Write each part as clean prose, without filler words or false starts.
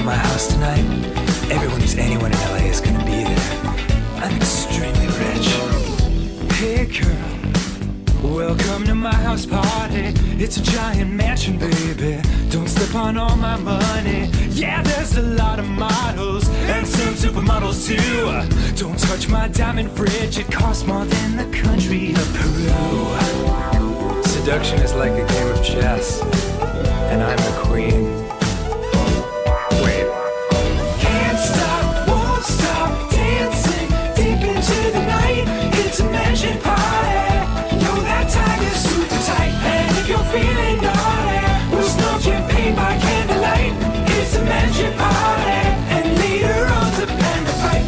my house tonight? Everyone who's anyone in LA is gonna be there. I'm extremely rich. Hey girl, welcome to my house party. It's a giant mansion, baby. Don't slip on all my money. Yeah, there's a lot of models and some supermodels too. Don't touch my diamond fridge, it costs more than the country of Peru. Seduction is like a game of chess, and I'm the queen. Wait. Can't stop, won't stop, dancing deep into the night. It's a mansion party. Know that time is super tight. And if you're feeling naughty, we'll smoke champagne by candlelight. It's a mansion party. And later on the panda fight.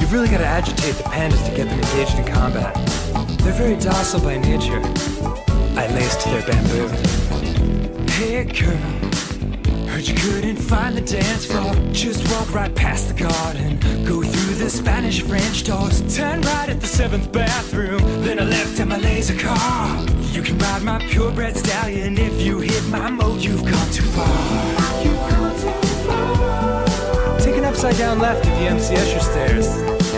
You've really got to agitate the pandas to get them engaged in combat. They're very docile by nature. I laced their bamboo. Hey girl, heard you couldn't find the dance floor. Just walk right past the garden, go through the Spanish-French doors, turn right at the 7th bathroom, then I left in my laser car. You can ride my purebred stallion. If you hit my mode, you've gone too far. Take an upside down left at the MC Escher stairs.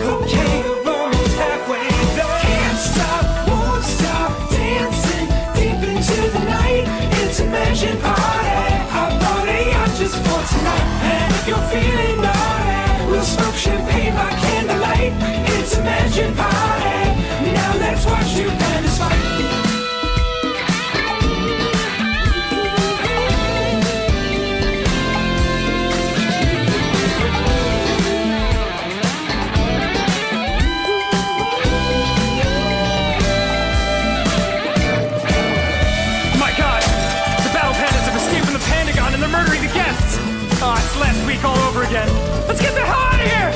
Okay, we're almost halfway there. Can't stop, won't stop, dancing deep into the night. It's a mansion party. I bought a yacht just for tonight. And if you're feeling naughty, we'll smoke champagne by candlelight. It's a mansion party. Now let's watch two pandas fight. Last week all over again. Let's get the hell out of here!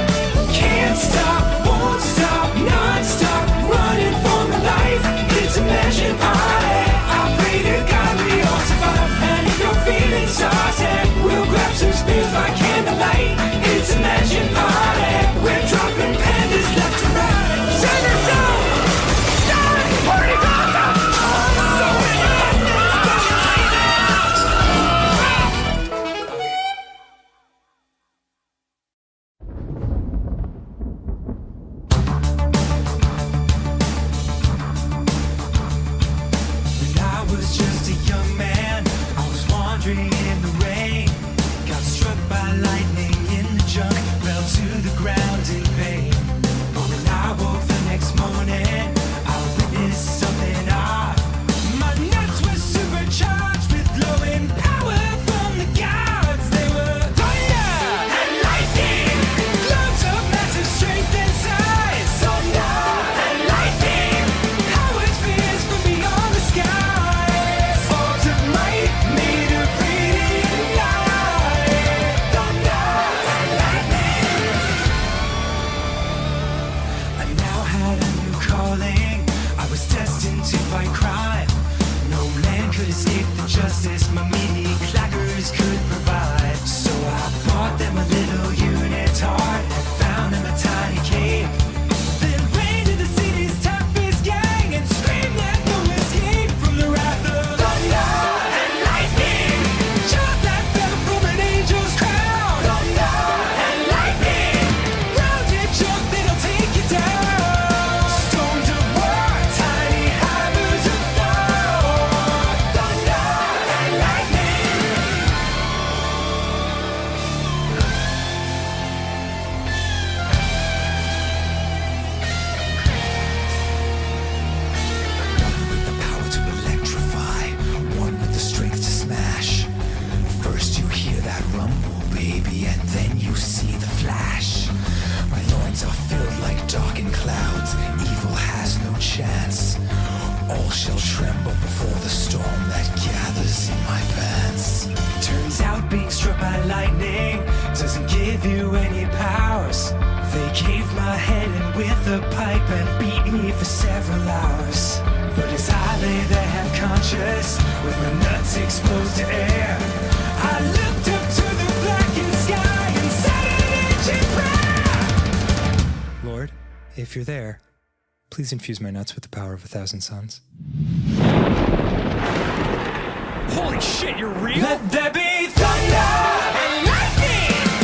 Can't stop, won't stop, non-stop, running for my life. It's a mansion party. I pray to God we all survive. And if you're feeling saucy, we'll grab some spears by candlelight. It's a mansion party. We're dropping pandas left to right. Send yourself! Party's awesome! So many pandas, but you're if you're there, please infuse my nuts with the power of 1,000 suns. Holy shit, you're real? Let there be thunder and lightning!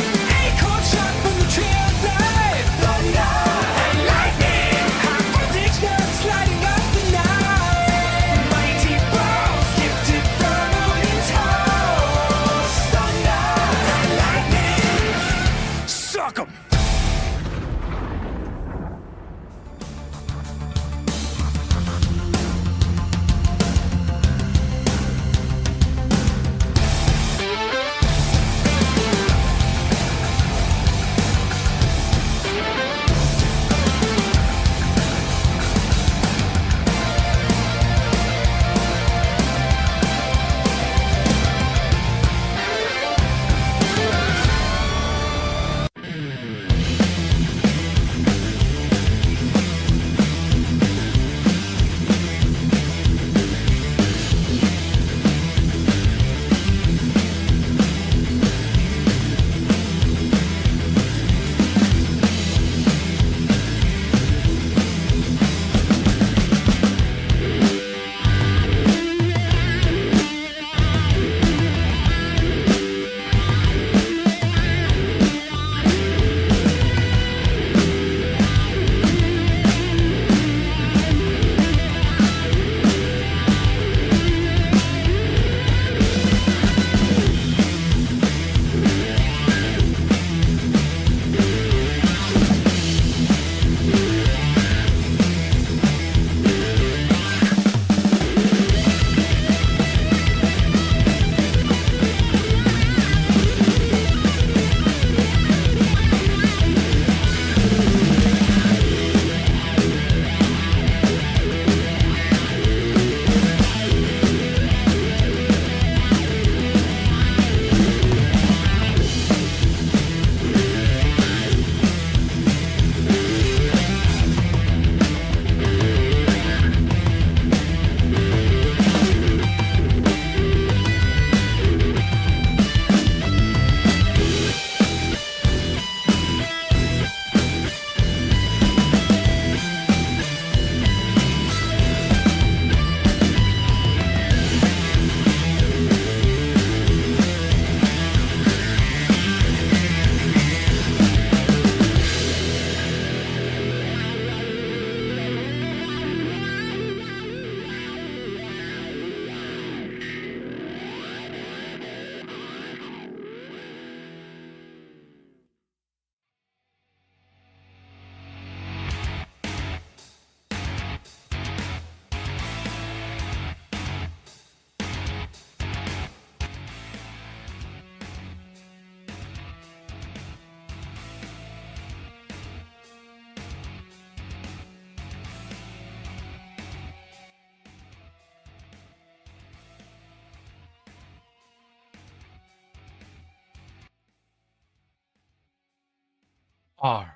Are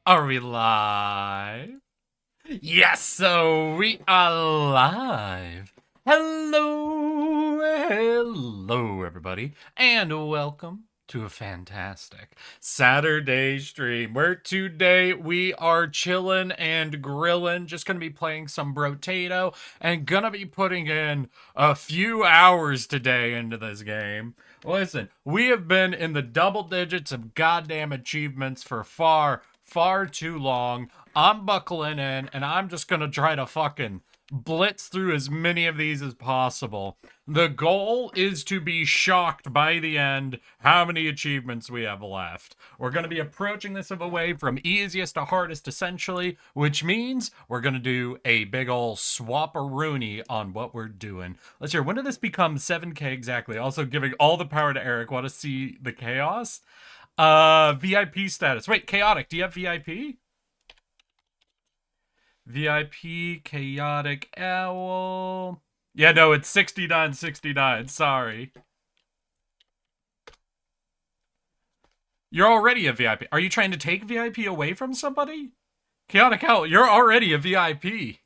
are we live? Yes, so we are live. Hello, everybody, and welcome to a fantastic Saturday stream where today we are chilling and grilling, just gonna be playing some Brotato and gonna be putting in a few hours today into this game. Listen, we have been in the double digits of goddamn achievements for far too long. I'm buckling in and I'm just gonna try to fucking blitz through as many of these as possible. The goal is to be shocked by the end how many achievements we have left. We're going to be approaching this of a way from easiest to hardest essentially, which means we're going to do a big ol' swap-a-rooney on what we're doing. Let's hear, when did this become 7K exactly? Also giving all the power to Eric. Want to see the chaos? VIP status. Wait, Chaotic, do you have VIP? VIP, Chaotic Owl. Yeah, no, it's 6969. Sorry. You're already a VIP. Are you trying to take VIP away from somebody? Chaotic Owl, you're already a VIP.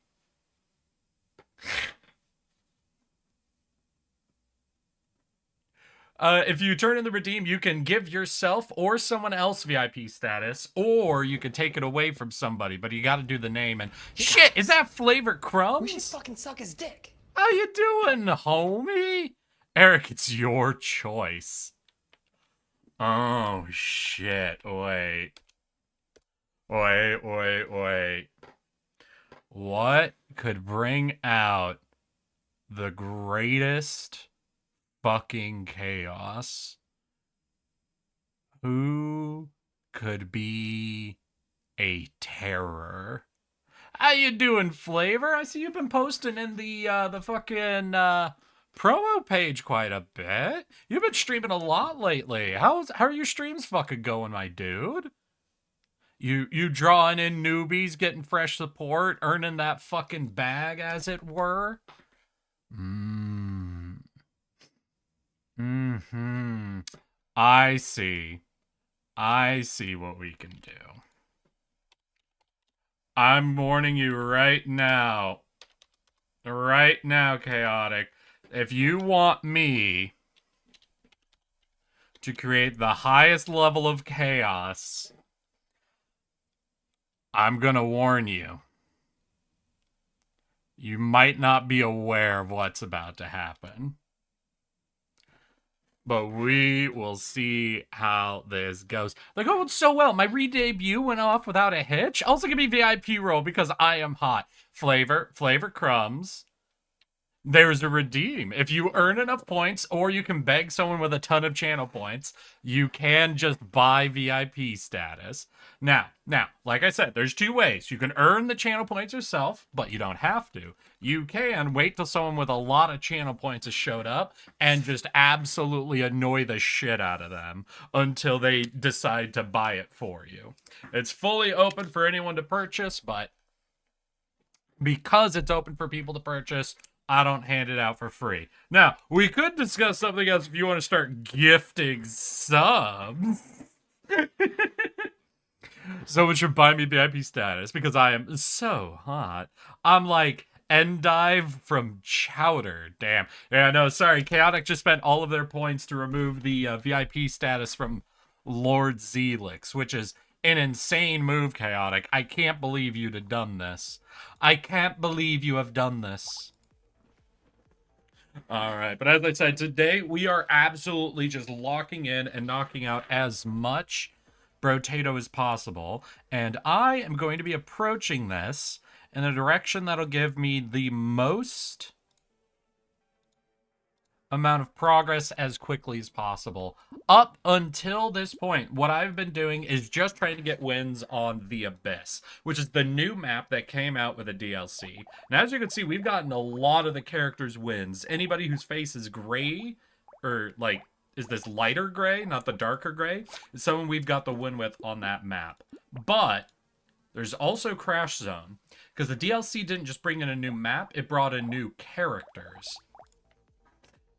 If you turn in the redeem, you can give yourself or someone else VIP status, or you can take it away from somebody, but you gotta do the name. And shit, is that Flavor Crumbs? We should fucking suck his dick. How you doing, homie? Eric, it's your choice. Oh, shit. Wait. What could bring out the greatest fucking chaos? Who could be a terror? How you doing, Flavor? I see you've been posting in the fucking promo page quite a bit. You've been streaming a lot lately. How are your streams fucking going, my dude? You drawing in newbies, getting fresh support, earning that fucking bag, as it were? I see. I see what we can do. I'm warning you right now. Right now, Chaotic. If you want me to create the highest level of chaos, I'm gonna warn you. You might not be aware of what's about to happen. But we will see how this goes. They're going so well. My re-debut went off without a hitch. Also give me VIP roll because I am hot. Flavor Crumbs. There's a redeem. If you earn enough points, or you can beg someone with a ton of channel points, you can just buy VIP status. Now, like I said, there's two ways. You can earn the channel points yourself, but you don't have to. You can wait till someone with a lot of channel points has showed up and just absolutely annoy the shit out of them until they decide to buy it for you. It's fully open for anyone to purchase, but because it's open for people to purchase, I don't hand it out for free. Now, we could discuss something else if you want to start gifting subs. Someone should buy me VIP status because I am so hot. I'm like Endive from Chowder. Damn. Yeah, no, sorry. Chaotic just spent all of their points to remove the VIP status from Lord Zelix, which is an insane move, Chaotic. I can't believe you'd have done this. I can't believe you have done this. All right, but as I said, today we are absolutely just locking in and knocking out as much Brotato as possible, and I am going to be approaching this in a direction that'll give me the most amount of progress as quickly as possible. Up until this point, what I've been doing is just trying to get wins on the Abyss, which is the new map that came out with a DLC. And as you can see, we've gotten a lot of the characters' wins. Anybody whose face is gray, or like, is this lighter gray, not the darker gray, is someone we've got the win with on that map. But there's also Crash Zone, because the DLC didn't just bring in a new map, it brought in new characters.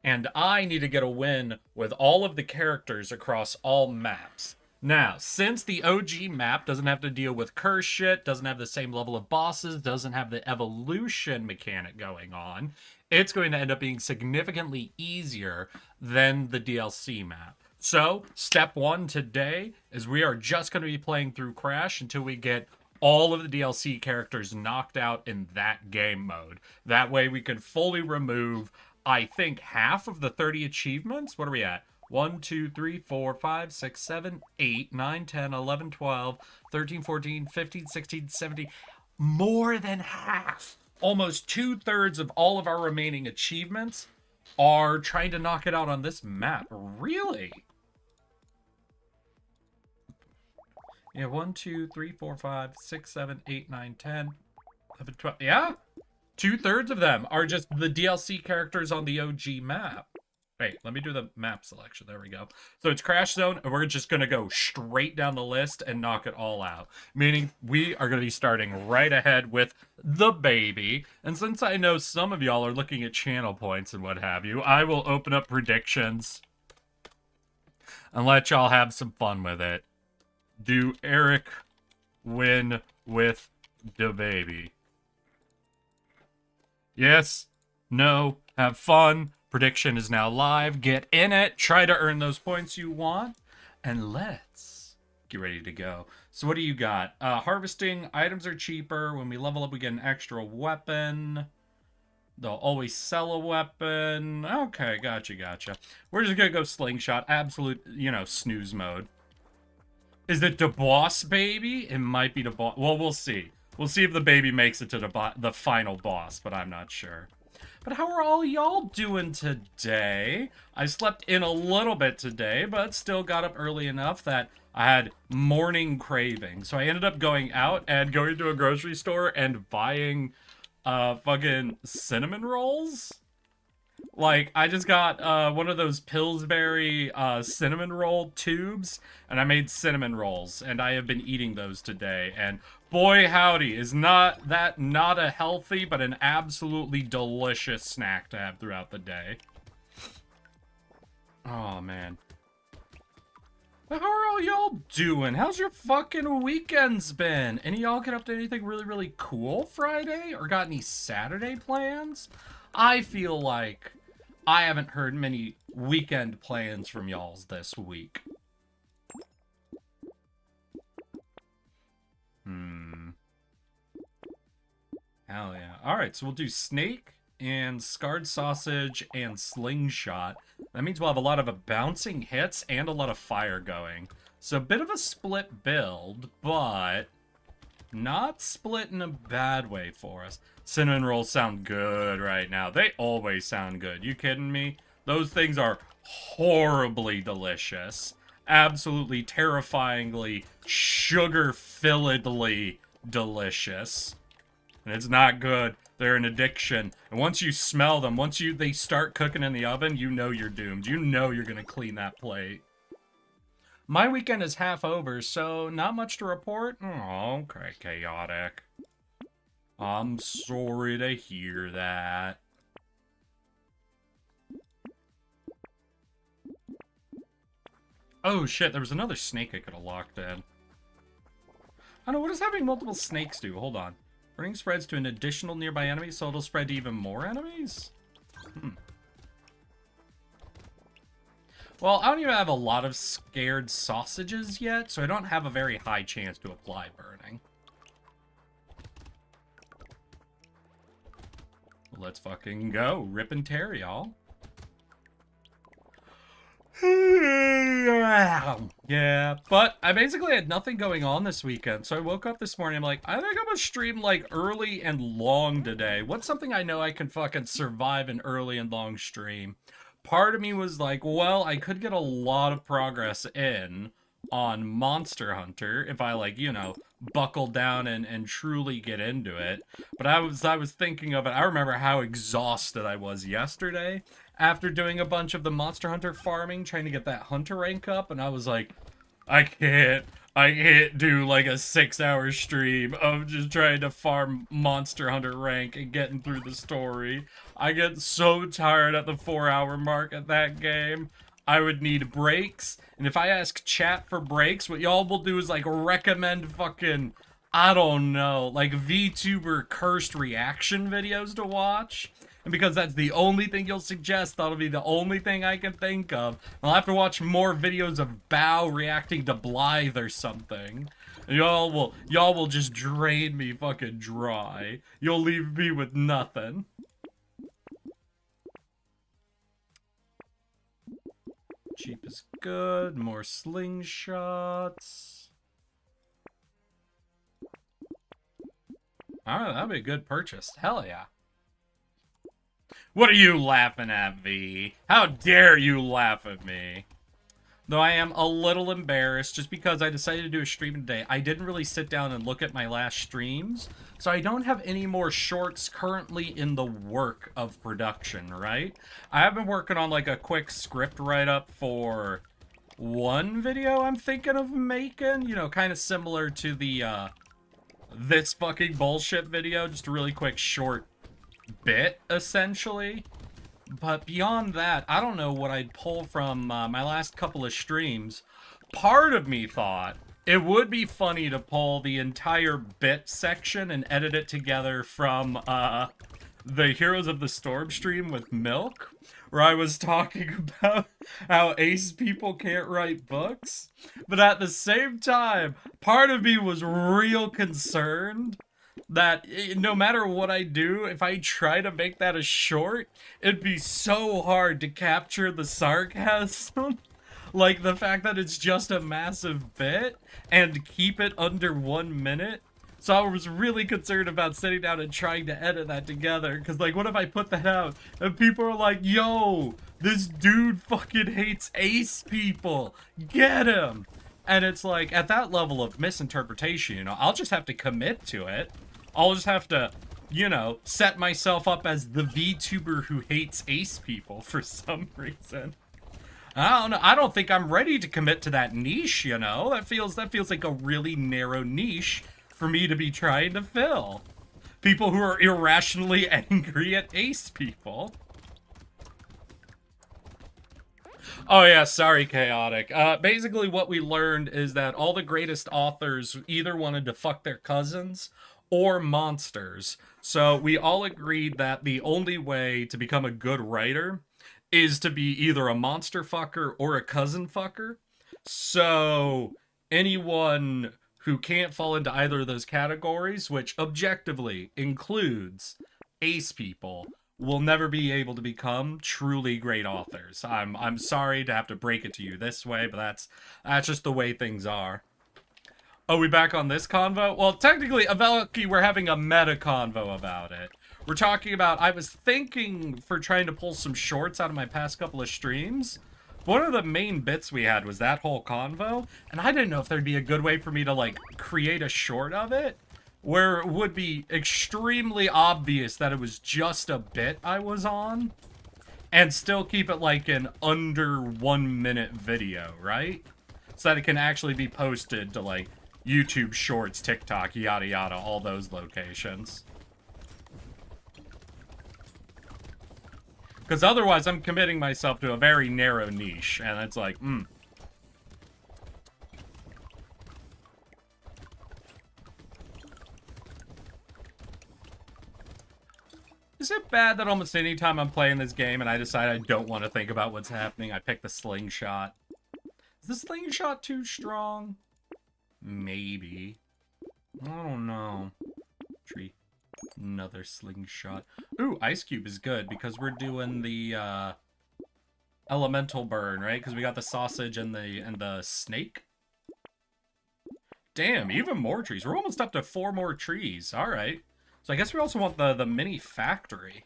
And I need to get a win with all of the characters across all maps. Now, since the OG map doesn't have to deal with curse shit, doesn't have the same level of bosses, doesn't have the evolution mechanic going on, it's going to end up being significantly easier than the DLC map. So, step one today is we are just going to be playing through Crash until we get all of the DLC characters knocked out in that game mode. That way we can fully remove, I think, half of the 30 achievements. What are we at? 1, 2, 3, 4, 5, 6, 7, 8, 9, 10, 11, 12, 13, 14, 15, 16, 17. More than half. Almost 2/3 of all of our remaining achievements are trying to knock it out on this map. Really? Yeah, 1, 2, 3, 4, 5, 6, 7, 8, 9, 10, 11, 12. Yeah? 2/3 of them are just the DLC characters on the OG map. Wait, let me do the map selection. There we go. So it's Crash Zone, and we're just going to go straight down the list and knock it all out. Meaning we are going to be starting right ahead with the baby. And since I know some of y'all are looking at channel points and what have you, I will open up predictions and let y'all have some fun with it. Do Eric win with the baby? Yes, no, have fun. Prediction is now live. Get in it. Try to earn those points you want. And let's get ready to go. So what do you got? Harvesting. Items are cheaper. When we level up, we get an extra weapon. They'll always sell a weapon. Okay, gotcha. We're just going to go slingshot. Absolute, snooze mode. Is it the boss baby? It might be the boss. Well, we'll see. We'll see if the baby makes it to the final boss, but I'm not sure. But how are all y'all doing today? I slept in a little bit today, but still got up early enough that I had morning craving. So I ended up going out and going to a grocery store and buying fucking cinnamon rolls. Like, I just got one of those Pillsbury cinnamon roll tubes, and I made cinnamon rolls, and I have been eating those today. And boy, howdy, is not a healthy, but an absolutely delicious snack to have throughout the day. Oh, man. How are all y'all doing? How's your fucking weekends been? Any y'all get up to anything really, really cool Friday? Or got any Saturday plans? I feel like I haven't heard many weekend plans from y'alls this week. Hell yeah. Alright, so we'll do snake and scarred sausage and slingshot. That means we'll have a lot of bouncing hits and a lot of fire going. So a bit of a split build, but not split in a bad way for us. Cinnamon rolls sound good right now. They always sound good. You kidding me? Those things are horribly delicious. Absolutely terrifyingly sugar-filledly delicious. And it's not good. They're an addiction. And once you smell them, once they start cooking in the oven, you know you're doomed. You know you're gonna clean that plate. My weekend is half over, so not much to report. Oh, okay, chaotic. I'm sorry to hear that. Oh shit, there was another snake I could have locked in. I don't know, what does having multiple snakes do? Hold on. Burning spreads to an additional nearby enemy, so it'll spread to even more enemies? Well, I don't even have a lot of scared sausages yet, so I don't have a very high chance to apply burning. Let's fucking go. Rip and tear, y'all. Yeah, but I basically had nothing going on this weekend, so I woke up this morning, I'm like, I think I'm gonna stream, like, early and long today. What's something I know I can fucking survive an early and long stream? Part of me was like, well, I could get a lot of progress in on Monster Hunter if I, like, buckle down and truly get into it. But I was thinking of it. I remember how exhausted I was yesterday after doing a bunch of the Monster Hunter farming, trying to get that hunter rank up, and I was like, I can't do like a 6-hour stream of just trying to farm Monster Hunter rank and getting through the story. I get so tired at the 4-hour mark at that game. I would need breaks. And if I ask chat for breaks, what y'all will do is like recommend fucking, I don't know, like VTuber cursed reaction videos to watch. And because that's the only thing you'll suggest, that'll be the only thing I can think of. I'll have to watch more videos of Bao reacting to Blythe or something. Y'all will just drain me fucking dry. You'll leave me with nothing. Cheap is good. More slingshots. Alright, that'd be a good purchase. Hell yeah. What are you laughing at, V? How dare you laugh at me? Though I am a little embarrassed just because I decided to do a stream today. I didn't really sit down and look at my last streams, so I don't have any more shorts currently in the work of production, right? I have been working on like a quick script write-up for one video I'm thinking of making, you know, kind of similar to the this fucking bullshit video, just a really quick short bit, essentially. But beyond that, I don't know what I'd pull from my last couple of streams. Part of me thought it would be funny to pull the entire bit section and edit it together from the Heroes of the Storm stream with Milk, where I was talking about how ace people can't write books. But at the same time, part of me was real concerned that no matter what I do, if I try to make that a short, it'd be so hard to capture the sarcasm. Like the fact that it's just a massive bit and keep it under 1 minute. So I was really concerned about sitting down and trying to edit that together. Because, like, what if I put that out and people are like, yo, this dude fucking hates ace people. Get him. And it's like, at that level of misinterpretation, you know, I'll just have to commit to it. I'll just have to, you know, set myself up as the VTuber who hates ace people for some reason. I don't know. I don't think I'm ready to commit to that niche, you know? That feels like a really narrow niche for me to be trying to fill. People who are irrationally angry at ace people. Oh yeah, sorry, Chaotic. Basically what we learned is that all the greatest authors either wanted to fuck their cousins or monsters. So we all agreed that the only way to become a good writer is to be either a monster fucker or a cousin fucker. So anyone who can't fall into either of those categories, which objectively includes ace people, will never be able to become truly great authors. I'm sorry to have to break it to you this way, but that's just the way things are. Oh, we back on this convo? Well, technically, Avelki, we're having a meta convo about it. We're talking about, I was thinking for trying to pull some shorts out of my past couple of streams. One of the main bits we had was that whole convo, and I didn't know if there'd be a good way for me to, like, create a short of it, where it would be extremely obvious that it was just a bit I was on, and still keep it, like, an under 1 minute video, right? So that it can actually be posted to, like, YouTube Shorts, TikTok, yada yada, all those locations. Because otherwise I'm committing myself to a very narrow niche, and it's like, Is it bad that almost any time I'm playing this game and I decide I don't want to think about what's happening, I pick the slingshot? Is the slingshot too strong? Maybe. I don't know. Tree. Another slingshot. Ooh, Ice Cube is good because we're doing the elemental burn, right? Because we got the sausage and the snake. Damn, even more trees. We're almost up to 4 more trees. All right. So I guess we also want the mini factory.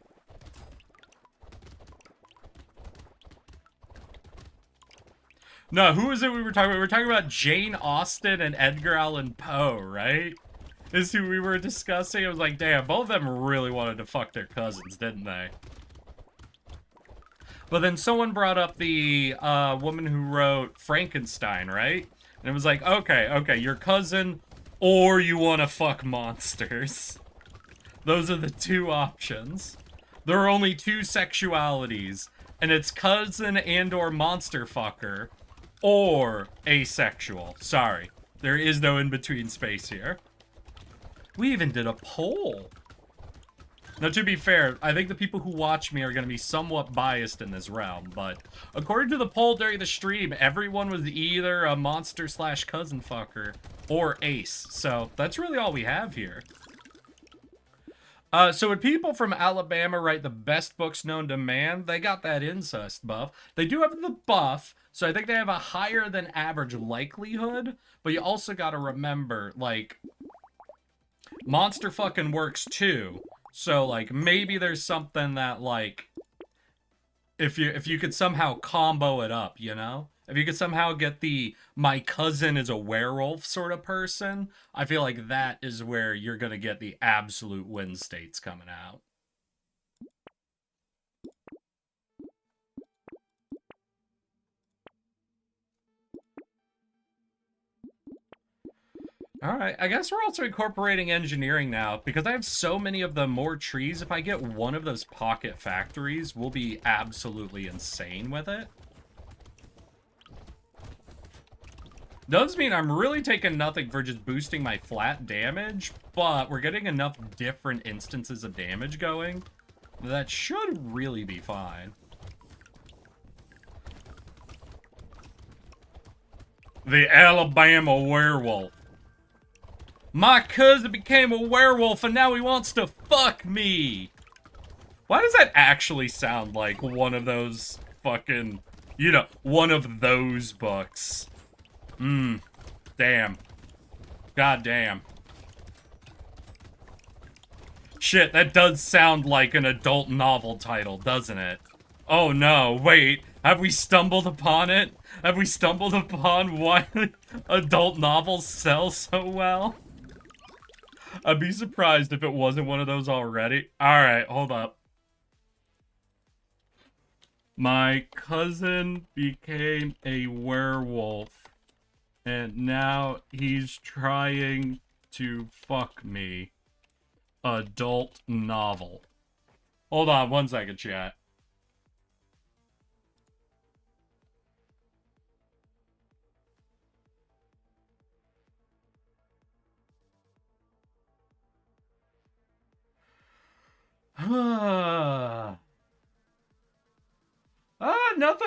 No, who is it we were talking about? We were talking about Jane Austen and Edgar Allan Poe, right? Is who we were discussing. It was like, damn, both of them really wanted to fuck their cousins, didn't they? But then someone brought up the woman who wrote Frankenstein, right? And it was like, okay, your cousin, or you want to fuck monsters. Those are the 2 options. There are only two sexualities, and it's cousin and or monster fucker, or asexual. Sorry, there is no in-between space here. We even did a poll. Now, to be fair, I think the people who watch me are going to be somewhat biased in this realm, but according to the poll during the stream, everyone was either a monster slash cousin fucker or ace. So that's really all we have here. So when people from Alabama write the best books known to man, they got that incest buff. They do have the buff, so I think they have a higher than average likelihood, but you also got to remember, like, monster fucking works too. So, like, maybe there's something that, like, if you could somehow combo it up, you know? If you could somehow get the my cousin is a werewolf sort of person, I feel like that is where you're going to get the absolute win states coming out. Alright, I guess we're also incorporating engineering now, because I have so many of the more trees. If I get one of those pocket factories, we'll be absolutely insane with it. Does mean I'm really taking nothing for just boosting my flat damage, but we're getting enough different instances of damage going that should really be fine. The Alabama werewolf. My cousin became a werewolf and now he wants to fuck me. Why does that actually sound like one of those fucking, you know, one of those books? Damn. God damn. Shit, that does sound like an adult novel title, doesn't it? Oh no, wait. Have we stumbled upon it? Have we stumbled upon why adult novels sell so well? I'd be surprised if it wasn't one of those already. Alright, hold up. My cousin became a werewolf, and now he's trying to fuck me. Adult novel. Hold on 1 second, chat.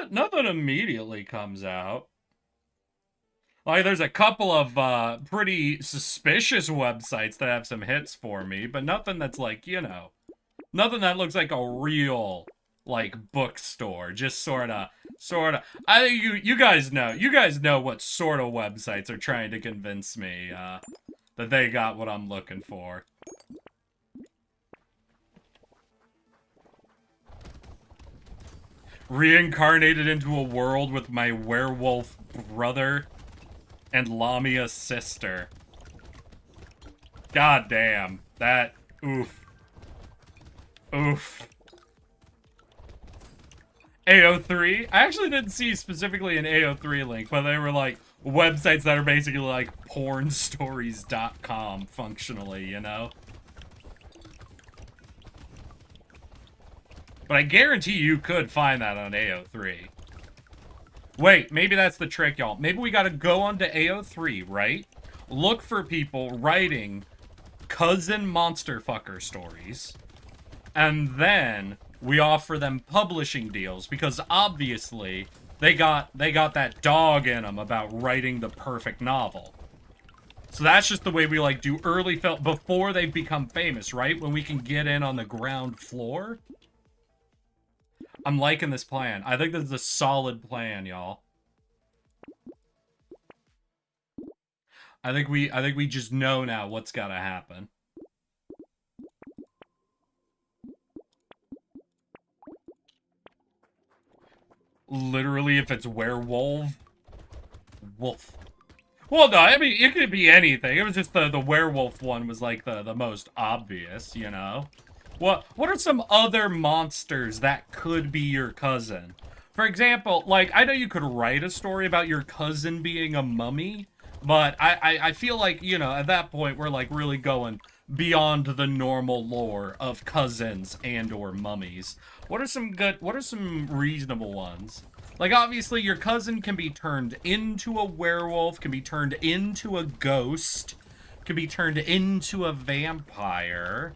Nothing immediately comes out. Like, there's a couple of pretty suspicious websites that have some hits for me, but nothing that's like, you know, nothing that looks like a real, like, bookstore. Just sorta. I think you guys know what sort of websites are trying to convince me that they got what I'm looking for. Reincarnated into a world with my werewolf brother and Lamia's sister. God damn. That, oof. Oof. AO3? I actually didn't see specifically an AO3 link, but they were like websites that are basically like pornstories.com functionally, you know? But I guarantee you could find that on AO3. Wait, maybe that's the trick, y'all. Maybe we gotta go onto AO3, right? Look for people writing cousin monster fucker stories. And then we offer them publishing deals, because obviously they got that dog in them about writing the perfect novel. So that's just the way we like do early film before they become famous, right? When we can get in on the ground floor. I'm liking this plan. I think this is a solid plan, y'all. I think we just know now what's gotta happen. Literally, if it's werewolf. Wolf. Well, no, I mean, it could be anything. It was just the werewolf one was, like, the most obvious, you know? What are some other monsters that could be your cousin? For example, like, I know you could write a story about your cousin being a mummy, but I feel like, you know, at that point, we're, like, really going beyond the normal lore of cousins and or mummies. What are some reasonable ones? Like, obviously, your cousin can be turned into a werewolf, can be turned into a ghost, can be turned into a vampire.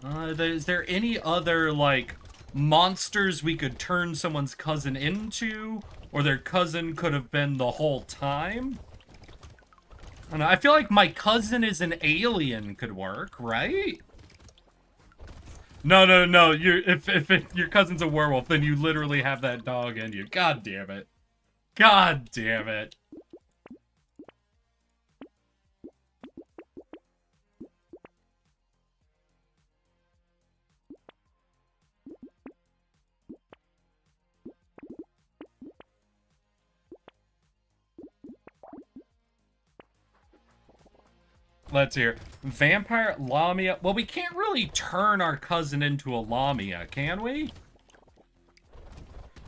Is there any other, like, monsters we could turn someone's cousin into? Or their cousin could have been the whole time? I don't know, I feel like my cousin is an alien could work, right? No, no, no. If your cousin's a werewolf, then you literally have that dog in you. God damn it. God damn it. Let's hear. Vampire Lamia. Well, we can't really turn our cousin into a Lamia, can we?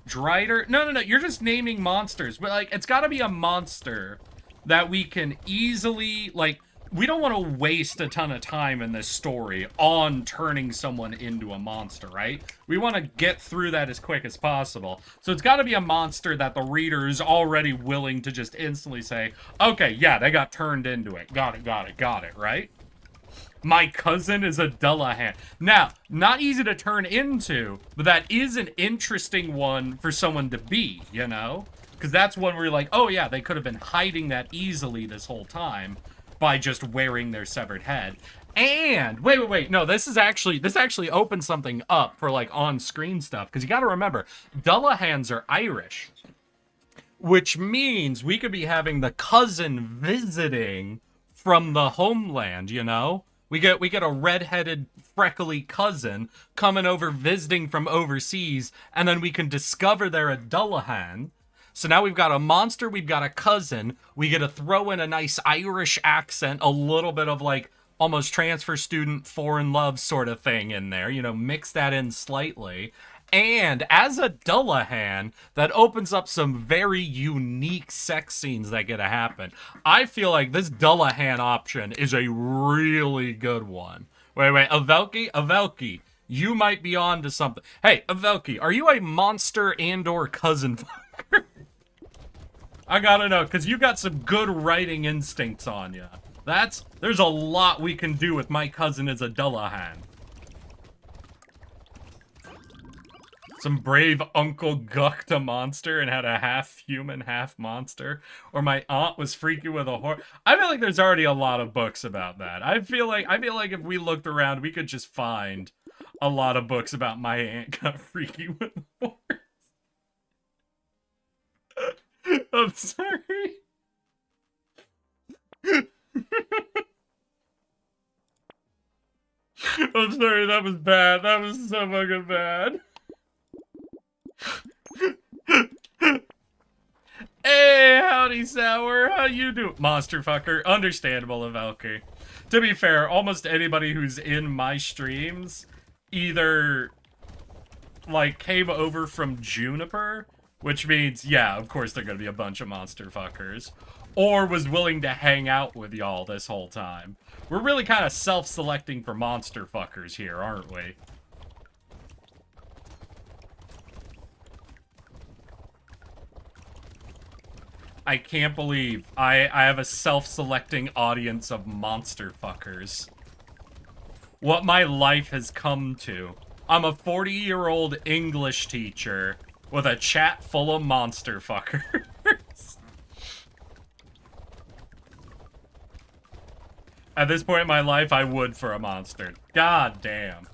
Drider? No, no, no. You're just naming monsters. But, like, it's got to be a monster that we can easily, like, we don't want to waste a ton of time in this story on turning someone into a monster, right? We want to get through that as quick as possible. So it's got to be a monster that the reader is already willing to just instantly say, okay, yeah, they got turned into it. Got it, right? My cousin is a Dullahan. Now, not easy to turn into, but that is an interesting one for someone to be, you know? Because that's one where you're like, oh yeah, they could have been hiding that easily this whole time by just wearing their severed head. And wait, no, this actually opens something up for like on-screen stuff, because you got to remember, Dullahans are Irish, which means we could be having the cousin visiting from the homeland, you know? We get a red-headed, freckly cousin coming over visiting from overseas, and then we can discover they're a Dullahan. So now we've got a monster, we've got a cousin, we get to throw in a nice Irish accent, a little bit of like almost transfer student foreign love sort of thing in there, you know, mix that in slightly. And as a Dullahan, that opens up some very unique sex scenes that get to happen. I feel like this Dullahan option is a really good one. Wait, Avelki, you might be on to something. Hey, Avelki, are you a monster and or cousin fucker? I gotta know, because you got some good writing instincts on you. There's a lot we can do with my cousin as a Dullahan. Some brave Uncle gucked a monster and had a half human, half monster. Or my aunt was freaky with a horse. I feel like there's already a lot of books about that. I feel like if we looked around, we could just find a lot of books about my aunt got freaky with a horse. I'm sorry. I'm sorry, that was bad. That was so fucking bad. Hey, howdy, Sour. How you do? Monster fucker. Understandable, Avelki. To be fair, almost anybody who's in my streams either, like, came over from Juniper, which means, yeah, of course they're gonna be a bunch of monster fuckers, or was willing to hang out with y'all this whole time. We're really kind of self-selecting for monster fuckers here, aren't we? I can't believe I have a self-selecting audience of monster fuckers. What my life has come to. I'm a 40-year-old English teacher with a chat full of monster fuckers. At this point in my life, I would for a monster. God damn.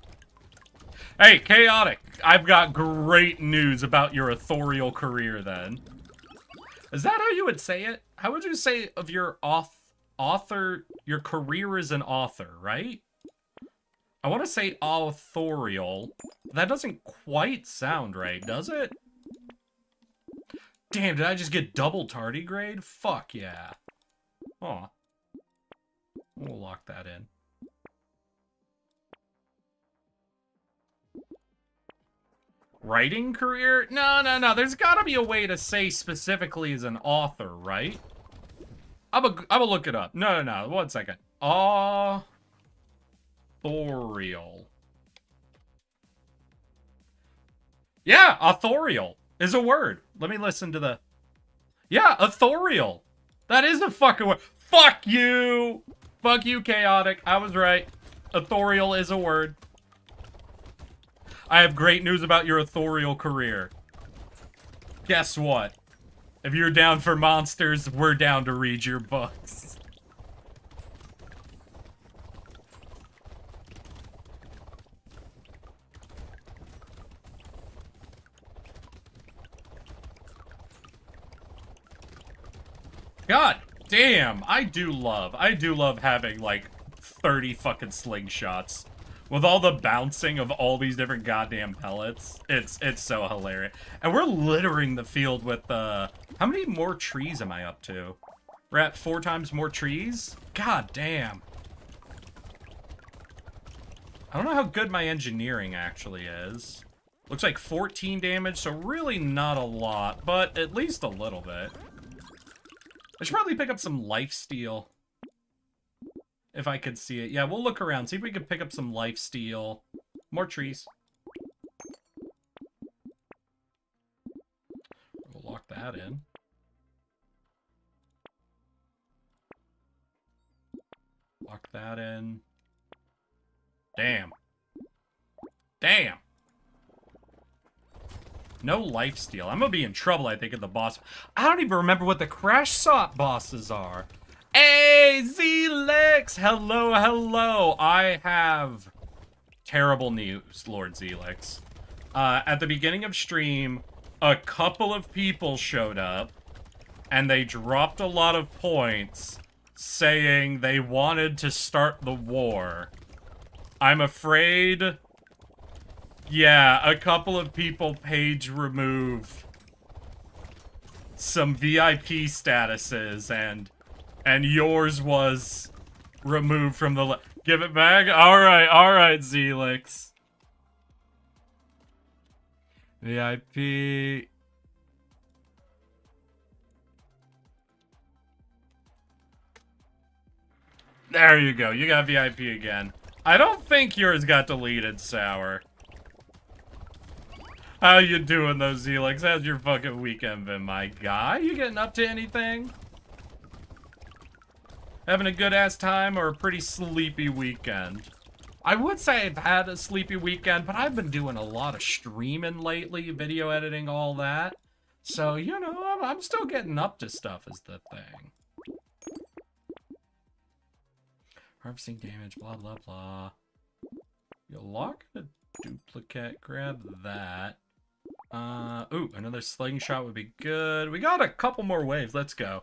Hey, Chaotic, I've got great news about your authorial career then. Is that how you would say it? How would you say of your author, your career as an author, right? I want to say authorial. That doesn't quite sound right, does it? Damn, did I just get double tardigrade? Fuck yeah. Aw. We'll lock that in. Writing career? No. There's gotta be a way to say specifically as an author, right? I'm gonna look it up. No. 1 second. authorial. Yeah, authorial is a word. Let me listen to the... Yeah, authorial. That is a fucking word. Fuck you! Fuck you, Chaotic. I was right. Authorial is a word. I have great news about your authorial career. Guess what? If you're down for monsters, we're down to read your books. God damn, I do love having like 30 fucking slingshots. With all the bouncing of all these different goddamn pellets. It's so hilarious. And we're littering the field with, how many more trees am I up to? We're at 4 times more trees? God damn. I don't know how good my engineering actually is. Looks like 14 damage, so really not a lot, but at least a little bit. I should probably pick up some lifesteal. If I could see it. Yeah, we'll look around. See if we can pick up some lifesteal. More trees. We'll lock that in. Lock that in. Damn. Damn. No lifesteal. I'm gonna be in trouble, I think, at the boss. I don't even remember what the Crash Sot bosses are. Hey, Zelix! Hello, hello. I have terrible news, Lord Zelix. At the beginning of stream, a couple of people showed up, and they dropped a lot of points, saying they wanted to start the war. I'm afraid... Yeah, a couple of people page remove some VIP statuses, and yours was removed from the give it back? Alright, Zelix. VIP. There you go, you got VIP again. I don't think yours got deleted, Sour. How you doing, though, Zelix? How's your fucking weekend been, my guy? You getting up to anything? Having a good-ass time or a pretty sleepy weekend? I would say I've had a sleepy weekend, but I've been doing a lot of streaming lately, video editing, all that. So, you know, I'm still getting up to stuff is the thing. Harvesting damage, blah, blah, blah. You'll lock the duplicate, grab that. Ooh, another slingshot would be good. We got a couple more waves. Let's go.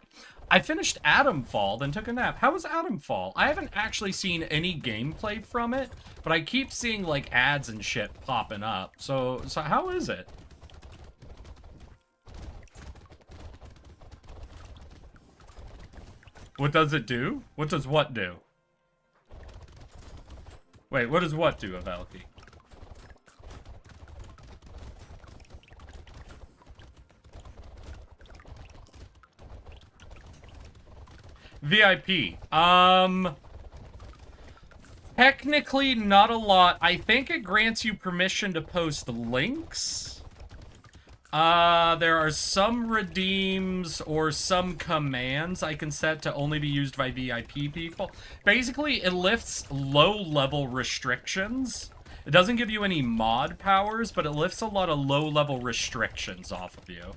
I finished Atomfall, then took a nap. How was Atomfall? I haven't actually seen any gameplay from it, but I keep seeing, like, ads and shit popping up. So how is it? What does it do? What does what do? Wait, what does what do, Avelki? VIP. Technically not a lot. I think it grants you permission to post links. There are some redeems or some commands I can set to only be used by VIP people. Basically, it lifts low-level restrictions. It doesn't give you any mod powers, but it lifts a lot of low-level restrictions off of you.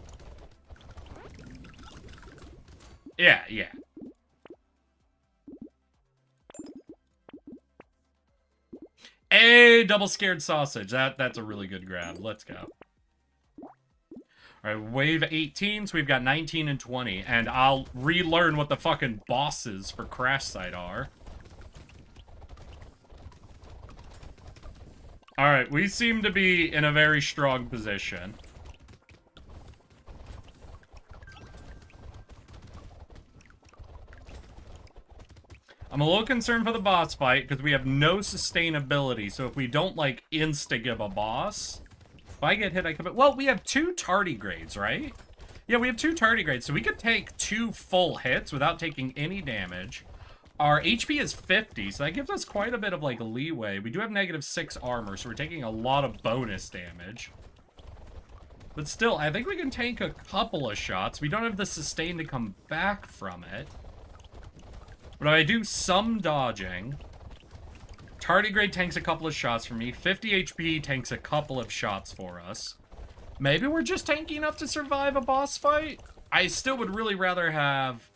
Yeah. Hey, double scared sausage. That's a really good grab. Let's go. All right, wave 18, so we've got 19 and 20, and I'll relearn what the fucking bosses for Crash Site are. All right, we seem to be in a very strong position. I'm a little concerned for the boss fight, because we have no sustainability, so if we don't, like, insta-give a boss, if I get hit, I come... Well, we have 2 tardigrades, right? Yeah, we have 2 tardigrades, so we could take 2 full hits without taking any damage. Our HP is 50, so that gives us quite a bit of, like, leeway. We do have -6 armor, so we're taking a lot of bonus damage. But still, I think we can tank a couple of shots. We don't have the sustain to come back from it. But if I do some dodging, tardigrade tanks a couple of shots for me. 50 HP tanks a couple of shots for us. Maybe we're just tanky enough to survive a boss fight? I still would really rather have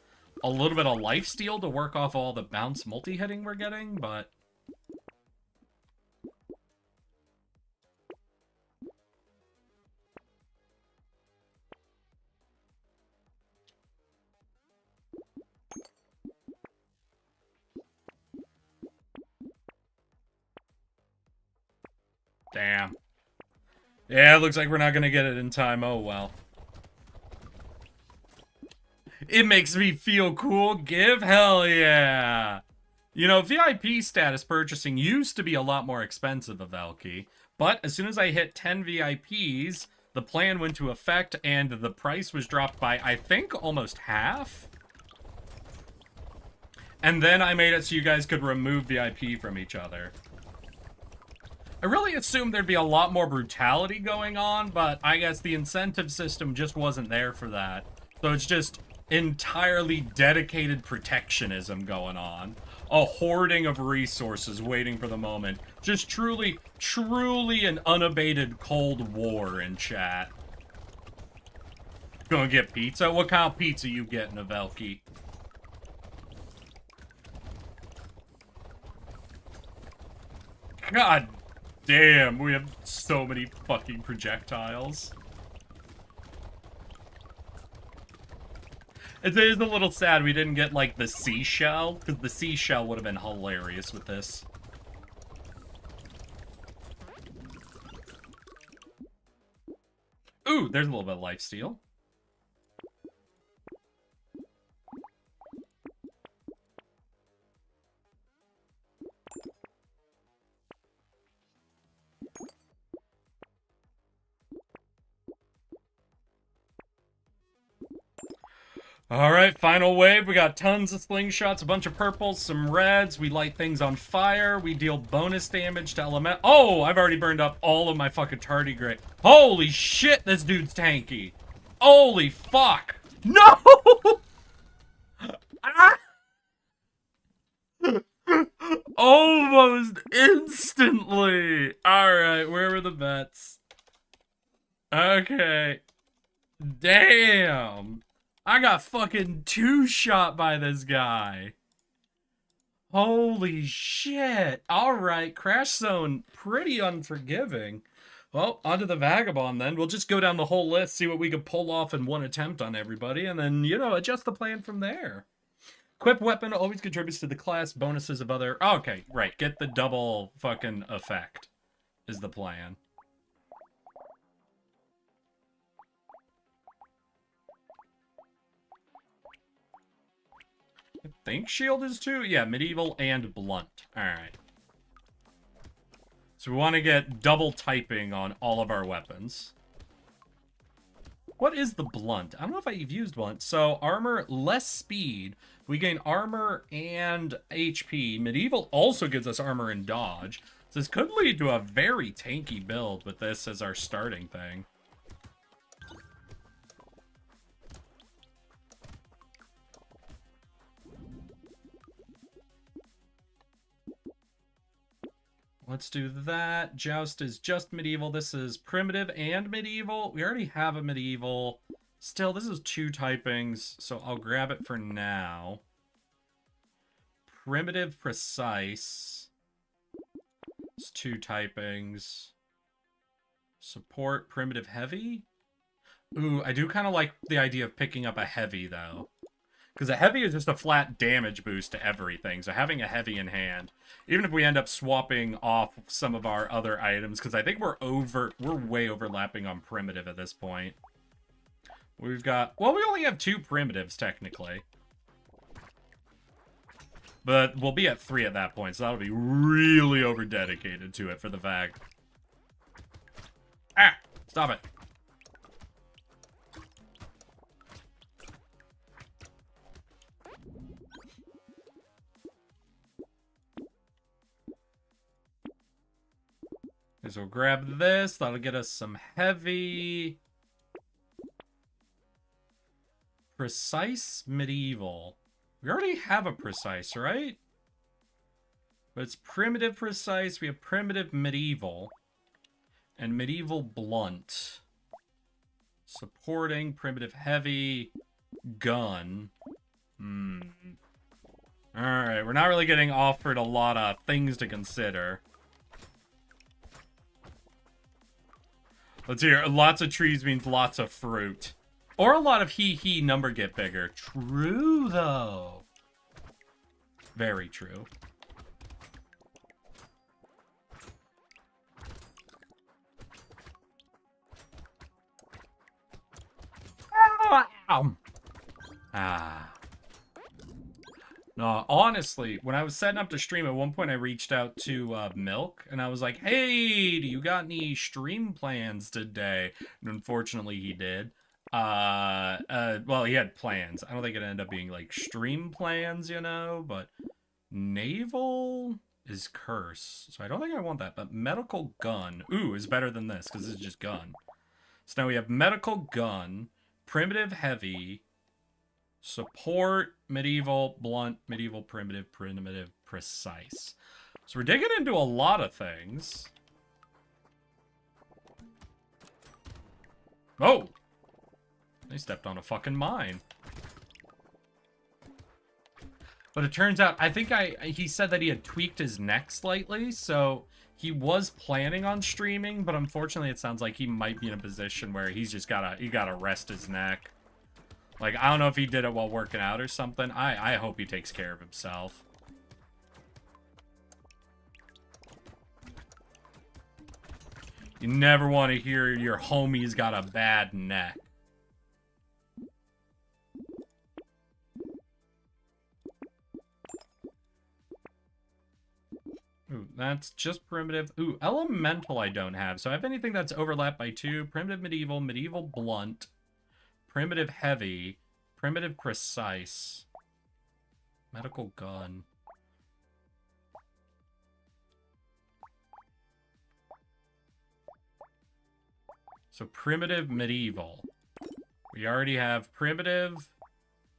a little bit of lifesteal to work off all the bounce multi-hitting we're getting, but... Damn. Yeah, it looks like we're not gonna get it in time. Oh, well. It makes me feel cool. Give hell yeah. You know, VIP status purchasing used to be a lot more expensive of Valky, but as soon as I hit 10 VIPs, the plan went into effect and the price was dropped by, I think, almost half. And then I made it so you guys could remove VIP from each other. I really assumed there'd be a lot more brutality going on, but I guess the incentive system just wasn't there for that. So it's just entirely dedicated protectionism going on. A hoarding of resources waiting for the moment. Just truly, truly an unabated Cold War in chat. Gonna get pizza? What kind of pizza you getting, Velky? God damn, we have so many fucking projectiles. It is a little sad we didn't get, like, the seashell, because the seashell would have been hilarious with this. Ooh, there's a little bit of lifesteal. Alright, final wave. We got tons of slingshots, a bunch of purples, some reds. We light things on fire. We deal bonus damage to element. Oh, I've already burned up all of my fucking tardigrade. Holy shit, this dude's tanky. Holy fuck. No! Ah! Almost instantly. Alright, where were the bets? Okay. Damn. I got fucking two-shot by this guy. Holy shit. Alright, Crash Zone, pretty unforgiving. Well, onto the Vagabond then. We'll just go down the whole list, see what we can pull off in one attempt on everybody, and then, you know, adjust the plan from there. Equip weapon always contributes to the class bonuses of other... Okay, right, get the double fucking effect is the plan. I think shield is too? Yeah, medieval and blunt. Alright. So we want to get double typing on all of our weapons. What is the blunt? I don't know if I've used blunt. So armor, less speed. We gain armor and HP. Medieval also gives us armor and dodge. So this could lead to a very tanky build with this as our starting thing. Let's do that. Joust is just medieval. This is primitive and medieval. We already have a medieval. Still, this is two typings, so I'll grab it for now. Primitive precise. It's two typings. Support primitive heavy. Ooh, I do kind of like the idea of picking up a heavy, though. Because a heavy is just a flat damage boost to everything, so having a heavy in hand, even if we end up swapping off some of our other items, because I think we're way overlapping on primitive at this point. We've got, well, we only have 2 primitives, technically. But we'll be at 3 at that point, so that'll be really over-dedicated to it for the Vag. Ah! Stop it. So we'll grab this. That'll get us some heavy. Precise medieval. We already have a precise, right? But it's primitive precise. We have primitive medieval. And medieval blunt. Supporting primitive heavy gun. Alright, we're not really getting offered a lot of things to consider. Let's hear. Lots of trees means lots of fruit. Or a lot of he number get bigger. True, though. Very true. Ah. No, honestly, when I was setting up to stream, at one point I reached out to Milk, and I was like, hey, do you got any stream plans today? And unfortunately, he did. Well, he had plans. I don't think it ended up being, like, stream plans, you know, but naval is curse. So I don't think I want that, but medical gun, ooh, is better than this, because this is just gun. So now we have medical gun, primitive heavy, support, medieval, blunt, medieval, primitive, precise. So we're digging into a lot of things. Oh! They stepped on a fucking mine. But it turns out, I think he said that he had tweaked his neck slightly, so he was planning on streaming, but unfortunately it sounds like he might be in a position where he's just gotta rest his neck. Like, I don't know if he did it while working out or something. I hope he takes care of himself. You never want to hear your homie's got a bad neck. Ooh, that's just primitive. Ooh, elemental I don't have. So I have anything that's overlapped by 2. Primitive medieval, medieval blunt. Primitive heavy, primitive precise, medical gun. So primitive medieval. We already have primitive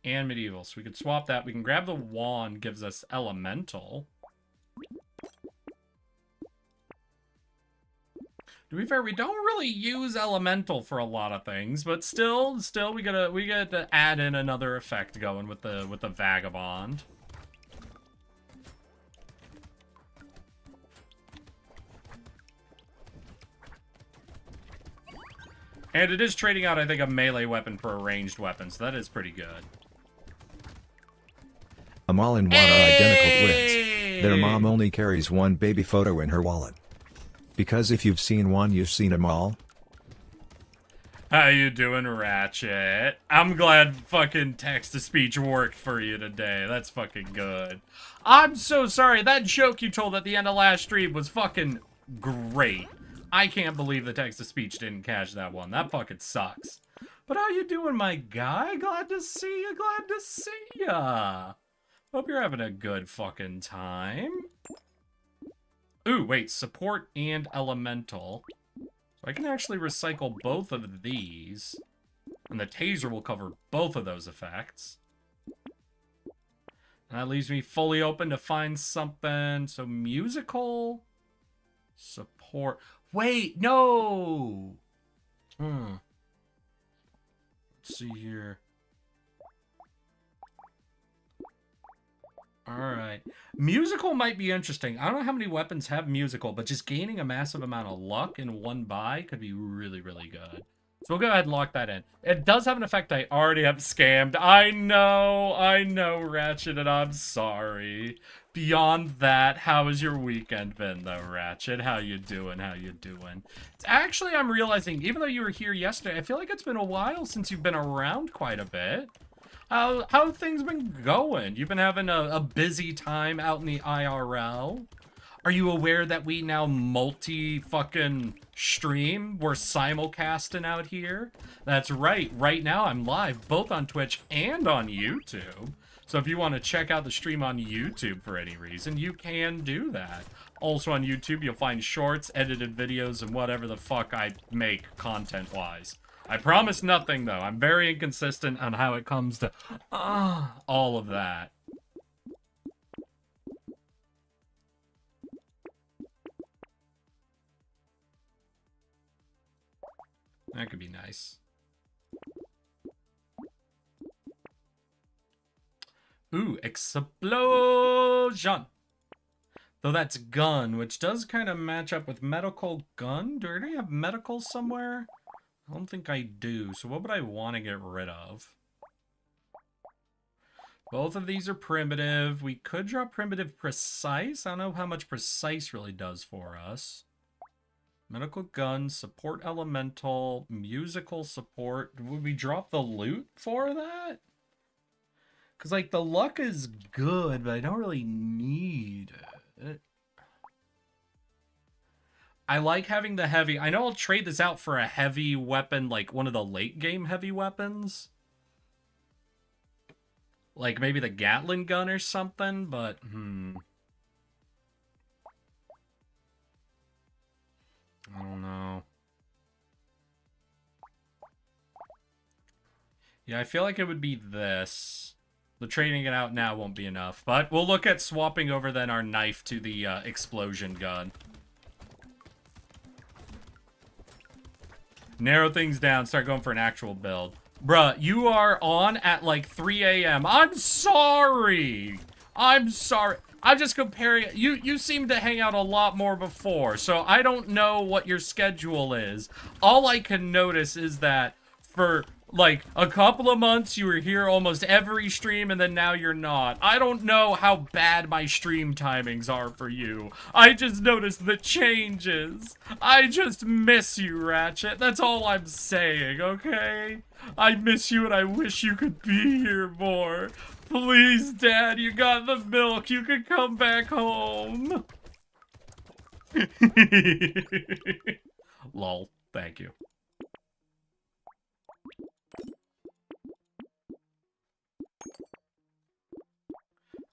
and medieval, so we could swap that. We can grab the wand, gives us elemental. To be fair, we don't really use elemental for a lot of things, but still we get to add in another effect going with the vagabond. And it is trading out, I think, a melee weapon for a ranged weapon, so that is pretty good. Amal and Juan are identical twins. Their mom only carries one baby photo in her wallet. Because if you've seen one, you've seen them all. How you doing, Ratchet? I'm glad fucking text-to-speech worked for you today. That's fucking good. I'm so sorry. That joke you told at the end of last stream was fucking great. I can't believe the text-to-speech didn't catch that one. That fucking sucks. But how you doing, my guy? Glad to see you. Glad to see ya. Hope you're having a good fucking time. Ooh, wait, support and elemental. So I can actually recycle both of these. And the taser will cover both of those effects. And that leaves me fully open to find something. So musical, support. Wait, no! Let's see here. Alright. Musical might be interesting. I don't know how many weapons have musical, but just gaining a massive amount of luck in one buy could be really, really good. So we'll go ahead and lock that in. It does have an effect I already have scammed. I know, Ratchet, and I'm sorry. Beyond that, how has your weekend been, though, Ratchet? How you doing? How you doing? It's actually, I'm realizing, even though you were here yesterday, I feel like it's been a while since you've been around quite a bit. How have things been going? You've been having a busy time out in the IRL? Are you aware that we now multi-fucking stream? We're simulcasting out here? That's right. Right now I'm live both on Twitch and on YouTube. So if you want to check out the stream on YouTube for any reason, you can do that. Also on YouTube, you'll find shorts, edited videos, and whatever the fuck I make content-wise. I promise nothing, though. I'm very inconsistent on how it comes to all of that. That could be nice. Ooh, explosion! Though that's gun, which does kind of match up with medical gun. Do I already have medical somewhere? I don't think I do. So what would I want to get rid of? Both of these are primitive. We could draw primitive precise. I don't know how much precise really does for us. Medical gun, support elemental, musical support. Would we drop the loot for that? Because, like, the luck is good, but I don't really need it. I like having the heavy. I know I'll trade this out for a heavy weapon, like one of the late game heavy weapons. Like maybe the Gatling gun or something, but I don't know. Yeah, I feel like it would be this. The trading it out now won't be enough, but we'll look at swapping over then our knife to the explosion gun. Narrow things down, start going for an actual build. Bruh, you are on at like 3 a.m. I'm sorry. I'm sorry. I'm just comparing. You seem to hang out a lot more before, so I don't know what your schedule is. All I can notice is that for like a couple of months you were here almost every stream and then now you're not. I don't know how bad my stream timings are for you. I just noticed the changes. I just miss you, Ratchet. That's all I'm saying, okay? I miss you and I wish you could be here more. Please, Dad, you got the milk. You can come back home. Lol. Thank you.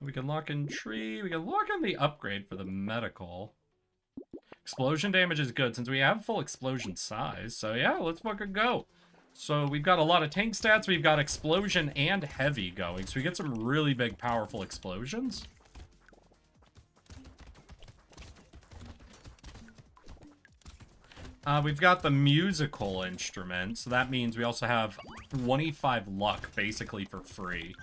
We can lock in tree. We can lock in the upgrade for the medical. Explosion damage is good since we have full explosion size. So yeah, let's fucking go. So we've got a lot of tank stats. We've got explosion and heavy going. So we get some really big, powerful explosions. We've got the musical instrument. So that means we also have 25 luck basically for free.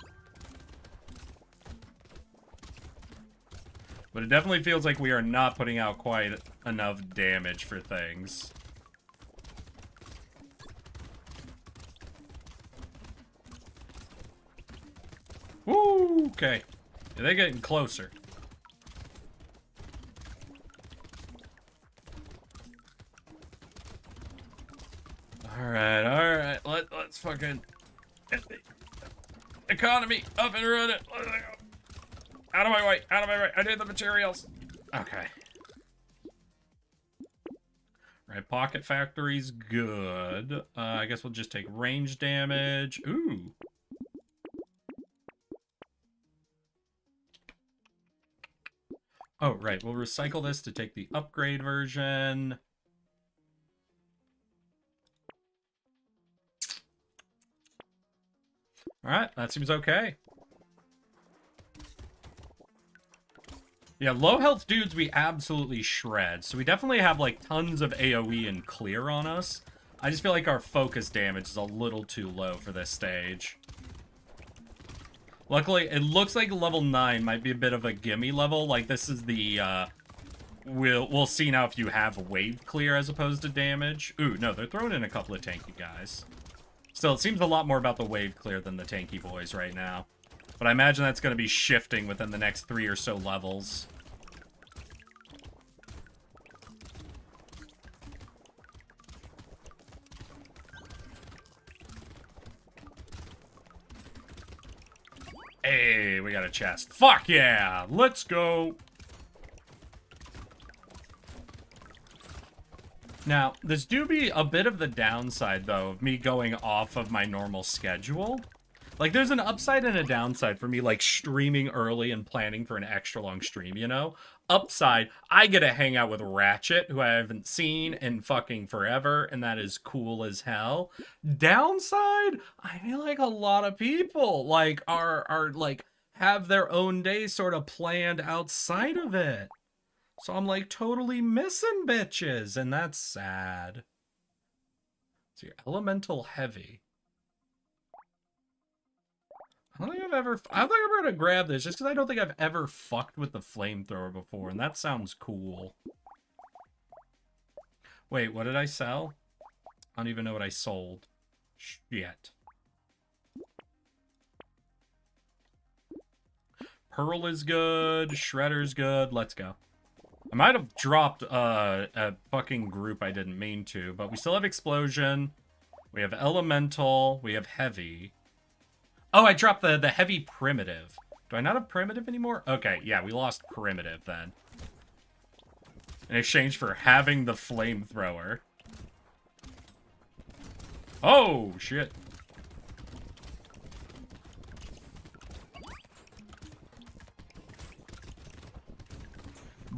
But it definitely feels like we are not putting out quite enough damage for things. Woo! Okay. Yeah, they're getting closer. Alright, alright. Let's fucking get the economy up and running. Let's go. Out of my way, out of my way. I need the materials. Okay. Right, pocket factory's good. I guess we'll just take range damage. Ooh. Oh, right. We'll recycle this to take the upgrade version. Alright, that seems okay. Yeah, low health dudes we absolutely shred. So we definitely have like tons of AoE and clear on us. I just feel like our focus damage is a little too low for this stage. Luckily, it looks like level 9 might be a bit of a gimme level. Like this is the we'll see now if you have wave clear as opposed to damage. Ooh, no, they're throwing in a couple of tanky guys. Still, it seems a lot more about the wave clear than the tanky boys right now. But I imagine that's going to be shifting within the next 3 or so levels. Hey, we got a chest. Fuck yeah! Let's go! Now, this do be a bit of the downside, though, of me going off of my normal schedule. Like, there's an upside and a downside for me, like, streaming early and planning for an extra long stream, you know? Upside, I get to hang out with Ratchet, who I haven't seen in fucking forever, and that is cool as hell. Downside, I feel like a lot of people, like, are like, have their own day sort of planned outside of it. So I'm, like, totally missing bitches, and that's sad. So you're elemental heavy. I don't think I'm gonna grab this just because I don't think I've ever fucked with the flamethrower before, and that sounds cool. Wait, what did I sell? I don't even know what I sold. Shit. Pearl is good. Shredder's good. Let's go. I might have dropped a fucking group I didn't mean to, but we still have Explosion. We have Elemental. We have Heavy. Oh, I dropped the Heavy Primitive. Do I not have Primitive anymore? Okay, yeah, we lost Primitive then. In exchange for having the Flamethrower. Oh, shit.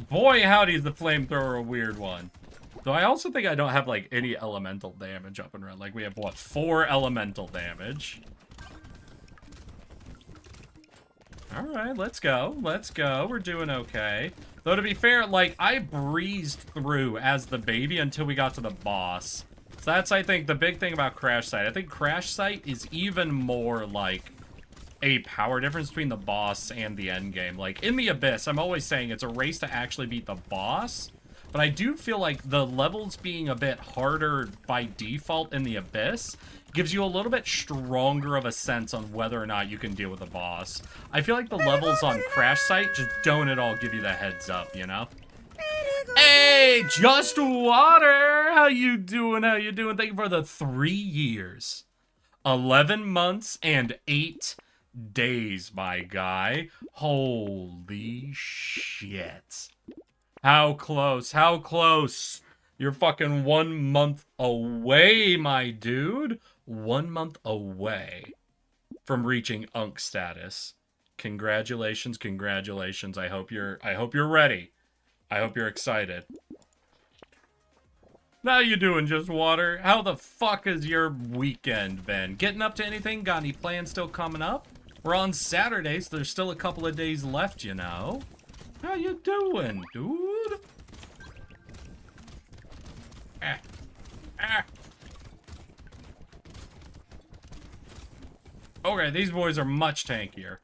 Boy, howdy, is the Flamethrower a weird one. Though I also think I don't have, like, any elemental damage up and running. Like, we have, what, 4 elemental damage. Alright, let's go. Let's go. We're doing okay. Though, to be fair, like, I breezed through as the baby until we got to the boss. So that's, I think, the big thing about Crash Site. I think Crash Site is even more, like, a power difference between the boss and the end game. Like, in the Abyss, I'm always saying it's a race to actually beat the boss. But I do feel like the levels being a bit harder by default in the Abyss gives you a little bit stronger of a sense on whether or not you can deal with a boss. I feel like the levels on Crash Site just don't at all give you the heads up, you know? Hey, Just Water! How you doing? How you doing? Thank you for the 3 years. 11 months and 8 days, my guy. Holy shit. How close? How close? You're fucking 1 month away, my dude. 1 month away from reaching Unk status. Congratulations, congratulations. I hope you're ready. I hope you're excited. How you doing, Just Water? How the fuck has your weekend been? Getting up to anything? Got any plans still coming up? We're on Saturday, so there's still a couple of days left, you know. How you doing, dude? Ah. Ah. Okay, these boys are much tankier.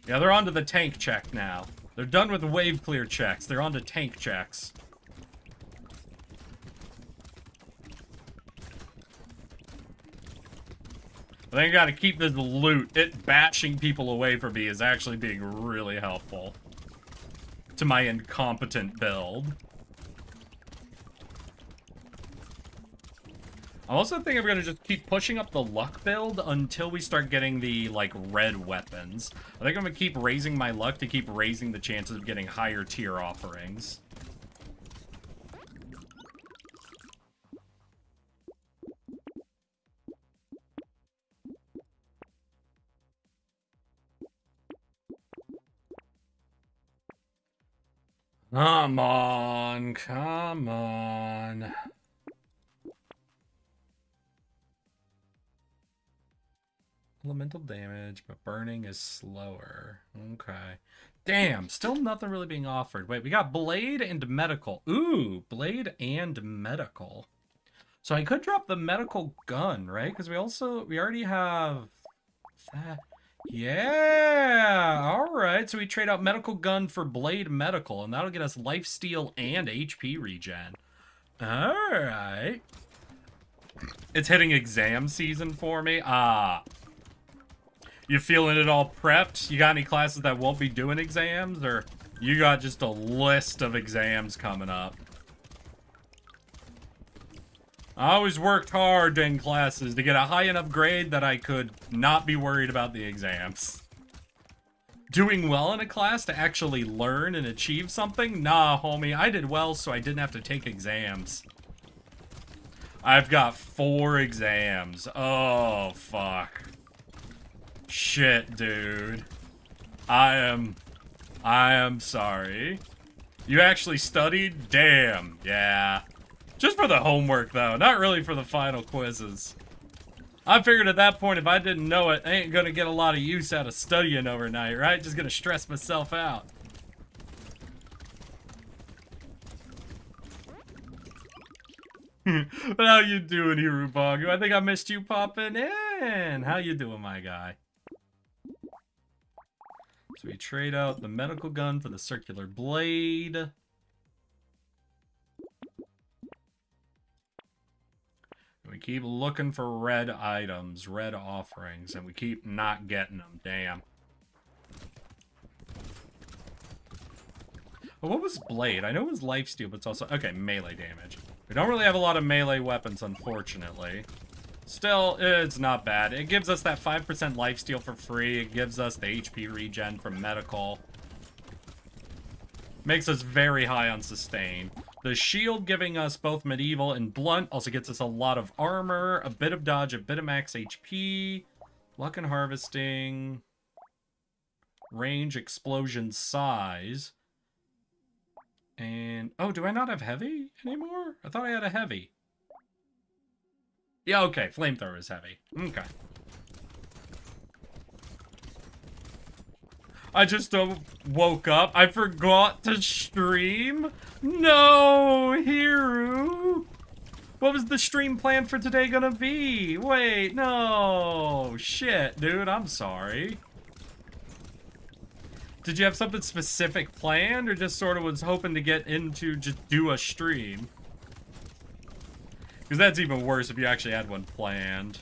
Yeah, they're onto the tank check now. They're done with the wave clear checks. They're onto tank checks. I think I gotta keep this loot. It bashing people away from me is actually being really helpful to my incompetent build. I also think I'm gonna just keep pushing up the luck build until we start getting the, like, red weapons. I think I'm gonna keep raising my luck to keep raising the chances of getting higher tier offerings. Come on, come on. Elemental damage, but burning is slower. Okay. Damn, still nothing really being offered. Wait, we got Blade and Medical. Ooh, Blade and Medical. So I could drop the Medical Gun, right? Because we already have that. Yeah, alright. So we trade out Medical Gun for Blade Medical, and that'll get us Lifesteal and HP regen. Alright. It's hitting exam season for me. Ah. You feeling it all prepped? You got any classes that won't be doing exams? Or you got just a list of exams coming up? I always worked hard in classes to get a high enough grade that I could not be worried about the exams. Doing well in a class to actually learn and achieve something? Nah, homie, I did well so I didn't have to take exams. I've got 4 exams. Oh, fuck. Shit, dude. I am sorry. You actually studied? Damn. Yeah. Just for the homework, though. Not really for the final quizzes. I figured at that point, if I didn't know it, I ain't gonna get a lot of use out of studying overnight, right? Just gonna stress myself out. But how you doing, Hirubagu? I think I missed you popping in. How you doing, my guy? So we trade out the medical gun for the circular blade. And we keep looking for red items, red offerings, and we keep not getting them. Damn. Well, what was blade? I know it was lifesteal, but it's also... Okay, melee damage. We don't really have a lot of melee weapons, unfortunately. Still, it's not bad. It gives us that 5% lifesteal for free. It gives us the HP regen from medical. Makes us very high on sustain. The shield giving us both medieval and blunt also gets us a lot of armor, a bit of dodge, a bit of max HP, luck and harvesting, range, explosion, size. And, oh, do I not have heavy anymore? I thought I had a heavy. Yeah, okay, flamethrower is heavy. Okay. I just woke up. I forgot to stream. No, Hiru. What was the stream plan for today gonna be? Wait, no. Shit, dude, I'm sorry. Did you have something specific planned, or just sort of was hoping to get into just do a stream? Because that's even worse if you actually had one planned.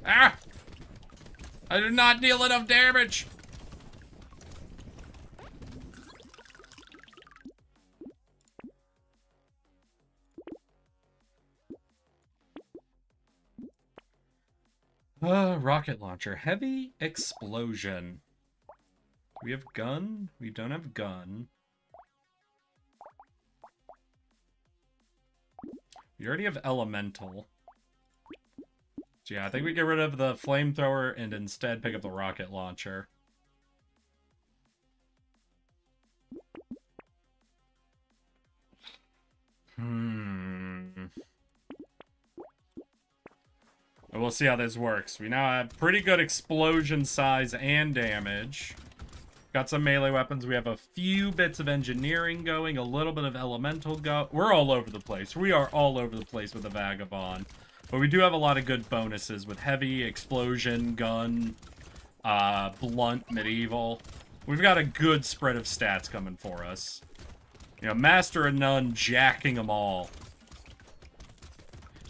Ah! I did not deal enough damage! Rocket launcher. Heavy explosion. We have gun? We don't have gun. We already have elemental. So yeah, I think we get rid of the flamethrower and instead pick up the rocket launcher. And we'll see how this works. We now have pretty good explosion size and damage. Got some melee weapons. We have a few bits of engineering going, a little bit of elemental go. We're all over the place. We are all over the place with the Vagabond. But we do have a lot of good bonuses with heavy, explosion, gun, blunt, medieval. We've got a good spread of stats coming for us. You know, Master of None, jacking them all.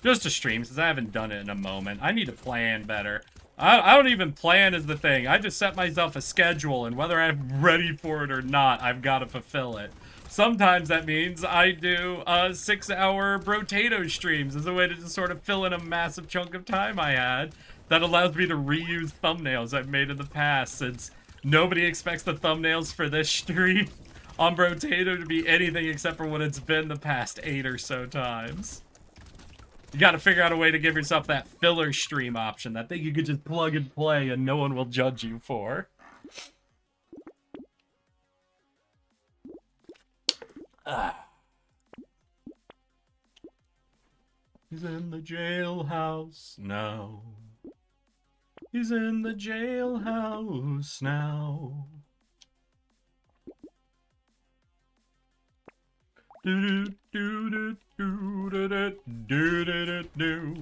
Just a stream, since I haven't done it in a moment. I need to plan better. I don't even plan as the thing. I just set myself a schedule, and whether I'm ready for it or not, I've got to fulfill it. Sometimes that means I do 6-hour Brotato streams as a way to just sort of fill in a massive chunk of time I had. That allows me to reuse thumbnails I've made in the past, since nobody expects the thumbnails for this stream on Brotato to be anything except for what it's been the past 8 or so times. You gotta figure out a way to give yourself that filler stream option, that thing you could just plug and play and no one will judge you for. He's in the jailhouse now. He's in the jailhouse now. Do do do do do do do do do.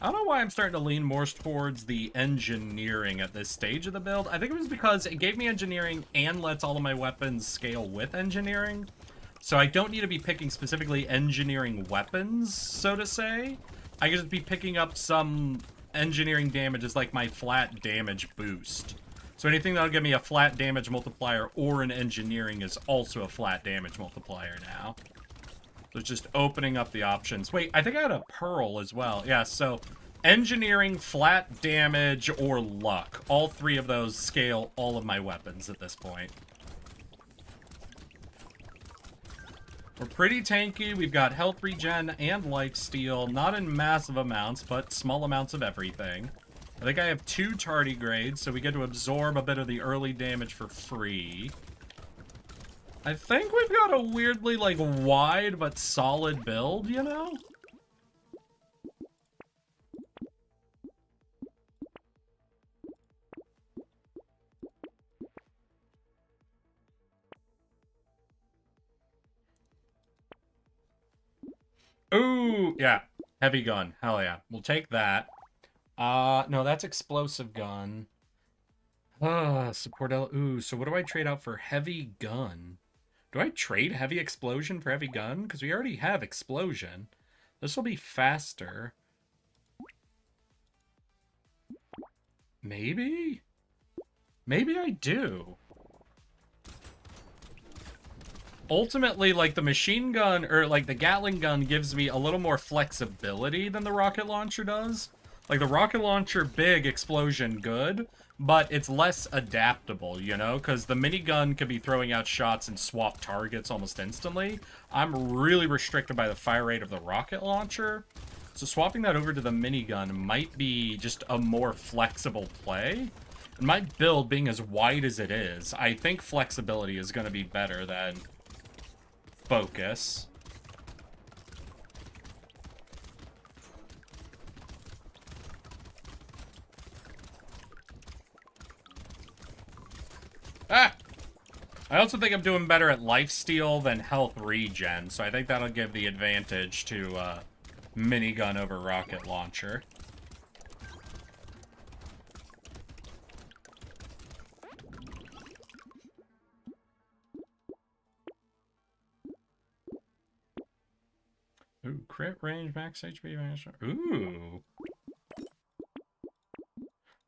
I don't know why I'm starting to lean more towards the engineering at this stage of the build. I think it was because it gave me engineering and lets all of my weapons scale with engineering. So I don't need to be picking specifically engineering weapons, so to say. I can just be picking up some engineering damage as like my flat damage boost. So anything that'll give me a flat damage multiplier or an engineering is also a flat damage multiplier now. So it's just opening up the options. Wait, I think I had a pearl as well. Yeah, so engineering, flat damage, or luck. All three of those scale all of my weapons at this point. We're pretty tanky. We've got health regen and lifesteal. Not in massive amounts, but small amounts of everything. I think I have 2 tardigrades, so we get to absorb a bit of the early damage for free. I think we've got a weirdly, like, wide but solid build, you know? Ooh, yeah. Heavy gun. Hell yeah. We'll take that. No, that's explosive gun. Support ooh, so what do I trade out for heavy gun? Do I trade heavy explosion for heavy gun? Because we already have explosion. This will be faster. Maybe? Maybe I do. Ultimately, like, the machine gun, or, like, the Gatling gun gives me a little more flexibility than the rocket launcher does. Like, the rocket launcher, big, explosion, good, but it's less adaptable, you know? Because the minigun could be throwing out shots and swap targets almost instantly. I'm really restricted by the fire rate of the rocket launcher. So swapping that over to the minigun might be just a more flexible play. And my build being as wide as it is, I think flexibility is going to be better than focus. Ah! I also think I'm doing better at lifesteal than health regen, so I think that'll give the advantage to minigun over rocket launcher. Ooh, crit range, max HP, max... Ooh.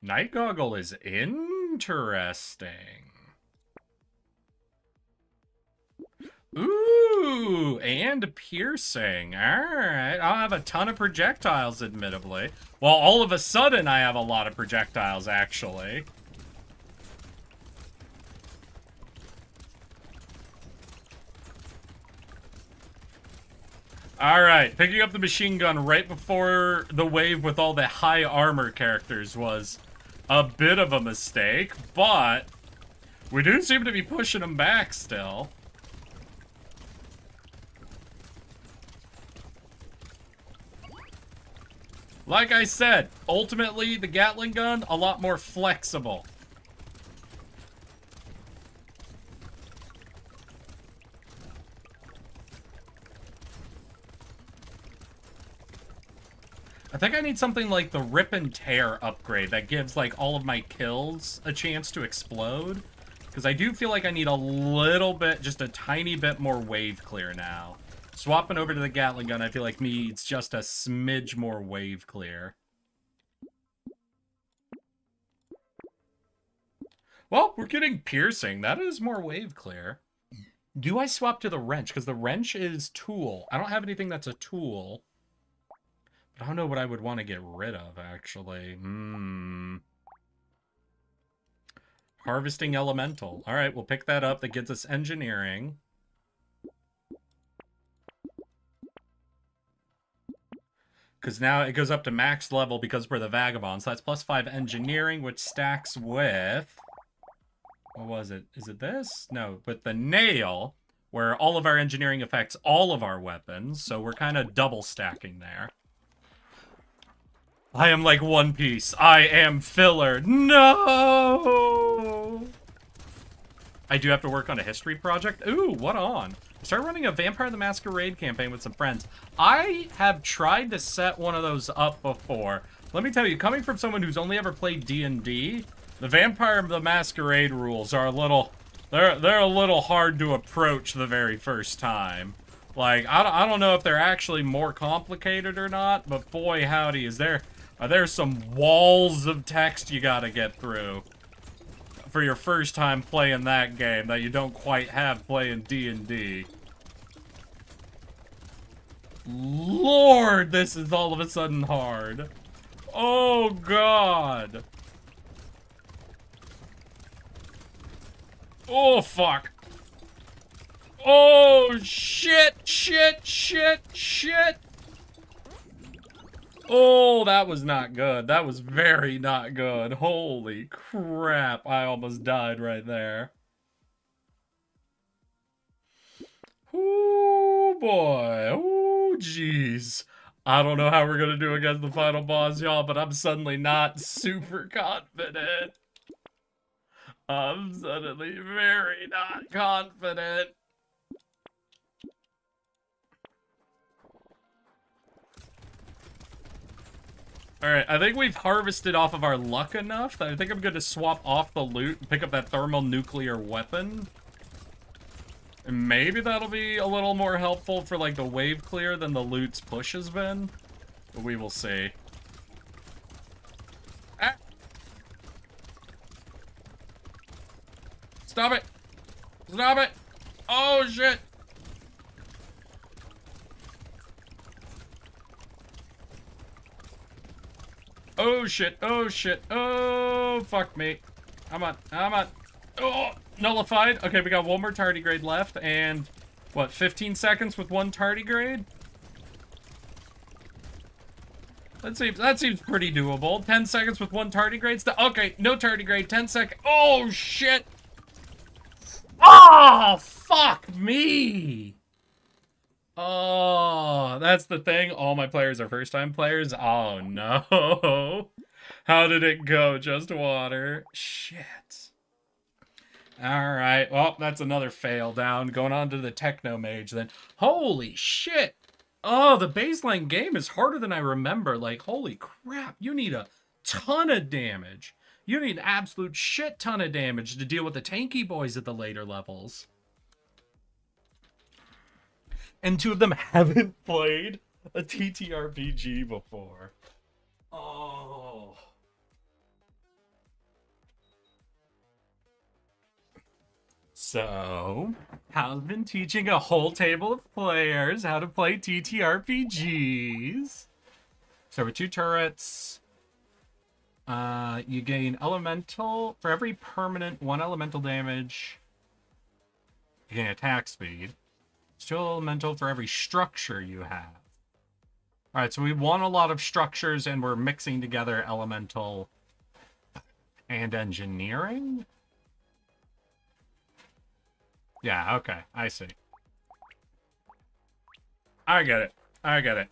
Night Goggle is interesting. Ooh, and piercing. Alright, I'll have a ton of projectiles, admittedly. Well, all of a sudden, I have a lot of projectiles, actually. Alright, picking up the machine gun right before the wave with all the high armor characters was a bit of a mistake, but we do seem to be pushing them back still. Like I said, ultimately, the Gatling gun, a lot more flexible. I think I need something like the Rip and Tear upgrade that gives, like, all of my kills a chance to explode. Because I do feel like I need a little bit, just a tiny bit more wave clear now. Swapping over to the Gatling gun, I feel like needs just a smidge more wave clear. Well, we're getting piercing. That is more wave clear. Do I swap to the wrench? Because the wrench is tool. I don't have anything that's a tool. But I don't know what I would want to get rid of, actually. Harvesting Elemental. Alright, we'll pick that up. That gets us engineering. Because now it goes up to max level because we're the Vagabonds. So that's +5 engineering, which stacks with... What was it? Is it this? No, with the nail, where all of our engineering affects all of our weapons. So we're kind of double stacking there. I am like One Piece. I am filler. No! I do have to work on a history project. Ooh, what on? I started running a Vampire the Masquerade campaign with some friends. I have tried to set one of those up before. Let me tell you, coming from someone who's only ever played D&D, the Vampire the Masquerade rules are a little... They're a little hard to approach the very first time. Like, I don't know if they're actually more complicated or not, but boy howdy, are there some walls of text you gotta get through for your first time playing that game that you don't quite have playing D&D. Lord, this is all of a sudden hard. Oh, God. Oh, fuck. Oh, shit, shit, shit, shit. Oh, that was not good. That was very not good. Holy crap. I almost died right there. Oh, boy. Oh, jeez. I don't know how we're going to do against the final boss, y'all, but I'm suddenly not super confident. I'm suddenly very not confident. Alright, I think we've harvested off of our luck enough that I think I'm going to swap off the loot and pick up that thermonuclear weapon. And maybe that'll be a little more helpful for, like, the wave clear than the loot's push has been. But we will see. Ah! Stop it! Stop it! Oh, shit! Oh shit, oh shit, oh fuck me. I'm on. Oh, nullified. Okay, we got one more tardigrade left, and what, 15 seconds with one tardigrade? That seems pretty doable. 10 seconds with one tardigrade. Okay, no tardigrade, 10 seconds. Oh shit! Oh, fuck me! Oh, that's the thing. All my players are first-time players. Oh, no. How did it go? Just water. Shit. All right. Well, that's another fail down. Going on to the Techno Mage then. Holy shit. Oh, the baseline game is harder than I remember. Like, holy crap. You need a ton of damage. You need an absolute shit ton of damage to deal with the tanky boys at the later levels. And two of them haven't played a TTRPG before. Oh. So, I've been teaching a whole table of players how to play TTRPGs. So with 2 turrets, you gain elemental. For every permanent 1 elemental damage, you gain attack speed. Still elemental for every structure you have. Alright, so we want a lot of structures and we're mixing together elemental and engineering? Yeah, okay, I see. I get it. I get it.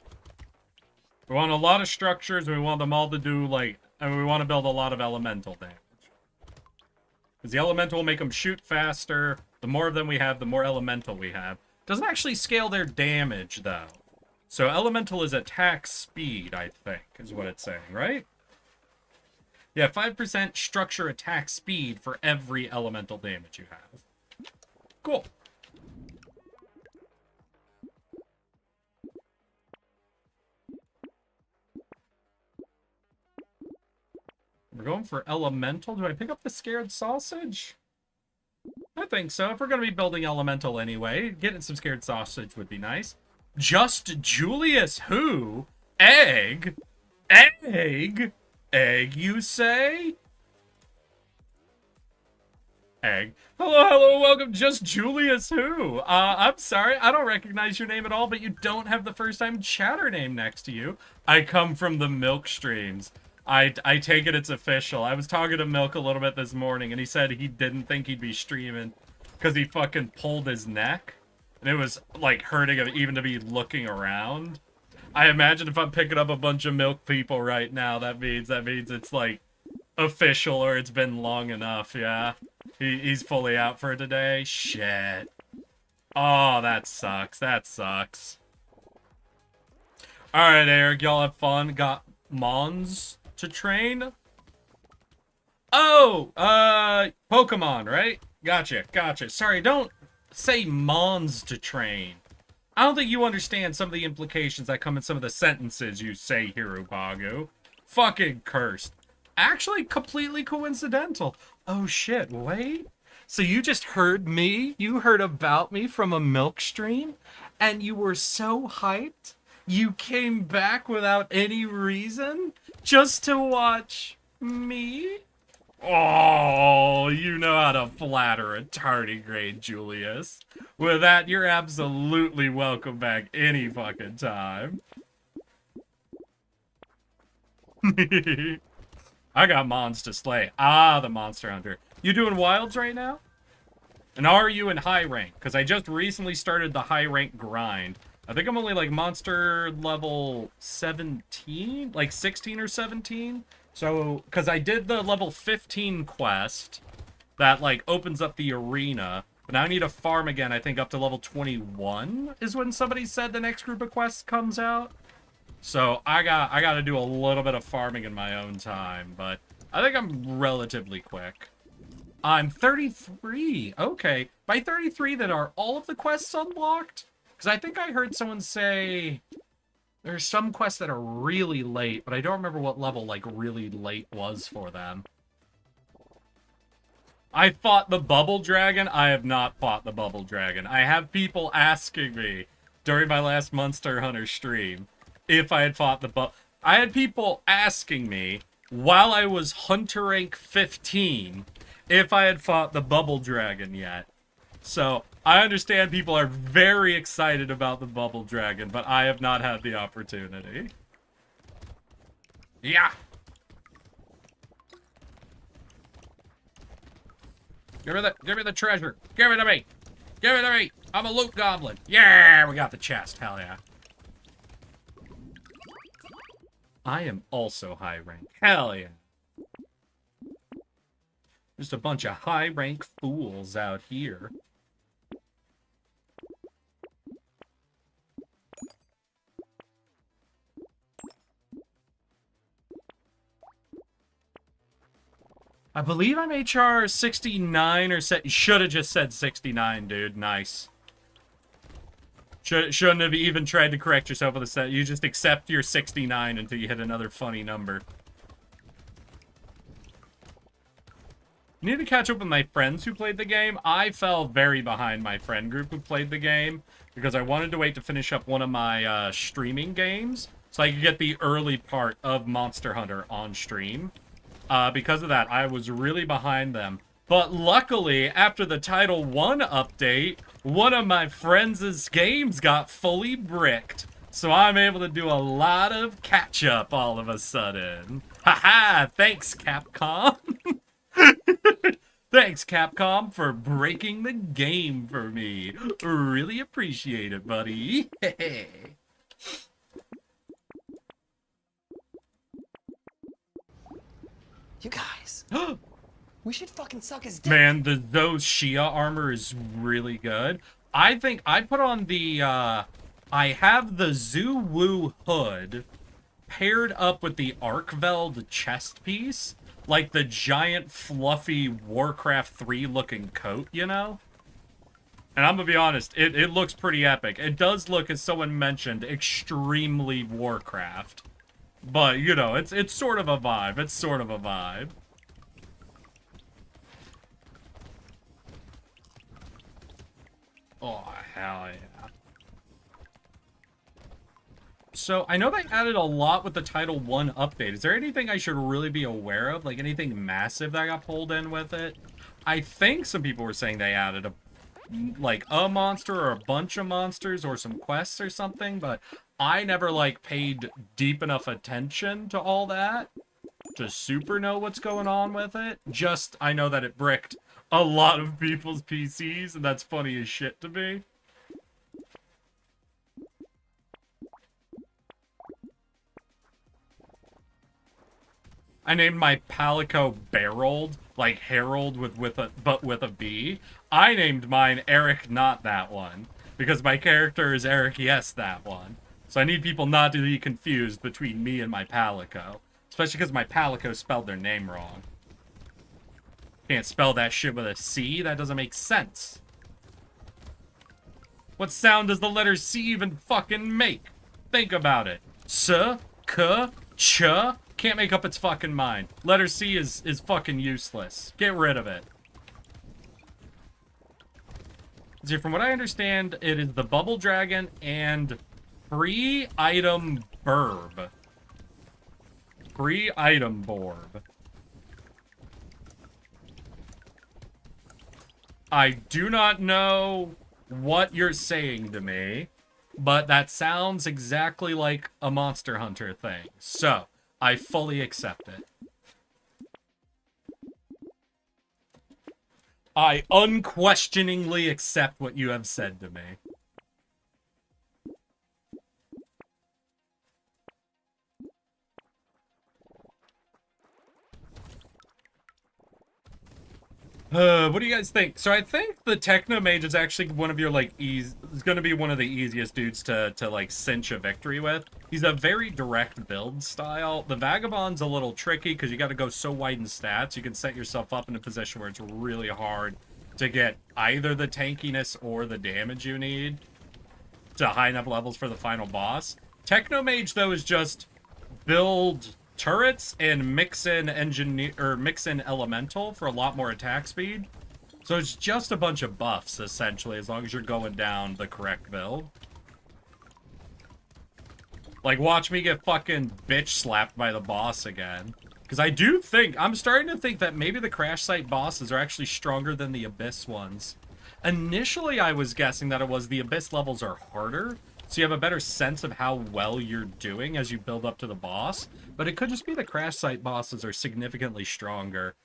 We want a lot of structures and we want them all to do, like, and we want to build a lot of elemental damage. Because the elemental will make them shoot faster. The more of them we have, the more elemental we have. Doesn't actually scale their damage, though. So elemental is attack speed, I think, is what it's saying, right? Yeah, 5% structure attack speed for every elemental damage you have. Cool. We're going for elemental. Do I pick up the scared sausage? I think so. If we're going to be building elemental anyway, getting some scared sausage would be nice. Just Julius who? Egg? Egg? Egg, you say? Egg. Hello, hello, welcome. Just Julius who? I'm sorry, I don't recognize your name at all, but you don't have the first time chatter name next to you. I come from the milk streams. I take it it's official. I was talking to Milk a little bit this morning, and he said he didn't think he'd be streaming because he fucking pulled his neck. And it was, like, hurting him even to be looking around. I imagine if I'm picking up a bunch of Milk people right now, that means it's, like, official or it's been long enough, yeah. He's fully out for today. Shit. Oh, that sucks. That sucks. Alright, Eric, y'all have fun. Got Mons to train? Oh, Pokemon, right? Gotcha, gotcha. Sorry, don't say Mons to train. I don't think you understand some of the implications that come in some of the sentences you say, Hirubagu. Fucking cursed. Actually, completely coincidental. Oh shit, wait. So you just heard me? You heard about me from a milk stream? And you were so hyped? You came back without any reason? Just to watch me? Oh, you know how to flatter a tardigrade, Julius. With that, you're absolutely welcome back any fucking time. I got mons to slay. Ah, the monster hunter. You doing wilds right now? And are you in high rank? Because I just recently started the high rank grind. I think I'm only like monster level 17? Like 16 or 17? So, because I did the level 15 quest that like opens up the arena. But now I need to farm again, I think up to level 21 is when somebody said the next group of quests comes out. So I got to do a little bit of farming in my own time, but I think I'm relatively quick. I'm 33. Okay. By 33, then are all of the quests unlocked? Because I think I heard someone say there's some quests that are really late, but I don't remember what level, like, really late was for them. I fought the Bubble Dragon. I have not fought the Bubble Dragon. I have people asking me during my last Monster Hunter stream if I had fought the I had people asking me while I was Hunter rank 15 if I had fought the Bubble Dragon yet. So, I understand people are very excited about the Bubble Dragon, but I have not had the opportunity. Yeah! Give me the treasure! Give it to me! Give it to me! I'm a loot goblin! Yeah! We got the chest, hell yeah. I am also high rank. Hell yeah. Just a bunch of high rank fools out here. I believe I'm HR 69 or should have just said 69, dude. Nice. Shouldn't have even tried to correct yourself with a set. You just accept your 69 until you hit another funny number. I need to catch up with my friends who played the game. I fell very behind my friend group who played the game because I wanted to wait to finish up one of my streaming games so I could get the early part of Monster Hunter on stream. Because of that, I was really behind them. But luckily, after the Title 1 update, one of my friends' games got fully bricked. So I'm able to do a lot of catch-up all of a sudden. Haha! Thanks, Capcom! Thanks, Capcom, for breaking the game for me. Really appreciate it, buddy. You guys. We should fucking suck his dick. Man, those Shia armor is really good. I think I put on the, I have the Zoo-Woo hood paired up with the Arkveld chest piece. Like the giant, fluffy Warcraft 3 looking coat, you know? And I'm gonna be honest, it looks pretty epic. It does look, as someone mentioned, extremely Warcraft. But, you know, it's sort of a vibe. It's sort of a vibe. Oh, hell yeah. So, I know they added a lot with the Title 1 update. Is there anything I should really be aware of? Like, anything massive that got pulled in with it? I think some people were saying they added a monster or a bunch of monsters or some quests or something, but I never, like, paid deep enough attention to all that to super know what's going on with it. Just, I know that it bricked a lot of people's PCs, and that's funny as shit to me. I named my Palico Barold, like Harold with a B. I named mine Eric Not That One, because my character is Eric Yes That One. So I need people not to be confused between me and my Palico. Especially because my Palico spelled their name wrong. Can't spell that shit with a C? That doesn't make sense. What sound does the letter C even fucking make? Think about it. S, K, Ch. Can't make up its fucking mind. Letter C is fucking useless. Get rid of it. See, from what I understand, it is the Bubble Dragon and free item Burb. Free item Borb. I do not know what you're saying to me, but that sounds exactly like a Monster Hunter thing. So, I fully accept it. I unquestioningly accept what you have said to me. What do you guys think? So I think the Techno Mage is actually one of your, like, is going to be one of the easiest dudes to like, cinch a victory with. He's a very direct build style. The Vagabond's a little tricky because you got to go so wide in stats. You can set yourself up in a position where it's really hard to get either the tankiness or the damage you need to high enough levels for the final boss. Techno Mage, though, is just build turrets and mix in elemental for a lot more attack speed. So it's just a bunch of buffs, essentially, as long as you're going down the correct build. Like, watch me get fucking bitch slapped by the boss again. Because I'm starting to think that maybe the crash site bosses are actually stronger than the Abyss ones. Initially, I was guessing that it was the Abyss levels are harder, so you have a better sense of how well you're doing as you build up to the boss. But it could just be the crash site bosses are significantly stronger.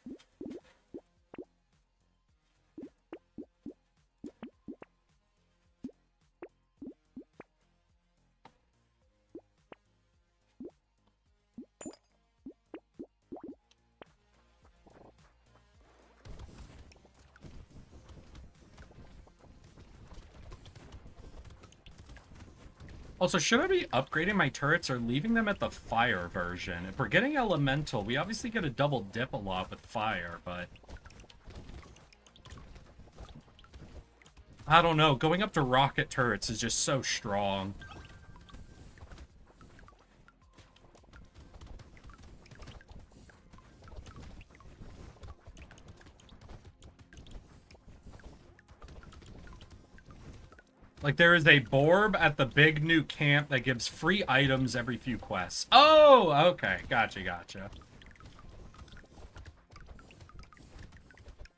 Also, should I be upgrading my turrets or leaving them at the fire version? If we're getting elemental, we obviously get a double dip a lot with fire, but I don't know. Going up to rocket turrets is just so strong. Like, there is a Borb at the big new camp that gives free items every few quests. Oh, okay. Gotcha.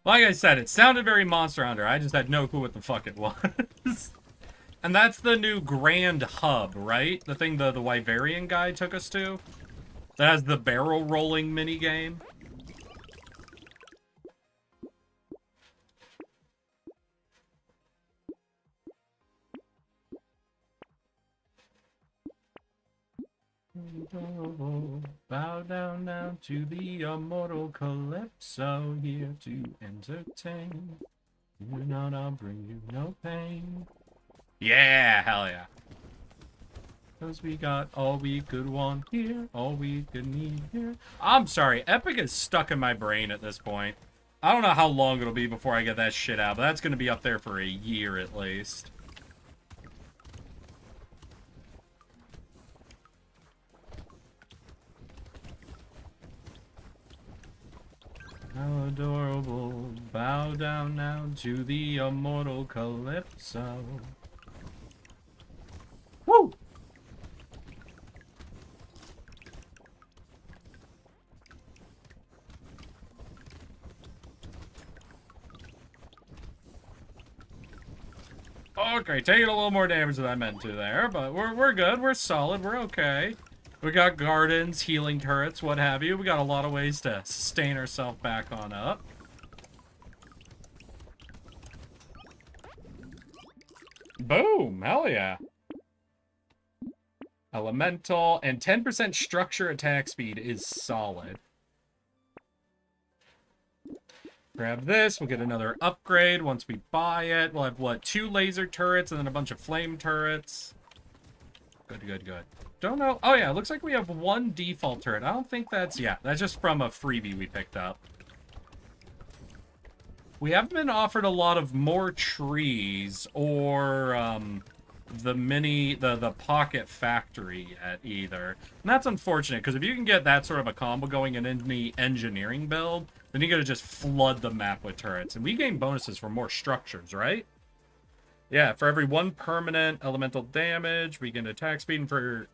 Like I said, it sounded very Monster Hunter. I just had no clue what the fuck it was. And that's the new Grand Hub, right? The thing the Wyverian guy took us to? That has the barrel rolling minigame. Bow down now to the immortal Calypso, here to entertain. You know I'll bring you no pain. Yeah, hell yeah. 'Cause we got all we could want here, all we could need here. I'm sorry, Epic is stuck in my brain at this point. I don't know how long it'll be before I get that shit out, but that's gonna be up there for a year at least. How adorable, bow down now to the immortal Calypso. Woo! Okay, taking a little more damage than I meant to there, but we're good, we're solid, we're okay. We got gardens, healing turrets, what have you. We got a lot of ways to sustain ourselves back on up. Boom! Hell yeah. Elemental, and 10% structure attack speed is solid. Grab this, we'll get another upgrade once we buy it. We'll have, what, 2 laser turrets and then a bunch of flame turrets. Good. Don't know. Oh, yeah, it looks like we have 1 default turret. I don't think that's... Yeah, that's just from a freebie we picked up. We haven't been offered a lot of more trees or the pocket factory yet either. And that's unfortunate, because if you can get that sort of a combo going in any engineering build, then you gotta just flood the map with turrets. And we gain bonuses for more structures, right? Yeah, for every 1 permanent elemental damage, we gain attack speed, and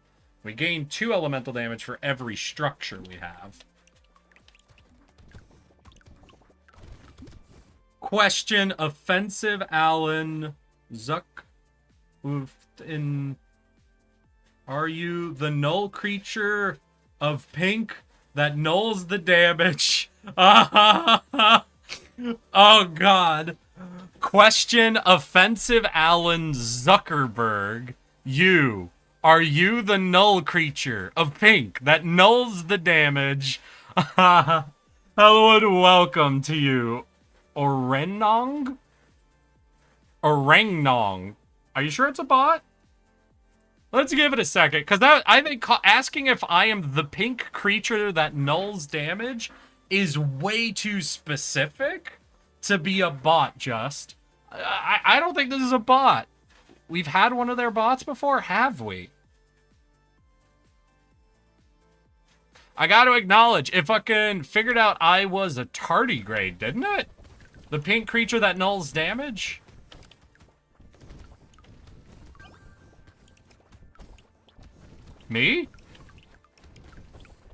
we gain 2 elemental damage for every structure we have. Question: offensive Alan Zuck in. Are you the null creature of pink that nulls the damage? Oh god. Question: offensive Alan Zuckerberg. Are you the null creature of pink that nulls the damage? Hello and welcome to you. Orenong? Orengnong. Are you sure it's a bot? Let's give it a second, because I think asking if I am the pink creature that nulls damage is way too specific to be a bot, just. I don't think this is a bot. We've had one of their bots before, have we? I gotta acknowledge, it fucking figured out I was a tardigrade, didn't it? The pink creature that nulls damage? Me? I'm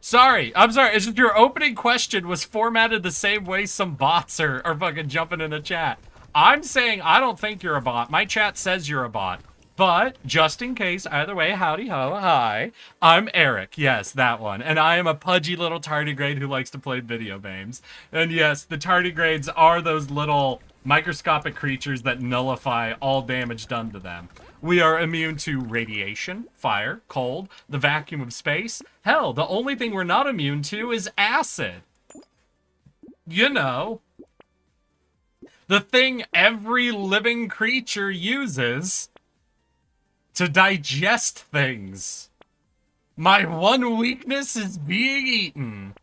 sorry. It's just your opening question was formatted the same way some bots are fucking jumping in the chat. I'm saying I don't think you're a bot. My chat says you're a bot. But, just in case, either way, howdy ho, hi. I'm Eric. Yes, that one. And I am a pudgy little tardigrade who likes to play video games. And yes, the tardigrades are those little microscopic creatures that nullify all damage done to them. We are immune to radiation, fire, cold, the vacuum of space. Hell, the only thing we're not immune to is acid. You know. The thing every living creature uses to digest things. My one weakness is being eaten.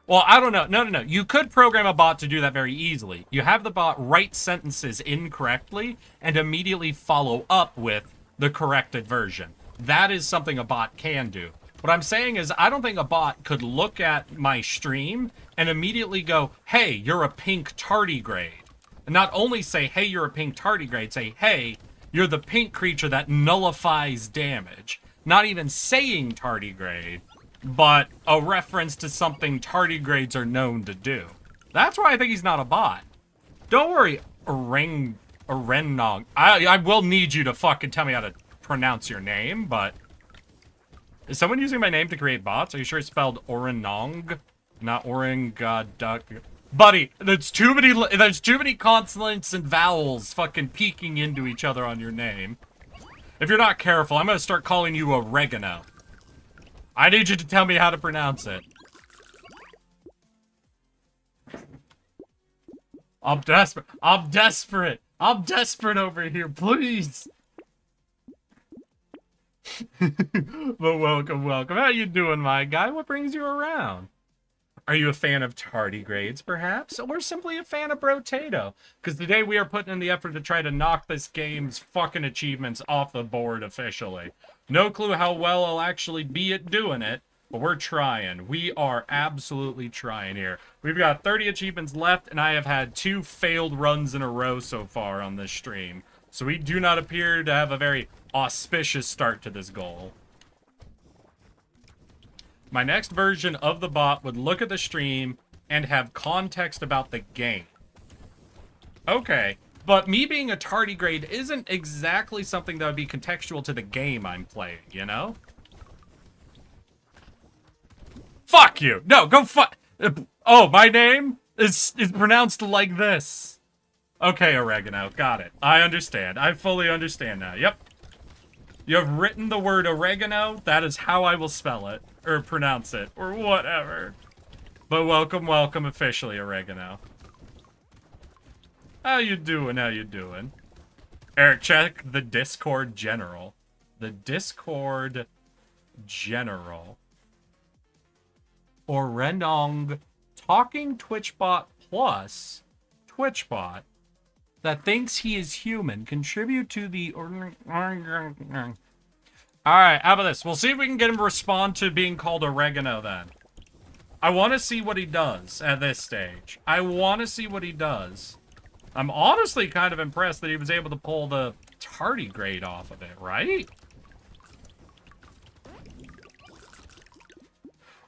Well, I don't know. No. You could program a bot to do that very easily. You have the bot write sentences incorrectly and immediately follow up with the corrected version. That is something a bot can do. What I'm saying is I don't think a bot could look at my stream and immediately go, hey, you're a pink tardigrade. And not only say, hey, you're a pink tardigrade, say, hey, you're the pink creature that nullifies damage. Not even saying tardigrade, but a reference to something tardigrades are known to do. That's why I think he's not a bot. Don't worry, Orennog. I will need you to fucking tell me how to pronounce your name, but... Is someone using my name to create bots? Are you sure it's spelled Orenong? Not Orengaduck. Buddy, there's too many consonants and vowels fucking peeking into each other on your name. If you're not careful, I'm gonna start calling you Oregano. I need you to tell me how to pronounce it. I'm desperate. I'm desperate. I'm desperate over here, please. But welcome. How you doing, my guy? What brings you around? Are you a fan of tardigrades, perhaps? Or simply a fan of Brotato? Because today we are putting in the effort to try to knock this game's fucking achievements off the board officially. No clue how well I'll actually be at doing it, but we're trying. We are absolutely trying here. We've got 30 achievements left, and I have had 2 failed runs in a row so far on this stream. So we do not appear to have a very auspicious start to this goal. My next version of the bot would look at the stream and have context about the game. Okay, but me being a tardigrade isn't exactly something that would be contextual to the game I'm playing, you know? Fuck you! No, go fuck... Oh, my name is pronounced like this. Okay, Oregano, got it. I understand. I fully understand now. Yep. You have written the word oregano. That is how I will spell it. Or pronounce it. Or whatever. But welcome officially, Oregano. How you doing? Eric, check the Discord General. The Discord General. Orenong Talking Twitchbot Plus Twitchbot that thinks he is human. Contribute to the... Alright, how about this? We'll see if we can get him to respond to being called Oregano then. I want to see what he does at this stage. I'm honestly kind of impressed that he was able to pull the tardigrade off of it, right?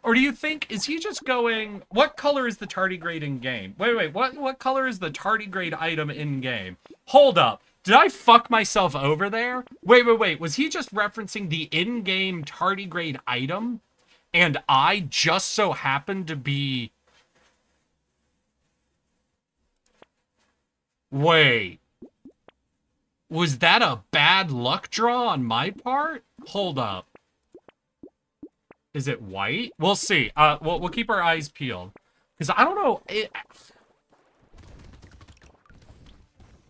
Or do you think, is he just going, what color is the tardigrade in game? Wait, what color is the tardigrade item in game? Hold up. Did I fuck myself over there? Wait. Was he just referencing the in-game tardigrade item? And I just so happened to be... Wait. Was that a bad luck draw on my part? Hold up. Is it white? We'll see. We'll keep our eyes peeled. Because I don't know.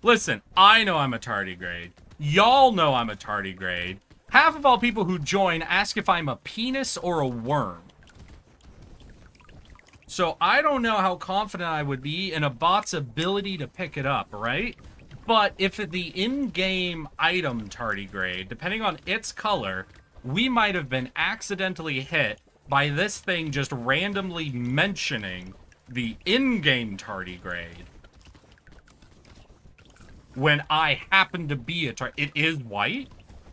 Listen, I know I'm a tardigrade. Y'all know I'm a tardigrade. Half of all people who join ask if I'm a penis or a worm. So I don't know how confident I would be in a bot's ability to pick it up, right? But if the in-game item tardigrade, depending on its color, we might have been accidentally hit by this thing just randomly mentioning the in-game tardigrade. When I happen to be a it is white?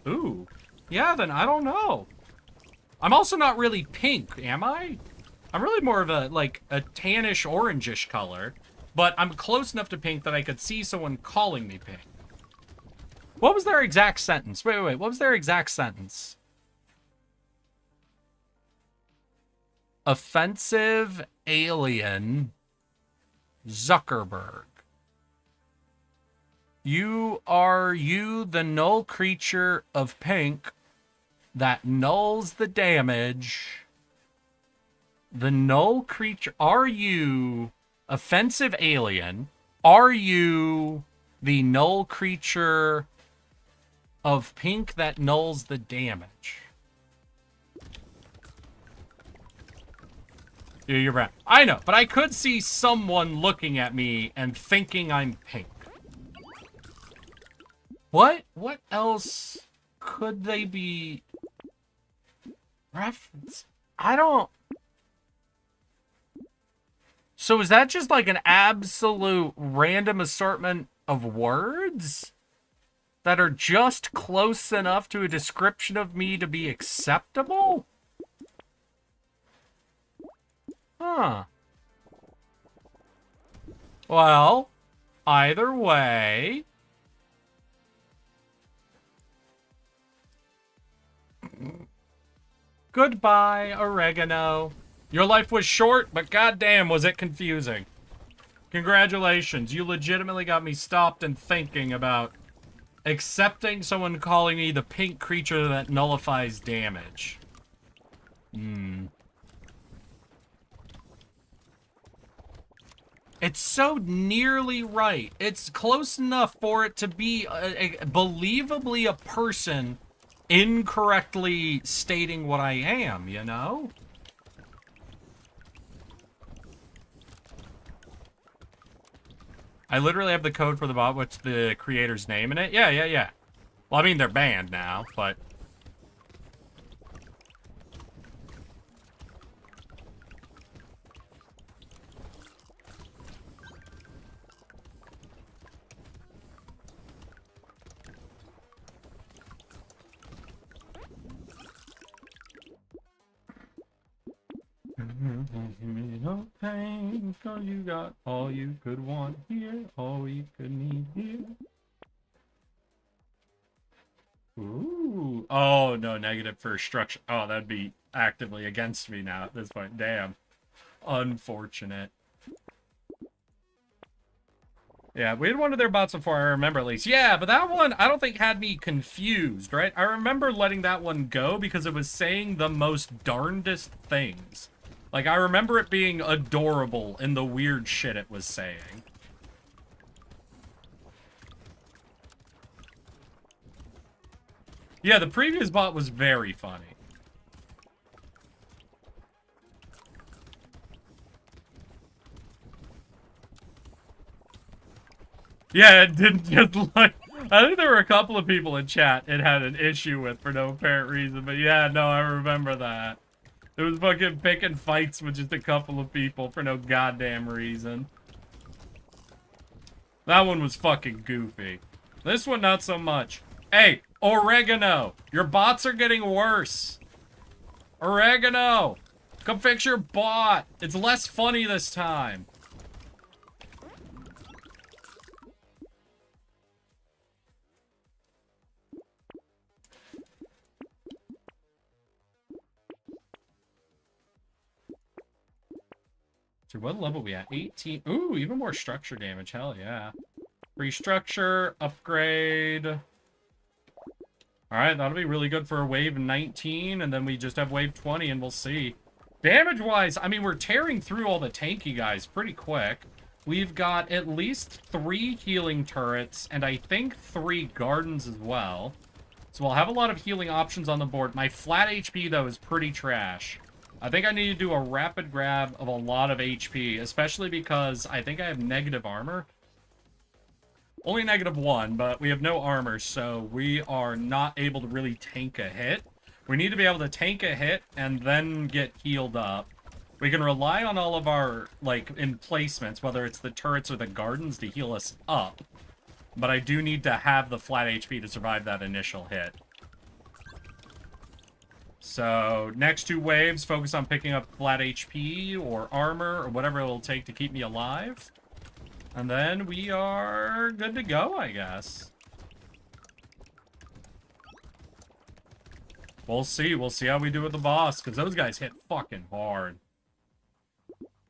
Ooh. Yeah, then I don't know. I'm also not really pink, am I? I'm really more of a, like, a tannish, orangish color. But I'm close enough to pink that I could see someone calling me pink. What was their exact sentence? Wait. What was their exact sentence? Offensive alien Zuckerberg. Are you the null creature of pink that nulls the damage? The null creature. Are you offensive alien? Are you the null creature of pink that nulls the damage? Yeah, you're right. I know, but I could see someone looking at me and thinking I'm pink. What else could they be reference? I don't... So is that just like an absolute random assortment of words that are just close enough to a description of me to be acceptable? Huh. Well, either way... Goodbye, oregano. Your life was short, but goddamn was it confusing. Congratulations, you legitimately got me stopped and thinking about accepting someone calling me the pink creature that nullifies damage. It's so nearly right. It's close enough for it to be believably a person incorrectly stating what I am, you know? I literally have the code for the bot. What's the creator's name in it? Yeah. Well, I mean, they're banned now, but... No pain, 'cause you got all you could want here, all you could need here. Ooh. Oh, no, negative for structure. Oh, that'd be actively against me now at this point. Damn. Unfortunate. Yeah, we had one of their bots before, I remember at least. Yeah, but that one, I don't think had me confused, right? I remember letting that one go because it was saying the most darndest things. Like, I remember it being adorable in the weird shit it was saying. Yeah, the previous bot was very funny. Yeah, it didn't just like... I think there were a couple of people in chat it had an issue with for no apparent reason, but yeah, no, I remember that. It was fucking picking fights with just a couple of people for no goddamn reason. That one was fucking goofy. This one, not so much. Hey, oregano! Your bots are getting worse! Oregano! Come fix your bot. It's less funny this time. So what level are we at? 18. Ooh, even more structure damage. Hell yeah. Restructure, upgrade. Alright, that'll be really good for wave 19, and then we just have wave 20, and we'll see. Damage-wise, I mean, we're tearing through all the tanky guys pretty quick. We've got at least 3 healing turrets, and I think 3 gardens as well. So we'll have a lot of healing options on the board. My flat HP, though, is pretty trash. I think I need to do a rapid grab of a lot of HP, especially because I think I have negative armor. Only -1, but we have no armor, so we are not able to really tank a hit. We need to be able to tank a hit and then get healed up. We can rely on all of our, like, emplacements, whether it's the turrets or the gardens, to heal us up. But I do need to have the flat HP to survive that initial hit. So, next 2 waves, focus on picking up flat HP or armor or whatever it'll take to keep me alive. And then we are good to go, I guess. We'll see. We'll see how we do with the boss, because those guys hit fucking hard.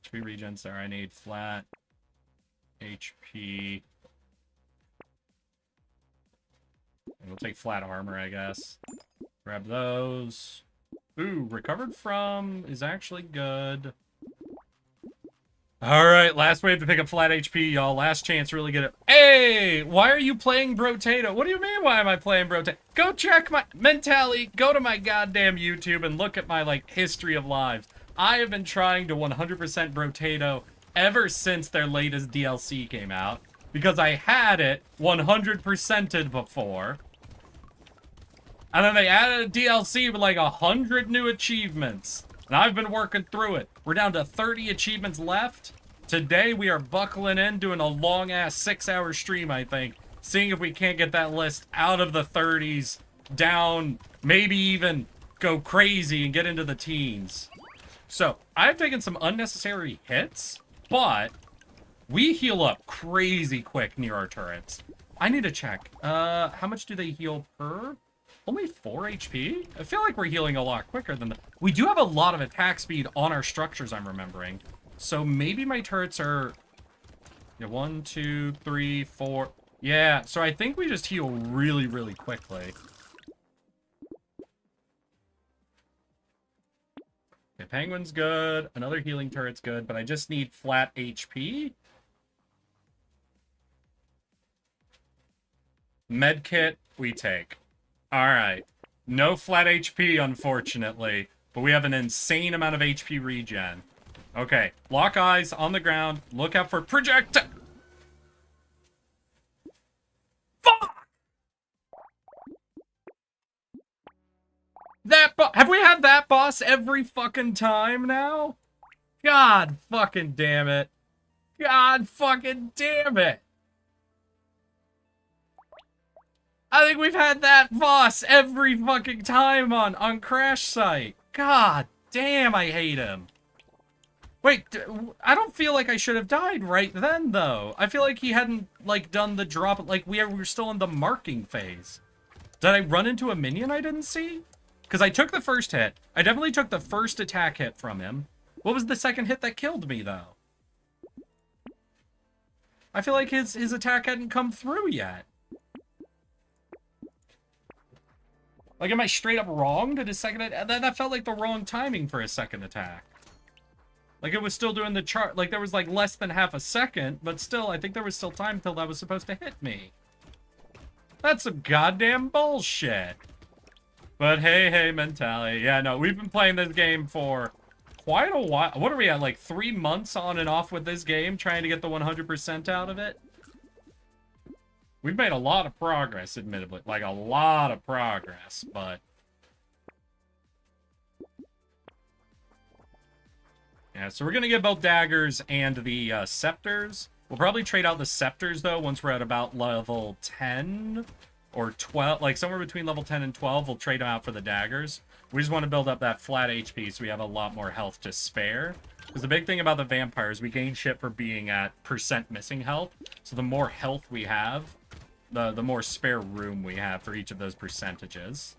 HP regens there. I need flat HP. And we'll take flat armor, I guess. Grab those. Ooh, recovered from is actually good. Alright, last wave to pick up flat HP, y'all. Last chance to really get it. Hey! Why are you playing Brotato? What do you mean, why am I playing Brotato? Go check my mentality. Go to my goddamn YouTube and look at my, like, history of lives. I have been trying to 100% Brotato ever since their latest DLC came out. Because I had it 100%ed before. And then they added a DLC with like 100 new achievements. And I've been working through it. We're down to 30 achievements left. Today we are buckling in, doing a long-ass 6-hour stream, I think. Seeing if we can't get that list out of the 30s, down, maybe even go crazy and get into the teens. So, I've taken some unnecessary hits, but we heal up crazy quick near our turrets. I need to check. How much do they heal per? Only 4 HP? I feel like we're healing a lot quicker than the... We do have a lot of attack speed on our structures, I'm remembering. So maybe my turrets are... Yeah, 1, 2, 3, 4... Yeah, so I think we just heal really, really quickly. Okay, Penguin's good. Another healing turret's good, but I just need flat HP. Medkit, we take. Alright. No flat HP, unfortunately. But we have an insane amount of HP regen. Okay. Lock eyes on the ground. Look out for project. Fuck! Have we had that boss every fucking time now? God fucking damn it. God fucking damn it. I think we've had that boss every fucking time on Crash Site. God damn, I hate him. Wait, I don't feel like I should have died right then, though. I feel like he hadn't, like, done the drop. Like, we were still in the marking phase. Did I run into a minion I didn't see? Because I took the first hit. I definitely took the first attack hit from him. What was the second hit that killed me, though? I feel like his attack hadn't come through yet. Like, am I straight up wrong? Did his second... That felt like the wrong timing for his second attack. Like, it was still doing the chart. Like, there was, like, less than half a second. But still, I think there was still time till that was supposed to hit me. That's some goddamn bullshit. But hey, mentality. Yeah, no, we've been playing this game for quite a while. What are we at? Like, 3 months on and off with this game, trying to get the 100% out of it? We've made a lot of progress, admittedly. Like, a lot of progress, but... Yeah, so we're gonna get both daggers and the scepters. We'll probably trade out the scepters, though, once we're at about level 10 or 12, like somewhere between level 10 and 12, we'll trade them out for the daggers. We just want to build up that flat HP so we have a lot more health to spare. Because the big thing about the vampires, we gain shit for being at % missing health. So the more health we have, the more spare room we have for each of those percentages.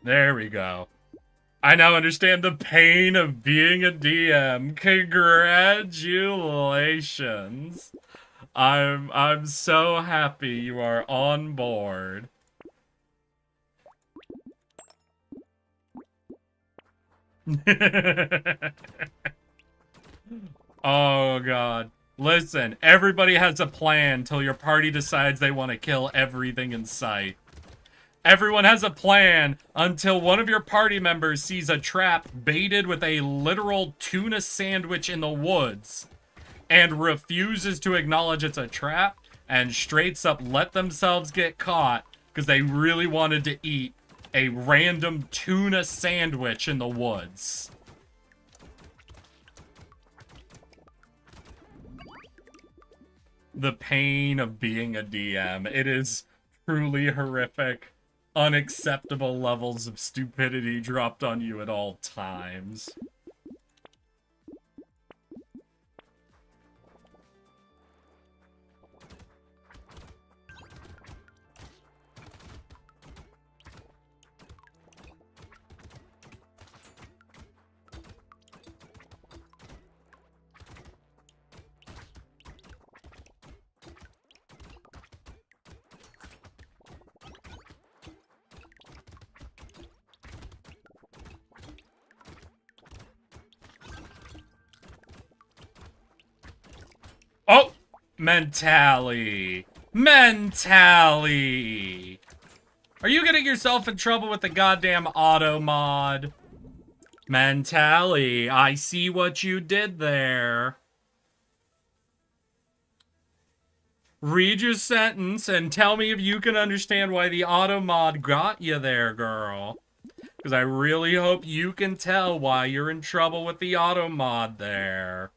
There we go. I now understand the pain of being a DM. Congratulations. I'm so happy you are on board. Oh god. Listen, everybody has a plan till your party decides they want to kill everything in sight. Everyone has a plan until one of your party members sees a trap baited with a literal tuna sandwich in the woods and refuses to acknowledge it's a trap and straight up let themselves get caught because they really wanted to eat a random tuna sandwich in the woods. The pain of being a DM. It is truly horrific. Unacceptable levels of stupidity dropped on you at all times. Oh! Mentally. Mentally. Are you getting yourself in trouble with the goddamn auto mod? Mentally, I see what you did there. Read your sentence and tell me if you can understand why the auto mod got you there, girl. Because I really hope you can tell why you're in trouble with the auto mod there.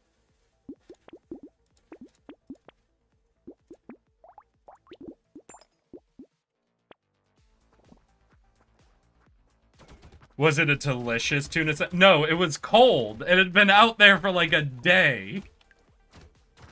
Was it a delicious tuna? No, it was cold. It had been out there for like a day.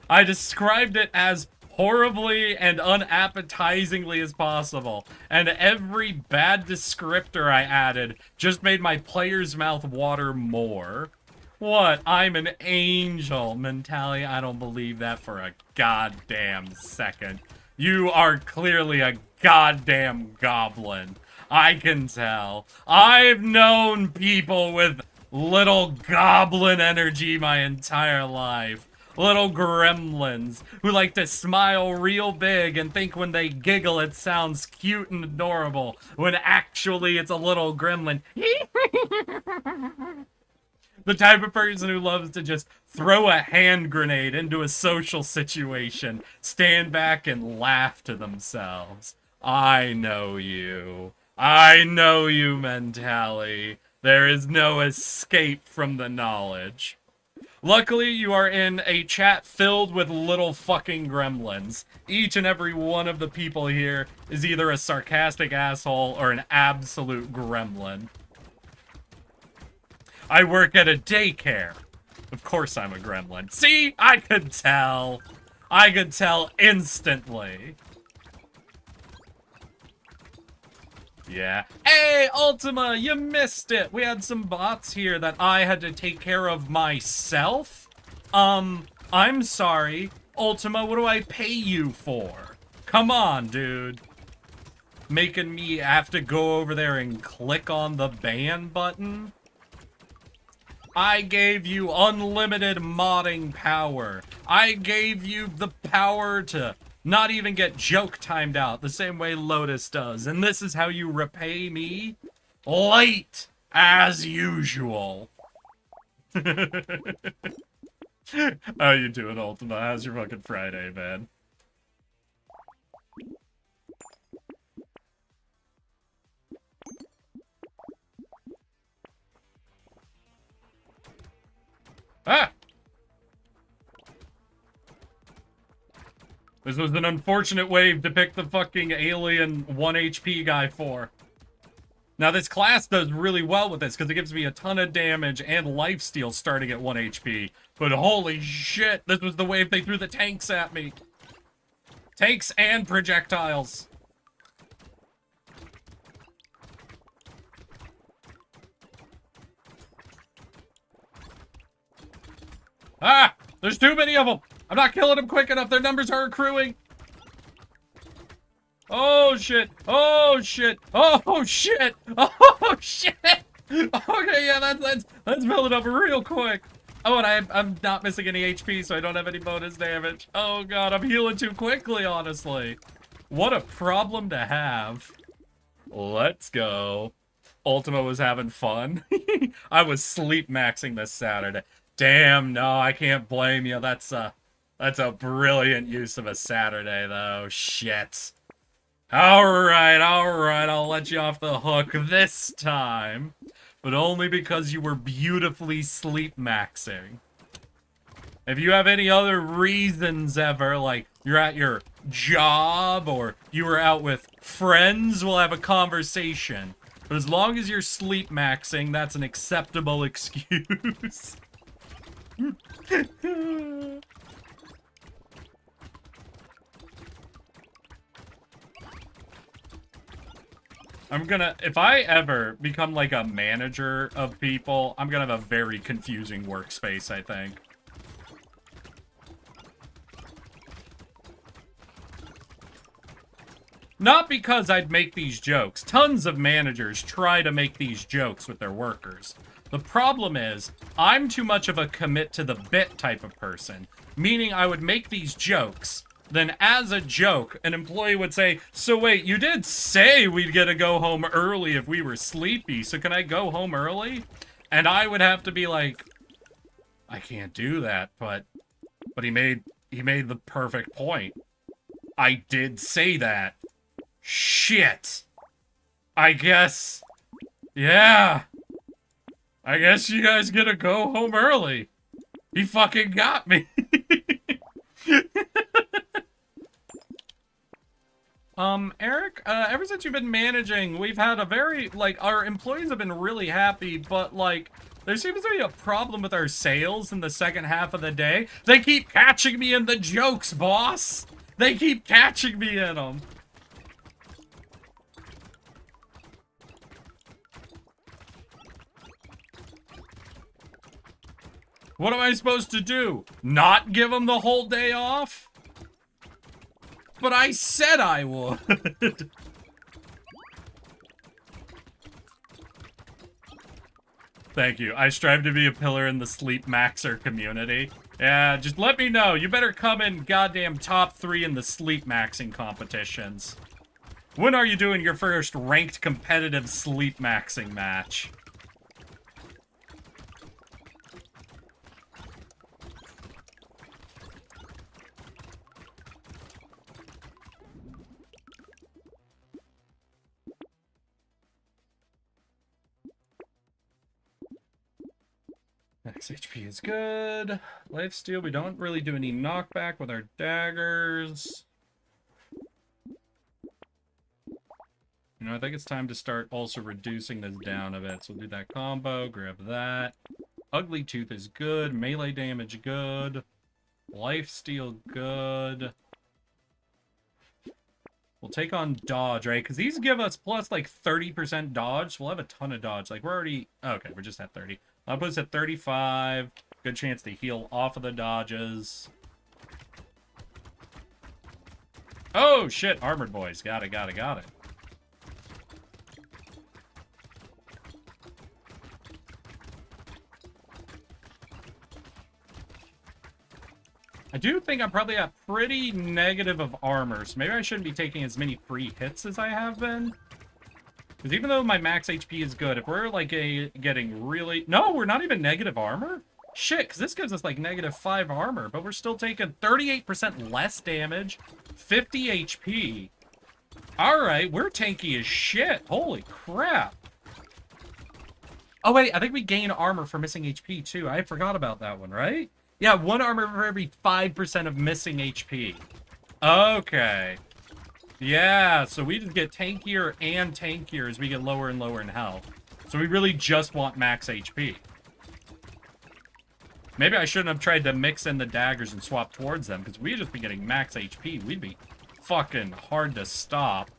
I described it as horribly and unappetizingly as possible. And every bad descriptor I added just made my player's mouth water more. What? I'm an angel. Mentally, I don't believe that for a goddamn second. You are clearly a goddamn goblin. I can tell. I've known people with little goblin energy my entire life. Little gremlins who like to smile real big and think when they giggle it sounds cute and adorable, when actually it's a little gremlin. The type of person who loves to just throw a hand grenade into a social situation, stand back and laugh to themselves. I know you. I know you, Mentally. There is no escape from the knowledge. Luckily, you are in a chat filled with little fucking gremlins. Each and every one of the people here is either a sarcastic asshole or an absolute gremlin. I work at a daycare. Of course I'm a gremlin. See? I could tell. I could tell instantly. Yeah. Hey, Ultima, you missed it. We had some bots here that I had to take care of myself. I'm sorry. Ultima, what do I pay you for? Come on, dude. Making me have to go over there and click on the ban button? I gave you unlimited modding power. I gave you the power to not even get joke timed out the same way Lotus does. And this is how you repay me? Late, as usual. How you doing, Ultima? How's your fucking Friday, man? Ah! This was an unfortunate wave to pick the fucking alien 1 HP guy for. Now, this class does really well with this, because it gives me a ton of damage and lifesteal starting at 1 HP. But holy shit, this was the wave they threw the tanks at me. Tanks and projectiles. Ah! There's too many of them! I'm not killing them quick enough, their numbers are accruing! Oh shit! Oh shit! Oh shit! Oh shit! Okay, yeah, let's build it up real quick. Oh, and I'm not missing any HP, so I don't have any bonus damage. Oh god, I'm healing too quickly, honestly. What a problem to have. Let's go. Ultima was having fun. I was sleep maxing this Saturday. Damn, no, I can't blame you. That's a brilliant use of a Saturday, though. Shit. Alright, I'll let you off the hook this time. But only because you were beautifully sleep maxing. If you have any other reasons ever, like you're at your job or you were out with friends, we'll have a conversation. But as long as you're sleep maxing, that's an acceptable excuse. If I ever become like a manager of people, I'm gonna have a very confusing workspace, I think. Not because I'd make these jokes. Tons of managers try to make these jokes with their workers. The problem is, I'm too much of a commit to the bit type of person, meaning I would make these jokes, then as a joke, an employee would say, so wait, you did say we'd get to go home early if we were sleepy, so can I go home early? And I would have to be like, I can't do that, but he made the perfect point. I did say that. Shit. I guess, yeah. I guess you guys get to go home early. He fucking got me. Eric, ever since you've been managing, we've had a very, like, our employees have been really happy, but, like, there seems to be a problem with our sales in the second half of the day. They keep catching me in the jokes, boss. They keep catching me in them. What am I supposed to do? Not give them the whole day off? But I said I would. Thank you. I strive to be a pillar in the sleep maxer community. Yeah, just let me know. You better come in goddamn top 3 in the sleep maxing competitions. When are you doing your first ranked competitive sleep maxing match? Max HP is good. Lifesteal, we don't really do any knockback with our daggers. You know, I think it's time to start also reducing this down a bit. So we'll do that combo, grab that. Ugly Tooth is good. Melee damage good. Lifesteal good. We'll take on dodge, right? Because these give us plus like 30% dodge. So we'll have a ton of dodge. Like we're already... Okay, we're just at 30. I'll put us at 35. Good chance to heal off of the dodges. Oh, shit. Armored boys. Got it. I do think I'm probably at pretty negative of armor, so maybe I shouldn't be taking as many free hits as I have been. Because even though my max HP is good, if we're, like, getting really... No, we're not even negative armor? Shit, because this gives us, like, -5 armor, but we're still taking 38% less damage, 50 HP. Alright, we're tanky as shit. Holy crap. Oh, wait, I think we gain armor for missing HP, too. I forgot about that one, right? Yeah, 1 armor for every 5% of missing HP. Okay. Yeah, so we just get tankier and tankier as we get lower and lower in health. So we really just want max HP. Maybe I shouldn't have tried to mix in the daggers and swap towards them, because we'd just be getting max HP. We'd be fucking hard to stop.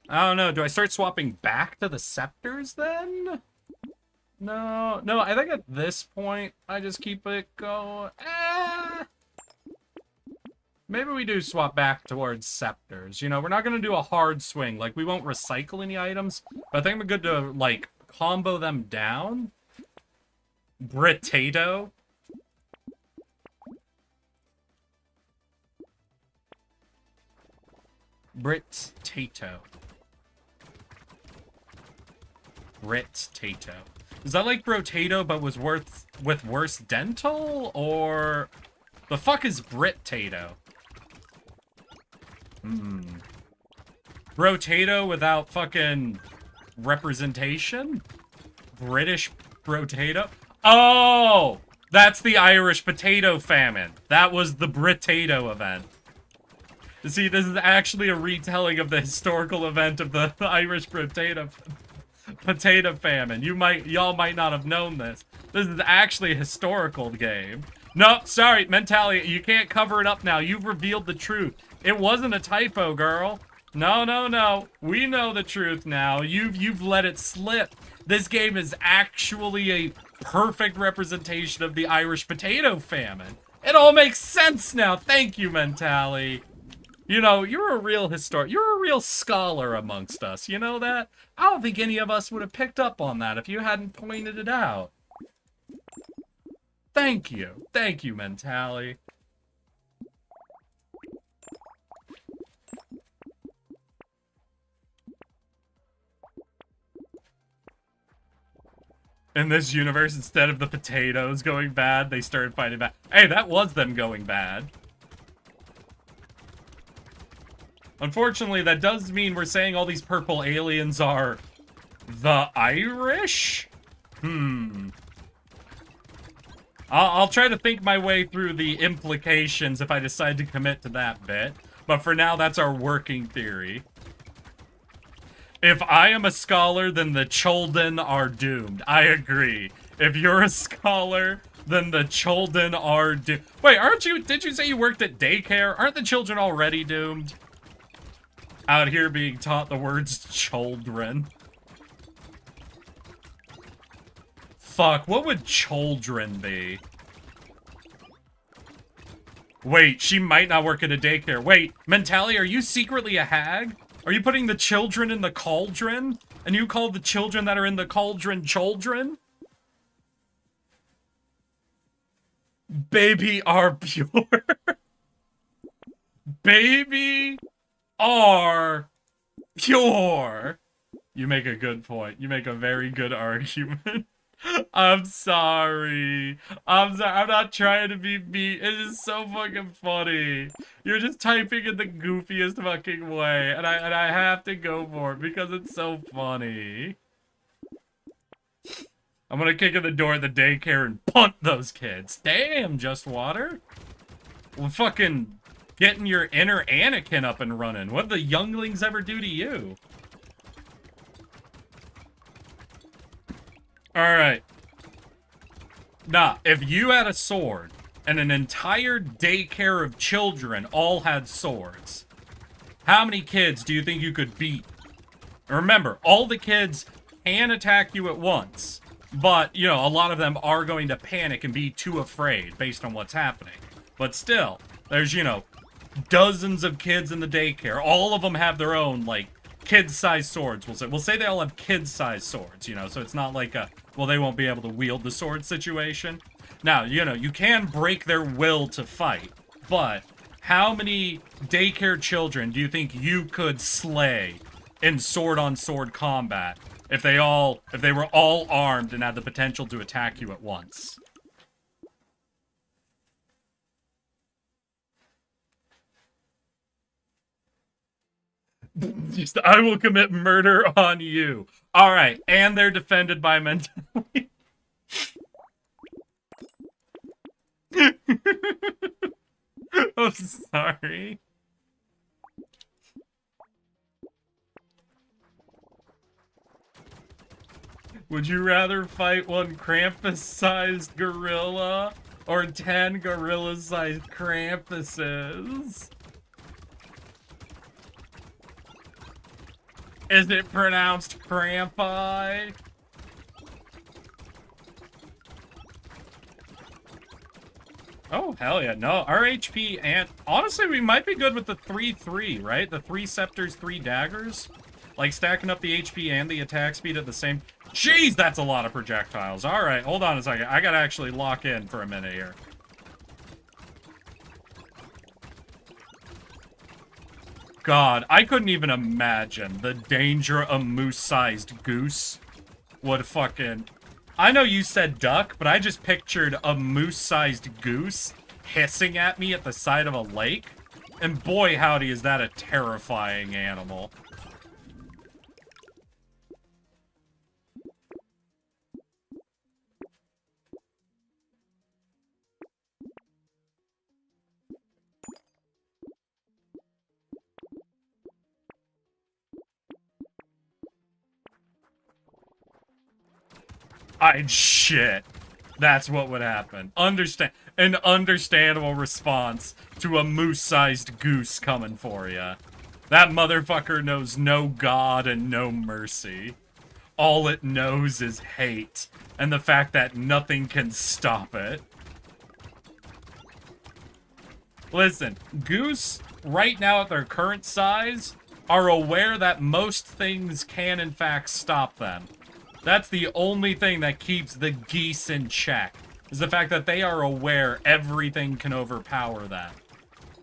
I don't know, do I start swapping back to the scepters then? No, I think at this point, I just keep it going. Maybe we do swap back towards scepters. You know, we're not going to do a hard swing. Like, we won't recycle any items. But I think we're good to, like, combo them down. Brotato. Brotato. Brotato. Is that like Brotato, but was with worse dental? Or... the fuck is Brotato? Brotato without fucking representation? British Brotato? Oh! That's the Irish potato famine. That was the Brotato event. See, this is actually a retelling of the historical event of the Irish potato famine. Y'all might not have known this. This is actually a historical game. No, sorry, Mentality, you can't cover it up now. You've revealed the truth. It wasn't a typo, girl. No. We know the truth now. You've let it slip. This game is actually a perfect representation of the Irish potato famine. It all makes sense now. Thank you, Mentality. You know, you're a real you're a real scholar amongst us, you know that? I don't think any of us would have picked up on that if you hadn't pointed it out. Thank you, Mentality. In this universe, instead of the potatoes going bad, they started fighting back. Hey, that was them going bad. Unfortunately, that does mean we're saying all these purple aliens are the Irish? I'll try to think my way through the implications if I decide to commit to that bit. But for now, that's our working theory. If I am a scholar, then the Cholden are doomed. I agree. If you're a scholar, then the Cholden are doomed. Wait, did you say you worked at daycare? Aren't the children already doomed? Out here being taught the words children. Fuck, what would children be? Wait, she might not work at a daycare. Wait, Mentality, are you secretly a hag? Are you putting the children in the cauldron? And you call the children that are in the cauldron children? Baby are pure. Baby are pure. You make a good point. You make a very good argument. I'm sorry. I'm not trying to be mean. It is so fucking funny. You're just typing in the goofiest fucking way, and I have to go for it because it's so funny. I'm gonna kick in the door at the daycare and punt those kids. Damn, Just Water. Well, fucking getting your inner Anakin up and running. What did the younglings ever do to you? Alright. Nah, if you had a sword, and an entire daycare of children all had swords, how many kids do you think you could beat? Remember, all the kids can attack you at once, but, you know, a lot of them are going to panic and be too afraid based on what's happening. But still, there's, you know, dozens of kids in the daycare. All of them have their own, like, kid-sized swords. We'll say they all have kid-sized swords, you know, so it's not like a, well, they won't be able to wield the sword situation. Now, you know, you can break their will to fight, but how many daycare children do you think you could slay in sword-on-sword combat if they were all armed and had the potential to attack you at once? Just, I will commit murder on you. All right, and they're defended by Mentality. so sorry. Would you rather fight one Krampus-sized gorilla or 10 gorilla-sized Krampuses? Is it pronounced Crampi? Oh, hell yeah. No, our HP and... Honestly, we might be good with the 3-3, right? The 3 scepters, 3 daggers? Like, stacking up the HP and the attack speed at the same... Jeez, that's a lot of projectiles. Alright, hold on a second. I gotta actually lock in for a minute here. God, I couldn't even imagine the danger a moose-sized goose would fucking... I know you said duck, but I just pictured a moose-sized goose hissing at me at the side of a lake. And boy, howdy, is that a terrifying animal. I'd shit. That's what would happen. An understandable response to a moose-sized goose coming for you. That motherfucker knows no God and no mercy. All it knows is hate, and the fact that nothing can stop it. Listen, goose, right now at their current size, are aware that most things can in fact stop them. That's the only thing that keeps the geese in check, is the fact that they are aware everything can overpower them.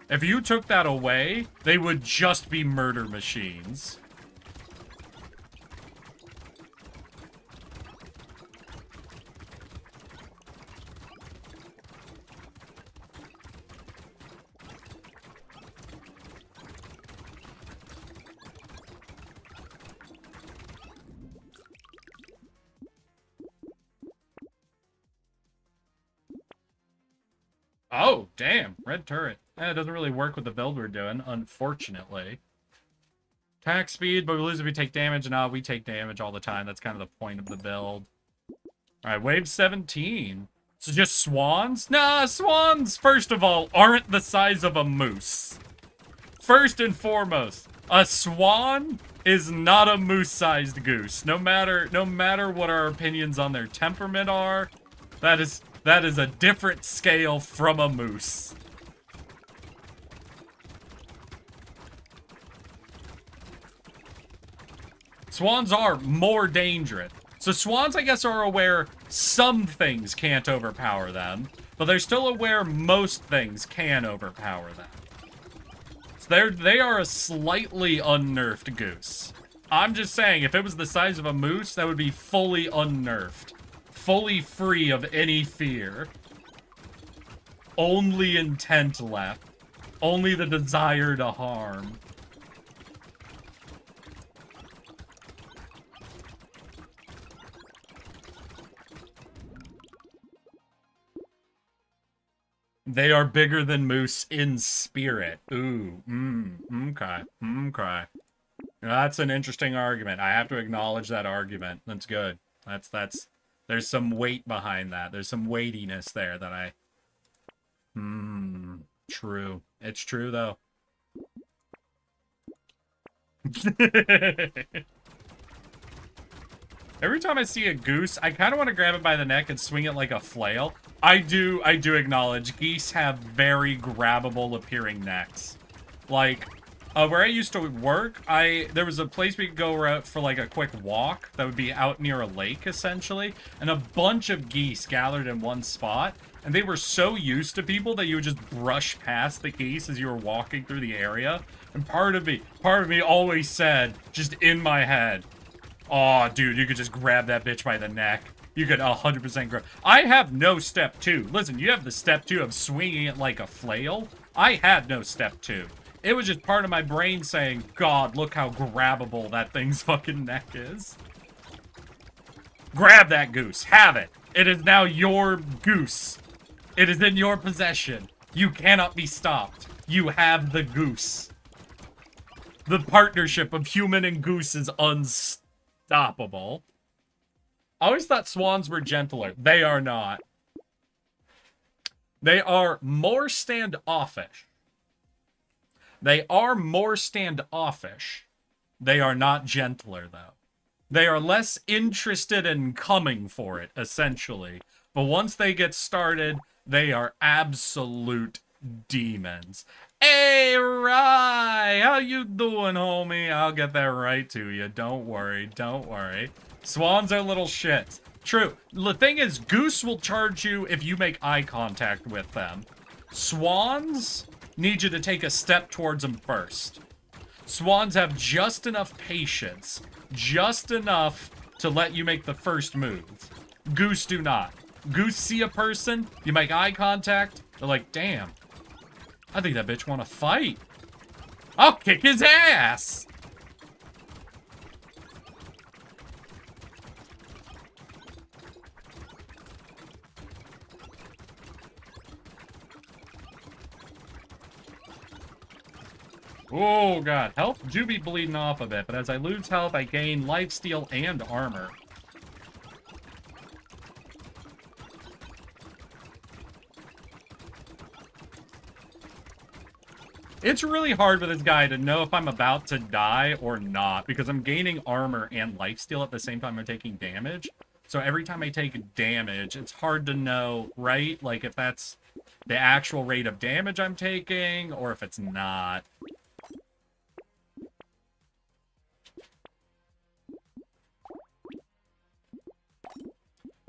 If you took that away, they would just be murder machines. Oh, damn. Red turret. It doesn't really work with the build we're doing, unfortunately. Attack speed, but we lose if we take damage. No, we take damage all the time. That's kind of the point of the build. Alright, wave 17. So just swans? Nah, swans, first of all, aren't the size of a moose. First and foremost, a swan is not a moose-sized goose. No matter what our opinions on their temperament are, that is a different scale from a moose. Swans are more dangerous. So swans, I guess, are aware some things can't overpower them, but they're still aware most things can overpower them. So they are a slightly unnerfed goose. I'm just saying, if it was the size of a moose, that would be fully unnerfed. Fully free of any fear. Only intent left. Only the desire to harm. They are bigger than moose in spirit. Ooh, okay, okay. That's an interesting argument. I have to acknowledge that argument. That's good. That's. There's some weight behind that. There's some weightiness there that I... True. It's true, though. Every time I see a goose, I kind of want to grab it by the neck and swing it like a flail. I do acknowledge geese have very grabbable appearing necks. Like, where I used to work, there was a place we could go out for like a quick walk that would be out near a lake, essentially, and a bunch of geese gathered in one spot, and they were so used to people that you would just brush past the geese as you were walking through the area. And part of me always said, just in my head, oh, dude, you could just grab that bitch by the neck. You could 100% grab. I have no step 2. Listen, you have the step 2 of swinging it like a flail. I had no step 2. It was just part of my brain saying, God, look how grabbable that thing's fucking neck is. Grab that goose. Have it. It is now your goose. It is in your possession. You cannot be stopped. you have the goose. The partnership of human and goose is unstoppable. I always thought swans were gentler. They are not. They are more standoffish. They are more standoffish. They are not gentler, though. They are less interested in coming for it, essentially. But once they get started, they are absolute demons. Hey, Rye! How you doing, homie? I'll get that right to you. Don't worry, don't worry. Swans are little shits. True. The thing is, Goose will charge you if you make eye contact with them. Swans need you to take a step towards them first. Swans have just enough patience, just enough to let you make the first move. Goose do not. Goose see a person, you make eye contact, they're like, damn, I think that bitch wanna fight. I'll kick his ass! Oh god, health do be bleeding off of it, but as I lose health, I gain lifesteal and armor. It's really hard with this guy to know if I'm about to die or not, because I'm gaining armor and lifesteal at the same time I'm taking damage. So every time I take damage, it's hard to know, right? Like if that's the actual rate of damage I'm taking, or if it's not.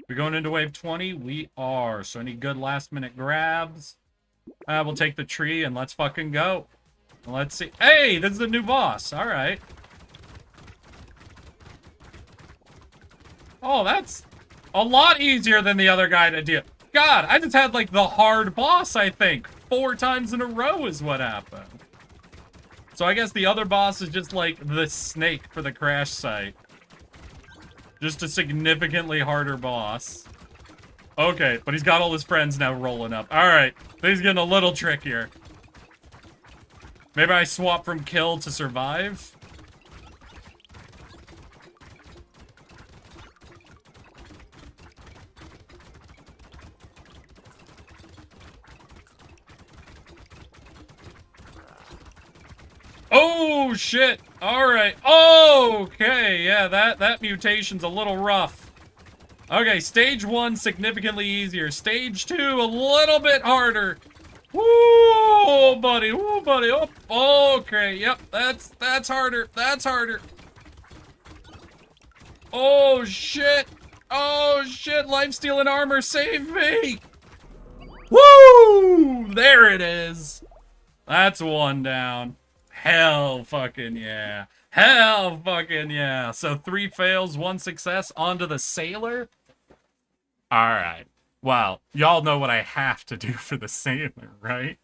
We're going into wave 20? We are. So any good last minute grabs? We'll take the tree and let's fucking go. Let's see. Hey, this is the new boss. All right. Oh, that's a lot easier than the other guy to deal. God, I just had like the hard boss, I think. 4 times in a row is what happened. So I guess the other boss is just like the snake for the crash site. Just a significantly harder boss. Okay, but he's got all his friends now rolling up. Alright, things getting a little trickier. Maybe I swap from kill to survive? Oh, shit! Alright. Okay, yeah, that mutation's a little rough. Okay, stage 1, significantly easier. Stage 2, a little bit harder. Woo, buddy, woo, buddy. Oh, okay, yep, that's harder. That's harder. Oh, shit. Oh, shit, lifesteal and armor, save me. Woo! There it is. That's one down. Hell fucking yeah. Hell fucking yeah. So 3 fails, 1 success, onto the sailor. Alright. Well, y'all know what I have to do for the sailor, right?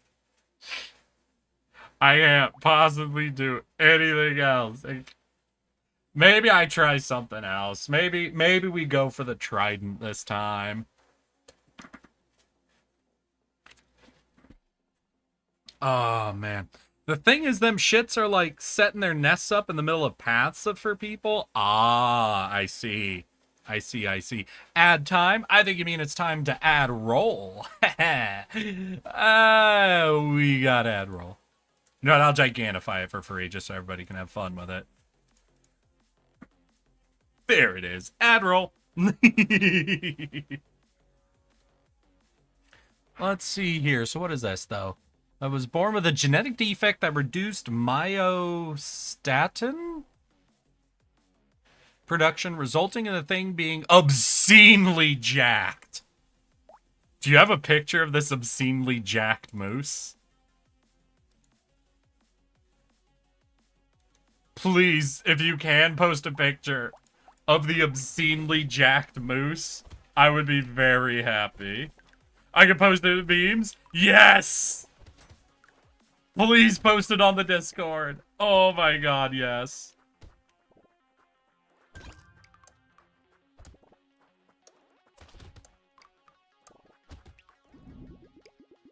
I can't possibly do anything else. Maybe I try something else. Maybe we go for the trident this time. Oh, man. The thing is, them shits are like setting their nests up in the middle of paths for people. Ah, I see. I see. Add time? I think you mean it's time to add roll. We got add roll. You know what? I'll gigantify it for free just so everybody can have fun with it. There it is. Add roll. Let's see here. So what is this, though? I was born with a genetic defect that reduced myostatin production, resulting in the thing being obscenely jacked. Do you have a picture of this obscenely jacked moose? Please, if you can, post a picture of the obscenely jacked moose. I would be very happy. I can post it in memes? Yes! Please post it on the Discord. Oh my god, yes.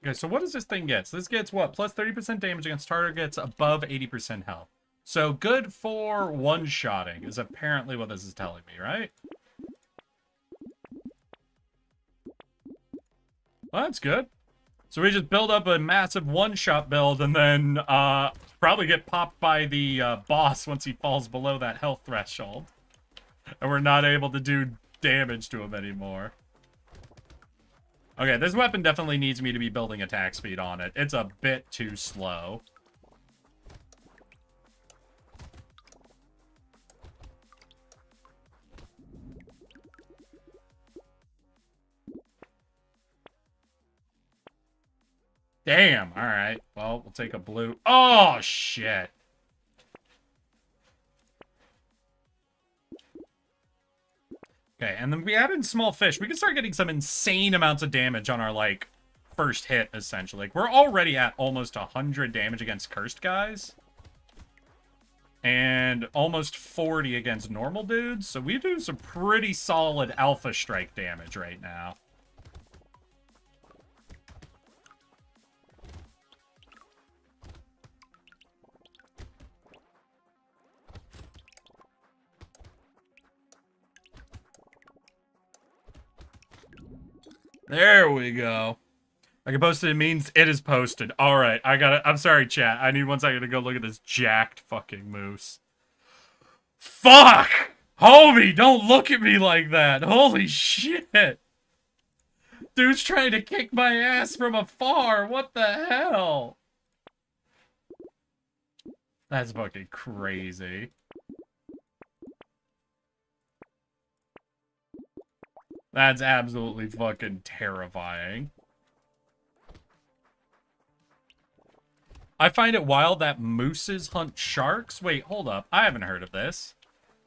Okay, so what does this thing get? So this gets what? Plus 30% damage against targets above 80% health. So good for one-shotting is apparently what this is telling me, right? Well, that's good. So we just build up a massive one-shot build and then probably get popped by the boss once he falls below that health threshold. And we're not able to do damage to him anymore. Okay, this weapon definitely needs me to be building attack speed on it. It's a bit too slow. Damn, alright. Well, we'll take a blue. Oh, shit. Okay, and then we added small fish. We can start getting some insane amounts of damage on our, like, first hit, essentially. Like, we're already at almost 100 damage against cursed guys. And almost 40 against normal dudes. So we do some pretty solid alpha strike damage right now. There we go. I can post it means it is posted. Alright, I'm sorry, chat. I need 1 second to go look at this jacked fucking moose. Fuck! Homie, don't look at me like that. Holy shit. Dude's trying to kick my ass from afar. What the hell? That's fucking crazy. That's absolutely fucking terrifying. I find it wild that mooses hunt sharks. Wait, hold up. I haven't heard of this.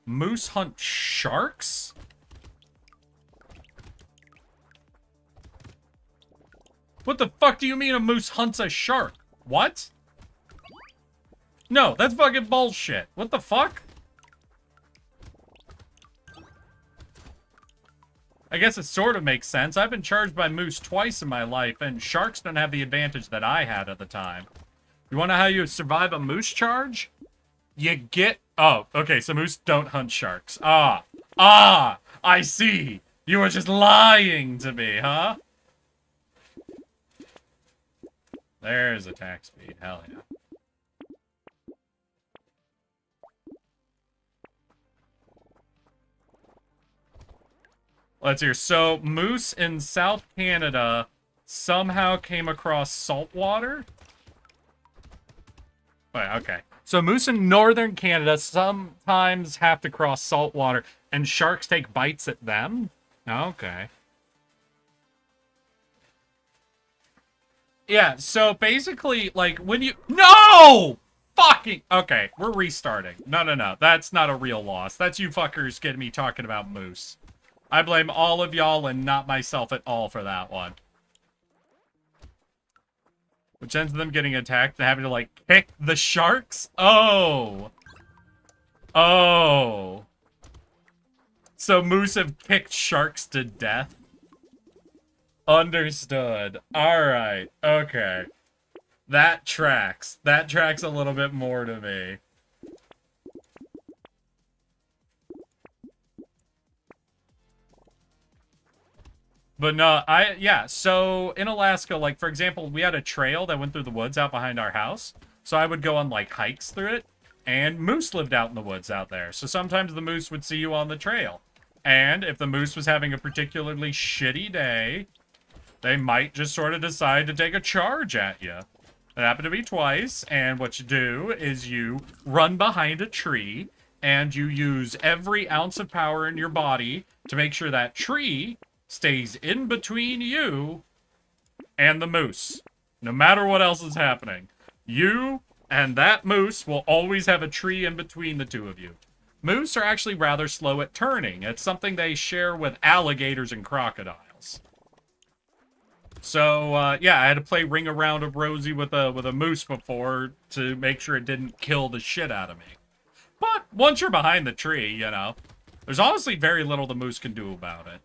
Moose hunt sharks? What the fuck do you mean a moose hunts a shark? What? No, that's fucking bullshit. What the fuck? I guess it sort of makes sense. I've been charged by moose twice in my life, and sharks don't have the advantage that I had at the time. You want to know how you survive a moose charge? You get... Oh, okay, so moose don't hunt sharks. Ah, I see. You were just lying to me, huh? There's attack speed. Hell yeah. Let's hear. So, moose in South Canada somehow came across salt water? Wait, okay. So, moose in northern Canada sometimes have to cross salt water, and sharks take bites at them? Okay. Yeah, so basically, like, when you... No! Fucking... Okay, we're restarting. No. That's not a real loss. That's you fuckers getting me talking about moose. I blame all of y'all and not myself at all for that one. Which ends them getting attacked and having to, like, kick the sharks? Oh. Oh. So moose have kicked sharks to death? Understood. Alright. Okay. That tracks. That tracks a little bit more to me. But no, yeah, so in Alaska, like, for example, we had a trail that went through the woods out behind our house. So I would go on, like, hikes through it. And moose lived out in the woods out there. So sometimes the moose would see you on the trail. And if the moose was having a particularly shitty day, they might just sort of decide to take a charge at you. It happened to me twice, and what you do is you run behind a tree, and you use every ounce of power in your body to make sure that tree stays in between you and the moose. No matter what else is happening. You and that moose will always have a tree in between the two of you. Moose are actually rather slow at turning. It's something they share with alligators and crocodiles. So, yeah, I had to play Ring Around of Rosie with a moose before to make sure it didn't kill the shit out of me. But once you're behind the tree, you know, there's honestly very little the moose can do about it.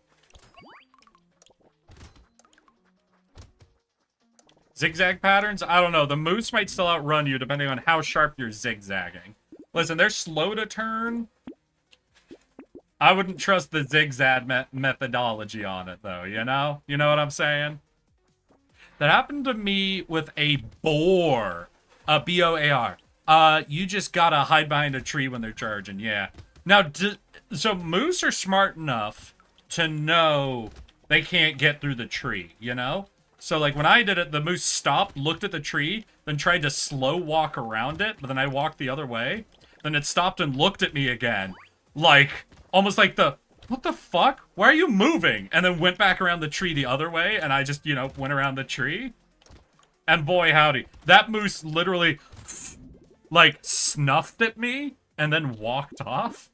Zigzag patterns? I don't know. The moose might still outrun you depending on how sharp you're zigzagging. Listen, they're slow to turn. I wouldn't trust the zigzag methodology on it, though, you know? You know what I'm saying? That happened to me with a boar. A B-O-A-R. You just gotta hide behind a tree when they're charging, yeah. Now, so moose are smart enough to know they can't get through the tree, you know? So, like, when I did it, the moose stopped, looked at the tree, then tried to slow walk around it, but then I walked the other way. Then it stopped and looked at me again. Like, almost like what the fuck? Why are you moving? And then went back around the tree the other way, and I just, you know, went around the tree. And boy, howdy. That moose literally, like, snuffed at me, and then walked off.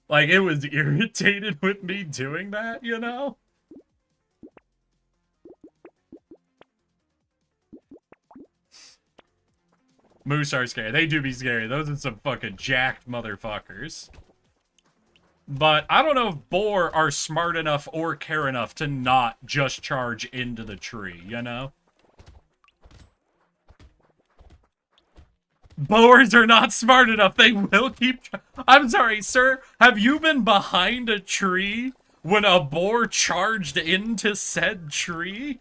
Like, it was irritated with me doing that, you know? Moose are scary. They do be scary. Those are some fucking jacked motherfuckers. But I don't know if boar are smart enough or care enough to not just charge into the tree, you know? Boars are not smart enough. They will keep... I'm sorry, sir. Have you been behind a tree when a boar charged into said tree?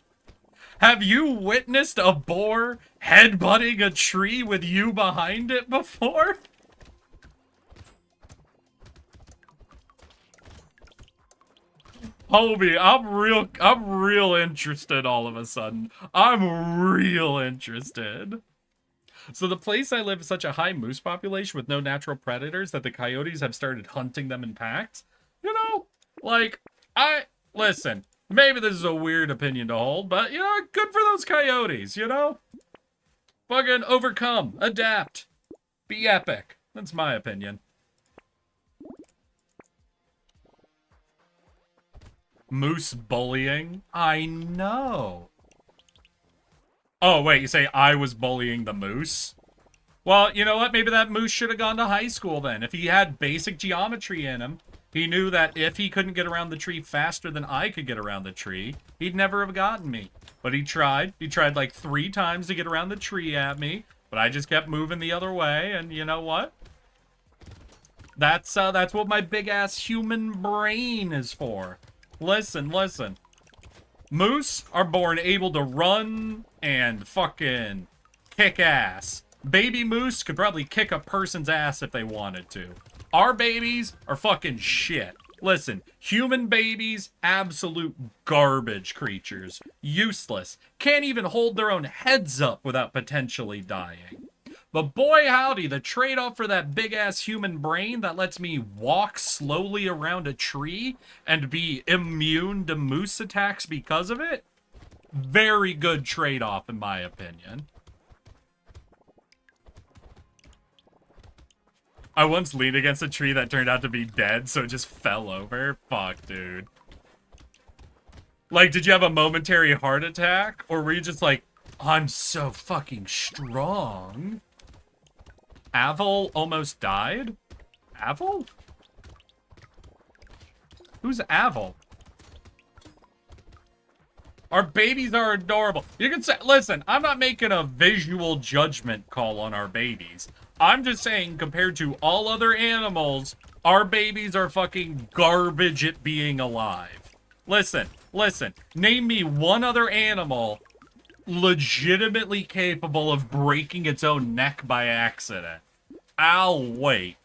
Have you witnessed a boar headbutting a tree with you behind it before? Homie, I'm real interested all of a sudden. I'm real interested. So the place I live is such a high moose population with no natural predators that the coyotes have started hunting them in packs. You know, like, listen, maybe this is a weird opinion to hold, but, you know, good for those coyotes, you know? Fucking overcome, adapt, be epic. That's my opinion. Moose bullying? I know. Oh, wait, you say I was bullying the moose? Well, you know what? Maybe that moose should have gone to high school then. If he had basic geometry in him, he knew that if he couldn't get around the tree faster than I could get around the tree, he'd never have gotten me. But he tried. He tried like 3 times to get around the tree at me, but I just kept moving the other way, and you know what? That's what my big-ass human brain is for. Listen, listen. Moose are born able to run and fucking kick ass. Baby moose could probably kick a person's ass if they wanted to. Our babies are fucking shit. Listen, human babies, absolute garbage creatures. Useless. Can't even hold their own heads up without potentially dying. But boy howdy, the trade-off for that big-ass human brain that lets me walk slowly around a tree and be immune to moose attacks because of it? Very good trade-off, in my opinion. I once leaned against a tree that turned out to be dead, so it just fell over. Fuck, dude. Like, did you have a momentary heart attack? Or were you just like, I'm so fucking strong? Avel almost died? Avel? Who's Avel? Our babies are adorable. You can say, listen, I'm not making a visual judgment call on our babies. I'm just saying, compared to all other animals, our babies are fucking garbage at being alive. Listen, listen. Name me one other animal legitimately capable of breaking its own neck by accident. I'll wait.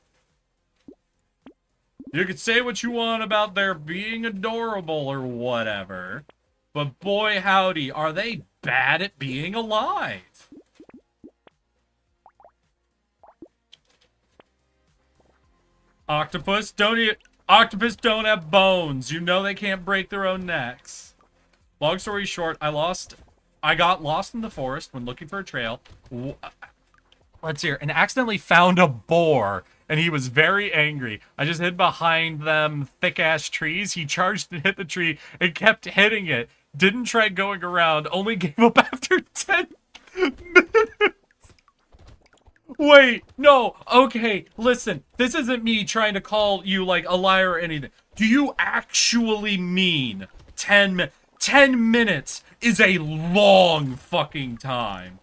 You can say what you want about their being adorable or whatever, but boy howdy, are they bad at being alive. Octopus don't have bones. You know they can't break their own necks. Long story short, I got lost in the forest when looking for a trail. Let's hear. And accidentally found a boar, and he was very angry. I just hid behind them thick-ass trees. He charged and hit the tree and kept hitting it. Didn't try going around, only gave up after 10 minutes. Wait, no, okay, listen. This isn't me trying to call you, like, a liar or anything. Do you actually mean 10 minutes is a long fucking time.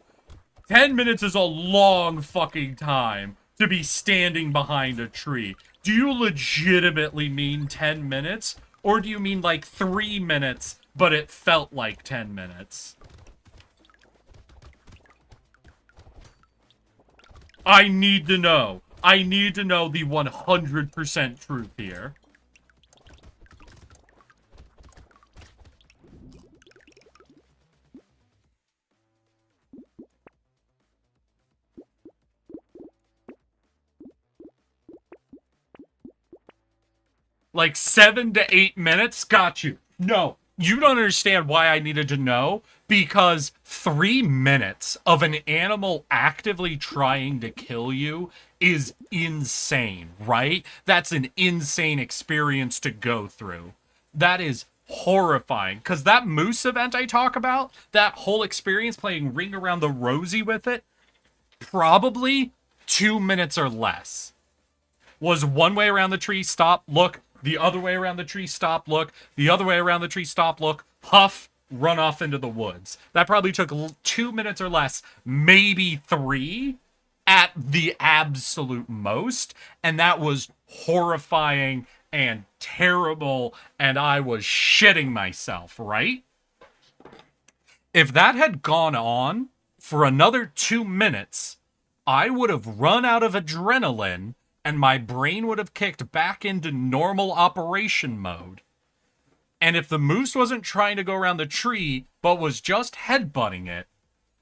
10 minutes is a long fucking time to be standing behind a tree. Do you legitimately mean 10 minutes? Or do you mean like 3 minutes, but it felt like 10 minutes? I need to know. I need to know the 100% truth here. Like 7 to 8 minutes? Got you. No, you don't understand why I needed to know. Because 3 minutes of an animal actively trying to kill you is insane, right? That's an insane experience to go through. That is horrifying. Because that moose event I talk about, that whole experience playing Ring Around the Rosie with it, probably 2 minutes or less. Was one way around the tree, stop, look. The other way around the tree, stop, look. The other way around the tree, stop, look. Huff, run off into the woods. That probably took 2 minutes or less, maybe 3 at the absolute most. And that was horrifying and terrible. And I was shitting myself, right? If that had gone on for another 2 minutes, I would have run out of adrenaline and my brain would have kicked back into normal operation mode. And if the moose wasn't trying to go around the tree, but was just headbutting it,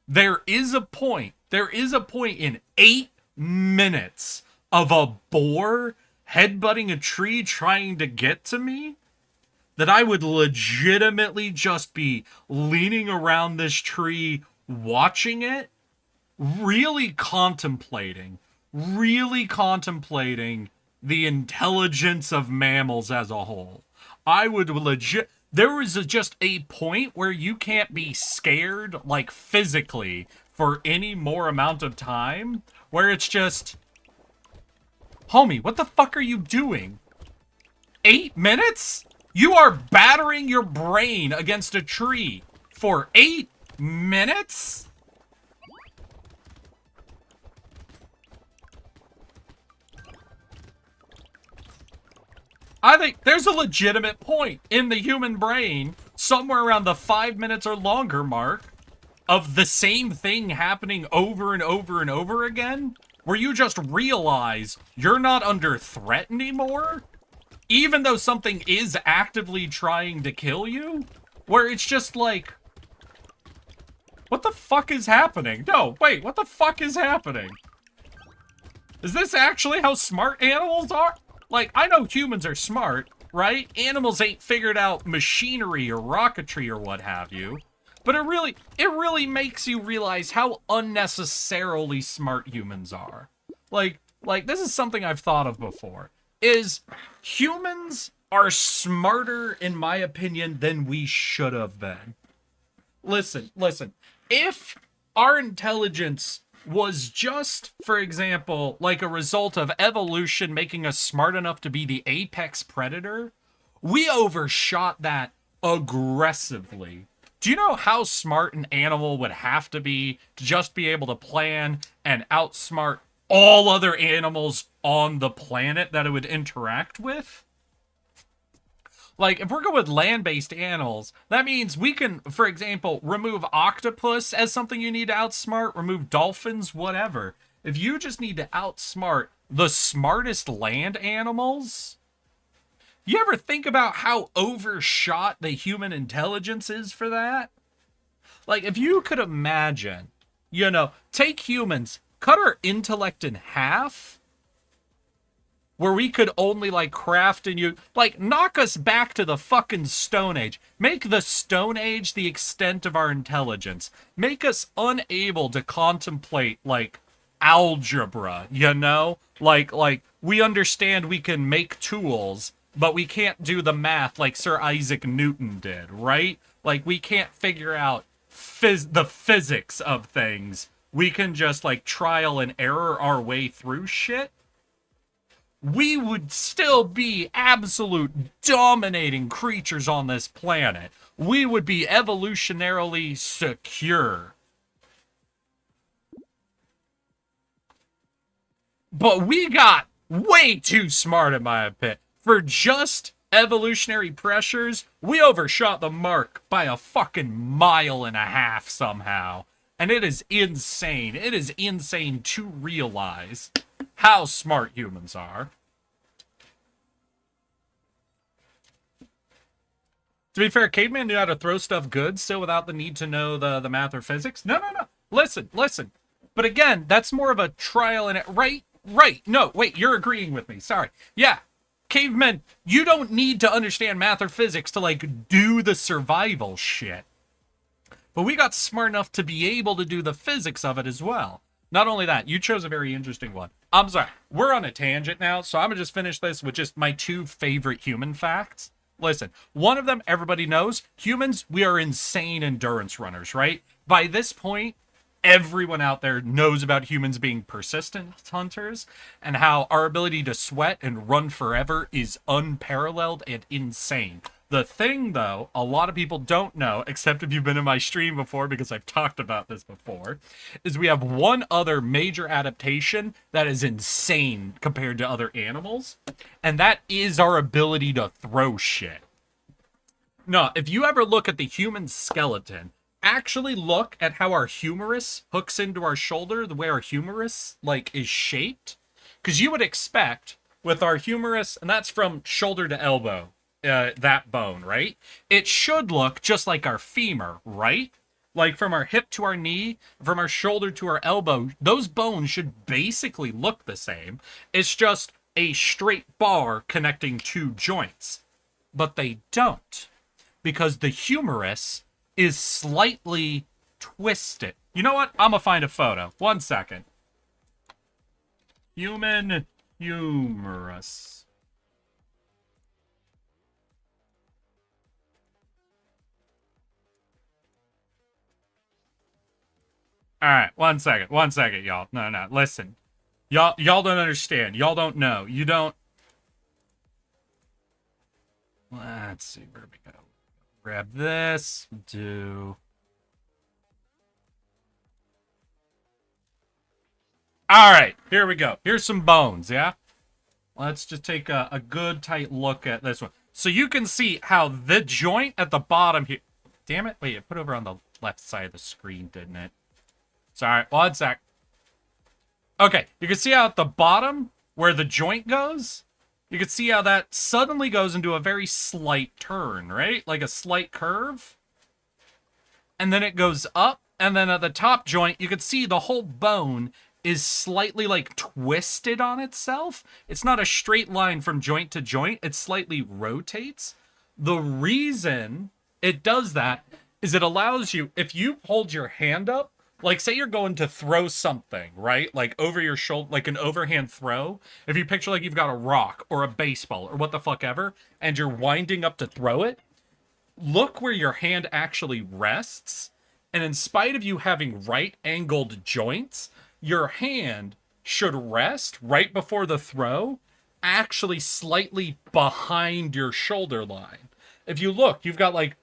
there is a point in 8 minutes of a boar headbutting a tree trying to get to me that I would legitimately just be leaning around this tree, watching it, really contemplating the intelligence of mammals as a whole. I would there is just a point where you can't be scared, like physically, for any more amount of time, where it's just, homie, what the fuck are you doing? 8 minutes? You are battering your brain against a tree for 8 minutes? I think there's a legitimate point in the human brain, somewhere around the 5 minutes or longer mark, of the same thing happening over and over and over again, where you just realize you're not under threat anymore, even though something is actively trying to kill you, where it's just like, what the fuck is happening? No, wait, what the fuck is happening? Is this actually how smart animals are? Like, I know humans are smart, right? Animals ain't figured out machinery or rocketry or what have you. But it really makes you realize how unnecessarily smart humans are. Like, this is something I've thought of before. Is humans are smarter, in my opinion, than we should have been. Listen. If our intelligence was just, for example, like a result of evolution making us smart enough to be the apex predator, we overshot that aggressively. Do you know how smart an animal would have to be to just be able to plan and outsmart all other animals on the planet that it would interact with? Like, if we're going with land-based animals, that means we can, for example, remove octopus as something you need to outsmart, remove dolphins, whatever. If you just need to outsmart the smartest land animals, you ever think about how overshot the human intelligence is for that? Like, if you could imagine, take humans, cut our intellect in half, where we could only, like, craft and knock us back to the fucking Stone Age. Make the Stone Age the extent of our intelligence. Make us unable to contemplate, like, algebra, Like, we understand we can make tools, but we can't do the math like Sir Isaac Newton did, right? Like, we can't figure out the physics of things. We can just, like, trial and error our way through shit. we would still be absolute dominating creatures on this planet. We would be evolutionarily secure. But we got way too smart, in my opinion. For just evolutionary pressures, we overshot the mark by a fucking mile and a half somehow. And it is insane. It is insane to realize how smart humans are. To be fair, caveman knew how to throw stuff good still without the need to know the math or physics. No. Listen. But again, that's more of a trial and right? No, wait, you're agreeing with me. Sorry. Yeah. Cavemen, you don't need to understand math or physics to, like, do the survival shit. But we got smart enough to be able to do the physics of it as well. Not only that, you chose a very interesting one. I'm sorry, we're on a tangent now, so I'm gonna just finish this with just my 2 favorite human facts. Listen, one of them everybody knows. Humans, we are insane endurance runners, right? By this point, everyone out there knows about humans being persistent hunters and how our ability to sweat and run forever is unparalleled and insane. The thing, though, a lot of people don't know, except if you've been in my stream before because I've talked about this before, is we have one other major adaptation that is insane compared to other animals, and that is our ability to throw shit. No, if you ever look at the human skeleton, actually look at how our humerus hooks into our shoulder, the way our humerus, like, is shaped. Because you would expect, with our humerus, and that's from shoulder to elbow, that bone, right? It should look just like our femur, right? Like from our hip to our knee, from our shoulder to our elbow, those bones should basically look the same. It's just a straight bar connecting 2 joints. But they don't. Because the humerus is slightly twisted. You know what? I'm gonna find a photo. 1 second. Human humerus. All right, 1 second. 1 second, y'all. No. Listen. Y'all don't understand. Y'all don't know. You don't. Let's see where we go. Grab this. Do. All right, here we go. Here's some bones, yeah? Let's just take a good tight look at this one. So you can see how the joint at the bottom here... Damn it. Wait, it put over on the left side of the screen, didn't it? Sorry, 1 sec. Okay, you can see how at the bottom, where the joint goes, you can see how that suddenly goes into a very slight turn, right? Like a slight curve. And then it goes up, and then at the top joint, you can see the whole bone is slightly, like, twisted on itself. It's not a straight line from joint to joint. It slightly rotates. The reason it does that is it allows you, if you hold your hand up, like, say you're going to throw something, right? Like, over your shoulder, like an overhand throw. If you picture, like, you've got a rock or a baseball or what the fuck ever, and you're winding up to throw it, look where your hand actually rests. And in spite of you having right-angled joints, your hand should rest right before the throw, actually slightly behind your shoulder line. If you look, you've got, like,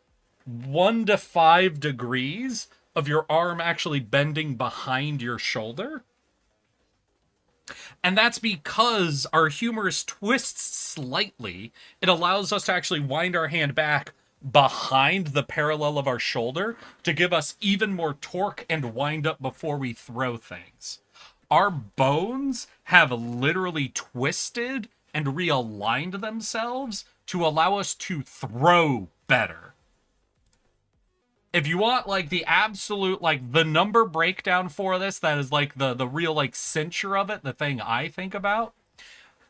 1 to 5 degrees of your arm actually bending behind your shoulder. And that's because our humerus twists slightly. It allows us to actually wind our hand back behind the parallel of our shoulder to give us even more torque and wind up before we throw things. Our bones have literally twisted and realigned themselves to allow us to throw better. If you want, like, the absolute, like, the number breakdown for this, that is, like, the real, like, cincher of it, the thing I think about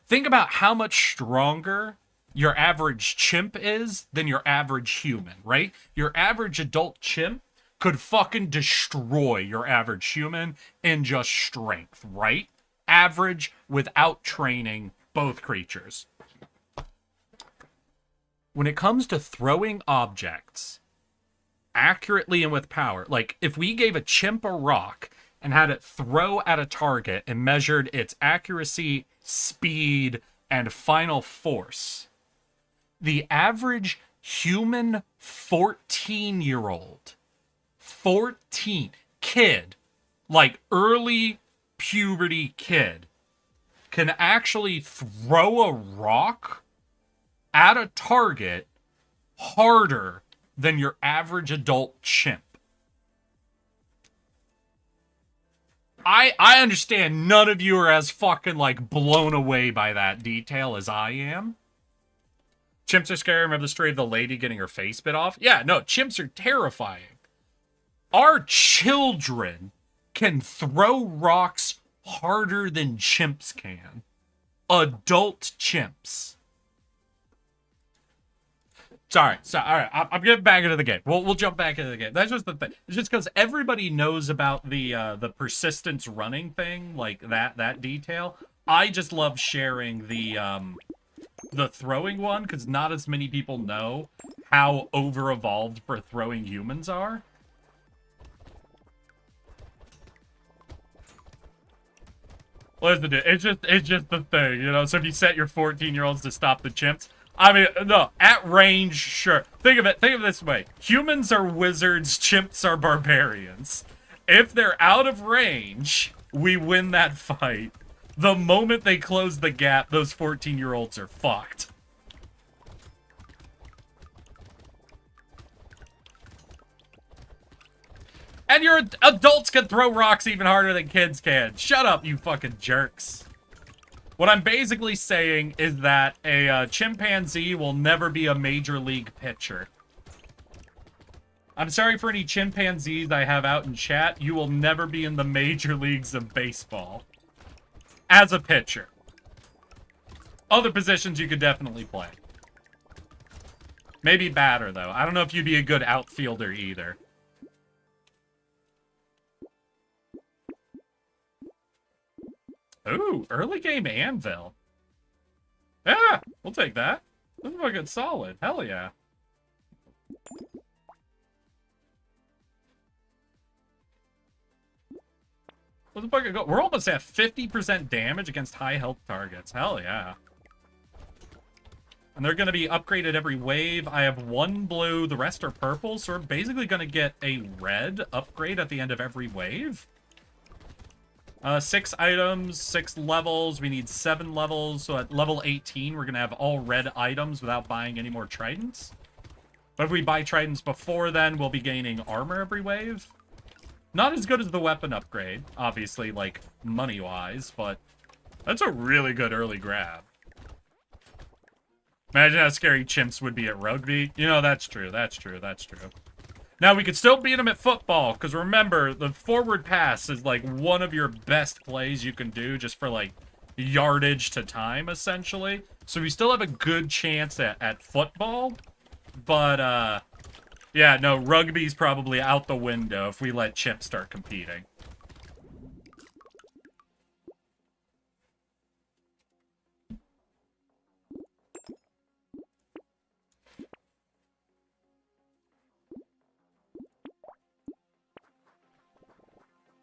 how much stronger your average chimp is than your average human, right? Your average adult chimp could fucking destroy your average human in just strength, right? Average without training, both creatures. When it comes to throwing objects accurately and with power, like, if we gave a chimp a rock and had it throw at a target and measured its accuracy, speed, and final force. The average human 14-year-old, 14 kid, like early puberty kid, can actually throw a rock at a target harder than your average adult chimp. I understand none of you are as fucking, like, blown away by that detail as I am. Chimps are scary. Remember the story of the lady getting her face bit off? Yeah, no, chimps are terrifying. Our children can throw rocks harder than chimps can. Adult chimps. Sorry. All right. I'm getting back into the game. We'll jump back into the game. That's just the thing. It's just because everybody knows about the persistence running thing, like that detail. I just love sharing the throwing one because not as many people know how over-evolved for throwing humans are. Listen, dude, it's just the thing, you know. So if you set your 14-year-olds to stop the chimps, I mean, no, at range, sure. Think of it this way: humans are wizards, chimps are barbarians. If they're out of range, we win that fight. The moment they close the gap, those 14-year-olds are fucked. And your adults can throw rocks even harder than kids can. Shut up, you fucking jerks. What I'm basically saying is that a chimpanzee will never be a major league pitcher. I'm sorry for any chimpanzees I have out in chat. You will never be in the major leagues of baseball. As a pitcher. Other positions you could definitely play. Maybe batter, though. I don't know if you'd be a good outfielder either. Ooh, early game Anvil. Yeah, we'll take that. This is fucking solid. Hell yeah. What the fuck? We're almost at 50% damage against high health targets. Hell yeah. And they're going to be upgraded every wave. I have one blue, the rest are purple, so we're basically going to get a red upgrade at the end of every wave. 6 items, 6 levels. We need 7 levels. So at level 18, we're going to have all red items without buying any more tridents. But if we buy tridents before then, we'll be gaining armor every wave. Not as good as the weapon upgrade, obviously, like, money-wise, but that's a really good early grab. Imagine how scary chimps would be at rugby. You know, that's true, that's true, that's true. Now, we could still beat them at football, because remember, the forward pass is, like, one of your best plays you can do just for, like, yardage to time, essentially. So we still have a good chance at football, but, yeah, no, rugby's probably out the window if we let chimps start competing.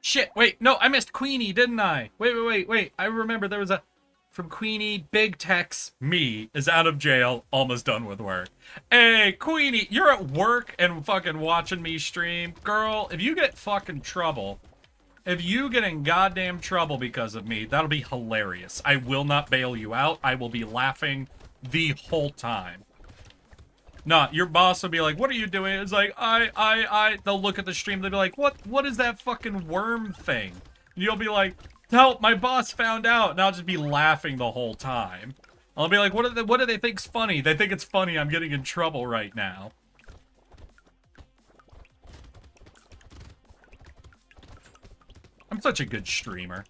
Shit, wait, no, I missed Queenie, didn't I? Wait. I remember there was a... From Queenie, Big Tex, me, is out of jail, almost done with work. Hey, Queenie, you're at work and fucking watching me stream. Girl, if you get fucking trouble, if you get in goddamn trouble because of me, that'll be hilarious. I will not bail you out. I will be laughing the whole time. No, your boss will be like, what are you doing? It's like, they'll look at the stream, they'll be like, what is that fucking worm thing? And you'll be like, help, my boss found out. And I'll just be laughing the whole time. I'll be like, what do they think's funny? They think it's funny I'm getting in trouble right now. I'm such a good streamer.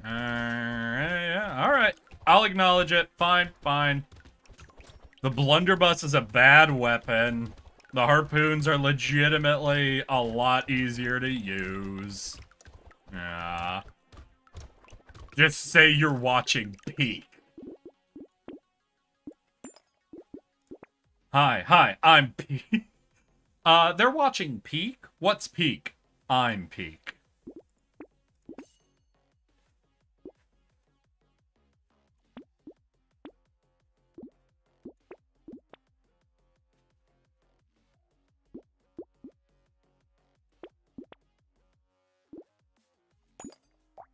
Alright. I'll acknowledge it. Fine. The blunderbuss is a bad weapon. The harpoons are legitimately a lot easier to use. Yeah. Just say you're watching Peak. Hi, I'm Peak. They're watching Peak? What's Peak? I'm Peak.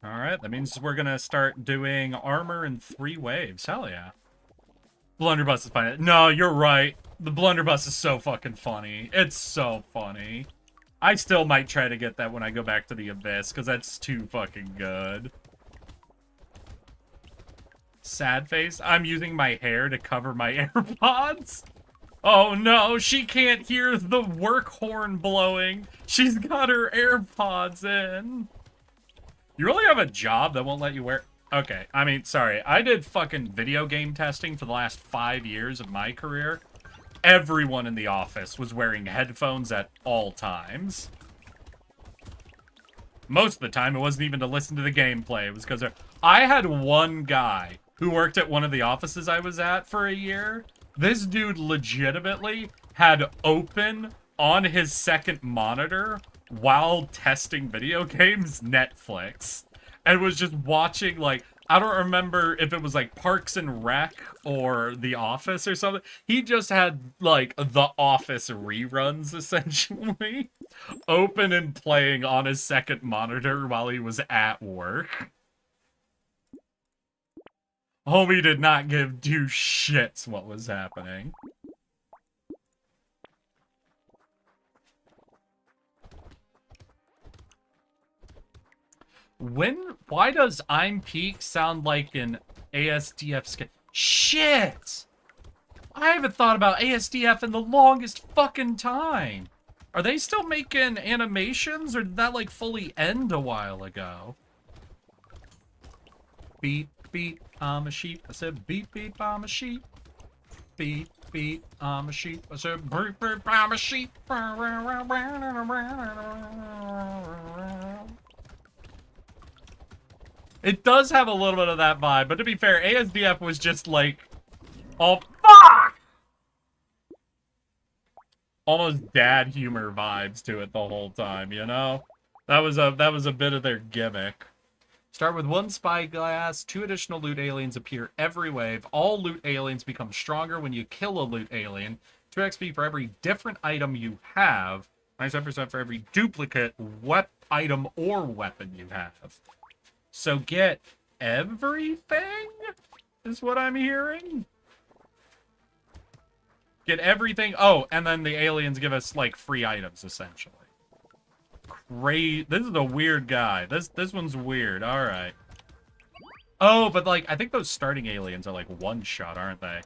Alright, that means we're gonna start doing armor in 3 waves. Hell yeah. Blunderbuss is fine. No, you're right. The blunderbuss is so fucking funny. It's so funny. I still might try to get that when I go back to the Abyss, because that's too fucking good. Sad face. I'm using my hair to cover my AirPods. Oh no, she can't hear the work horn blowing. She's got her AirPods in. You really have a job that won't let you wear... Okay, I mean, sorry. I did fucking video game testing for the last 5 years of my career. Everyone in the office was wearing headphones at all times. Most of the time, it wasn't even to listen to the gameplay. It was because I had one guy who worked at one of the offices I was at for a year. This dude legitimately had open on his second monitor while testing video games Netflix. And was just watching, like, I don't remember if it was like Parks and Rec or The Office or something. He just had like The Office reruns essentially open and playing on his second monitor while he was at work. Homie did not give 2 shits what was happening. Why does I'm Peak sound like an ASDF skin? Shit! I haven't thought about ASDF in the longest fucking time. Are they still making animations, or did that like fully end a while ago? Beep, beep, I'm a sheep. I said beep, beep, I'm a sheep. Beep, beep, I'm a sheep. I said beep, beep, I'm a sheep. It does have a little bit of that vibe, but to be fair, ASDF was just like, oh fuck! Almost dad humor vibes to it the whole time, you know? That was a bit of their gimmick. Start with 1 spyglass, 2 additional loot aliens appear every wave. All loot aliens become stronger when you kill a loot alien. 2 XP for every different item you have. 97% for every duplicate item or weapon you have. So get everything, is what I'm hearing? Get everything. Oh, and then the aliens give us, like, free items, essentially. Great. This is a weird guy. This one's weird. All right. Oh, but, like, I think those starting aliens are, like, one-shot, aren't they?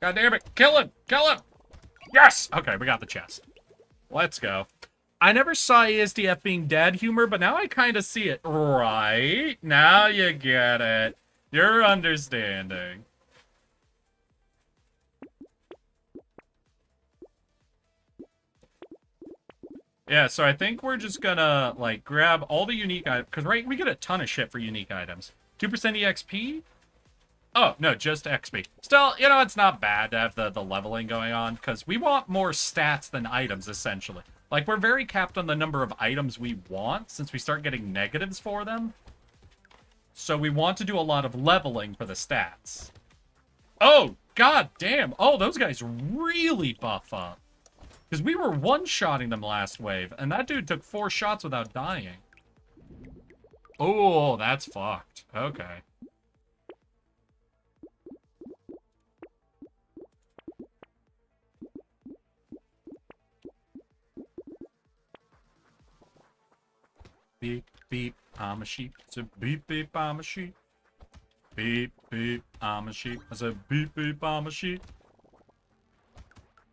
God damn it. Kill him. Kill him. Yes. Okay, we got the chest. Let's go. I never saw ASDF being dad humor, but now I kind of see it. Right? Now you get it. You're understanding. Yeah, so I think we're just gonna, like, grab all the unique items. Because, right, we get a ton of shit for unique items. 2% EXP? Oh, no, just XP. Still, you know, it's not bad to have the leveling going on. Because we want more stats than items, essentially. Like, we're very capped on the number of items we want, since we start getting negatives for them. So we want to do a lot of leveling for the stats. Oh, god damn. Oh, those guys really buff up. Because we were one-shotting them last wave, and that dude took 4 shots without dying. Oh, that's fucked. Okay. Beep, beep, I'm a sheep. I said beep, beep, I'm a sheep. Beep, beep, I'm a sheep. I said beep, beep, I'm a sheep.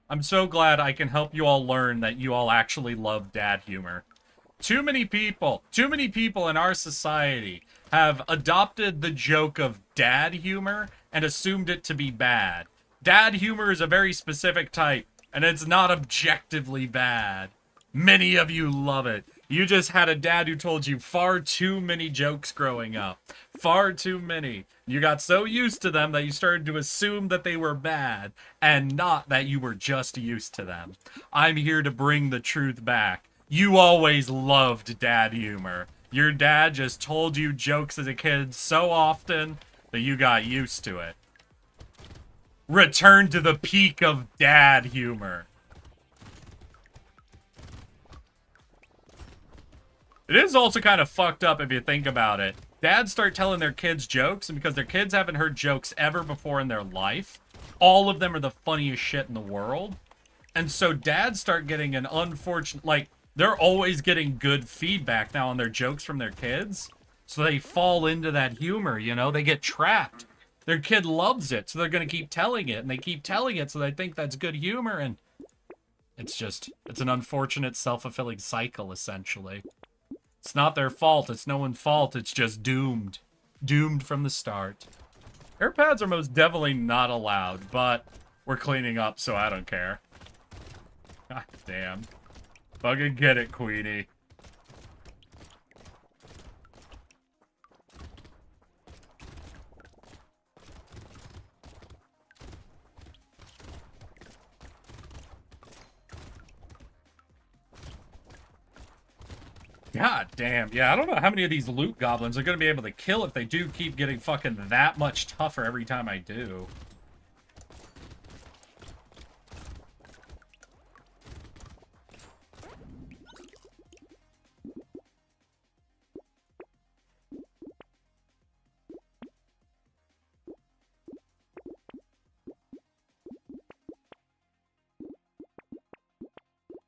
I'm so glad I can help you all learn that you all actually love dad humor. Too many people in our society have adopted the joke of dad humor and assumed it to be bad. Dad humor is a very specific type, and it's not objectively bad. Many of you love it. You just had a dad who told you far too many jokes growing up. Far too many. You got so used to them that you started to assume that they were bad, and not that you were just used to them. I'm here to bring the truth back. You always loved dad humor. Your dad just told you jokes as a kid so often that you got used to it. Return to the peak of dad humor. It is also kind of fucked up if you think about it. Dads start telling their kids jokes, and because their kids haven't heard jokes ever before in their life, all of them are the funniest shit in the world. And so dads start getting an unfortunate, like, they're always getting good feedback now on their jokes from their kids. So they fall into that humor, you know? They get trapped. Their kid loves it, so they're going to keep telling it, and they keep telling it, so they think that's good humor, and it's an unfortunate self-fulfilling cycle, essentially. It's not their fault, it's no one's fault, it's just doomed. Doomed from the start. AirPads are most definitely not allowed, but we're cleaning up, so I don't care. God damn. Fucking get it, Queenie. God damn. Yeah, I don't know how many of these loot goblins are going to be able to kill if they do keep getting fucking that much tougher every time I do.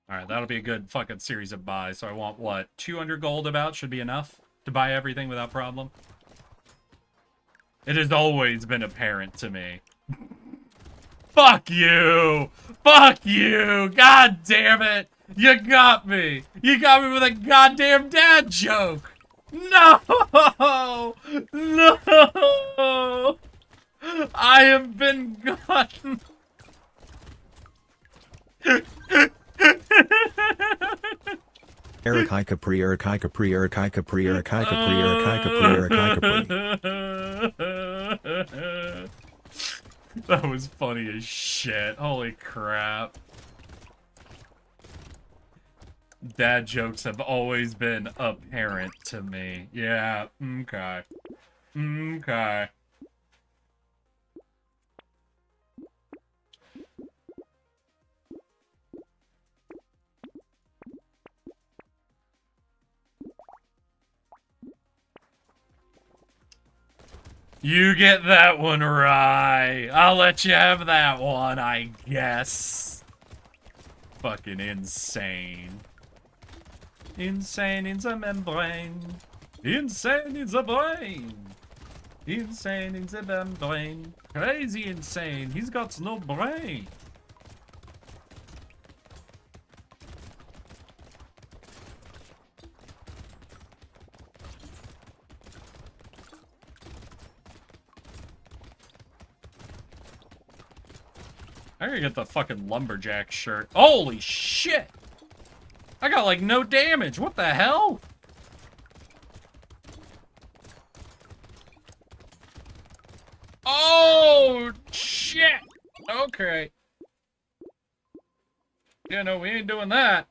Alright, that'll be a good fucking series of buys. So I want, what, 200 gold about should be enough to buy everything without problem? It has always been apparent to me. Fuck you! Fuck you! God damn it! You got me! You got me with a goddamn dad joke! No! No! I have been gotten... Erikai Capri, Erikai Capri, Erikai Capri, Erikai Capri, Erikai Capri, Erikai Capri. That was funny as shit. Holy crap. Dad jokes have always been apparent to me. Yeah, okay. Okay. You get that one right. I'll let you have that one, I guess. Fucking insane. Insane in the membrane. Insane in the brain. Insane in the membrane. Crazy insane. He's got no brain. I gotta get the fucking lumberjack shirt. Holy shit! I got like no damage. What the hell? Oh shit! Okay. Yeah, no, we ain't doing that.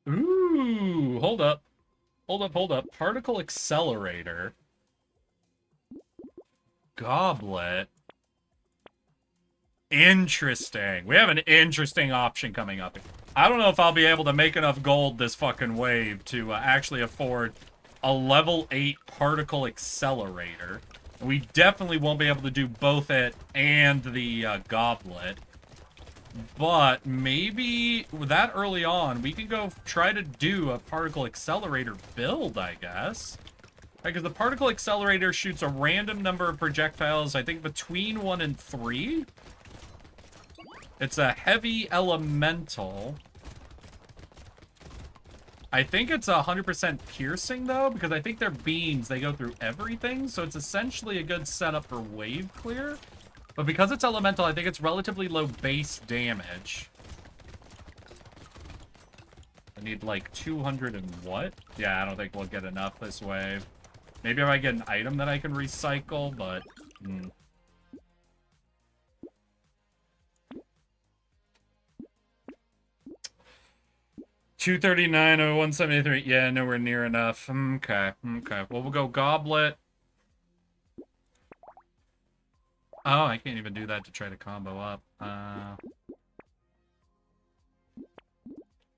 Ooh, hold up. Hold up. Particle accelerator. Goblet. Interesting. We have an interesting option coming up. I don't know if I'll be able to make enough gold this fucking wave to actually afford a level 8 particle accelerator. We definitely won't be able to do both it and the goblet. But maybe that early on, we can go try to do a particle accelerator build, I guess. Because the particle accelerator shoots a random number of projectiles, I think between 1 and 3. It's a heavy elemental. I think it's 100% piercing, though, because I think they're beams. They go through everything, so it's essentially a good setup for wave clear. But because it's elemental, I think it's relatively low base damage. I need like 200 and what? Yeah, I don't think we'll get enough this wave. Maybe if I get an item that I can recycle, but... 239 or 173. Yeah, nowhere near enough. Okay. Well, we'll go goblet. Oh, I can't even do that to try to combo up.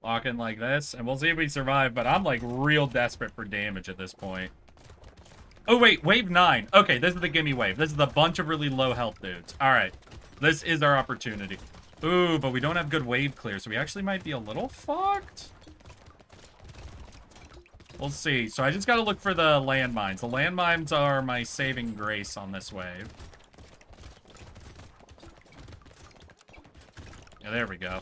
Lock in like this, and we'll see if we survive, but I'm, like, real desperate for damage at this point. Oh, wait, wave 9. Okay, this is the gimme wave. This is the bunch of really low health dudes. Alright, this is our opportunity. Ooh, but we don't have good wave clear, so we actually might be a little fucked. We'll see. So I just gotta look for the landmines. The landmines are my saving grace on this wave. Yeah, there we go.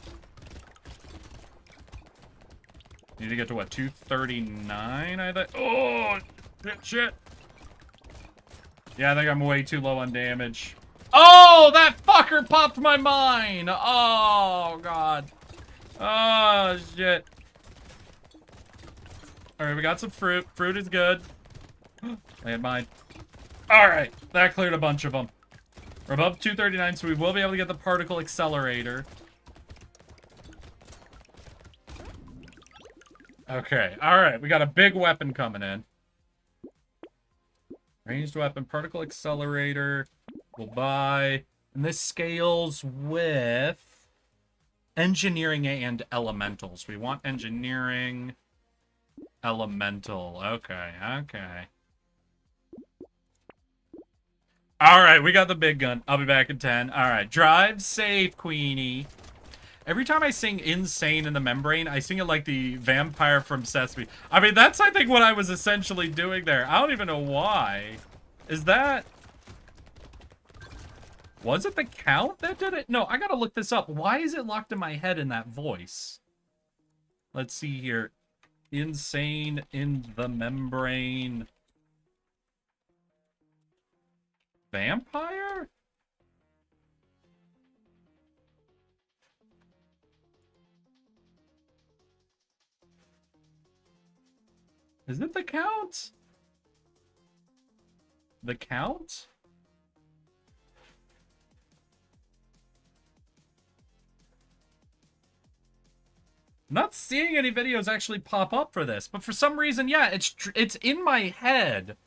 Need to get to, what, 239, I think? Oh, shit. Yeah, I think I'm way too low on damage. Oh, that fucker popped my mine! Oh, God. Oh, shit. Alright, we got some fruit. Fruit is good. Landmine. Alright, that cleared a bunch of them. We're above 239, so we will be able to get the particle accelerator. Okay, alright, we got a big weapon coming in. Ranged weapon, particle accelerator. We'll buy. And this scales with engineering and elementals. We want engineering, elemental. Okay, okay. Alright, we got the big gun. I'll be back in 10. Alright, drive safe, Queenie. Every time I sing Insane in the Membrane, I sing it like the vampire from Sesame. I mean, that's, I think, what I was essentially doing there. I don't even know why. Is that... Was it the count that did it? No, I gotta look this up. Why is it locked in my head in that voice? Let's see here. Insane in the Membrane. Vampire? Is it the count? The count? I'm not seeing any videos actually pop up for this, but for some reason, yeah, it's in my head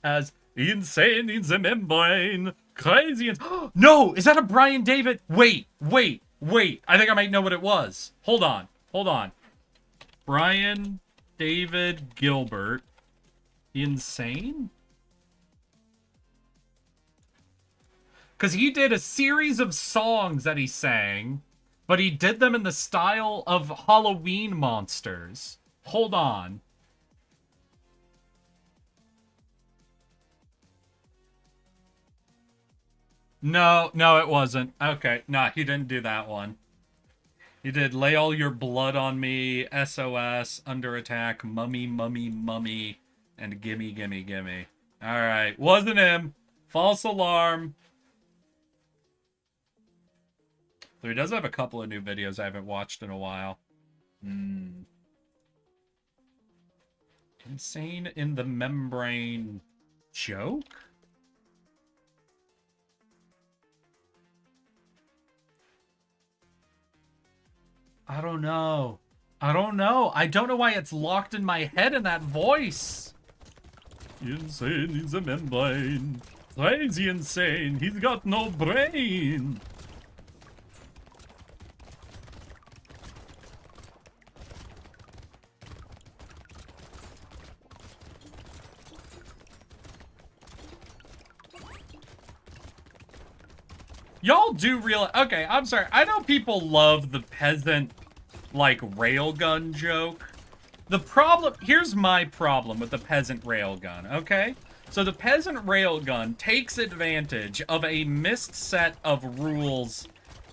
as Insane in the Membrane, crazy and... No! Is that a Brian David? Wait. I think I might know what it was. Hold on. Brian David Gilbert. Insane? Because he did a series of songs that he sang, but he did them in the style of Halloween monsters. Hold on. No, it wasn't. Okay, nah, he didn't do that one. He did Lay All Your Blood on Me, SOS, Under Attack, Mummy, Mummy, Mummy, and Gimme, Gimme, Gimme. Alright, wasn't him. False alarm. So he does have a couple of new videos I haven't watched in a while. Insane in the Membrane joke? I don't know. I don't know why it's locked in my head in that voice. Insane in the Membrane. Crazy insane. He's got no brain. Y'all do real... Okay, I'm sorry. I know people love the peasant, like, railgun joke. The problem... Here's my problem with the peasant railgun, okay? So the peasant railgun takes advantage of a missed set of rules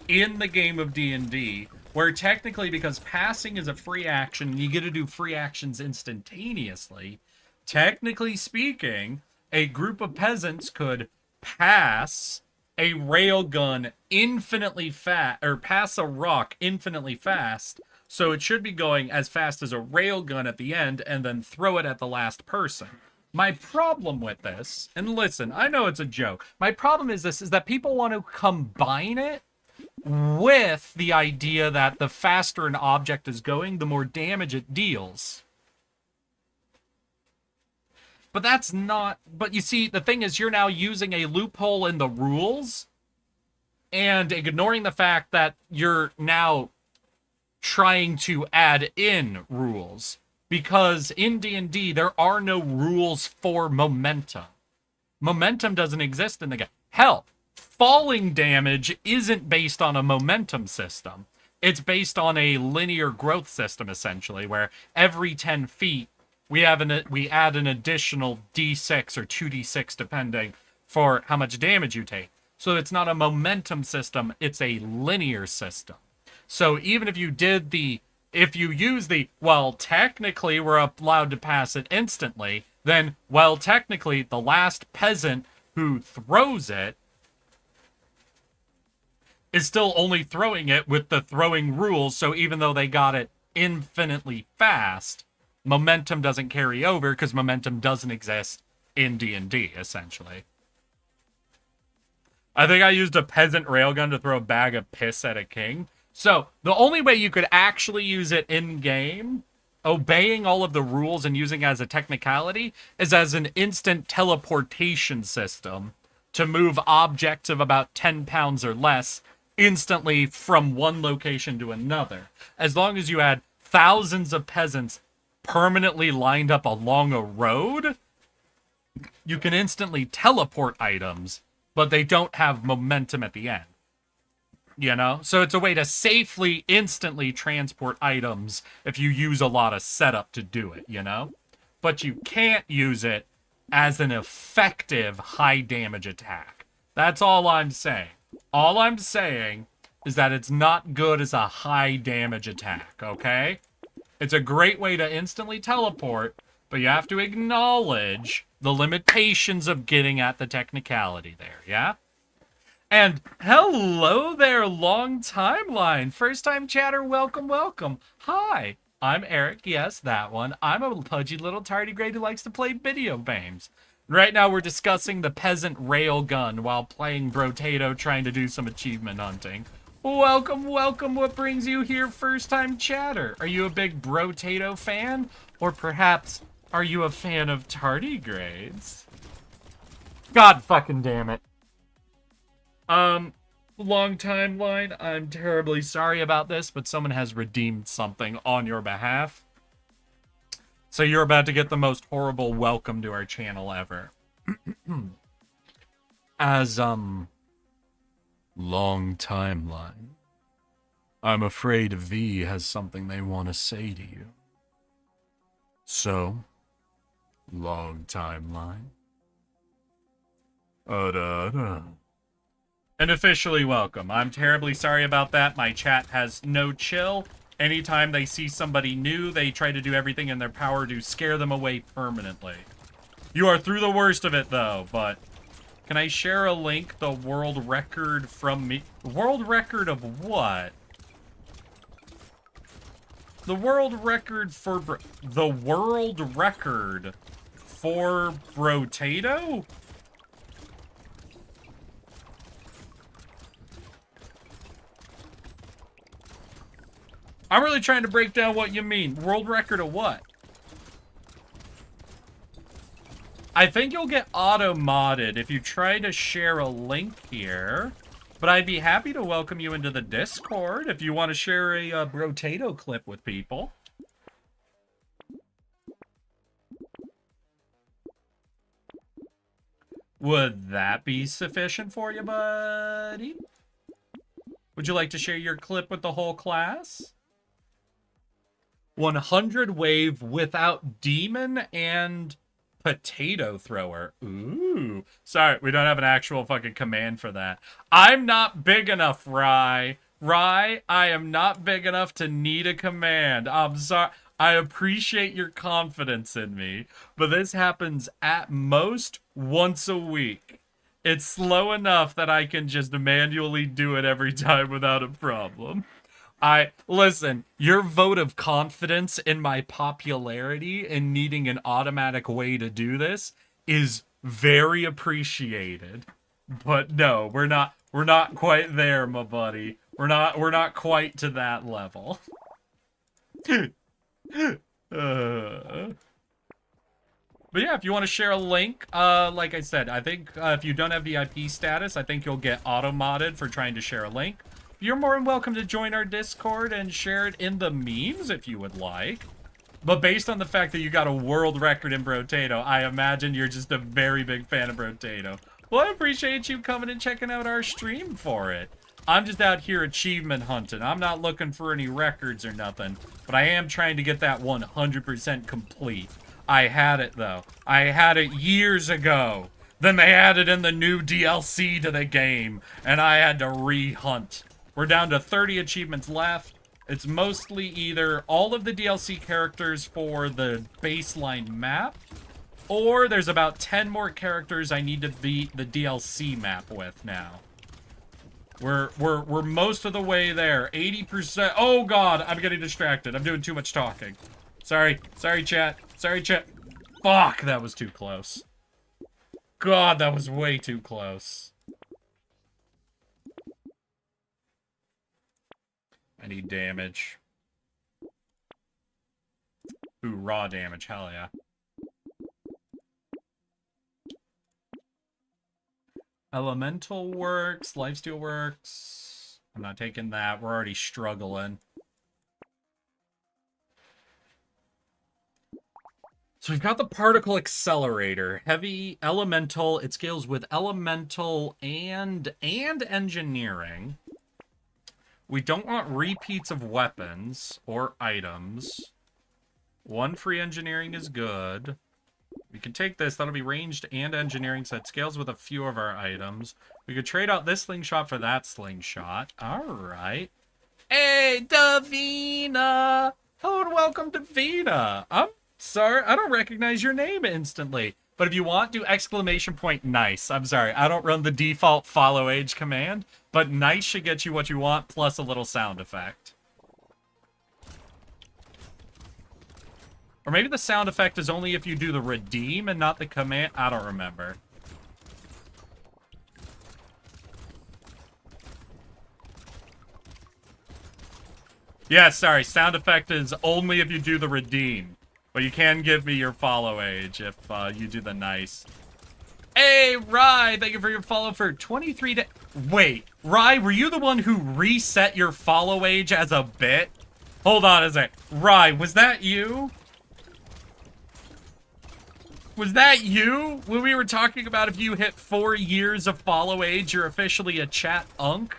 in the game of D&D, where technically, because passing is a free action, and you get to do free actions instantaneously, technically speaking, a group of peasants could pass a railgun infinitely fast, or pass a rock infinitely fast, so it should be going as fast as a railgun at the end, and then throw it at the last person. My problem with this, and listen, I know it's a joke, my problem is that people want to combine it with the idea that the faster an object is going, the more damage it deals. But that's not... But you see, the thing is, you're now using a loophole in the rules and ignoring the fact that you're now trying to add in rules, because in D&D there are no rules for momentum. Momentum doesn't exist in the game. Hell, falling damage isn't based on a momentum system. It's based on a linear growth system, essentially, where every 10 feet we add an additional d6 or 2d6 depending for how much damage you take. So it's not a momentum system, it's a linear system. So even if you use the, well, technically we're allowed to pass it instantly, then, well, technically the last peasant who throws it is still only throwing it with the throwing rules, so even though they got it infinitely fast, momentum doesn't carry over because momentum doesn't exist in D&D, essentially. I think I used a peasant railgun to throw a bag of piss at a king. So, the only way you could actually use it in-game, obeying all of the rules and using it as a technicality, is as an instant teleportation system to move objects of about 10 pounds or less instantly from one location to another. As long as you had thousands of peasants permanently lined up along a road, you can instantly teleport items, but they don't have momentum at the end. You know? So it's a way to safely, instantly transport items if you use a lot of setup to do it, you know? But you can't use it as an effective high damage attack. That's all I'm saying. All I'm saying is that it's not good as a high damage attack, okay? It's a great way to instantly teleport, but you have to acknowledge the limitations of getting at the technicality there, yeah? And hello there, long timeline. First time chatter, welcome, welcome. Hi, I'm Eric, yes, that one. I'm a pudgy little tardigrade who likes to play video games. Right now we're discussing the peasant railgun while playing Brotato, trying to do some achievement hunting. Welcome, welcome, what brings you here, first time chatter? Are you a big Brotato fan? Or perhaps, are you a fan of tardigrades? God fucking damn it. Long timeline, I'm terribly sorry about this, but someone has redeemed something on your behalf. So you're about to get the most horrible welcome to our channel ever. As, long timeline, I'm afraid V has something they want to say to you. So, long timeline. And officially welcome. I'm terribly sorry about that. My chat has no chill. Anytime they see somebody new, they try to do everything in their power to scare them away permanently. You are through the worst of it, though, but... Can I share a link? The world record from me? World record of what? The world record for... The world record for Brotato? I'm really trying to break down what you mean. World record of what? I think you'll get auto-modded if you try to share a link here. But I'd be happy to welcome you into the Discord if you want to share a Brotato clip with people. Would that be sufficient for you, buddy? Would you like to share your clip with the whole class? 100 wave without demon and potato thrower. Ooh. Sorry, we don't have an actual fucking command for that. I'm not big enough, Rye. Rye, I am not big enough to need a command. I'm sorry. I appreciate your confidence in me, but this happens at most once a week. It's slow enough that I can just manually do it every time without a problem. Listen, your vote of confidence in my popularity and needing an automatic way to do this is very appreciated. But no, we're not quite there, my buddy. We're not quite to that level. But yeah, if you want to share a link, like I said, I think if you don't have VIP status, I think you'll get auto-modded for trying to share a link. You're more than welcome to join our Discord and share it in the memes if you would like. But based on the fact that you got a world record in Brotato, I imagine you're just a very big fan of Brotato. Well, I appreciate you coming and checking out our stream for it. I'm just out here achievement hunting. I'm not looking for any records or nothing, but I am trying to get that 100% complete. I had it, though. I had it years ago. Then they added in the new DLC to the game, and I had to re-hunt. We're down to 30 achievements left. It's mostly either all of the DLC characters for the baseline map, or there's about 10 more characters I need to beat the DLC map with now. We're most of the way there. 80%. Oh god, I'm getting distracted. I'm doing too much talking. Sorry chat. Sorry chat. Fuck, that was too close. God, that was way too close. I need damage. Ooh, raw damage. Hell yeah. Elemental works. Lifesteal works. I'm not taking that. We're already struggling. So we've got the particle accelerator. Heavy elemental. It scales with elemental and engineering. We don't want repeats of weapons or items. One free engineering is good. We can take this. That'll be ranged and engineering, so it scales with a few of our items. We could trade out this slingshot for that slingshot. All right. Hey, Davina! Hello and welcome, Davina. I'm sorry, I don't recognize your name instantly. But if you want, do exclamation point nice. I'm sorry, I don't run the default follow age command, but nice should get you what you want, plus a little sound effect. Or maybe the sound effect is only if you do the redeem and not the command. I don't remember. Yeah, sorry, sound effect is only if you do the redeem. But you can give me your follow age if you do the nice. Hey, Rye, thank you for your follow for 23 days. Wait, Rye, were you the one who reset your follow age as a bit? Hold on a sec. Rye, was that you? Was that you? When we were talking about if you hit 4 years of follow age, you're officially a chat unk?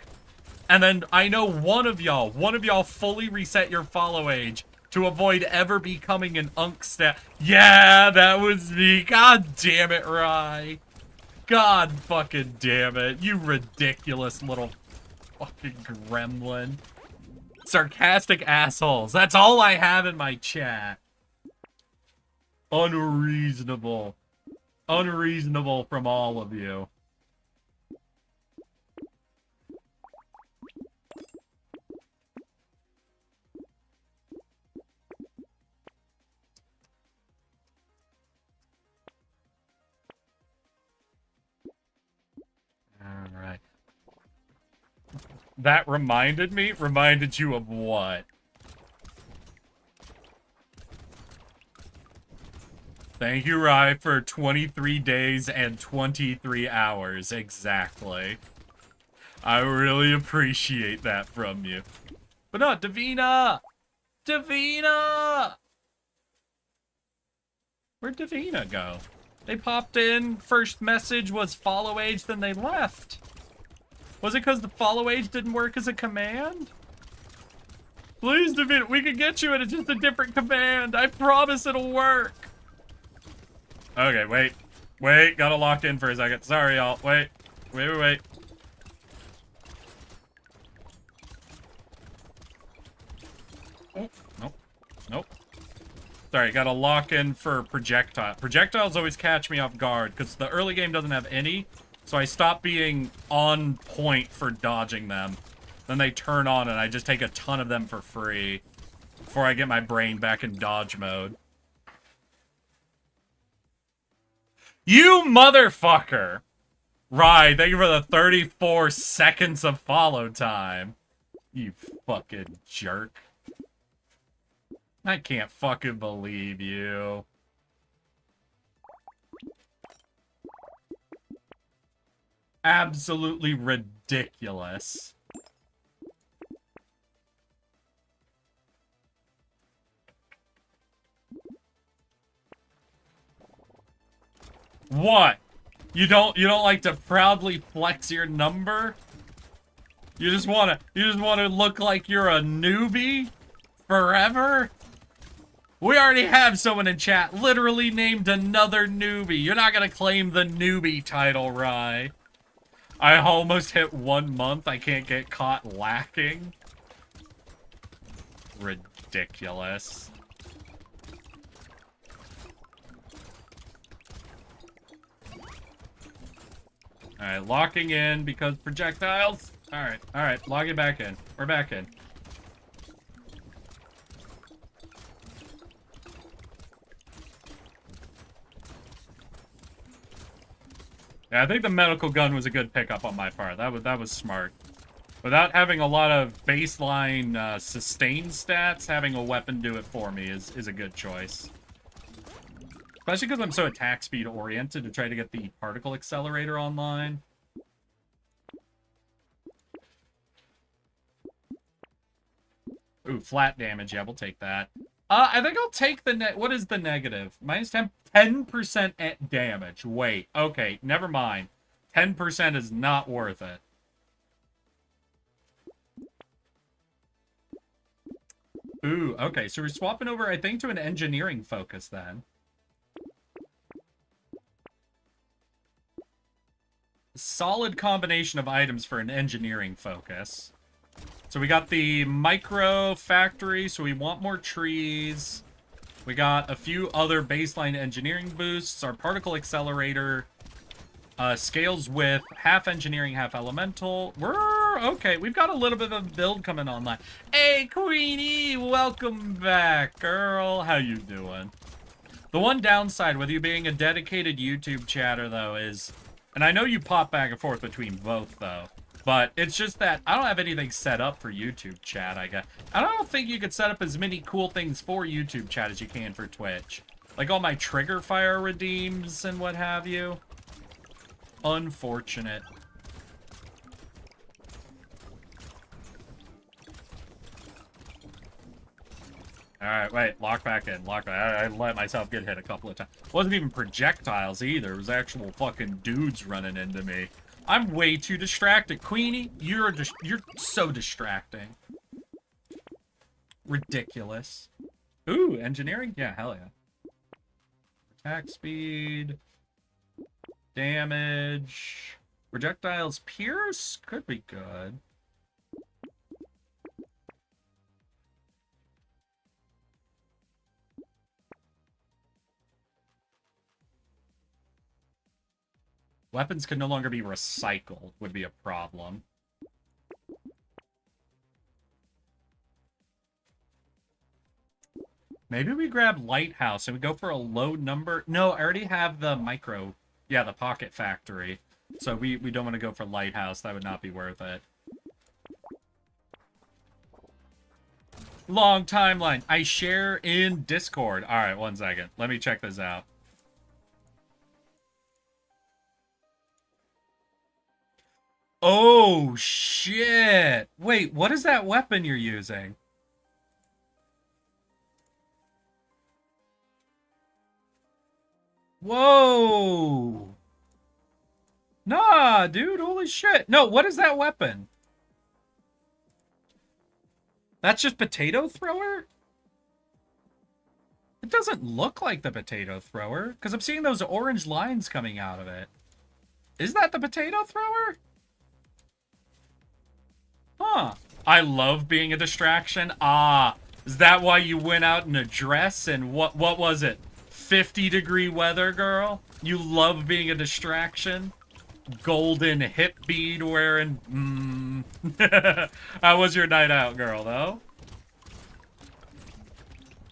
And then I know one of y'all fully reset your follow age to avoid ever becoming an unk stat. Yeah, that was me. God damn it, Rye. God fucking damn it. You ridiculous little fucking gremlin. Sarcastic assholes. That's all I have in my chat. Unreasonable. Unreasonable from all of you. Alright. That reminded you of what? Thank you, Rye, for 23 days and 23 hours, exactly. I really appreciate that from you. But no, Davina! Davina! Where'd Davina go? They popped in, first message was follow age, then they left. Was it because the follow age didn't work as a command? Please, Davina, we can get you it, it's just a different command. I promise it'll work. Okay, wait, gotta lock in for a second. Sorry, y'all. Wait. Oh, nope. Sorry, gotta lock in for projectile. Projectiles always catch me off guard, because the early game doesn't have any, so I stop being on point for dodging them. Then they turn on, and I just take a ton of them for free before I get my brain back in dodge mode. You motherfucker! Right, thank you for the 34 seconds of follow time. You fucking jerk. I can't fucking believe you. Absolutely ridiculous. What? You don't like to proudly flex your number? You just wanna look like you're a newbie? Forever? We already have someone in chat literally named another newbie. You're not gonna claim the newbie title, Rye. I almost hit 1 month. I can't get caught lacking. Ridiculous. Alright, locking in because projectiles. Alright, log it back in. We're back in. Yeah, I think the medical gun was a good pickup on my part. That was smart. Without having a lot of baseline sustain stats, having a weapon do it for me is a good choice. Especially because I'm so attack speed oriented to try to get the particle accelerator online. Ooh, flat damage. Yeah, we'll take that. I think I'll take the what is the negative? Minus 10% damage. Wait, okay, never mind. 10% is not worth it. Ooh, okay, so we're swapping over, I think, to an engineering focus then. Solid combination of items for an engineering focus. So we got the micro factory, so we want more trees. We got a few other baseline engineering boosts. Our particle accelerator scales with half engineering, half elemental. We're okay. We've got a little bit of a build coming online. Hey, Queenie, welcome back, girl. How you doing? The one downside with you being a dedicated YouTube chatter, though, is... And I know you pop back and forth between both, though. But it's just that I don't have anything set up for YouTube chat, I guess. I don't think you could set up as many cool things for YouTube chat as you can for Twitch. Like all my trigger fire redeems and what have you. Unfortunate. Alright, wait. Lock back in. Lock back. I let myself get hit a couple of times. It wasn't even projectiles either. It was actual fucking dudes running into me. I'm way too distracted. Queenie, you're so distracting. Ridiculous. Ooh, engineering? Yeah, hell yeah. Attack speed. Damage. Projectiles pierce? Could be good. Weapons can no longer be recycled, would be a problem. Maybe we grab Lighthouse and we go for a low number. No, I already have the micro. Yeah, the Pocket Factory. So we don't want to go for Lighthouse. That would not be worth it. Long timeline. I share in Discord. Alright, 1 second. Let me check this out. Oh, shit. Wait, what is that weapon you're using? Whoa. Nah, dude, holy shit. No, what is that weapon? That's just potato thrower? It doesn't look like the potato thrower, because I'm seeing those orange lines coming out of it. Is that the potato thrower? Huh. I love being a distraction. Ah, is that why you went out in a dress and what was it? 50-degree weather, girl? You love being a distraction? Golden hip bead wearing. How was your night out, girl, though?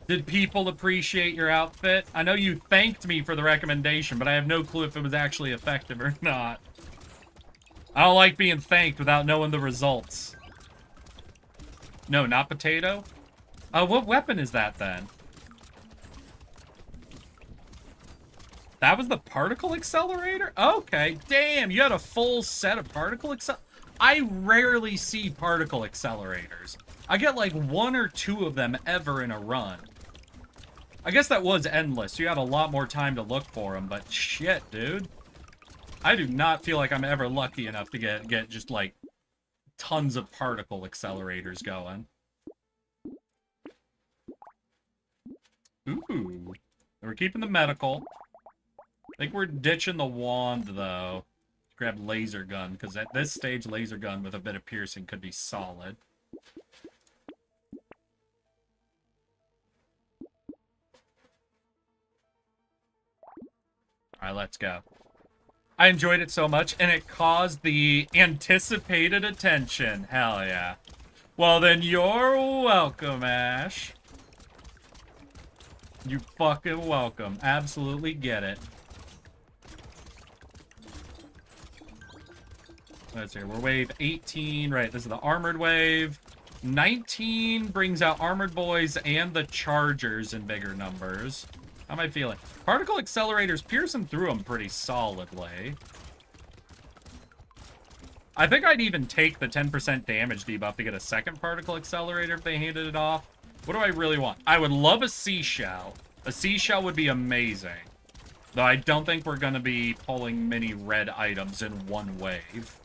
Did people appreciate your outfit? I know you thanked me for the recommendation, but I have no clue if it was actually effective or not. I don't like being thanked without knowing the results. No, not potato? What weapon is that, then? That was the particle accelerator? Okay, damn, you had a full set of particle I rarely see particle accelerators. I get like 1 or 2 of them ever in a run. I guess that was endless. You had a lot more time to look for them, but shit, dude. I do not feel like I'm ever lucky enough to get just like tons of particle accelerators going. Ooh. We're keeping the medical. I think we're ditching the wand, though. Grab laser gun, because at this stage, laser gun with a bit of piercing could be solid. Alright, let's go. I enjoyed it so much, and it caused the anticipated attention. Hell yeah. Well, then you're welcome, Ash. You fucking welcome. Absolutely get it. Let's see, we're wave 18. Right, this is the armored wave. 19 brings out armored boys and the chargers in bigger numbers. How am I feeling? Particle accelerators piercing through them pretty solidly. I think I'd even take the 10% damage debuff to get a second particle accelerator if they handed it off. What do I really want? I would love a seashell. A seashell would be amazing. Though I don't think we're going to be pulling many red items in one wave.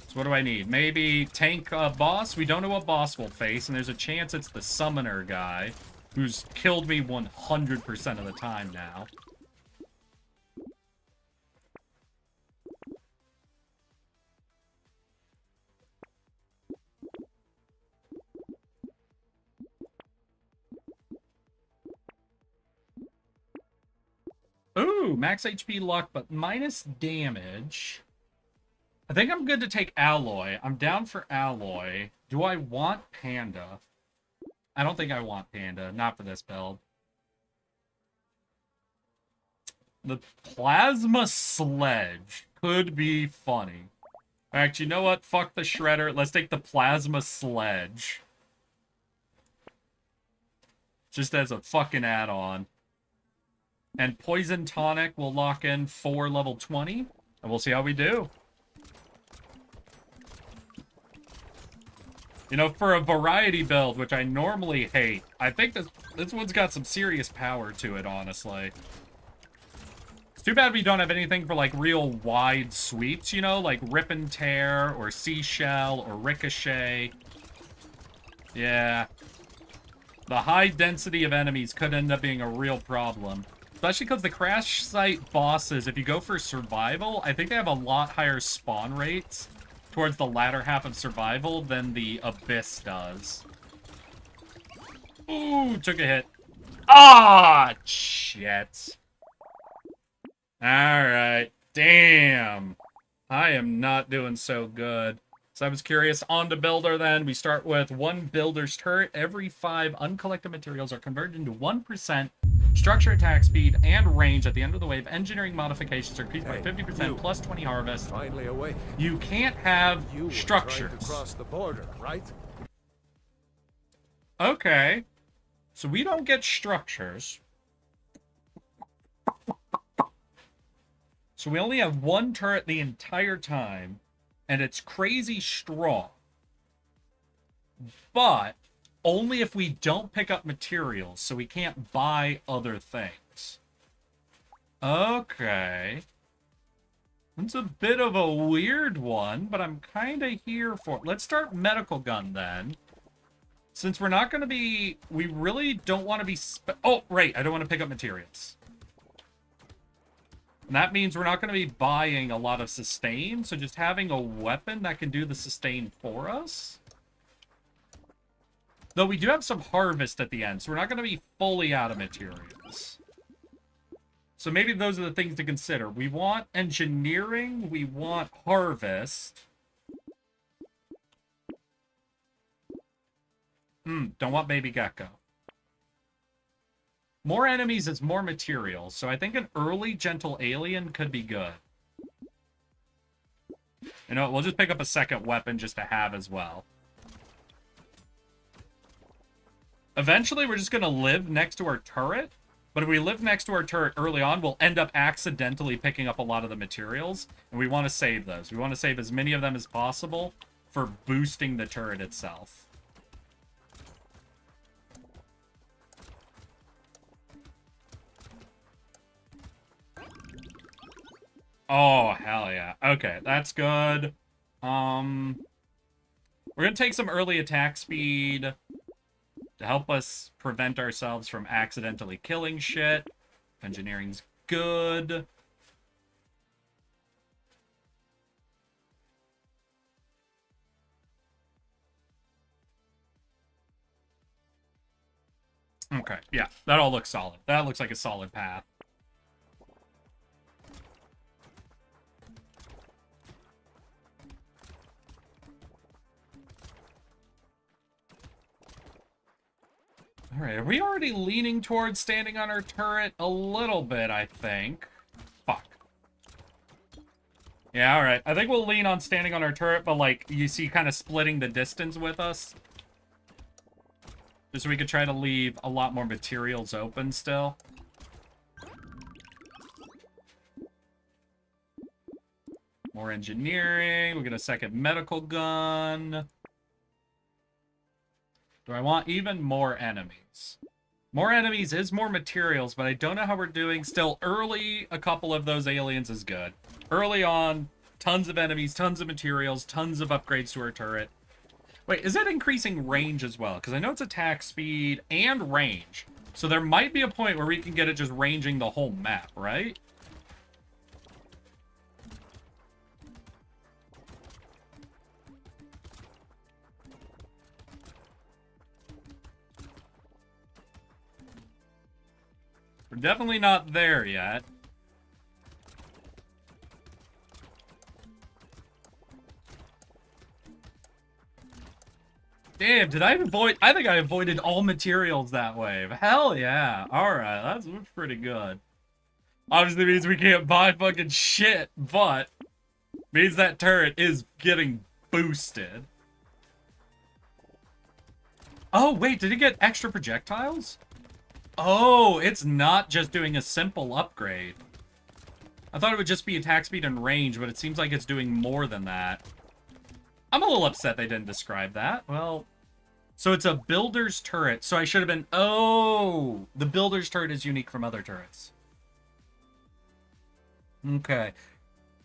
So what do I need? Maybe tank boss? We don't know what boss we'll face, and there's a chance it's the summoner guy, who's killed me 100% of the time now. Ooh, max HP luck, but minus damage. I think I'm good to take alloy. I'm down for alloy. Do I want panda? I don't think I want panda. Not for this build. The plasma sledge could be funny. In fact, you know what? Fuck the shredder. Let's take the plasma sledge. Just as a fucking add-on. And poison tonic will lock in for level 20. And we'll see how we do. You know, for a variety build, which I normally hate, I think this one's got some serious power to it, honestly. It's too bad we don't have anything for, like, real wide sweeps, you know? Like Rip and Tear, or Seashell, or Ricochet. Yeah. The high density of enemies could end up being a real problem. Especially because the crash site bosses, if you go for survival, I think they have a lot higher spawn rates towards the latter half of survival than the Abyss does. Ooh, took a hit. Ah, shit. Alright. Damn. I am not doing so good. So I was curious. On to builder then. We start with 1 builder's turret. Every 5 uncollected materials are converted into 1% structure, attack speed, and range at the end of the wave. Engineering modifications are increased by 50% plus 20 harvest. Finally awake. You can't have You were structures. trying to cross the border, right? Okay. So we don't get structures. So we only have 1 turret the entire time, and it's crazy strong. But only if we don't pick up materials, so we can't buy other things. Okay. It's a bit of a weird one, but I'm kind of here for it. Let's start medical gun then. Since we're not going to be... We really don't want to be... Oh, right. I don't want to pick up materials. And that means we're not going to be buying a lot of sustain, so just having a weapon that can do the sustain for us. Though we do have some harvest at the end, so we're not going to be fully out of materials. So maybe those are the things to consider. We want engineering, we want harvest. Don't want baby gecko. More enemies is more materials, so I think an early gentle alien could be good. You know, we'll just pick up a second weapon just to have as well. Eventually, we're just going to live next to our turret. But if we live next to our turret early on, we'll end up accidentally picking up a lot of the materials, and we want to save those. We want to save as many of them as possible for boosting the turret itself. Oh, hell yeah. Okay, that's good. We're gonna take some early attack speed to help us prevent ourselves from accidentally killing shit. Engineering's good. Okay, yeah, that all looks solid. That looks like a solid path. Alright, are we already leaning towards standing on our turret? A little bit, I think. Fuck. Yeah, alright. I think we'll lean on standing on our turret, but, like, you see kind of splitting the distance with us. Just so we could try to leave a lot more materials open still. More engineering. We'll get a second medical gun. Do I want even more enemies? More enemies is more materials, but I don't know how we're doing. Still, early, a couple of those aliens is good. Early on, tons of enemies, tons of materials, tons of upgrades to our turret. Wait, is that increasing range as well? Because I know it's attack speed and range. So there might be a point where we can get it just ranging the whole map, right? We're definitely not there yet. Damn, did I avoid... I think I avoided all materials that wave. Hell yeah. Alright, that's pretty good. Obviously means we can't buy fucking shit, but means that turret is getting boosted. Oh, wait, did it get extra projectiles? Oh, it's not just doing a simple upgrade. I thought it would just be attack speed and range, but it seems like it's doing more than that. I'm a little upset they didn't describe that. Well, so it's a builder's turret, so I should have been... Oh, the builder's turret is unique from other turrets. Okay.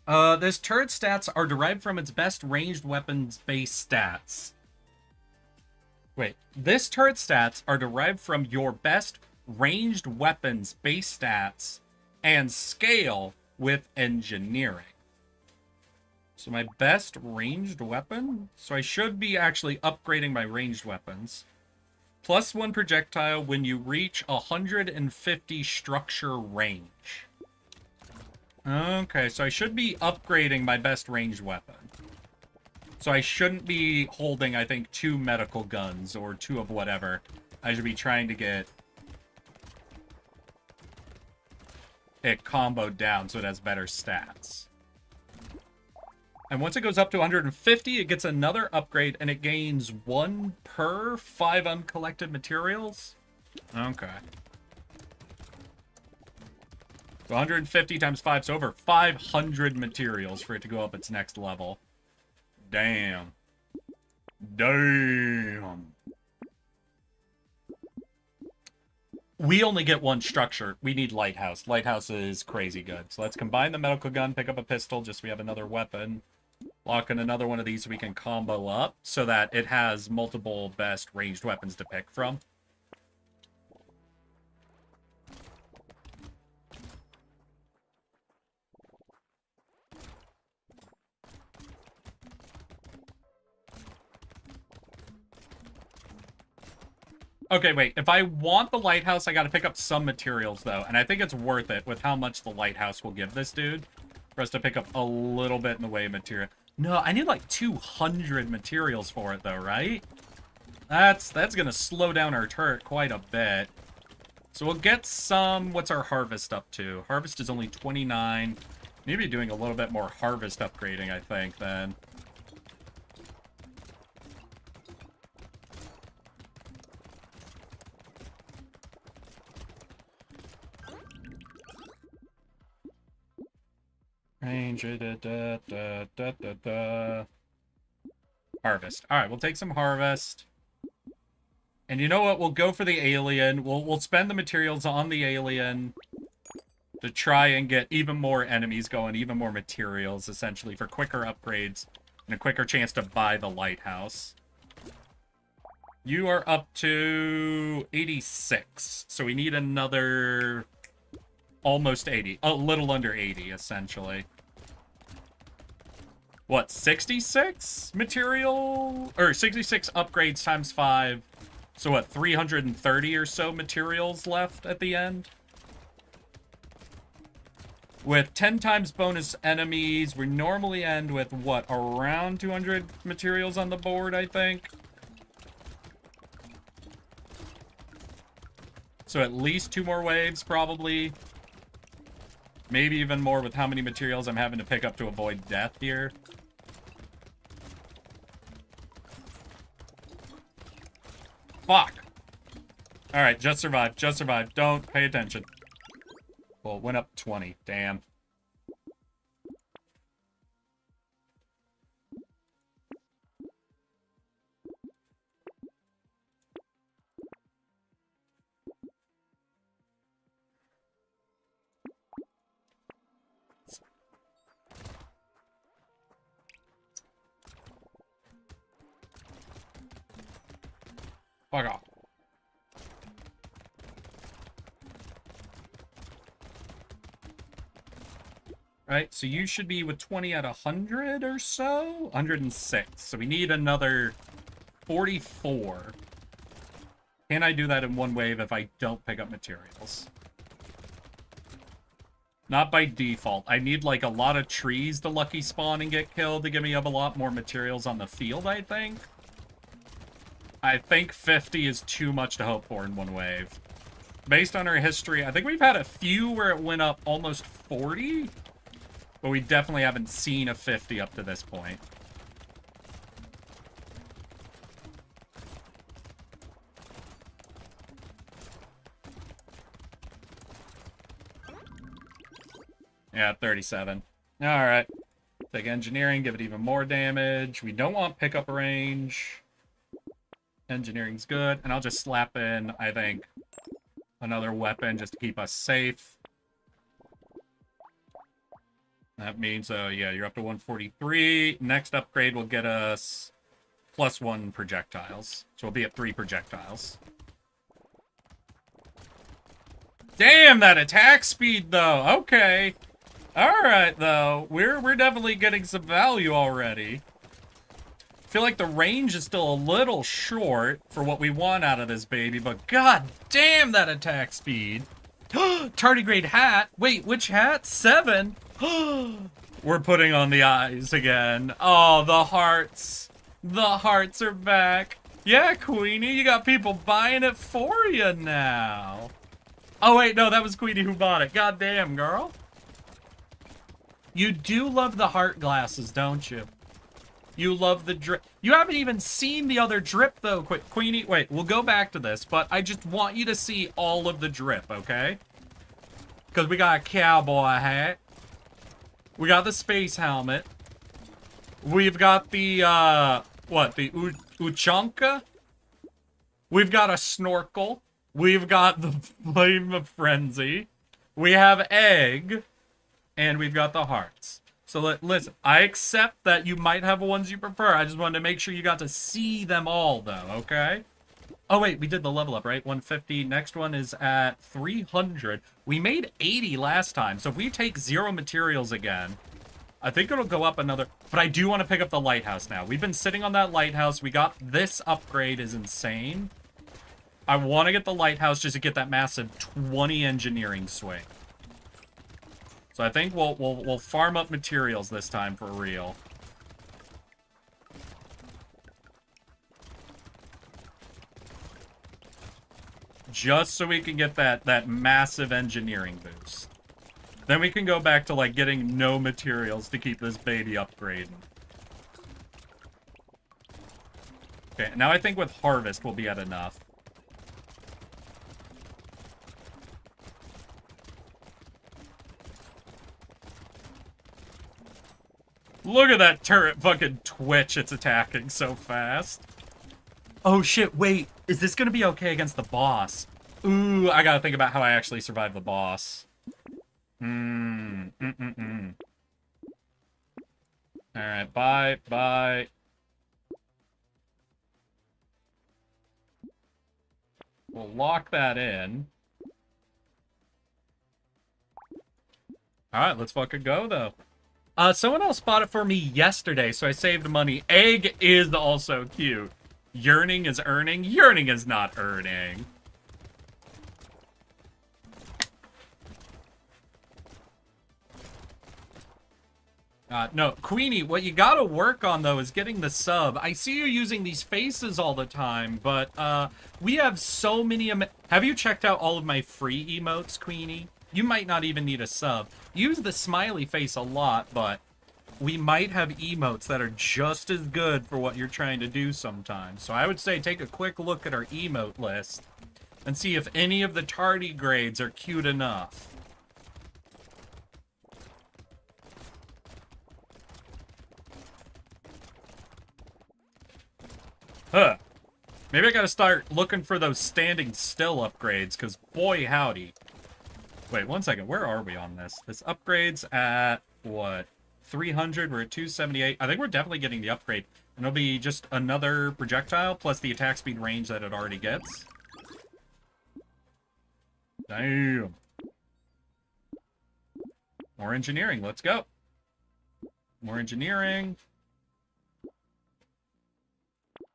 This turret stats are derived from its best ranged weapons base stats. Wait, this turret stats are derived from your best ranged weapons base stats and scale with engineering. So my best ranged weapon? So I should be actually upgrading my ranged weapons. +1 projectile when you reach 150 structure range. Okay, so I should be upgrading my best ranged weapon. So I shouldn't be holding, I think, 2 medical guns or 2 of whatever. I should be trying to get it comboed down so it has better stats. And once it goes up to 150, it gets another upgrade, and it gains 1 per 5 uncollected materials. Okay. So 150 times 5, so over 500 materials for it to go up its next level. Damn. Damn. We only get 1 structure. We need Lighthouse. Lighthouse is crazy good. So let's combine the medical gun, pick up a pistol, just so we have another weapon. Lock in another one of these so we can combo up, so that it has multiple best ranged weapons to pick from. Okay, wait. If I want the lighthouse, I gotta pick up some materials, though. And I think it's worth it with how much the lighthouse will give this dude. For us to pick up a little bit in the way of material. No, I need like 200 materials for it, though, right? That's gonna slow down our turret quite a bit. So we'll get some... What's our harvest up to? Harvest is only 29. Maybe doing a little bit more harvest upgrading, I think, then. Range. Harvest. All right, we'll take some harvest. And you know what? We'll go for the alien. We'll spend the materials on the alien to try and get even more enemies going, even more materials, essentially, for quicker upgrades and a quicker chance to buy the lighthouse. You are up to 86, so we need another almost 80. A little under 80, essentially. What, 66 material? Or 66 upgrades times 5. So what, 330 or so materials left at the end? With 10 times bonus enemies, we normally end with, what, around 200 materials on the board, I think? So at least 2 more waves, probably. Maybe even more with how many materials I'm having to pick up to avoid death here. Fuck! Alright, just survive, just survive. Don't pay attention. Well, it went up 20. Damn. Fuck off. Right, so you should be with 20 at 100 or so? 106. So we need another 44. Can I do that in one wave if I don't pick up materials? Not by default. I need, like, a lot of trees to lucky spawn and get killed to give me up a lot more materials on the field, I think. I think 50 is too much to hope for in one wave. Based on our history, I think we've had a few where it went up almost 40, but we definitely haven't seen a 50 up to this point. Yeah, 37. Alright. Take engineering, give it even more damage. We don't want pickup range. Engineering's good. And I'll just slap in, I think, another weapon just to keep us safe. That means, yeah, you're up to 143. Next upgrade will get us +1 projectiles. So we'll be at 3 projectiles. Damn, that attack speed, though. Okay. Alright, though. We're definitely getting some value already. I feel like the range is still a little short for what we want out of this baby, but god damn that attack speed. Tardigrade hat. Wait, which hat? 7? We're putting on the eyes again. Oh, the hearts. The hearts are back. Yeah, Queenie, you got people buying it for you now. Oh, wait, no, that was Queenie who bought it. God damn, girl. You do love the heart glasses, don't you? You love the drip. You haven't even seen the other drip, though, Queenie. Wait, we'll go back to this, but I just want you to see all of the drip, okay? Because we got a cowboy hat. We got the space helmet. We've got the, what? The Uchanka? We've got a snorkel. We've got the Flame of Frenzy. We have egg. And we've got the hearts. So listen, I accept that you might have ones you prefer. I just wanted to make sure you got to see them all, though, okay? Oh, wait, we did the level up, right? 150. Next one is at 300. We made 80 last time, so if we take 0 materials again, I think it'll go up another... But I do want to pick up the lighthouse now. We've been sitting on that lighthouse. We got this upgrade is insane. I want to get the lighthouse just to get that massive 20 engineering swing. So I think we'll farm up materials this time for real. Just so we can get that massive engineering boost. Then we can go back to, like, getting no materials to keep this baby upgrading. Okay, now I think with harvest we'll be at enough. Look at that turret fucking twitch. It's attacking so fast. Oh shit, wait. Is this gonna be okay against the boss? Ooh, I gotta think about how I actually survive the boss. Alright, bye. We'll lock that in. Alright, let's fucking go, though. Someone else bought it for me yesterday, so I saved money. Egg is also cute. Yearning is earning. Yearning is not earning. No, Queenie, what you gotta work on, though, is getting the sub. I see you using these faces all the time, but, we have so many... Have you checked out all of my free emotes, Queenie? You might not even need a sub. Use the smiley face a lot, but we might have emotes that are just as good for what you're trying to do sometimes. So I would say take a quick look at our emote list and see if any of the tardigrades are cute enough. Huh. Maybe I gotta start looking for those standing still upgrades, because boy howdy. Wait, one second. Where are we on this? This upgrade's at, what, 300? We're at 278. I think we're definitely getting the upgrade. And it'll be just another projectile, plus the attack speed range that it already gets. Damn. More engineering. Let's go. More engineering.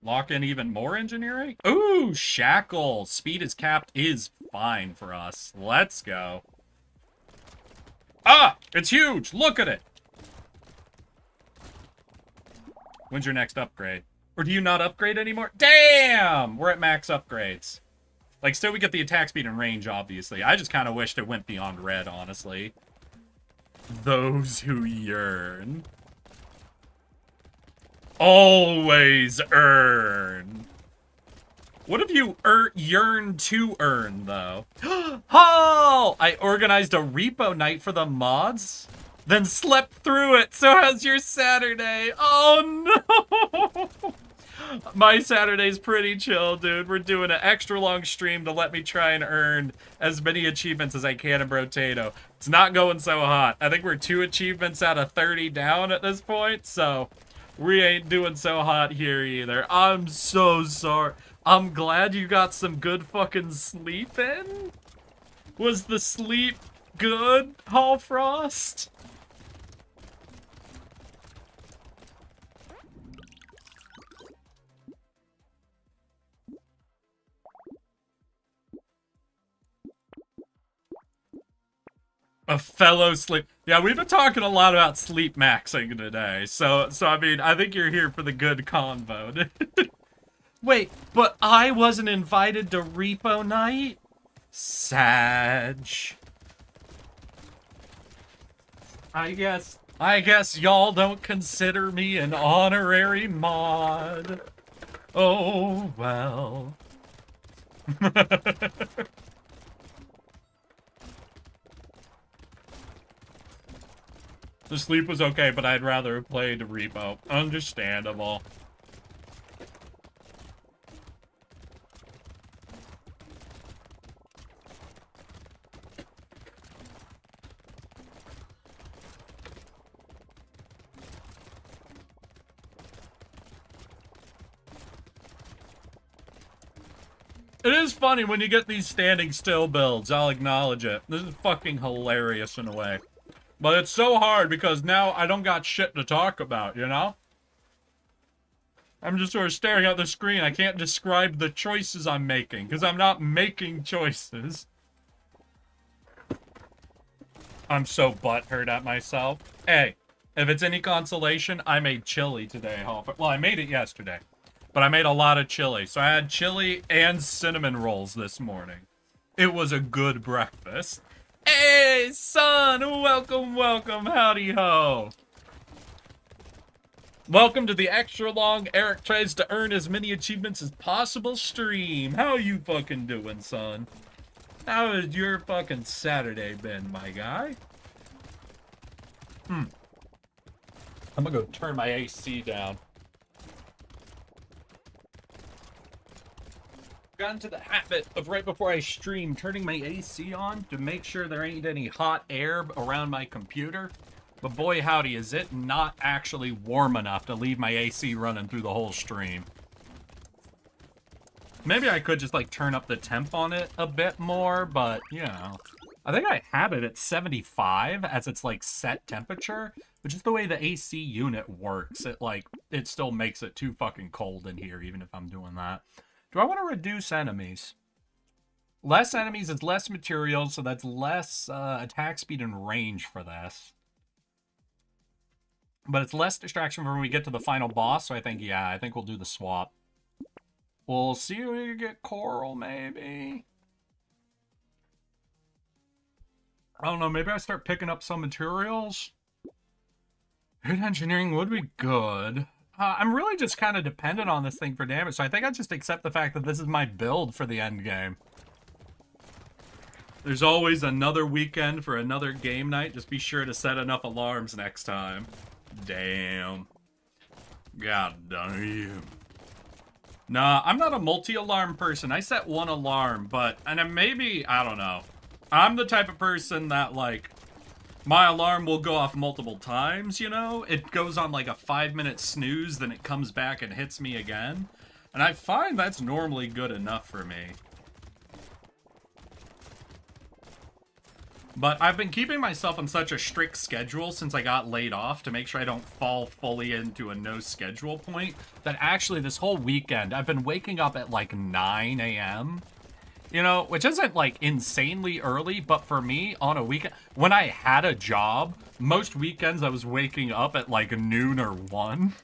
Lock in even more engineering? Ooh, shackle. Speed is capped is fine for us. Let's go. Ah! It's huge! Look at it! When's your next upgrade? Or do you not upgrade anymore? Damn! We're at max upgrades. Like, still we get the attack speed and range, obviously. I just kind of wished it went beyond red, honestly. Those who yearn. Always earn. What if you yearn to earn, though? Oh! I organized a repo night for the mods, then slept through it. So how's your Saturday? Oh, no! My Saturday's pretty chill, dude. We're doing an extra long stream to let me try and earn as many achievements as I can in Brotato. It's not going so hot. I think we're 2 achievements out of 30 down at this point, so... we ain't doing so hot here either. I'm so sorry. I'm glad you got some good fucking sleep in. Was the sleep good, Hall Frost? A fellow sleep. Yeah, we've been talking a lot about sleep maxing today. So I mean, I think you're here for the good convo. Wait, but I wasn't invited to repo night? Sag. I guess y'all don't consider me an honorary mod. Oh, well. The sleep was okay, but I'd rather have played repo. Understandable. It is funny when you get these standing still builds, I'll acknowledge it. This is fucking hilarious in a way. But it's so hard because now I don't got shit to talk about, you know? I'm just sort of staring at the screen. I can't describe the choices I'm making because I'm not making choices. I'm so butthurt at myself. Hey, if it's any consolation, I made chili today. Well, I made it yesterday. But I made a lot of chili. So I had chili and cinnamon rolls this morning. It was a good breakfast. Hey, son! Welcome, welcome. Howdy ho. Welcome to the extra long Eric tries to earn as many achievements as possible stream. How you fucking doing, son? How has your fucking Saturday been, my guy? I'm gonna go turn my AC down. Got into the habit of right before I stream turning my AC on to make sure there ain't any hot air around my computer. But boy howdy, is it not actually warm enough to leave my AC running through the whole stream. Maybe I could just like turn up the temp on it a bit more, but you know. I think I have it at 75 as its like set temperature, but just the way the AC unit works, it still makes it too fucking cold in here even if I'm doing that. Do I want to reduce enemies? Less enemies is less materials, so that's less attack speed and range for this. But it's less distraction when we get to the final boss, so I think we'll do the swap. We'll see if we can get coral, maybe. I don't know, maybe I start picking up some materials. Good engineering would be good. I'm really just kind of dependent on this thing for damage, so I think I just accept the fact that this is my build for the end game. There's always another weekend for another game night. Just be sure to set enough alarms next time. Damn. God damn. Nah, I'm not a multi-alarm person. I set one alarm, and maybe, I don't know. I'm the type of person that, like, my alarm will go off multiple times, you know? It goes on, like, a 5-minute snooze, then it comes back and hits me again. And I find that's normally good enough for me. But I've been keeping myself on such a strict schedule since I got laid off to make sure I don't fall fully into a no schedule point that actually this whole weekend I've been waking up at like 9 a.m. You know, which isn't like insanely early, but for me on a weekend, when I had a job, most weekends I was waking up at like noon or 1.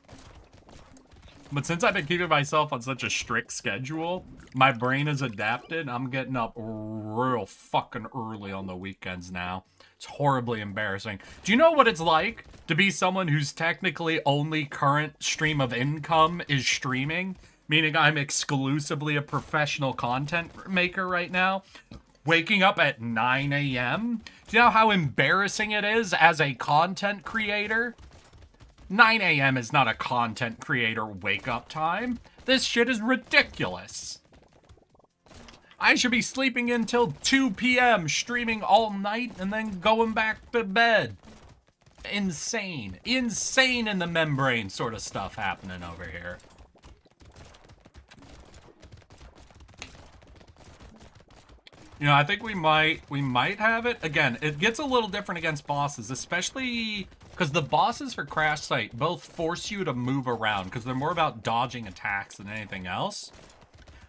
But since I've been keeping myself on such a strict schedule, my brain has adapted. I'm getting up real fucking early on the weekends now. It's horribly embarrassing. Do you know what it's like to be someone whose technically only current stream of income is streaming? Meaning I'm exclusively a professional content maker right now. Waking up at 9 a.m.? Do you know how embarrassing it is as a content creator? 9 a.m. is not a content creator wake-up time. This shit is ridiculous. I should be sleeping until 2 p.m., streaming all night, and then going back to bed. Insane. Insane in the membrane sort of stuff happening over here. You know, I think we might have it. Again, it gets a little different against bosses, especially because the bosses for Crash Site both force you to move around because they're more about dodging attacks than anything else.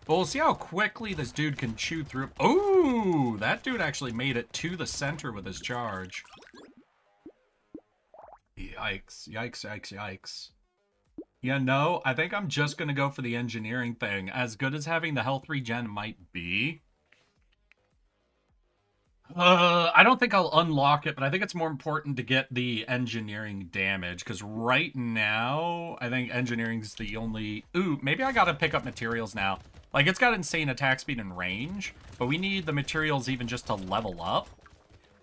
But we'll see how quickly this dude can chew through. Ooh, that dude actually made it to the center with his charge. Yikes, yikes, yikes, yikes. Yeah, no, I think I'm just going to go for the engineering thing. As good as having the health regen might be, I don't think I'll unlock it, but I think it's more important to get the engineering damage, because right now, I think engineering's the only... Ooh, maybe I gotta pick up materials now. Like, it's got insane attack speed and range, but we need the materials even just to level up.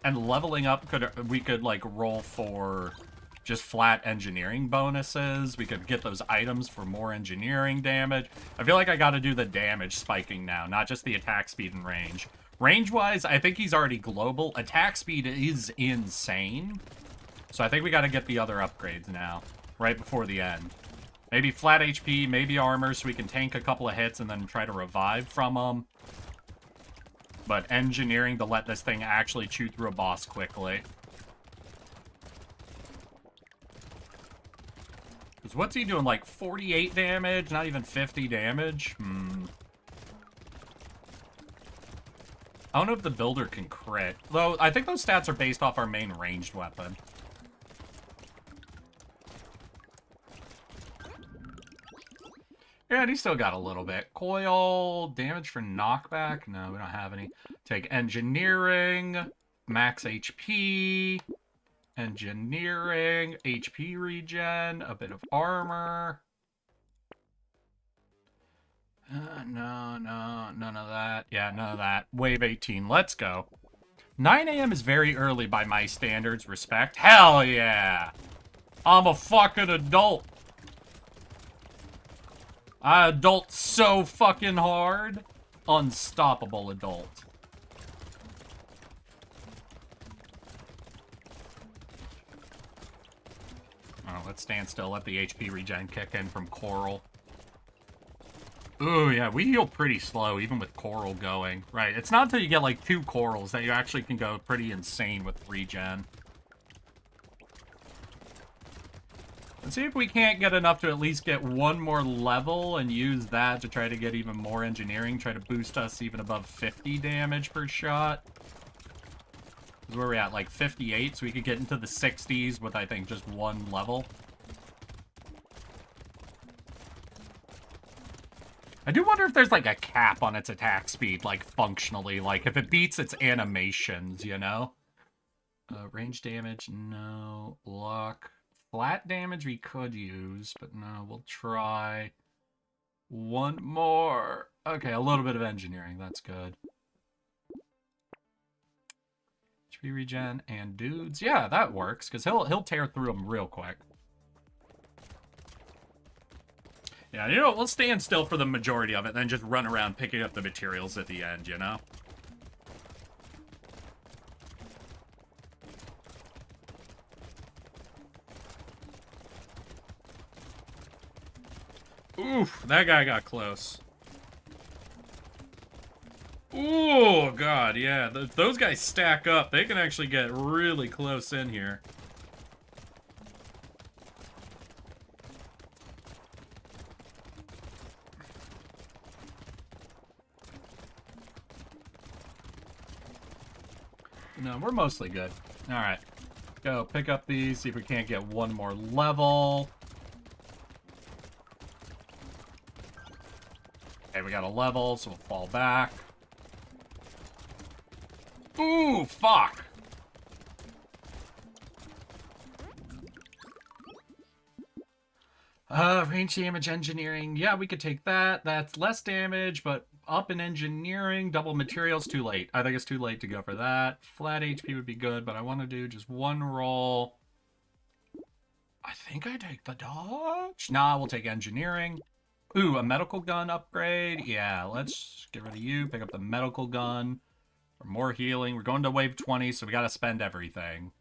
And leveling up, we could, like, roll for just flat engineering bonuses. We could get those items for more engineering damage. I feel like I gotta do the damage spiking now, not just the attack speed and range. Range-wise, I think he's already global. Attack speed is insane. So I think we got to get the other upgrades now, right before the end. Maybe flat HP, maybe armor, so we can tank a couple of hits and then try to revive from them. But engineering to let this thing actually chew through a boss quickly. Because what's he doing, like 48 damage? Not even 50 damage? I don't know if the builder can crit. Though, I think those stats are based off our main ranged weapon. Yeah, and he still got a little bit. Coil, damage for knockback. No, we don't have any. Take engineering, max HP, engineering, HP regen, a bit of armor. No, none of that. Yeah, none of that. Wave 18, let's go. 9 a.m. is very early by my standards, respect. Hell yeah! I'm a fucking adult. I adult so fucking hard. Unstoppable adult. Oh, let's stand still. Let the HP regen kick in from Coral. Ooh, yeah, we heal pretty slow, even with Coral going. Right, it's not until you get, like, 2 Corals that you actually can go pretty insane with regen. Let's see if we can't get enough to at least get 1 more level and use that to try to get even more engineering. Try to boost us even above 50 damage per shot. Because where we're at, like 58, so we could get into the 60s with, I think, just 1 level. I do wonder if there's, like, a cap on its attack speed, like, functionally. Like, if it beats its animations, you know? Range damage, no. Luck. Flat damage we could use, but no, we'll try 1 more. Okay, a little bit of engineering, that's good. HP regen and dudes. Yeah, that works, because he'll tear through them real quick. Yeah, you know, we'll stand still for the majority of it, and then just run around picking up the materials at the end, you know? Oof, that guy got close. Ooh, God, yeah. Those guys stack up. They can actually get really close in here. No, we're mostly good. Alright. Go pick up these, see if we can't get 1 more level. Okay, we got a level, so we'll fall back. Ooh, fuck! Range damage engineering. Yeah, we could take that. That's less damage, but up in engineering. Double materials, too late. I think it's too late to go for that. Flat HP would be good, but I want to do just 1 roll. I think I take the dodge. Nah, we'll take engineering. Ooh, a medical gun upgrade. Yeah, let's get rid of you. Pick up the medical gun. For more healing. We're going to wave 20, so we gotta spend everything.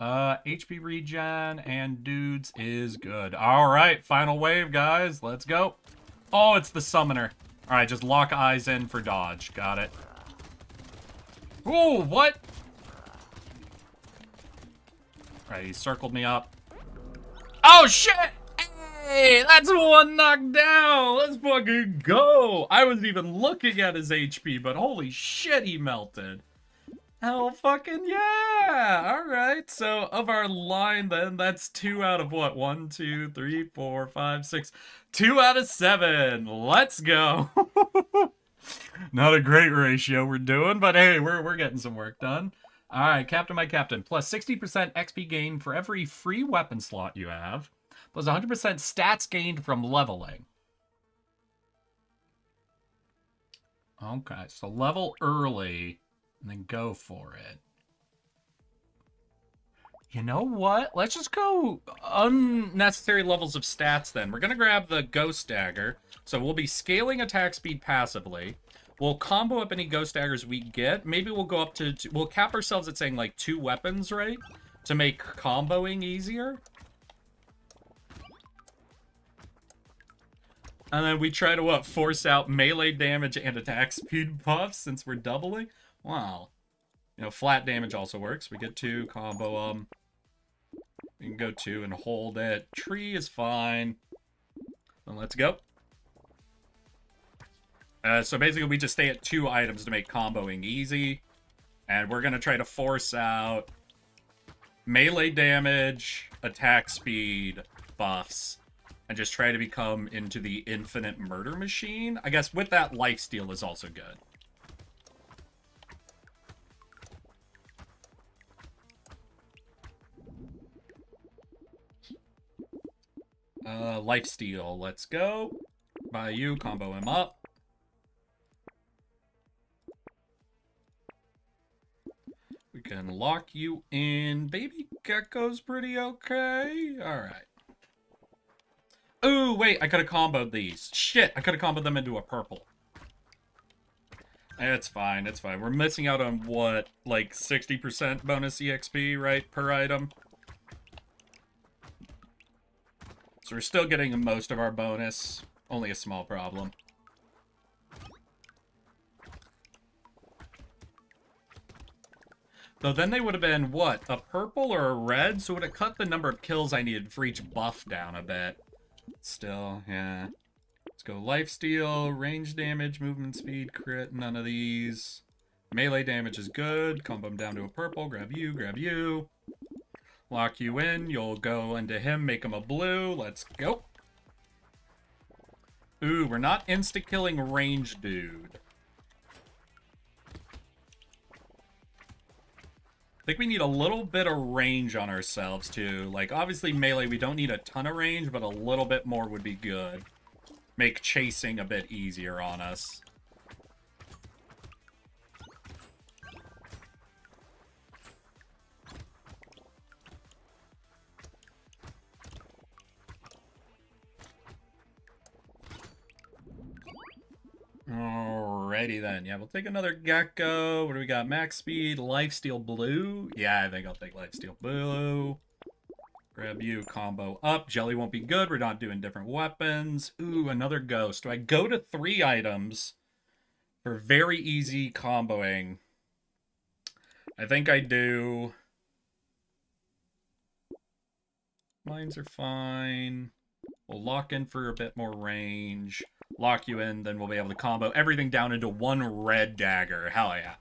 HP regen and dudes is good. Alright, final wave, guys. Let's go. Oh, it's the summoner. Alright, just lock eyes in for dodge. Got it. Ooh, what? Alright, he circled me up. Oh, shit! Hey, that's 1 knocked down! Let's fucking go! I wasn't even looking at his HP, but holy shit, he melted. Hell fucking yeah! Alright, so of our line then, that's 2 out of what? 1, 2, 3, 4, 5, 6. 2 out of 7. Let's go! Not a great ratio we're doing, but hey, we're getting some work done. Alright, Captain my Captain. Plus 60% XP gain for every free weapon slot you have. Plus 100% stats gained from leveling. Okay, so level early, and then go for it. You know what? Let's just go unnecessary levels of stats then. We're going to grab the Ghost Dagger. So we'll be scaling attack speed passively. We'll combo up any Ghost Daggers we get. Maybe we'll go up to... We'll cap ourselves at saying like 2 weapons, right? To make comboing easier. And then we try to, what, force out melee damage and attack speed buffs since we're doubling? Wow. You know, flat damage also works. We get 2, combo them. We can go 2 and hold it. Tree is fine. Then let's go. So basically we just stay at 2 items to make comboing easy. And we're going to try to force out melee damage, attack speed, buffs. And just try to become into the infinite murder machine. I guess with that, lifesteal is also good. Lifesteal, let's go. Buy you, combo him up. We can lock you in. Baby Gecko's pretty okay. Alright. Ooh, wait, I could have comboed these. Shit, I could have comboed them into a purple. It's fine, it's fine. We're missing out on what, like 60% bonus EXP, right, per item? So we're still getting most of our bonus. Only a small problem. Though then they would have been, what, a purple or a red? So it would have cut the number of kills I needed for each buff down a bit. Still, yeah. Let's go lifesteal, range damage, movement speed, crit, none of these. Melee damage is good. Combo him down to a purple, grab you. Lock you in, you'll go into him, make him a blue. Let's go. Ooh, we're not insta-killing range dude. I think we need a little bit of range on ourselves, too. Like, obviously, melee, we don't need a ton of range, but a little bit more would be good. Make chasing a bit easier on us. Alrighty then. Yeah, we'll take another Gecko. What do we got? Max speed, lifesteal blue. Yeah, I think I'll take lifesteal blue. Grab you, combo up. Jelly won't be good. We're not doing different weapons. Ooh, another ghost. Do I go to 3 items for very easy comboing? I think I do. Mines are fine. We'll lock in for a bit more range. Lock you in, then we'll be able to combo everything down into one red dagger. Hell yeah.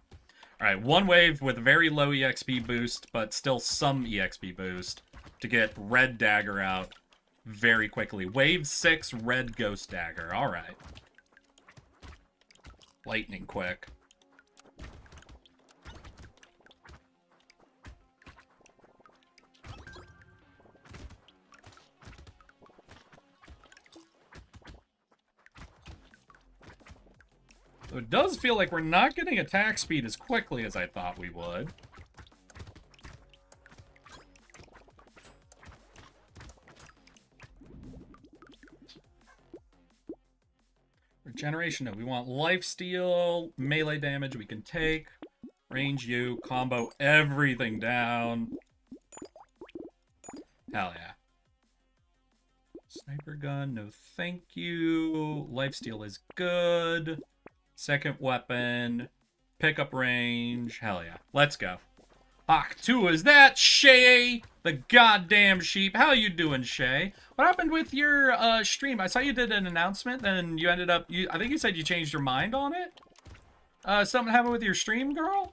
Alright, one wave with very low EXP boost, but still some EXP boost to get red dagger out very quickly. Wave 6, red ghost dagger. Alright. Lightning quick. So it does feel like we're not getting attack speed as quickly as I thought we would. Regeneration, no. We want lifesteal, melee damage we can take. Range you, combo everything down. Hell yeah. Sniper gun, no thank you. Lifesteal is good. Second weapon. Pickup range. Hell yeah. Let's go. Hawk 2 is that, Shay? The goddamn sheep. How you doing, Shay? What happened with your stream? I saw you did an announcement, then you ended up... I think you said you changed your mind on it? Something happened with your stream, girl?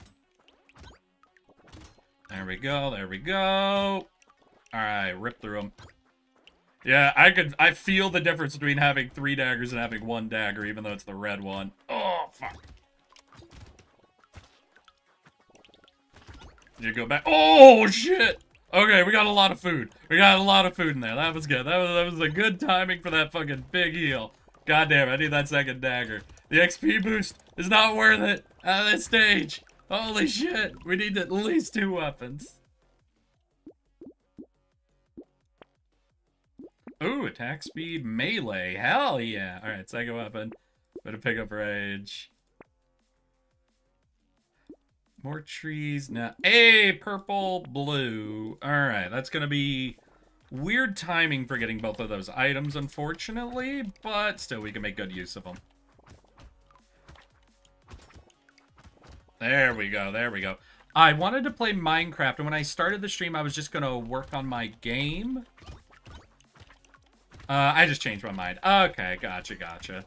There we go, there we go. Alright, rip through them. Yeah, I feel the difference between having 3 daggers and having 1 dagger, even though it's the red one. Oh, fuck. You go back. Oh, shit! Okay, we got a lot of food. We got a lot of food in there. That was good. That was a good timing for that fucking big heal. God damn, I need that second dagger. The XP boost is not worth it at this stage. Holy shit. We need at least 2 weapons. Ooh, attack speed, melee. Hell yeah. Alright, second weapon. Better pick up range. More trees. Now, hey, purple, blue. Alright, that's gonna be weird timing for getting both of those items, unfortunately. But still, we can make good use of them. There we go, there we go. I wanted to play Minecraft, and when I started the stream, I was just gonna work on my game. I just changed my mind. Okay, gotcha.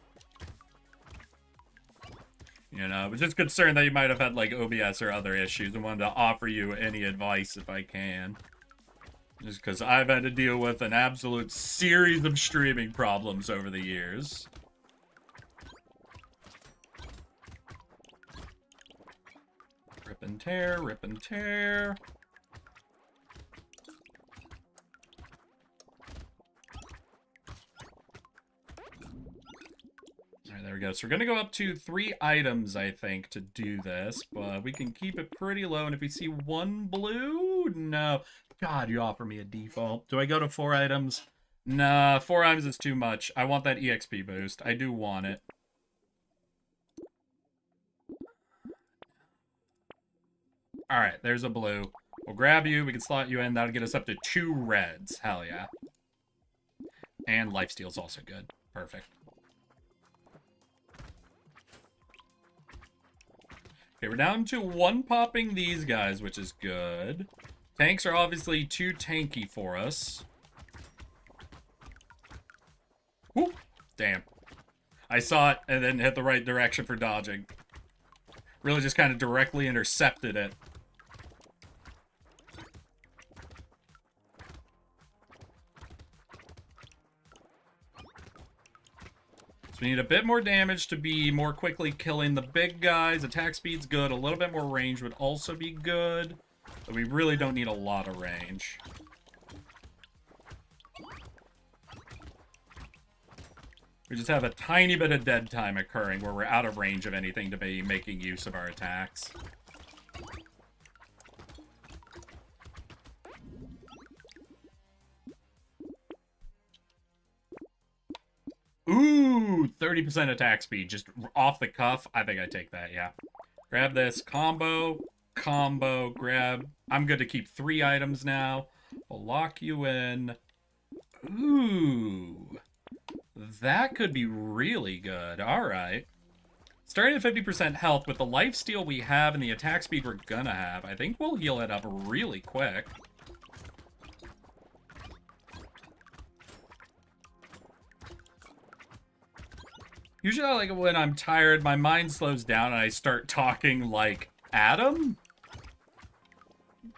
You know, I was just concerned that you might have had, like, OBS or other issues and wanted to offer you any advice if I can. Just because I've had to deal with an absolute series of streaming problems over the years. Rip and tear, rip and tear. Alright, there we go. So we're going to go up to 3 items, I think, to do this. But we can keep it pretty low. And if we see 1 blue, no. God, you offer me a default. Do I go to 4 items? Nah, 4 items is too much. I want that EXP boost. I do want it. Alright, there's a blue. We'll grab you. We can slot you in. That'll get us up to 2 reds. Hell yeah. And lifesteal's also good. Perfect. Okay, we're down to 1 popping these guys, which is good. Tanks are obviously too tanky for us. Whoop! Damn. I saw it and then hit the right direction for dodging. Really just kind of directly intercepted it. So we need a bit more damage to be more quickly killing the big guys. Attack speed's good. A little bit more range would also be good. But we really don't need a lot of range. We just have a tiny bit of dead time occurring where we're out of range of anything to be making use of our attacks. Ooh, 30% attack speed, just off the cuff. I think I take that, yeah. Grab this, combo, grab. I'm good to keep 3 items now. We'll lock you in. Ooh, that could be really good. All right. Starting at 50% health with the lifesteal we have and the attack speed we're gonna have, I think we'll heal it up really quick. Usually I like it when I'm tired, my mind slows down and I start talking like Adam.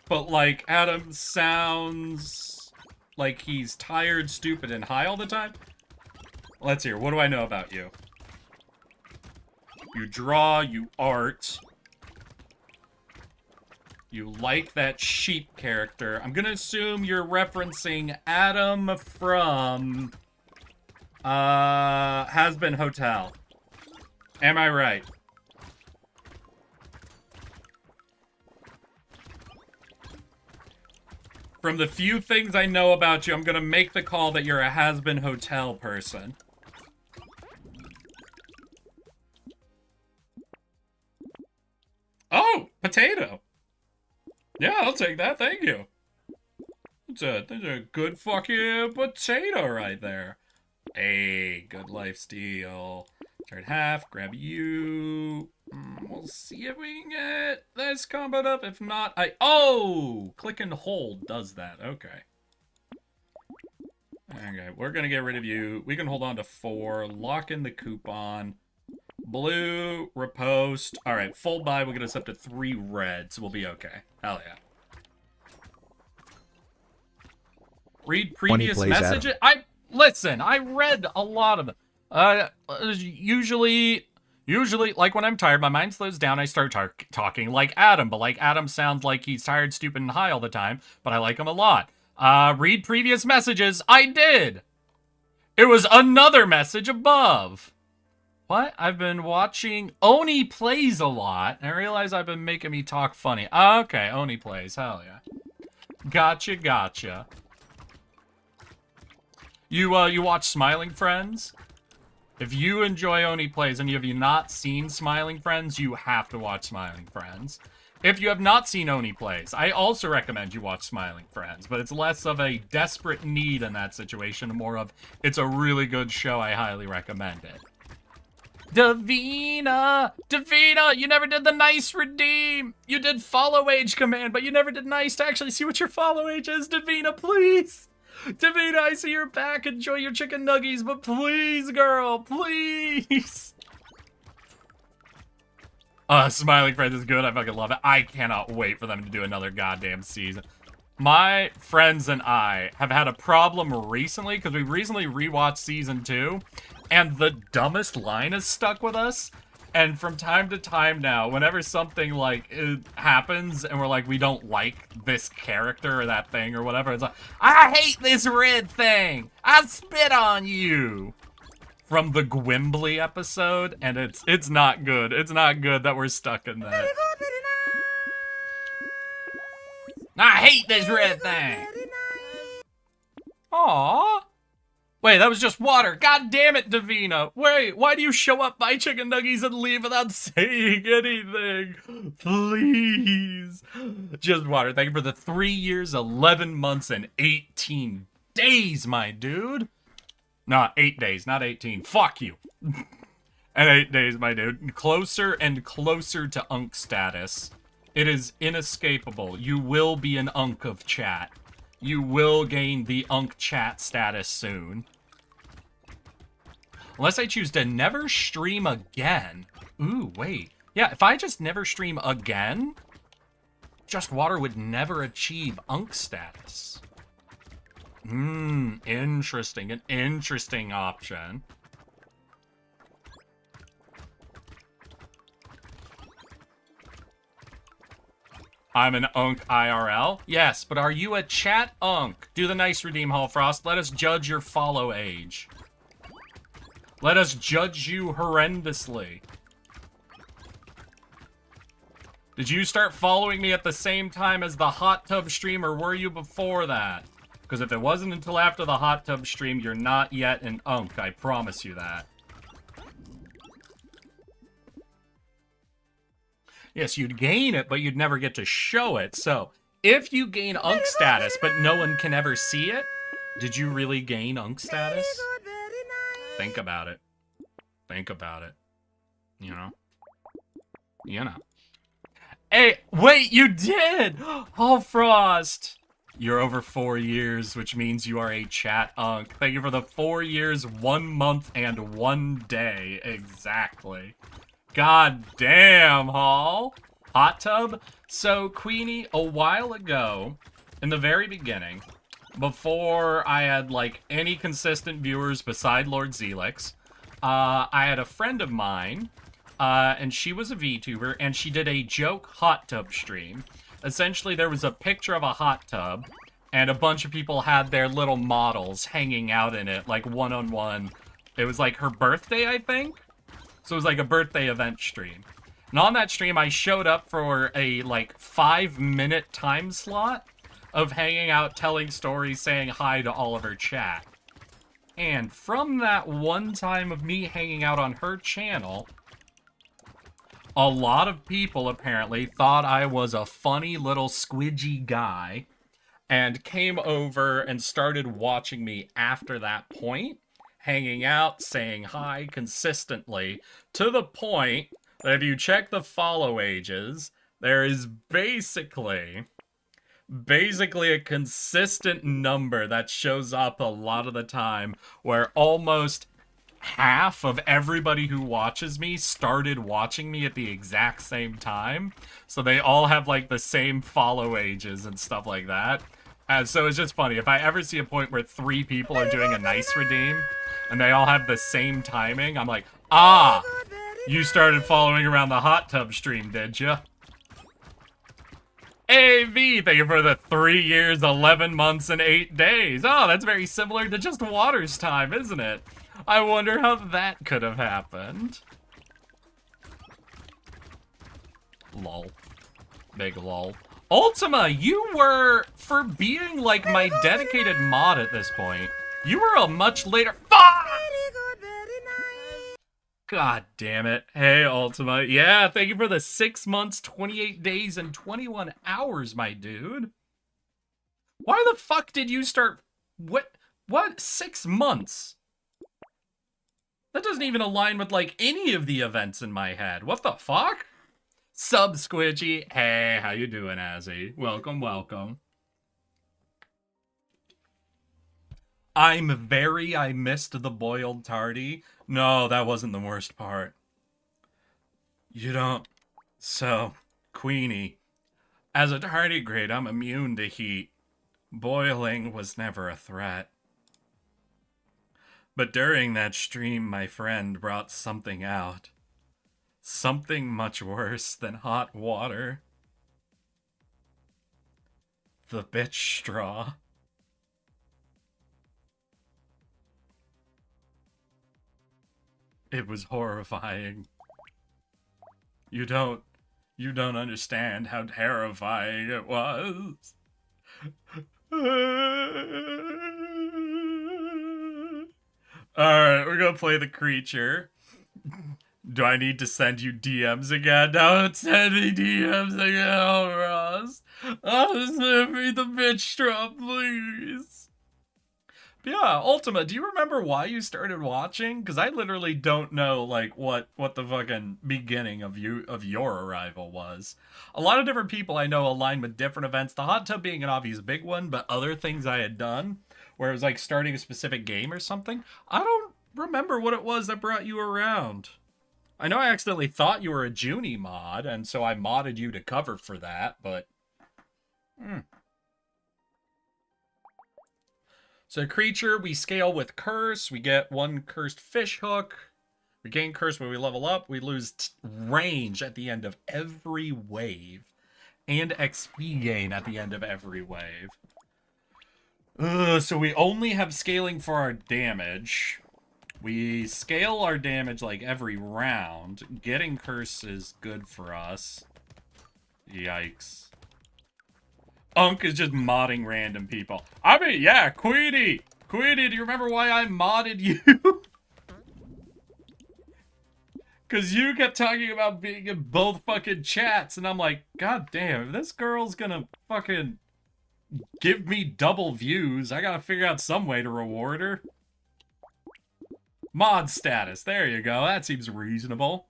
But like Adam sounds like he's tired, stupid, and high all the time. Let's hear, what do I know about you? You draw, you art. You like that sheep character. I'm gonna assume you're referencing Adam from Has Been Hotel. Am I right? From the few things I know about you, I'm gonna make the call that you're a Has Been Hotel person. Oh, potato. Yeah, I'll take that. Thank you. That's a good fucking potato right there. Hey, good life steal. Turn half, grab you. We'll see if we can get this comboed up. If not, oh! Click and hold does that. Okay. Okay, we're gonna get rid of you. We can hold on to 4. Lock in the coupon. Blue, riposte. Alright, full buy will get us up to 3 reds. We'll be okay. Hell yeah. Read previous messages. Listen, I read a lot of them. Usually, like when I'm tired, my mind slows down, I start talking like Adam. But like Adam sounds like he's tired, stupid, and high all the time. But I like him a lot. Read previous messages. I did. It was another message above. What? I've been watching Oni Plays a lot. I realize I've been making me talk funny. Okay, Oni Plays. Hell yeah. Gotcha. You watch Smiling Friends? If you enjoy Oni Plays and you have not seen Smiling Friends, you have to watch Smiling Friends. If you have not seen Oni Plays, I also recommend you watch Smiling Friends, but it's less of a desperate need in that situation, more of it's a really good show, I highly recommend it. Davina, you never did the nice redeem. You did follow age command, but you never did nice to actually see what your follow age is. Davina, please. Davina, I see your back. Enjoy your chicken nuggies, but please, girl, please. Smiling Friends is good. I fucking love it. I cannot wait for them to do another goddamn season. My friends and I have had a problem recently because we recently rewatched season 2, and the dumbest line is stuck with us. And from time to time now, whenever something like it happens and we're like, we don't like this character or that thing or whatever, it's like, I hate this red thing. I spit on you. from the Gwimbly episode, and it's not good. It's not good that we're stuck in that. I hate this red thing. Aww. Wait, that was just water. God damn it, Davina. Wait, why do you show up, buy chicken nuggies, and leave without saying anything? Please. Just water. Thank you for the 3 years, 11 months, and 18 days, my dude. Not 8 days, not 18. Fuck you. And 8 days, my dude. Closer and closer to Unk status. It is inescapable. You will be an Unk of chat. You will gain the Unk chat status soon. Unless I choose to never stream again. Ooh, wait. Yeah, if I just never stream again, Just Water would never achieve Unk status. Interesting. An interesting option. I'm an Unk IRL? Yes, but are you a chat Unk? Do the nice redeem, Hall Frost. Let us judge your follow age. Let us judge you horrendously. Did you start following me at the same time as the hot tub stream, or were you before that? Because if it wasn't until after the hot tub stream, you're not yet an Unk. I promise you that. Yes, you'd gain it, but you'd never get to show it. So, if you gain Unk status, but no one can ever see it, did you really gain Unk status? Think about it. Think about it. You know? You know. Hey, wait, you did! Oh, Frost! You're over 4 years, which means you are a chat Unk. Thank you for the 4 years, 1 month, and 1 day. Exactly. God damn, Hall. Hot tub? So, Queenie, a while ago, in the very beginning, before I had, like, any consistent viewers beside Lord Zelix, I had a friend of mine, and she was a VTuber, and she did a joke hot tub stream. Essentially, there was a picture of a hot tub, and a bunch of people had their little models hanging out in it, like, one-on-one. It was, like, her birthday, I think? So it was like a birthday event stream. And on that stream, I showed up for a, like, 5-minute time slot of hanging out, telling stories, saying hi to all of her chat. And from that one time of me hanging out on her channel, a lot of people apparently thought I was a funny little squidgy guy and came over and started watching me after that point. Hanging out, saying hi consistently, to the point that if you check the follow ages, there is basically a consistent number that shows up a lot of the time where almost half of everybody who watches me started watching me at the exact same time. So they all have like the same follow ages and stuff like that. So it's just funny. If I ever see a point where 3 people are doing a nice redeem, and they all have the same timing, I'm like, ah, you started following around the hot tub stream, did ya? AV, thank you for the 3 years, 11 months, and 8 days. Oh, that's very similar to Just Water's time, isn't it? I wonder how that could have happened. Lol. Big lol. Ultima, you were, for being like my dedicated mod at this point, you were a much later. Fuck! God damn it. Hey, Ultima. Yeah, thank you for the 6 months, 28 days, and 21 hours, my dude. Why the fuck did you start... What? 6 months? That doesn't even align with, like, any of the events in my head. What the fuck? Sub Squidgy. Hey, how you doing, Azzy? Welcome, welcome. I missed the boiled tardy. No, that wasn't the worst part. You don't... So, Queenie, as a tardigrade, I'm immune to heat. Boiling was never a threat. But during that stream, my friend brought something out. Something much worse than hot water. The bitch straw. It was horrifying. You don't understand how terrifying it was. Alright, we're gonna play the creature. Do I need to send you DMs again? Don't send me DMs again, oh, Ross. Oh, send me the bitch drop, please. But yeah, Ultima, do you remember why you started watching? Because I literally don't know, like, what the fucking beginning of your arrival was. A lot of different people I know align with different events, the hot tub being an obvious big one, but other things I had done, where it was like starting a specific game or something, I don't remember what it was that brought you around. I know I accidentally thought you were a Junie mod, and so I modded you to cover for that, but... So creature, we scale with curse, we get 1 cursed fish hook, we gain curse when we level up, we lose range at the end of every wave, and XP gain at the end of every wave. So we only have scaling for our damage. We scale our damage like every round. Getting curse is good for us. Yikes. Unk is just modding random people. I mean, yeah, Queenie! Queenie, do you remember why I modded you? Because you kept talking about being in both fucking chats, and I'm like, God damn, if this girl's gonna fucking give me double views, I gotta figure out some way to reward her. Mod status, there you go, that seems reasonable.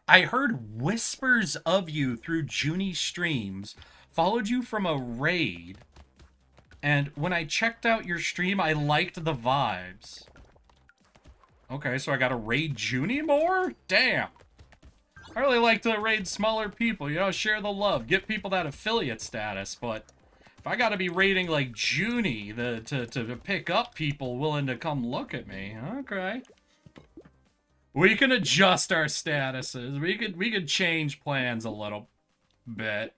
I heard whispers of you through Junie streams, followed you from a raid, and when I checked out your stream, I liked the vibes. Okay, so I gotta raid Junie more? Damn. I really like to raid smaller people, you know, share the love, get people that affiliate status, but if I gotta be raiding like Junie to pick up people willing to come look at me, okay. We can adjust our statuses. We could change plans a little bit.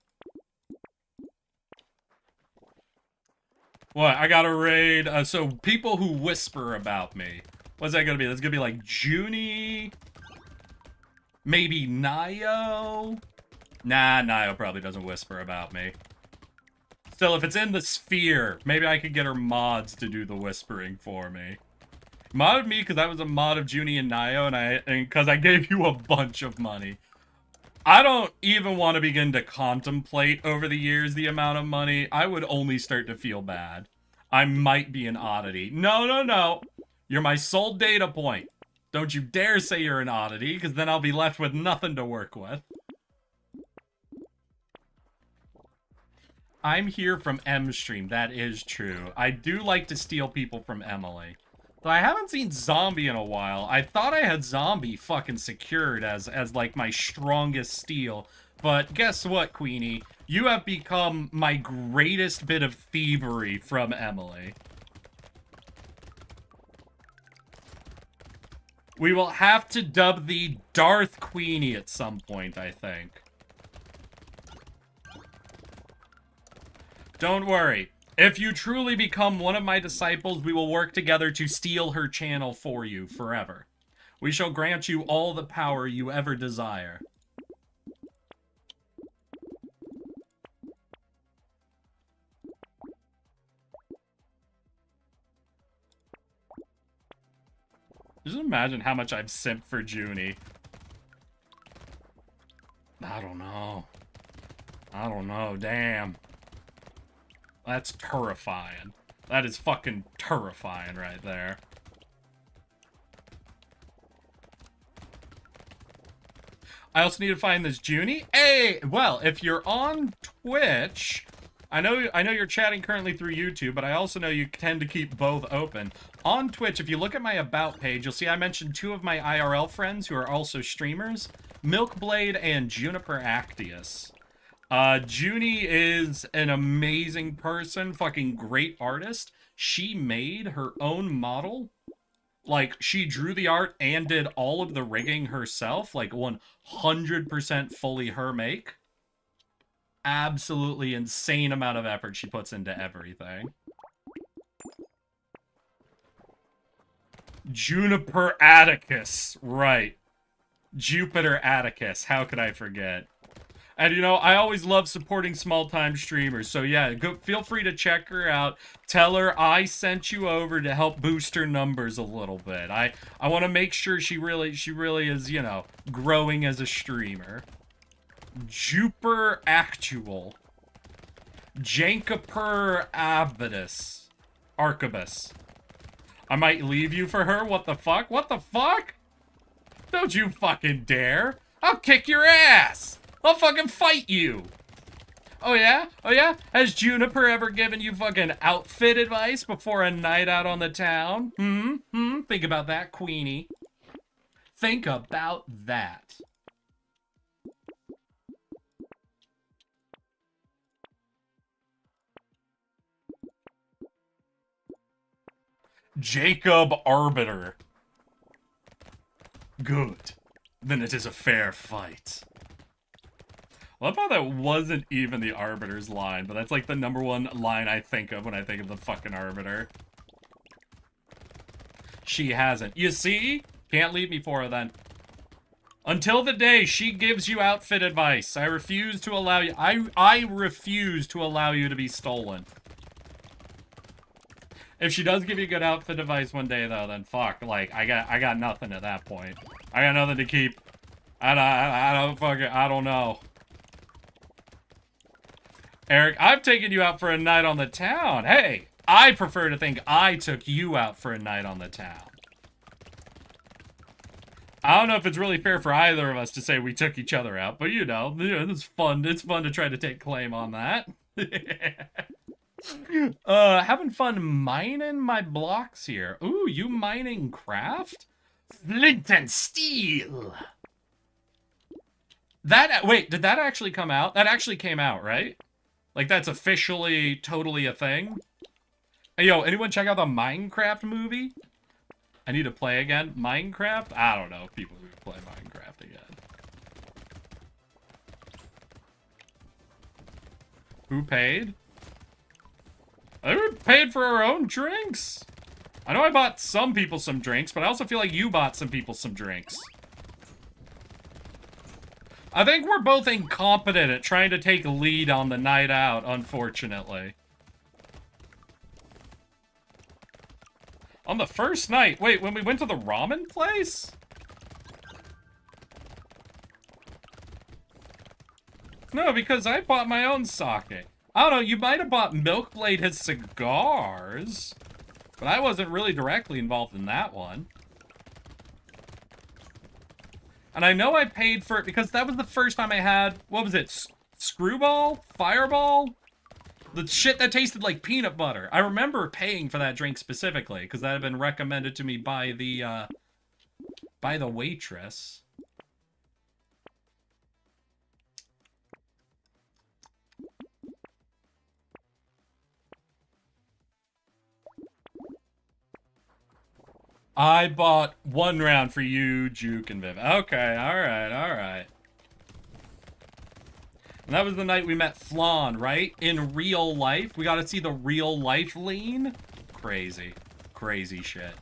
What? I gotta raid. So people who whisper about me. What's that gonna be? That's gonna be like Junie. Maybe Nio. Nah, Nio probably doesn't whisper about me. Still, if it's in the sphere, maybe I could get her mods to do the whispering for me. Modded me because I was a mod of Junie and Nio, and because I gave you a bunch of money. I don't even want to begin to contemplate over the years the amount of money. I would only start to feel bad. I might be an oddity. No, no, no. You're my sole data point. Don't you dare say you're an oddity, because then I'll be left with nothing to work with. I'm here from M stream. That is true. I do like to steal people from Emily. Though I haven't seen Zombie in a while. I thought I had Zombie fucking secured as like my strongest steal. But guess what, Queenie? You have become my greatest bit of thievery from Emily. We will have to dub thee Darth Queenie at some point, I think. Don't worry. If you truly become one of my disciples, we will work together to steal her channel for you forever. We shall grant you all the power you ever desire. Just imagine how much I've simped for Junie. I don't know. I don't know, damn. That's terrifying. That is fucking terrifying right there. I also need to find this Junie. Hey, well, if you're on Twitch, I know you're chatting currently through YouTube, but I also know you tend to keep both open. On Twitch, if you look at my About page, you'll see I mentioned 2 of my IRL friends who are also streamers, Milkblade and Juniper Actius. Junie is an amazing person, fucking great artist. She made her own model. Like, she drew the art and did all of the rigging herself, like 100% fully her make. Absolutely insane amount of effort she puts into everything. Juniper Atticus. Right. Jupiter Atticus. How could I forget? And, you know, I always love supporting small-time streamers. So, yeah, feel free to check her out. Tell her I sent you over to help boost her numbers a little bit. I want to make sure she really is, you know, growing as a streamer. Jupiter Actual. Jankiper Abidus. Archibus. I might leave you for her? What the fuck? What the fuck? Don't you fucking dare. I'll kick your ass. I'll fucking fight you. Oh yeah? Oh yeah? Has Juniper ever given you fucking outfit advice before a night out on the town? Think about that, Queenie. Think about that. Jacob Arbiter. Good. Then it is a fair fight. I love how that wasn't even the Arbiter's line, but that's like the #1 line I think of when I think of the fucking Arbiter. She hasn't. You see? Can't leave me for her then. Until the day she gives you outfit advice, I refuse to allow you. I refuse to allow you to be stolen. If she does give you good outfit advice one day though, then fuck. Like I got nothing at that point. I got nothing to keep. I don't know. Eric, I've taken you out for a night on the town. Hey, I prefer to think I took you out for a night on the town. I don't know if it's really fair for either of us to say we took each other out, but you know, it's fun. It's fun to try to take claim on that. Having fun mining my blocks here. Ooh, you mining craft? Flint and steel. Wait, did that actually come out? That actually came out, right? Like, that's officially, totally a thing? Hey, yo, anyone check out the Minecraft movie? I need to play again. Minecraft? I don't know if people would play Minecraft again. Who paid? I think we paid for our own drinks. I know I bought some people some drinks, but I also feel like you bought some people some drinks. I think we're both incompetent at trying to take lead on the night out, unfortunately. On the first night, wait, when we went to the ramen place? No, because I bought my own sake. I don't know, you might have bought Milkblade his cigars, but I wasn't really directly involved in that one. And I know I paid for it because that was the first time I had, what was it, Screwball? Fireball? The shit that tasted like peanut butter. I remember paying for that drink specifically because that had been recommended to me by the waitress. I bought 1 round for you, Juke, and Viv. Okay, alright, alright. And that was the night we met Flan, right? In real life. We got to see the real life lean. Crazy. Crazy shit.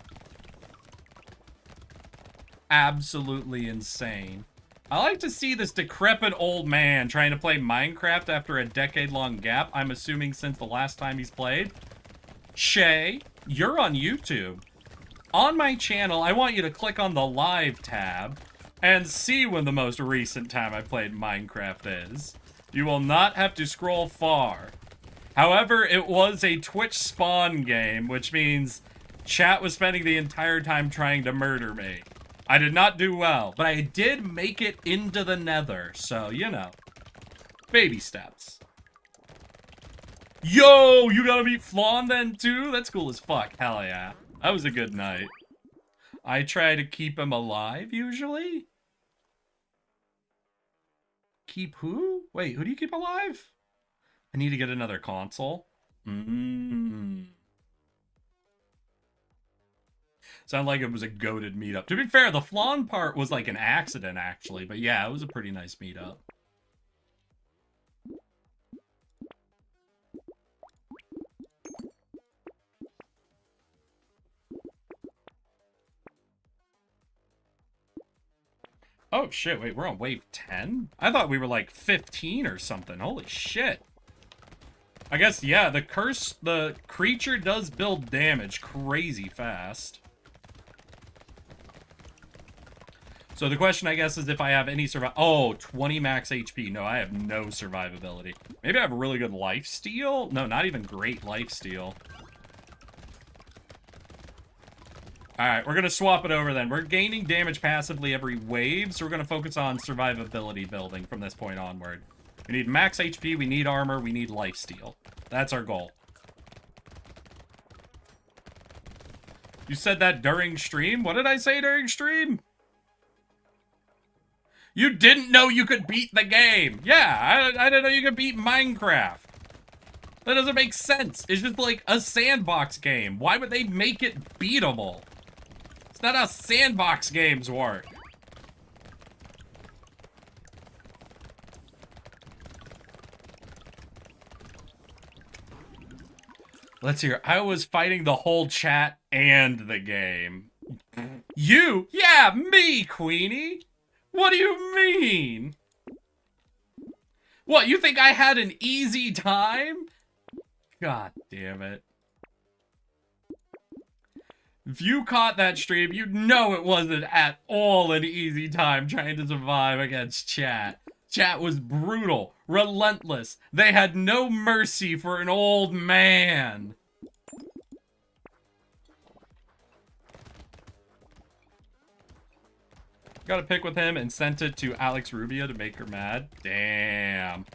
Absolutely insane. I like to see this decrepit old man trying to play Minecraft after a decade-long gap. I'm assuming since the last time he's played. Shay, you're on YouTube. On my channel, I want you to click on the live tab and see when the most recent time I played Minecraft is. You will not have to scroll far. However, it was a Twitch spawn game, which means chat was spending the entire time trying to murder me. I did not do well, but I did make it into the nether, so, you know. Baby steps. Yo, you gotta meet Flan then, too? That's cool as fuck. Hell yeah. That was a good night. I try to keep him alive, usually? Keep who? Wait, who do you keep alive? I need to get another console. Sound like it was a goated meetup. To be fair, the Flan part was like an accident, actually. But yeah, it was a pretty nice meetup. Oh, shit. Wait, we're on wave 10? I thought we were like 15 or something. Holy shit. I guess, yeah, the creature does build damage crazy fast. So the question, I guess, is if I have any Oh, 20 max HP. No, I have no survivability. Maybe I have really good lifesteal? No, not even great lifesteal. Alright, we're going to swap it over then. We're gaining damage passively every wave, so we're going to focus on survivability building from this point onward. We need max HP, we need armor, we need lifesteal. That's our goal. You said that during stream? What did I say during stream? You didn't know you could beat the game. Yeah, I didn't know you could beat Minecraft. That doesn't make sense. It's just like a sandbox game. Why would they make it beatable? It's not how sandbox games work. Let's hear. I was fighting the whole chat and the game. You? Yeah, me, Queenie. What do you mean? What, you think I had an easy time? God damn it. If you caught that stream, you'd know it wasn't at all an easy time trying to survive against chat. Chat was brutal, relentless. They had no mercy for an old man. Got a pic with him and sent it to Alex Rubio to make her mad. Damn.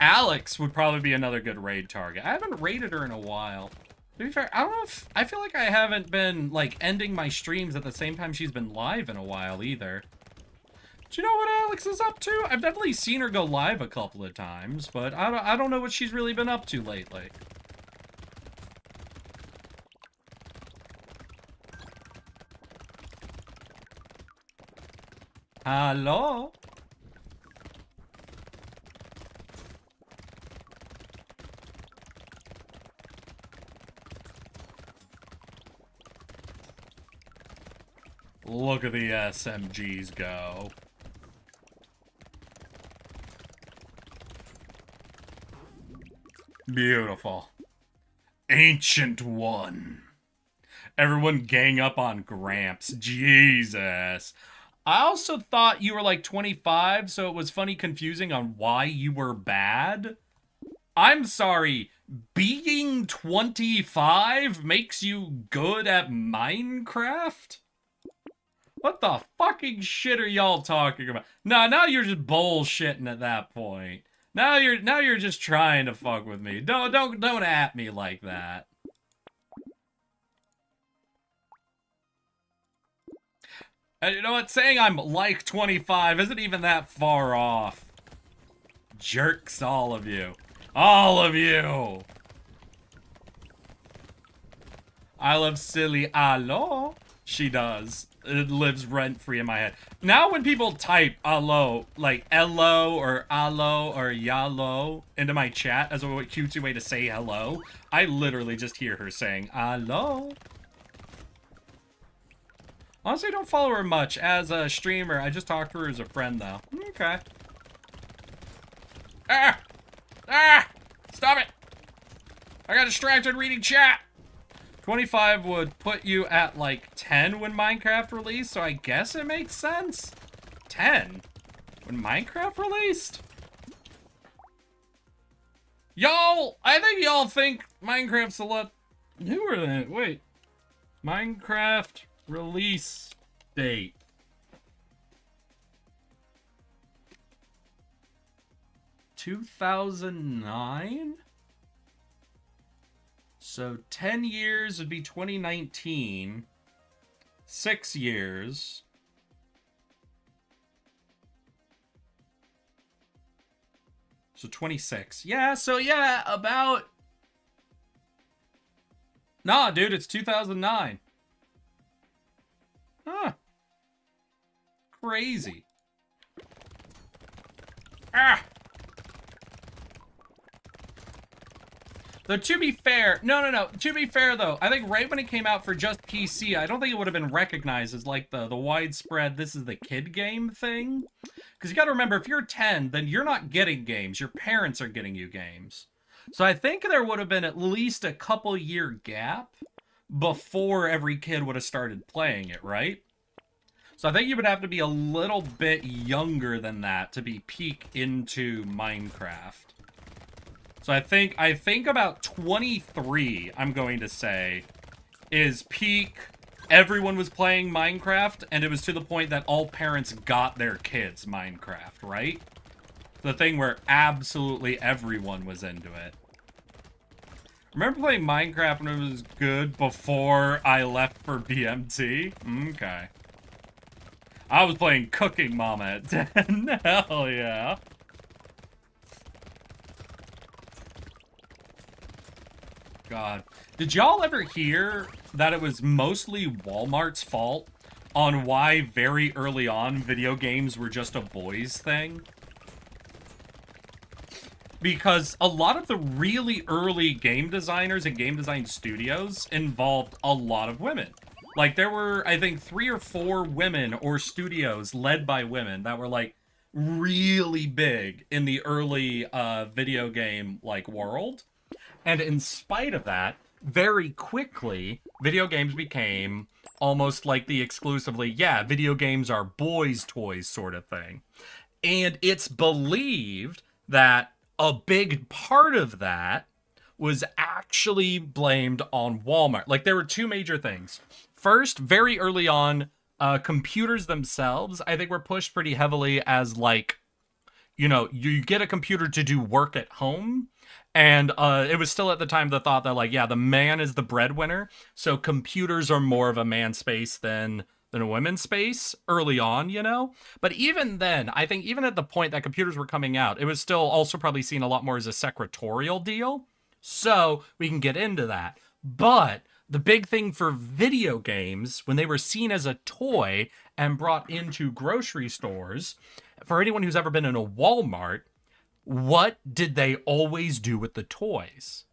Alex would probably be another good raid target. I haven't raided her in a while. To be fair, I don't know if... I feel like I haven't been, like, ending my streams at the same time she's been live in a while, either. Do you know what Alex is up to? I've definitely seen her go live a couple of times, but I don't know what she's really been up to lately. Hello? Look at the SMGs go. Beautiful. Ancient One. Everyone gang up on Gramps. Jesus. I also thought you were like 25, so it was funny confusing on why you were bad. I'm sorry, being 25 makes you good at Minecraft? What the fucking shit are y'all talking about? Nah, now you're just bullshitting at that point. Now you're just trying to fuck with me. Don't at me like that. And you know what? Saying I'm like 25 isn't even that far off. Jerks, all of you. All of you! I love silly allo. She does. It lives rent-free in my head. Now when people type allo, like ello or allo or yallo into my chat as a cutesy way to say hello, I literally just hear her saying allo. Honestly, I don't follow her much as a streamer. I just talk to her as a friend, though. Okay. Ah! Ah! Stop it! I got distracted reading chat! 25 would put you at, like, 10 when Minecraft released, so I guess it makes sense? 10? When Minecraft released? Y'all! I think y'all think Minecraft's a lot newer than it. Wait. Minecraft... release date. $2009? So 10 years would be 2019. 6 years. So 26. Yeah, so yeah, about... Nah, dude, it's 2009. Huh. Crazy. Ah! Though, to be fair, no. To be fair, though, I think right when it came out for just PC, I don't think it would have been recognized as, like, the widespread, this is the kid game thing. Because you gotta remember, if you're 10, then you're not getting games. Your parents are getting you games. So I think there would have been at least a couple-year gap before every kid would have started playing it, right? So I think you would have to be a little bit younger than that to be peak into Minecraft. So I think about 23, I'm going to say, is peak. Everyone was playing Minecraft, and it was to the point that all parents got their kids Minecraft, right? The thing where absolutely everyone was into it. Remember playing Minecraft when it was good before I left for BMT? Okay. I was playing Cooking Mama at 10. Hell yeah. God. Did y'all ever hear that it was mostly Walmart's fault on why very early on video games were just a boys thing? Because a lot of the really early game designers and game design studios involved a lot of women. Like, there were, I think, 3 or 4 women or studios led by women that were, like, really big in the early video game, like, world. And in spite of that, very quickly, video games became almost like the exclusively, yeah, video games are boys' toys sort of thing. And it's believed that a big part of that was actually blamed on Walmart. Like, there were 2 major things. First, very early on, computers themselves, I think, were pushed pretty heavily as, like, you know, you get a computer to do work at home. And it was still at the time the thought that, like, yeah, the man is the breadwinner, so computers are more of a man's space than a women's space early on, you know? But even then, I think even at the point that computers were coming out, it was still also probably seen a lot more as a secretarial deal. So we can get into that. But the big thing for video games, when they were seen as a toy and brought into grocery stores, for anyone who's ever been in a Walmart, what did they always do with the toys?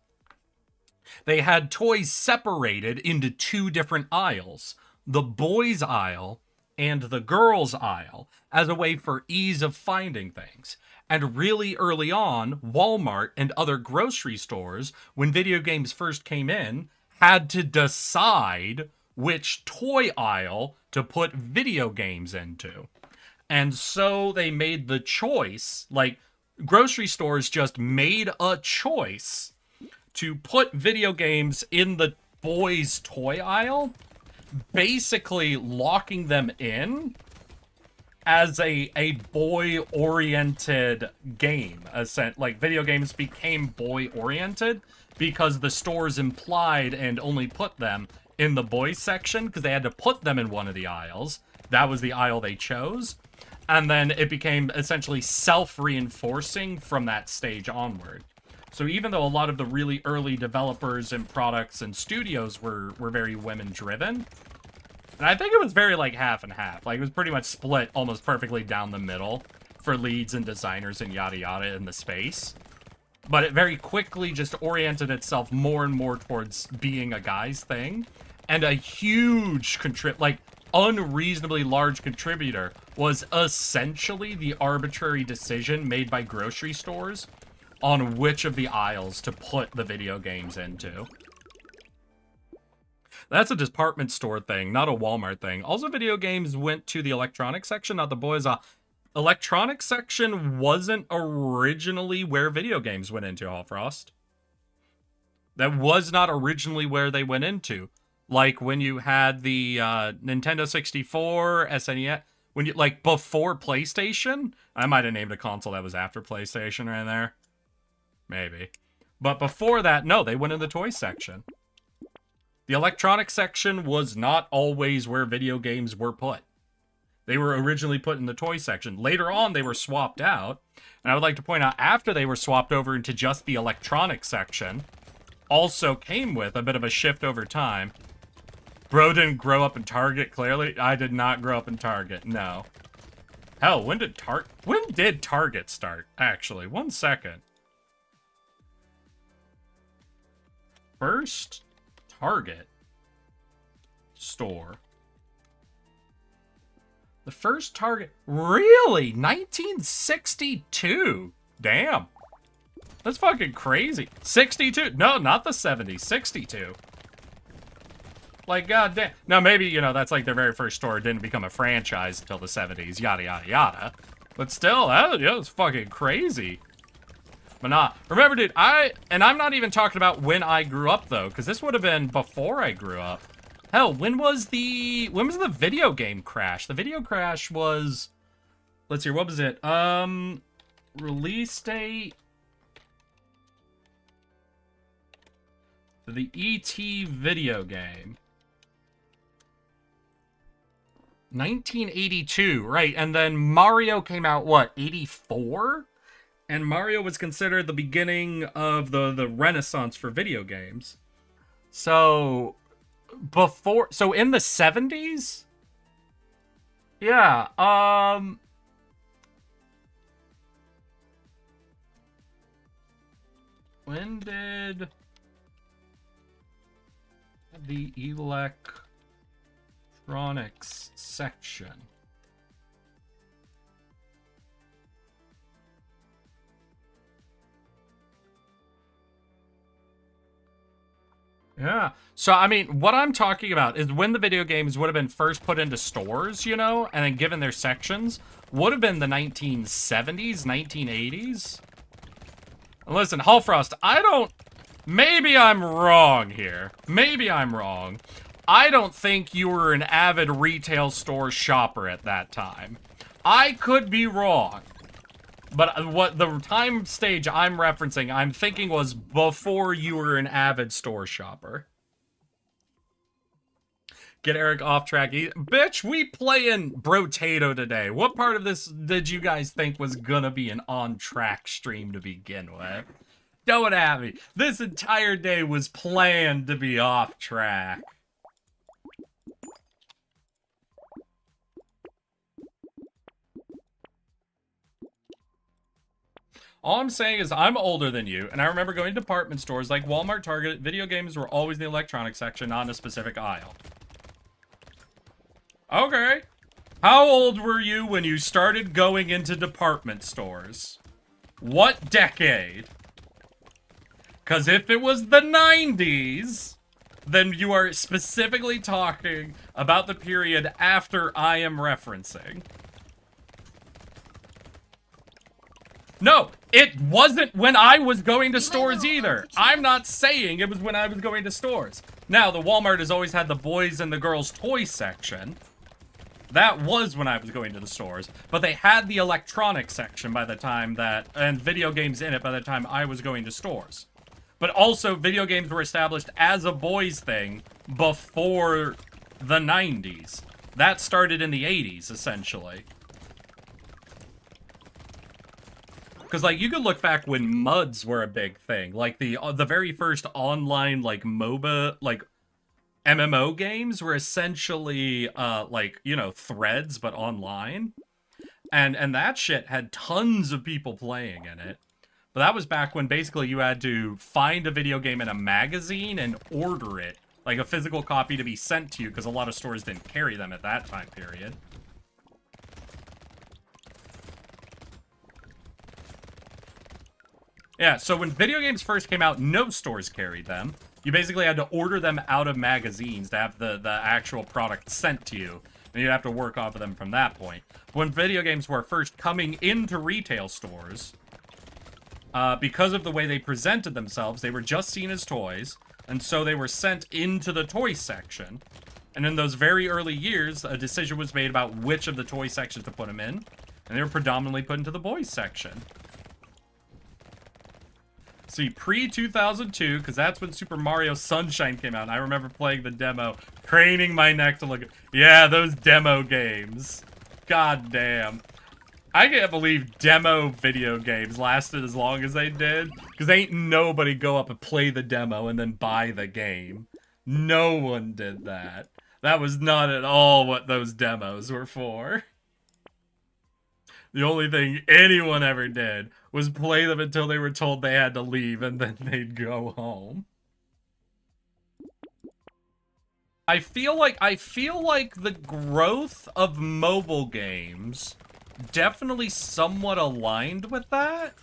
They had toys separated into 2 different aisles, the boys' aisle and the girls' aisle, as a way for ease of finding things. And really early on, Walmart and other grocery stores, when video games first came in, had to decide which toy aisle to put video games into. And so they made the choice, like, grocery stores just made a choice to put video games in the boys' toy aisle, basically locking them in as a boy-oriented game. Like, video games became boy-oriented because the stores implied and only put them in the boys section because they had to put them in one of the aisles. That was the aisle they chose. And then it became essentially self-reinforcing from that stage onward. So even though a lot of the really early developers and products and studios were very women-driven, and I think it was very, like, half and half. Like, it was pretty much split almost perfectly down the middle for leads and designers and yada yada in the space. But it very quickly just oriented itself more and more towards being a guy's thing. And a huge unreasonably large contributor was essentially the arbitrary decision made by grocery stores on which of the aisles to put the video games into. That's a department store thing, not a Walmart thing. Also, video games went to the electronics section, not the boys. Electronics section wasn't originally where video games went into, Hallfrost. That was not originally where they went into. Like, when you had the Nintendo 64, SNES, when you, like, before PlayStation, I might have named a console that was after PlayStation right there. Maybe. But before that, no, they went in the toy section. The electronics section was not always where video games were put. They were originally put in the toy section. Later on, they were swapped out. And I would like to point out, after they were swapped over into just the electronics section, also came with a bit of a shift over time. Bro didn't grow up in Target, clearly. I did not grow up in Target, no. Hell, when did Target start, actually? 1 second. first Target store. The first Target, really? 1962? Damn. That's fucking crazy. 62? No, not the 70s. 62. Like, goddamn. Now, maybe, you know, that's like their very first store. It didn't become a franchise until the 70s. Yada, yada, yada. But still, that's fucking crazy. But nah. Remember, dude, I'm not even talking about when I grew up, though. Because this would have been before I grew up. Hell, when was the video game crash? The video crash was... Let's see, what was it? Release date... The E.T. video game. 1982, right. And then Mario came out, what, 84? And Mario was considered the beginning of the renaissance for video games. So, so in the 70s? Yeah, when did... the electronics section. Yeah. So, I mean, what I'm talking about is when the video games would have been first put into stores, you know, and then given their sections, would have been the 1970s, 1980s. And listen, Hallfrost, maybe I'm wrong here. Maybe I'm wrong. I don't think you were an avid retail store shopper at that time. I could be wrong. But what the time stage I'm referencing, I'm thinking was before you were an avid store shopper. Get Eric off track. Bitch, we playing Brotato today. What part of this did you guys think was gonna be an on-track stream to begin with? Don't at me. This entire day was planned to be off track. All I'm saying is I'm older than you, and I remember going to department stores like Walmart, Target. Video games were always in the electronics section, not in a specific aisle. Okay. How old were you when you started going into department stores? What decade? Because if it was the 90s, then you are specifically talking about the period after I am referencing. No, it wasn't when I was going to stores either. I'm not saying it was when I was going to stores. Now, the Walmart has always had the boys and the girls' toy section. That was when I was going to the stores. But they had the electronics section by the time that, and video games in it by the time I was going to stores. But also, video games were established as a boys thing before the 90s. That started in the 80s, essentially. Because, like, you could look back when MUDs were a big thing. Like, the very first online, like, MOBA, like, MMO games were essentially, like, you know, threads, but online. And that shit had tons of people playing in it. But that was back when, basically, you had to find a video game in a magazine and order it. Like, a physical copy to be sent to you, because a lot of stores didn't carry them at that time period. Yeah, so when video games first came out, no stores carried them. You basically had to order them out of magazines to have the actual product sent to you. And you'd have to work off of them from that point. When video games were first coming into retail stores, because of the way they presented themselves, they were just seen as toys. And so they were sent into the toy section. And in those very early years, a decision was made about which of the toy sections to put them in. And they were predominantly put into the boys section. See, pre-2002, because that's when Super Mario Sunshine came out, and I remember playing the demo, craning my neck to look at... Yeah, those demo games. God damn. I can't believe demo video games lasted as long as they did, because ain't nobody go up and play the demo and then buy the game. No one did that. That was not at all what those demos were for. The only thing anyone ever did was play them until they were told they had to leave, and then they'd go home. I feel like the growth of mobile games definitely somewhat aligned with that.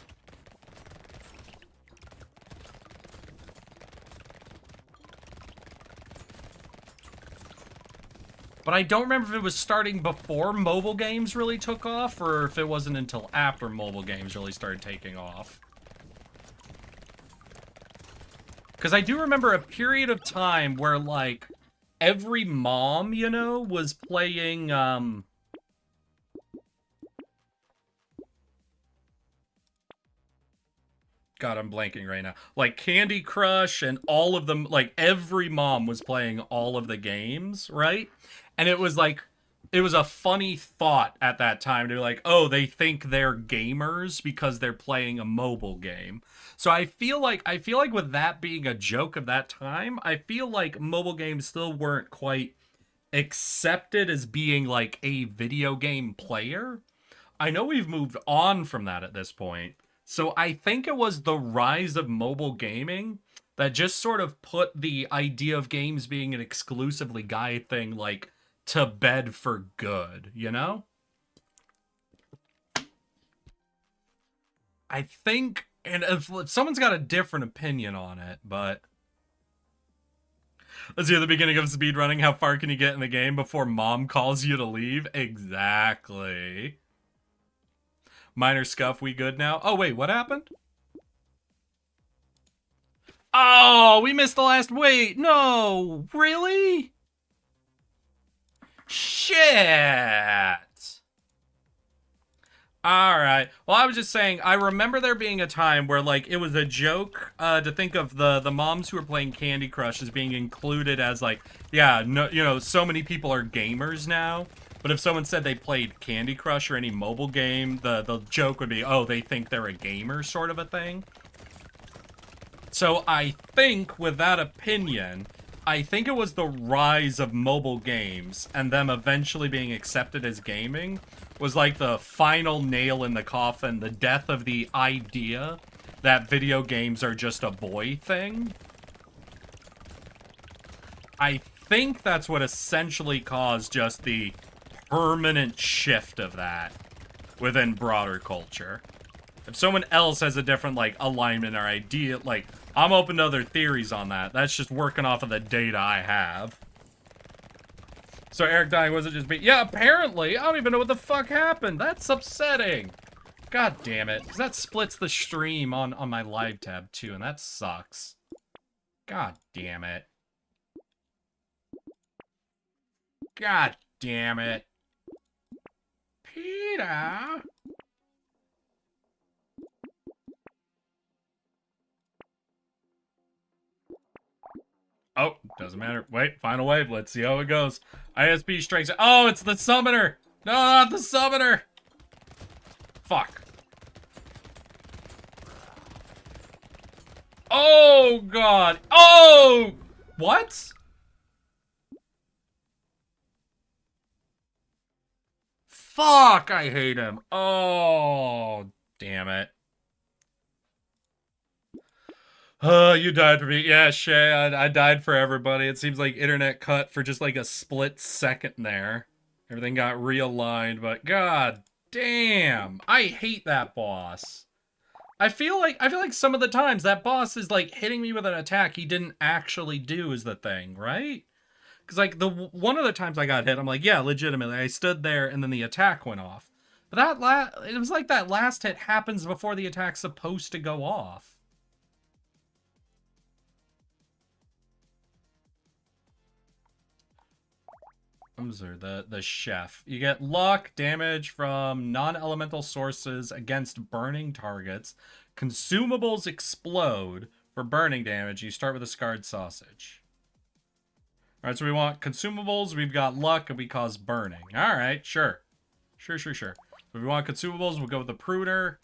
But I don't remember if it was starting before mobile games really took off, or if it wasn't until after mobile games really started taking off. Because I do remember a period of time where, like, every mom, you know, was playing, God, I'm blanking right now. Like, Candy Crush and all of them, like, every mom was playing all of the games, right? And it was like, it was a funny thought at that time to be like, oh, they think they're gamers because they're playing a mobile game. So I feel like with that being a joke of that time, I feel like mobile games still weren't quite accepted as being like a video game player. I know we've moved on from that at this point. So I think it was the rise of mobile gaming that just sort of put the idea of games being an exclusively guy thing, like, to bed for good, you know? I think, and if someone's got a different opinion on it, but... Let's hear the beginning of speedrunning. How far can you get in the game before mom calls you to leave? Exactly. Minor scuff, we good now? Oh, wait, what happened? Oh, we missed the last... Wait, no, really? Shit. Alright. Well, I was just saying, I remember there being a time where, like, it was a joke to think of the moms who were playing Candy Crush as being included as, like, yeah, no, you know, so many people are gamers now. But if someone said they played Candy Crush or any mobile game, the joke would be, oh, they think they're a gamer, sort of a thing. So I think, with that opinion, I think it was the rise of mobile games and them eventually being accepted as gaming was like the final nail in the coffin, the death of the idea that video games are just a boy thing. I think that's what essentially caused just the permanent shift of that within broader culture. If someone else has a different, like, alignment or idea, like, I'm open to other theories on that. That's just working off of the data I have. So Eric dying wasn't just me. Yeah, apparently. I don't even know what the fuck happened. That's upsetting. God damn it. 'Cause that splits the stream on my live tab, too, and that sucks. God damn it. God damn it. Peter. Oh, doesn't matter. Wait, final wave. Let's see how it goes. ISP strikes. Oh, it's the summoner. No, not the summoner. Fuck. Oh, God. Oh! What? Fuck, I hate him. Oh, damn it. You died for me. Yeah, Shay, I died for everybody. It seems like internet cut for just like a split second there. Everything got realigned, but god damn. I hate that boss. I feel like some of the times that boss is like hitting me with an attack he didn't actually do is the thing, right? Because like the one of the times I got hit, I'm like, yeah, legitimately, I stood there and then the attack went off. But it was like that last hit happens before the attack's supposed to go off. I'm sorry, the chef. You get luck, damage from non-elemental sources against burning targets. Consumables explode for burning damage. You start with a scarred sausage. Alright, so we want consumables, we've got luck, and we cause burning. Alright, sure. Sure. So if we want consumables, we'll go with the pruner.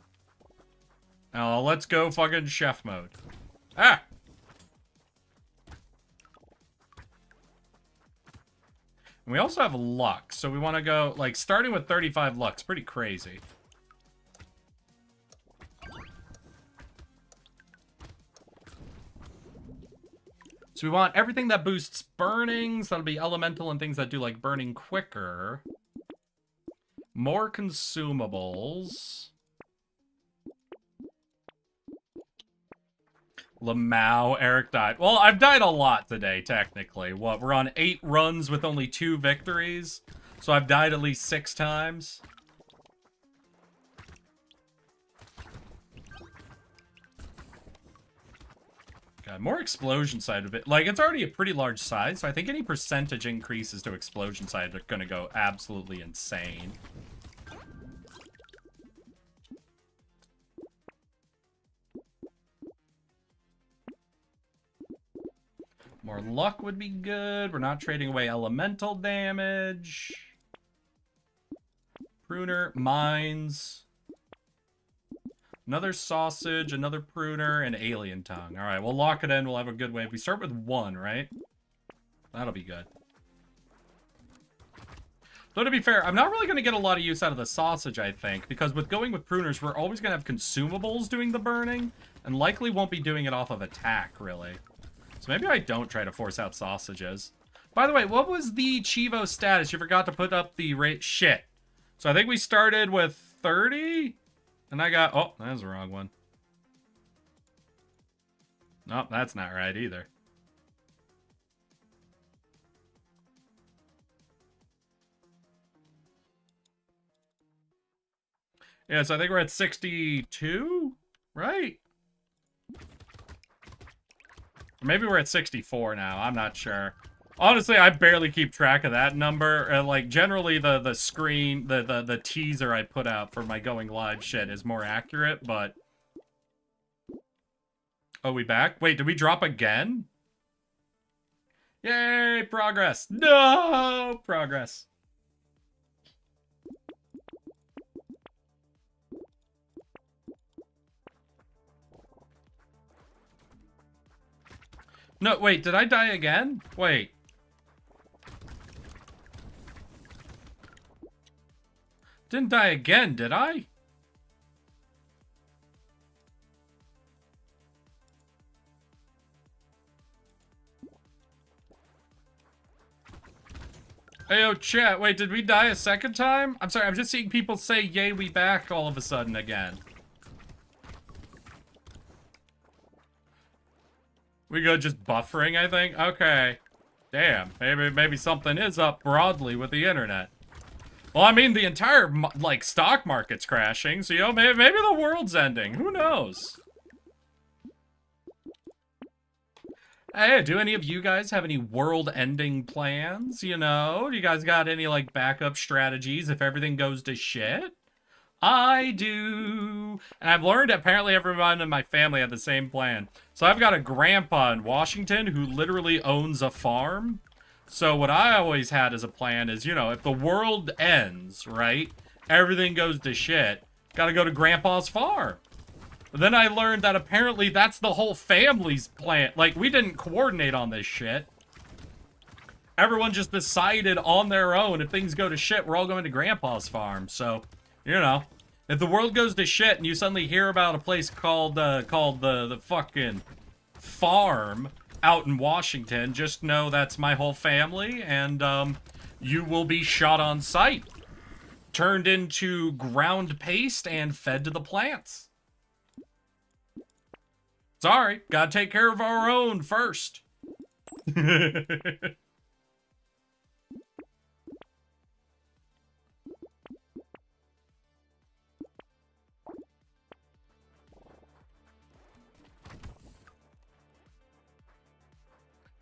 Now, let's go fucking chef mode. Ah! And we also have luck, so we want to go, like, starting with 35 luck's pretty crazy. So So we want everything that boosts burning. So that'll be elemental and things that do like burning quicker. More consumables. Lamau, Eric died. Well, I've died a lot today, technically. What, we're on 8 runs with only 2 victories? So I've died at least 6 times. God, more explosion side of it. Like, it's already a pretty large size, so I think any percentage increases to explosion side are gonna go absolutely insane. More luck would be good. We're not trading away elemental damage. Pruner, mines. Another sausage, another pruner, and alien tongue. All right, we'll lock it in. We'll have a good wave. We start with 1, right? That'll be good. Though, to be fair, I'm not really going to get a lot of use out of the sausage, I think, because with going with pruners, we're always going to have consumables doing the burning, and likely won't be doing it off of attack, really. So maybe I don't try to force out sausages. By the way, what was the Chivo status? You forgot to put up the rate. Shit. So I think we started with 30? And I got... Oh, that was the wrong one. Nope, that's not right either. Yeah, so I think we're at 62, right? Or maybe we're at 64 now. I'm not sure. Honestly, I barely keep track of that number. Like, generally, the screen, the teaser I put out for my going live shit is more accurate, but... Oh, we back? Wait, did we drop again? Yay, progress. No, progress. No, wait, did I die again? Wait. Didn't die again, did I? Heyo, chat. Wait, did we die a second time? I'm sorry, I'm just seeing people say, yay, we back all of a sudden again. We go just buffering, I think? Okay. Damn, maybe something is up broadly with the internet. Well, I mean, the entire, like, stock market's crashing, so, you know, maybe the world's ending. Who knows? Hey, do any of you guys have any world-ending plans, you know? Do you guys got any, like, backup strategies if everything goes to shit? I do. And I've learned apparently everyone in my family had the same plan. So I've got a grandpa in Washington who literally owns a farm. So what I always had as a plan is, you know, if the world ends, right? Everything goes to shit. Gotta go to grandpa's farm. But then I learned that apparently that's the whole family's plan. Like, we didn't coordinate on this shit. Everyone just decided on their own, if things go to shit, we're all going to grandpa's farm. So, you know, if the world goes to shit and you suddenly hear about a place called the fucking farm out in Washington, just know that's my whole family, and you will be shot on sight, turned into ground paste, and fed to the plants. Sorry, gotta take care of our own first.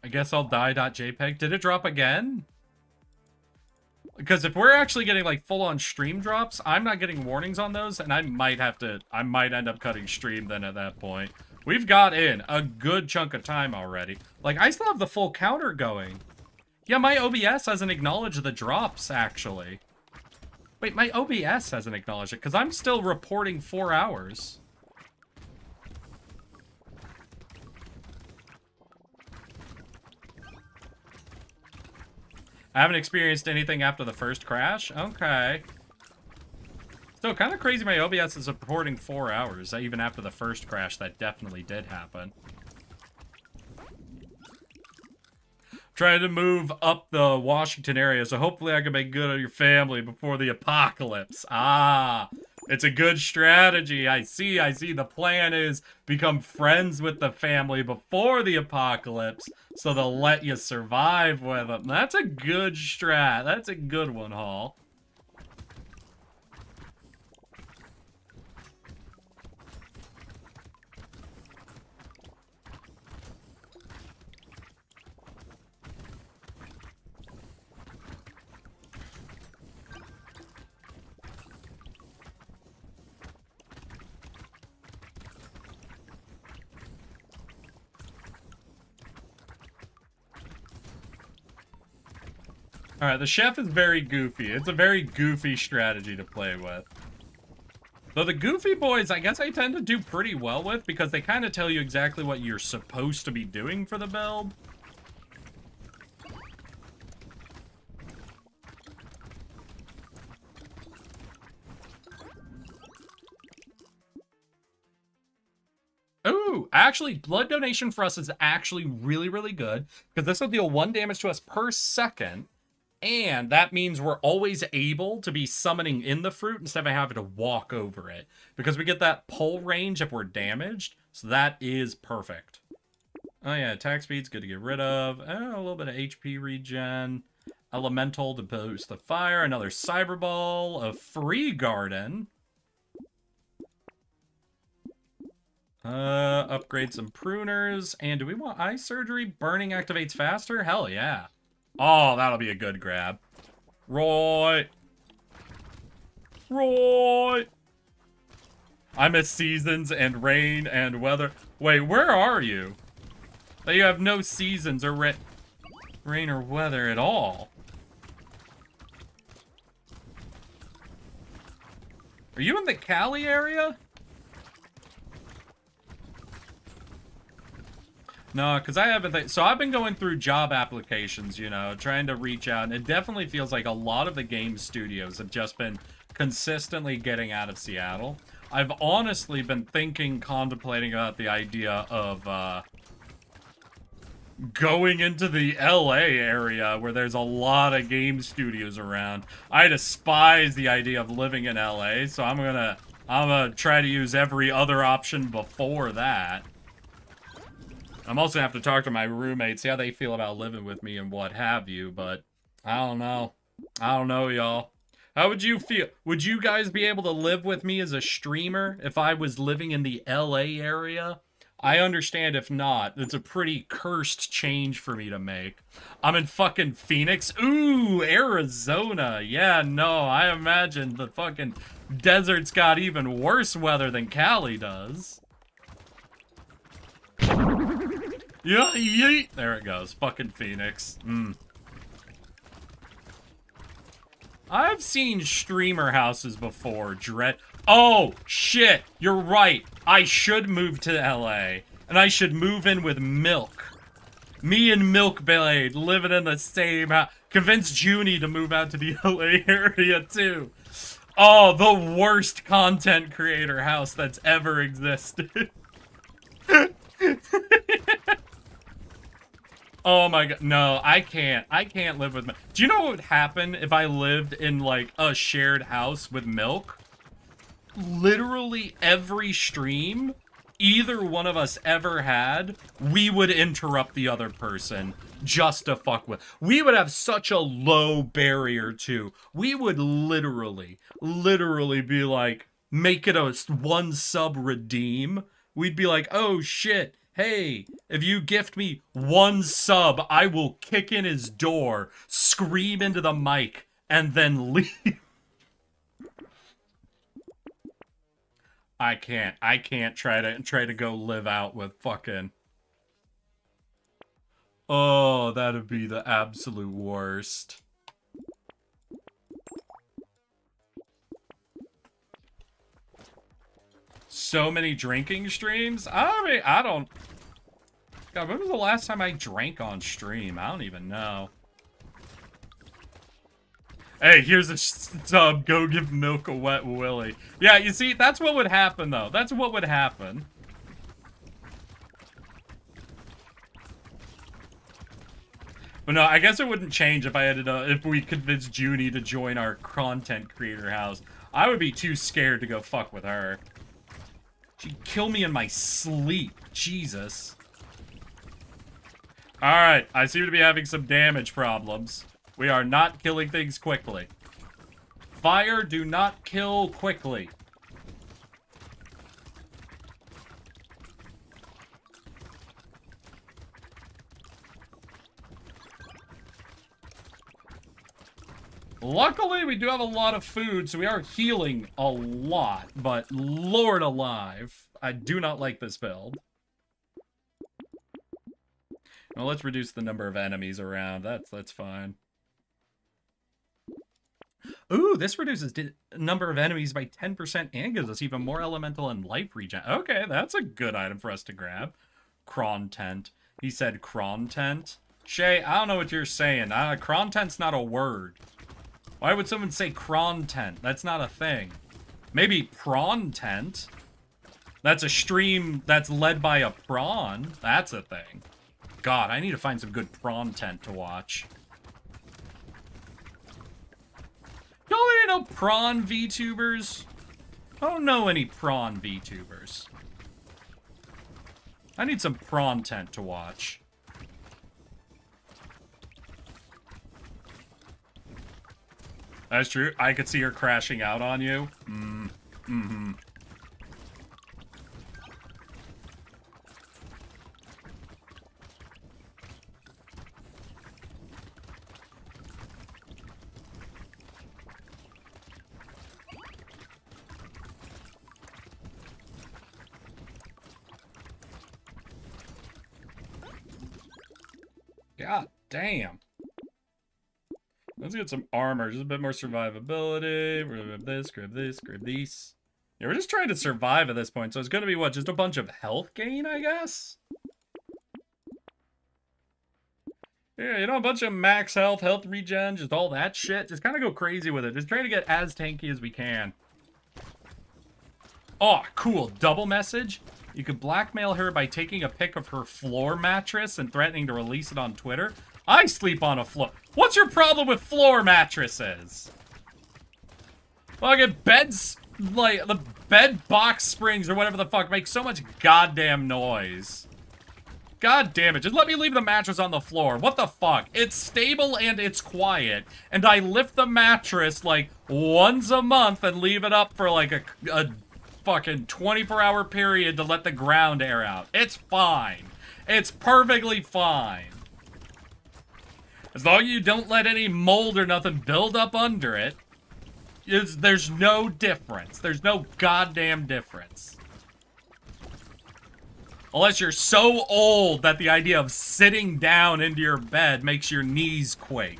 I guess I'll die.jpg. Did it drop again? Because if we're actually getting like full-on stream drops, I'm not getting warnings on those, and I might end up cutting stream then at that point. We've got in a good chunk of time already. Like, I still have the full counter going. Yeah, my OBS hasn't acknowledged the drops, actually. Wait, my OBS hasn't acknowledged it, because I'm still reporting 4 hours. I haven't experienced anything after the first crash? Okay. So, kind of crazy my OBS is reporting 4 hours, even after the first crash. That definitely did happen. Trying to move up the Washington area, so hopefully I can make good on your family before the apocalypse. Ah, it's a good strategy. I see. The plan is become friends with the family before the apocalypse, so they'll let you survive with them. That's a good strat. That's a good one, Hall. Alright, the chef is very goofy. It's a very goofy strategy to play with. Though the goofy boys, I guess I tend to do pretty well with, because they kind of tell you exactly what you're supposed to be doing for the build. Ooh, actually, blood donation for us is actually really, really good, because this will deal 1 damage to us per second. And that means we're always able to be summoning in the fruit instead of having to walk over it. Because we get that pull range if we're damaged. So that is perfect. Oh yeah, attack speed's good to get rid of. A little bit of HP regen. Elemental to boost the fire. Another cyber ball. A free garden. Upgrade some pruners. And do we want eye surgery? Burning activates faster? Hell yeah. Oh, that'll be a good grab. Roy. I miss seasons and rain and weather. Wait, where are you? That you have no seasons or rain or weather at all. Are you in the Cali area? No, because I haven't... So I've been going through job applications, you know, trying to reach out. And it definitely feels like a lot of the game studios have just been consistently getting out of Seattle. I've honestly been contemplating about the idea of going into the LA area where there's a lot of game studios around. I despise the idea of living in LA, so I'm gonna try to use every other option before that. I'm also gonna have to talk to my roommates, see how they feel about living with me and what have you, but I don't know. I don't know, y'all. How would you feel? Would you guys be able to live with me as a streamer if I was living in the LA area? I understand if not. It's a pretty cursed change for me to make. I'm in fucking Phoenix. Ooh, Arizona. Yeah, no, I imagine the fucking desert's got even worse weather than Cali does. Yeah, yeet. There it goes. Fucking Phoenix. I've seen streamer houses before. Oh, shit. You're right. I should move to LA. And I should move in with Milk. Me and Milkblade living in the same house. Convince Junie to move out to the LA area, too. Oh, the worst content creator house that's ever existed. Oh my god, no, I can't live with Milk. Do you know what would happen if I lived in, like, a shared house with Milk? Literally every stream either one of us ever had, we would interrupt the other person just to fuck with. We would have such a low barrier, too. We would literally be like, make it a 1 sub redeem. We'd be like, oh shit. Hey, if you gift me 1 sub, I will kick in his door, scream into the mic, and then leave. I can't try to go live out with fucking... Oh, that'd be the absolute worst. So many drinking streams? I mean, I don't... God, when was the last time I drank on stream? I don't even know. Hey, here's a sub. Go give Milk a wet willy. Yeah, you see, that's what would happen, though. That's what would happen. Well, no, I guess it wouldn't change if I had if we convinced Junie to join our content creator house. I would be too scared to go fuck with her. She'd kill me in my sleep. Jesus. Alright, I seem to be having some damage problems. We are not killing things quickly. Fire, do not kill quickly. Luckily, we do have a lot of food, so we are healing a lot. But Lord alive, I do not like this build. Well, let's reduce the number of enemies around. That's fine. Ooh, this reduces the number of enemies by 10% and gives us even more elemental and life regen. Okay, that's a good item for us to grab. Crontent. He said crontent. Shay, I don't know what you're saying. Crontent's not a word. Why would someone say crontent? That's not a thing. Maybe prawn tent. That's a stream that's led by a prawn. That's a thing. God, I need to find some good prawn tent to watch. Y'all ain't no prawn VTubers? I don't know any prawn VTubers. I need some prawn tent to watch. That's true. I could see her crashing out on you. Mm-hmm. God damn. Let's get some armor, just a bit more survivability. We're gonna grab this, grab this, grab these. Yeah, we're just trying to survive at this point, so it's gonna be what, just a bunch of health gain, I guess? Yeah, you know, a bunch of max health, health regen, just all that shit. Just kind of go crazy with it. Just try to get as tanky as we can. Oh, cool. Double message. You could blackmail her by taking a pic of her floor mattress and threatening to release it on Twitter. I sleep on a floor. What's your problem with floor mattresses? Fucking beds, like, the bed box springs or whatever the fuck make so much goddamn noise. God damn it, just let me leave the mattress on the floor. What the fuck? It's stable and it's quiet. And I lift the mattress, like, once a month and leave it up for, like, a fucking 24-hour period to let the ground air out. It's fine. It's perfectly fine. As long as you don't let any mold or nothing build up under it, there's no difference. There's no goddamn difference. Unless you're so old that the idea of sitting down into your bed makes your knees quake.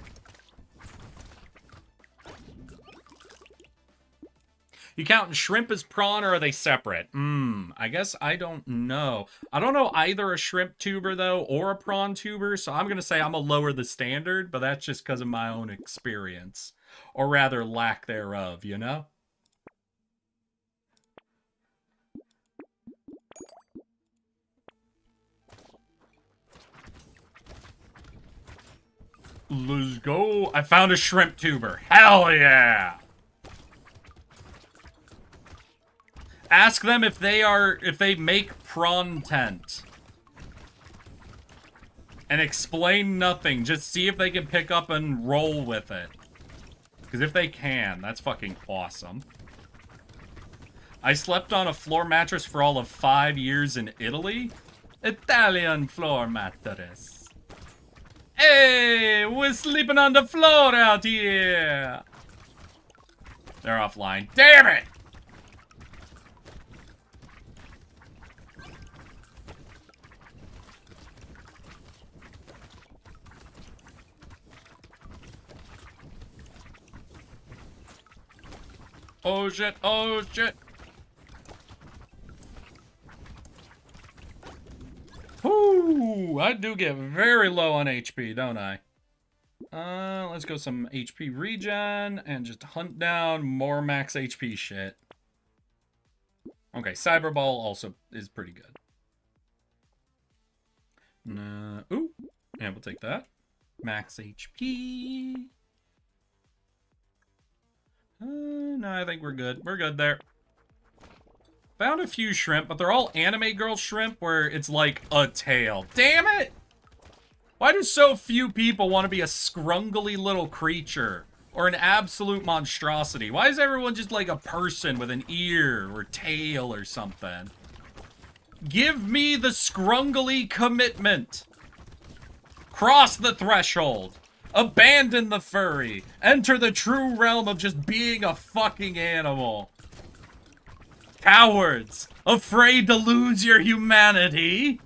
You counting shrimp as prawn or are they separate? I guess I don't know. I don't know either a shrimp tuber though or a prawn tuber, so I'm gonna say I'm gonna lower the standard, but that's just because of my own experience. Or rather lack thereof, you know? Let's go. I found a shrimp tuber. Hell yeah! Ask them if they make prawn tent. And explain nothing. Just see if they can pick up and roll with it. Because if they can, that's fucking awesome. I slept on a floor mattress for all of 5 years in Italy. Italian floor mattress. Hey, we're sleeping on the floor out here. They're offline. Damn it! Oh shit, oh shit. Whoo, I do get very low on HP, don't I? Let's go some HP regen and just hunt down more max HP shit. Okay, Cyberball also is pretty good. Ooh, yeah, we'll take that. Max HP. No, I think we're good. We're good there. Found a few shrimp, but they're all anime girl shrimp where it's like a tail. Damn it! Why do so few people want to be a scrungly little creature? Or an absolute monstrosity? Why is everyone just like a person with an ear or tail or something? Give me the scrungly commitment. Cross the threshold. Abandon the furry. Enter the true realm of just being a fucking animal. Cowards. Afraid to lose your humanity.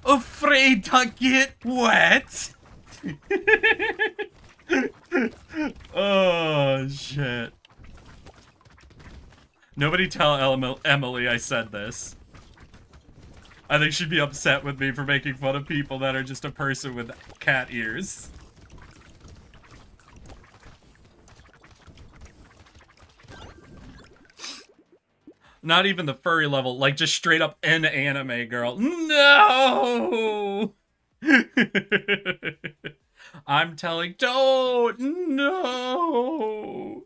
Afraid to get wet. Oh, shit. Nobody tell Emily I said this. I think she'd be upset with me for making fun of people that are just a person with cat ears. Not even the furry level, like just straight up an anime girl. No! I'm telling, don't! No!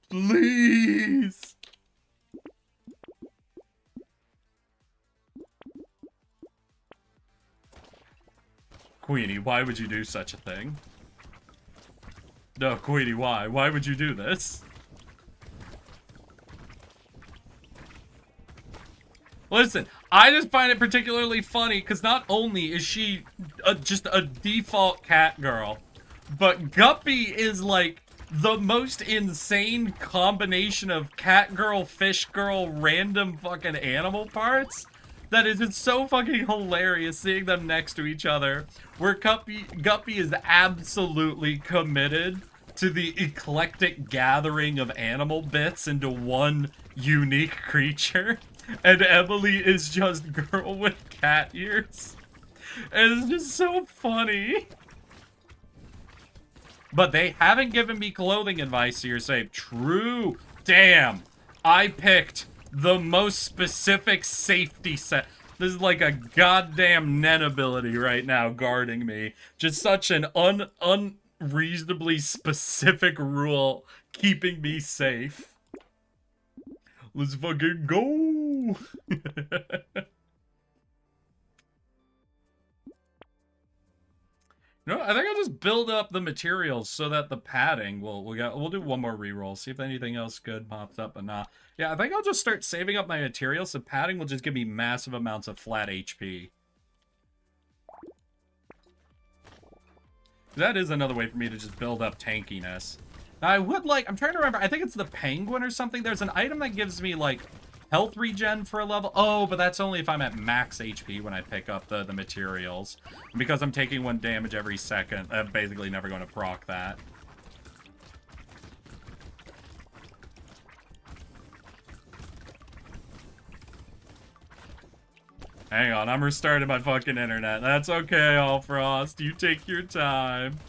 Please! Queenie, why would you do such a thing? No, Queenie, why? Why would you do this? Listen, I just find it particularly funny because not only is she just a default cat girl, but Guppy is like the most insane combination of cat girl, fish girl, random fucking animal parts. That is, it's so fucking hilarious seeing them next to each other. Where Guppy is absolutely committed to the eclectic gathering of animal bits into one unique creature. And Emily is just girl with cat ears. And it's just so funny. But they haven't given me clothing advice, so you're safe. True. Damn. I picked the most specific safety set. This is like a goddamn Nen ability right now guarding me. Just such an unreasonably specific rule keeping me safe. Let's fucking go! No, I think I'll just build up the materials so that the padding we'll do one more reroll, see if anything else good pops up, but nah. Yeah, I think I'll just start saving up my materials so padding will just give me massive amounts of flat HP. That is another way for me to just build up tankiness. Now, I'm trying to remember, I think it's the penguin or something. There's an item that gives me, like, health regen for a level. Oh, but that's only if I'm at max HP when I pick up the materials. And because I'm taking 1 damage every second, I'm basically never going to proc that. Hang on, I'm restarting my fucking internet. That's okay, Allfrost. You take your time.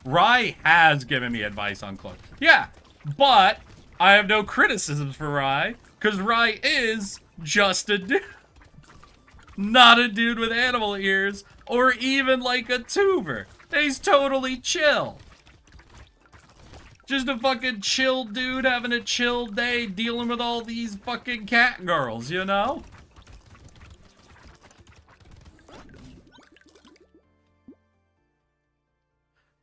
Rye has given me advice on clothes. Yeah, but I have no criticisms for Rye, because Rye is just a dude. Not a dude with animal ears, or even like a tuber. He's totally chill. Just a fucking chill dude having a chill day dealing with all these fucking cat girls, you know?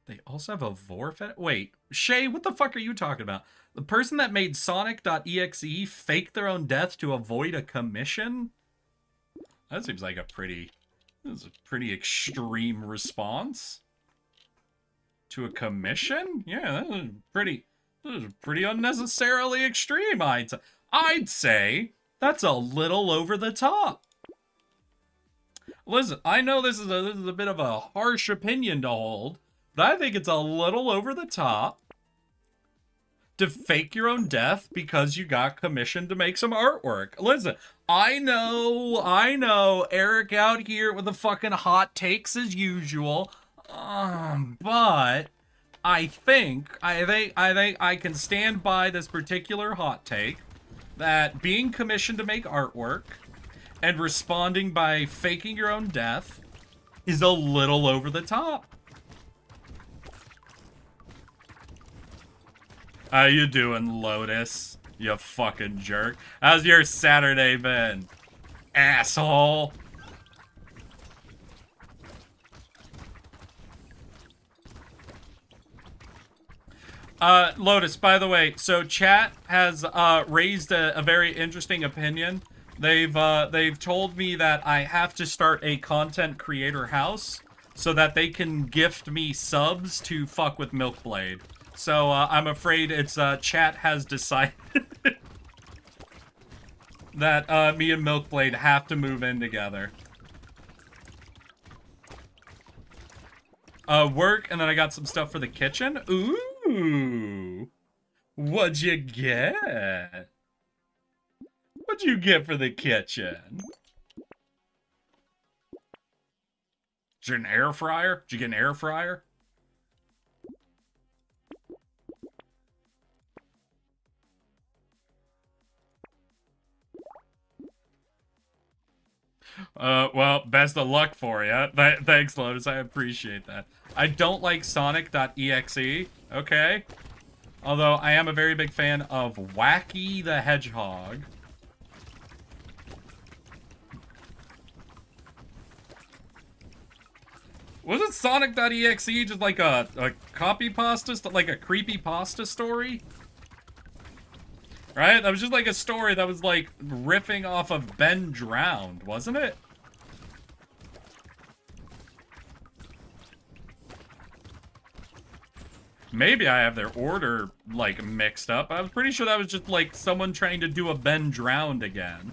They also have a Vorfet? Wait, Shay, what the fuck are you talking about? The person that made Sonic.exe faked their own death to avoid a commission? That seems like a pretty extreme response. To a commission? Yeah, that is pretty unnecessarily extreme, I'd say. That's a little over the top. Listen, I know this is a bit of a harsh opinion to hold, but I think it's a little over the top to fake your own death because you got commissioned to make some artwork. Listen, I know, Eric out here with the fucking hot takes as usual. But I think I can stand by this particular hot take that being commissioned to make artwork and responding by faking your own death is a little over the top. How you doing, Lotus? You fucking jerk. How's your Saturday been, asshole? Lotus, by the way, so chat has raised a very interesting opinion. They've told me that I have to start a content creator house so that they can gift me subs to fuck with Milkblade. So I'm afraid it's chat has decided that me and Milkblade have to move in together. Work, and then I got some stuff for the kitchen. Ooh, what'd you get? What'd you get for the kitchen? Is it an air fryer? Did you get an air fryer? Well, best of luck for you. Thanks, Lotus. I appreciate that. I don't like Sonic.exe, okay? Although, I am a very big fan of Wacky the Hedgehog. Wasn't Sonic.exe just like a copy pasta, like a creepy pasta story? Right? That was just like a story that was like riffing off of Ben Drowned, wasn't it? Maybe I have their order like mixed up. I was pretty sure that was just like someone trying to do a Ben Drowned again.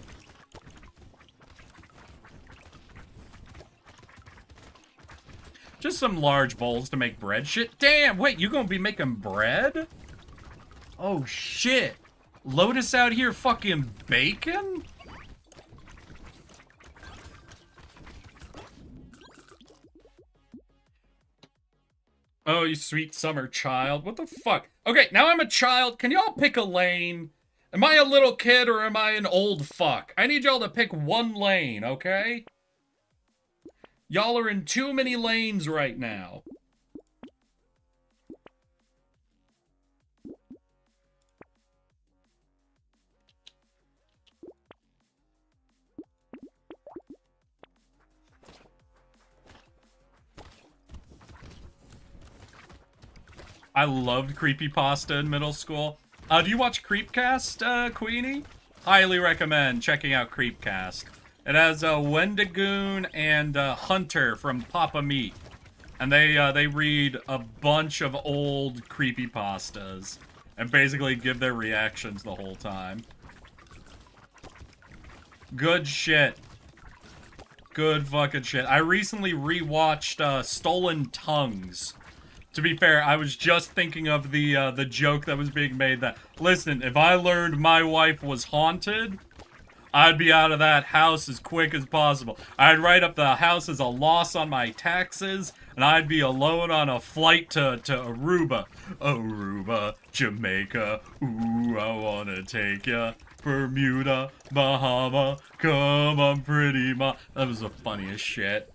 Just some large bowls to make bread. Shit, damn, wait, you gonna be making bread? Oh shit. Lotus out here fucking bacon? Oh, you sweet summer child. What the fuck? Okay, now I'm a child. Can y'all pick a lane? Am I a little kid or am I an old fuck? I need y'all to pick one lane, okay? Y'all are in too many lanes right now. I loved creepypasta in middle school. Do you watch Creepcast, Queenie? Highly recommend checking out Creepcast. It has Wendigoon and Hunter from Papa Meat. And they read a bunch of old creepypastas and basically give their reactions the whole time. Good shit. Good fucking shit. I recently rewatched Stolen Tongues. To be fair, I was just thinking of the joke that was being made that, listen, if I learned my wife was haunted, I'd be out of that house as quick as possible. I'd write up the house as a loss on my taxes, and I'd be alone on a flight to Aruba. Aruba, Jamaica, ooh, I wanna take ya. Bermuda, Bahama, come on pretty ma. That was the funniest shit.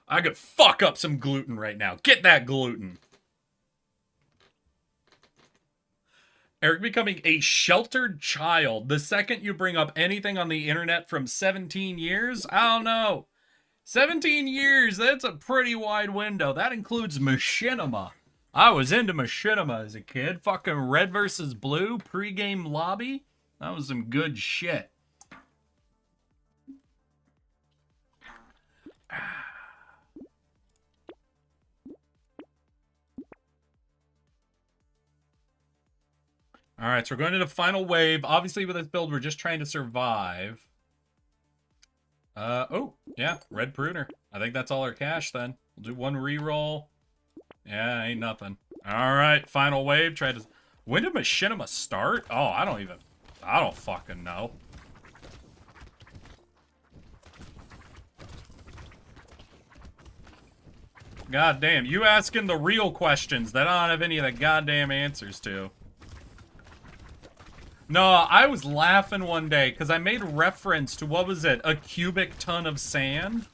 I could fuck up some gluten right now. Get that gluten. Eric becoming a sheltered child. The second you bring up anything on the internet from 17 years, I don't know. 17 years, that's a pretty wide window. That includes machinima. I was into machinima as a kid. Fucking red versus blue, pregame lobby. That was some good shit. Alright, so we're going to the final wave. Obviously, with this build, we're just trying to survive. Oh, yeah, red pruner. I think that's all our cash, then. We'll do one reroll. Yeah, ain't nothing. Alright, final wave. Try to... When did machinima start? Oh, I don't fucking know. God damn, you asking the real questions that I don't have any of the goddamn answers to. No, I was laughing one day because I made reference to, what was it, a cubic ton of sand?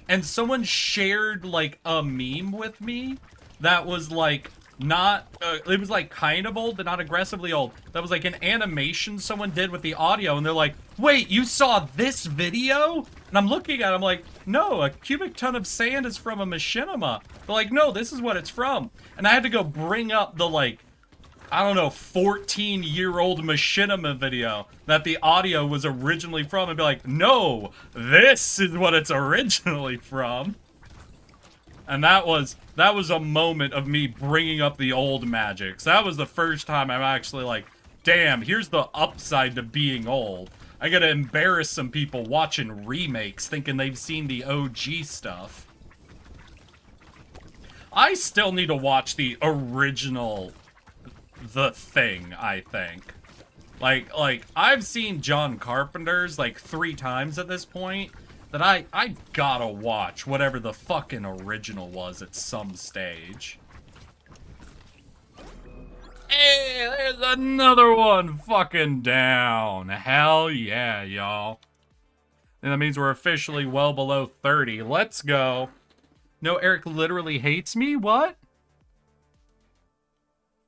and someone shared like a meme with me that was like not it was like kind of old but not aggressively old. That was like an animation someone did with the audio, and they're like, wait, you saw this video? And I'm looking at it, I'm like, no, a cubic ton of sand is from a machinima. They're like, no, this is what it's from. And I had to go bring up the like, I don't know, 14-year-old machinima video that the audio was originally from and be like, no, this is what it's originally from. And that was a moment of me bringing up the old magic. So that was the first time I'm actually like, damn, here's the upside to being old. I gotta embarrass some people watching remakes thinking they've seen the OG stuff. I still need to watch the original The Thing, I think. Like, I've seen John Carpenter's like 3 times at this point, that I gotta watch whatever the fucking original was at some stage. Hey, there's another one fucking down. Hell yeah, y'all. And that means we're officially well below 30. Let's go. No, Eric literally hates me? What?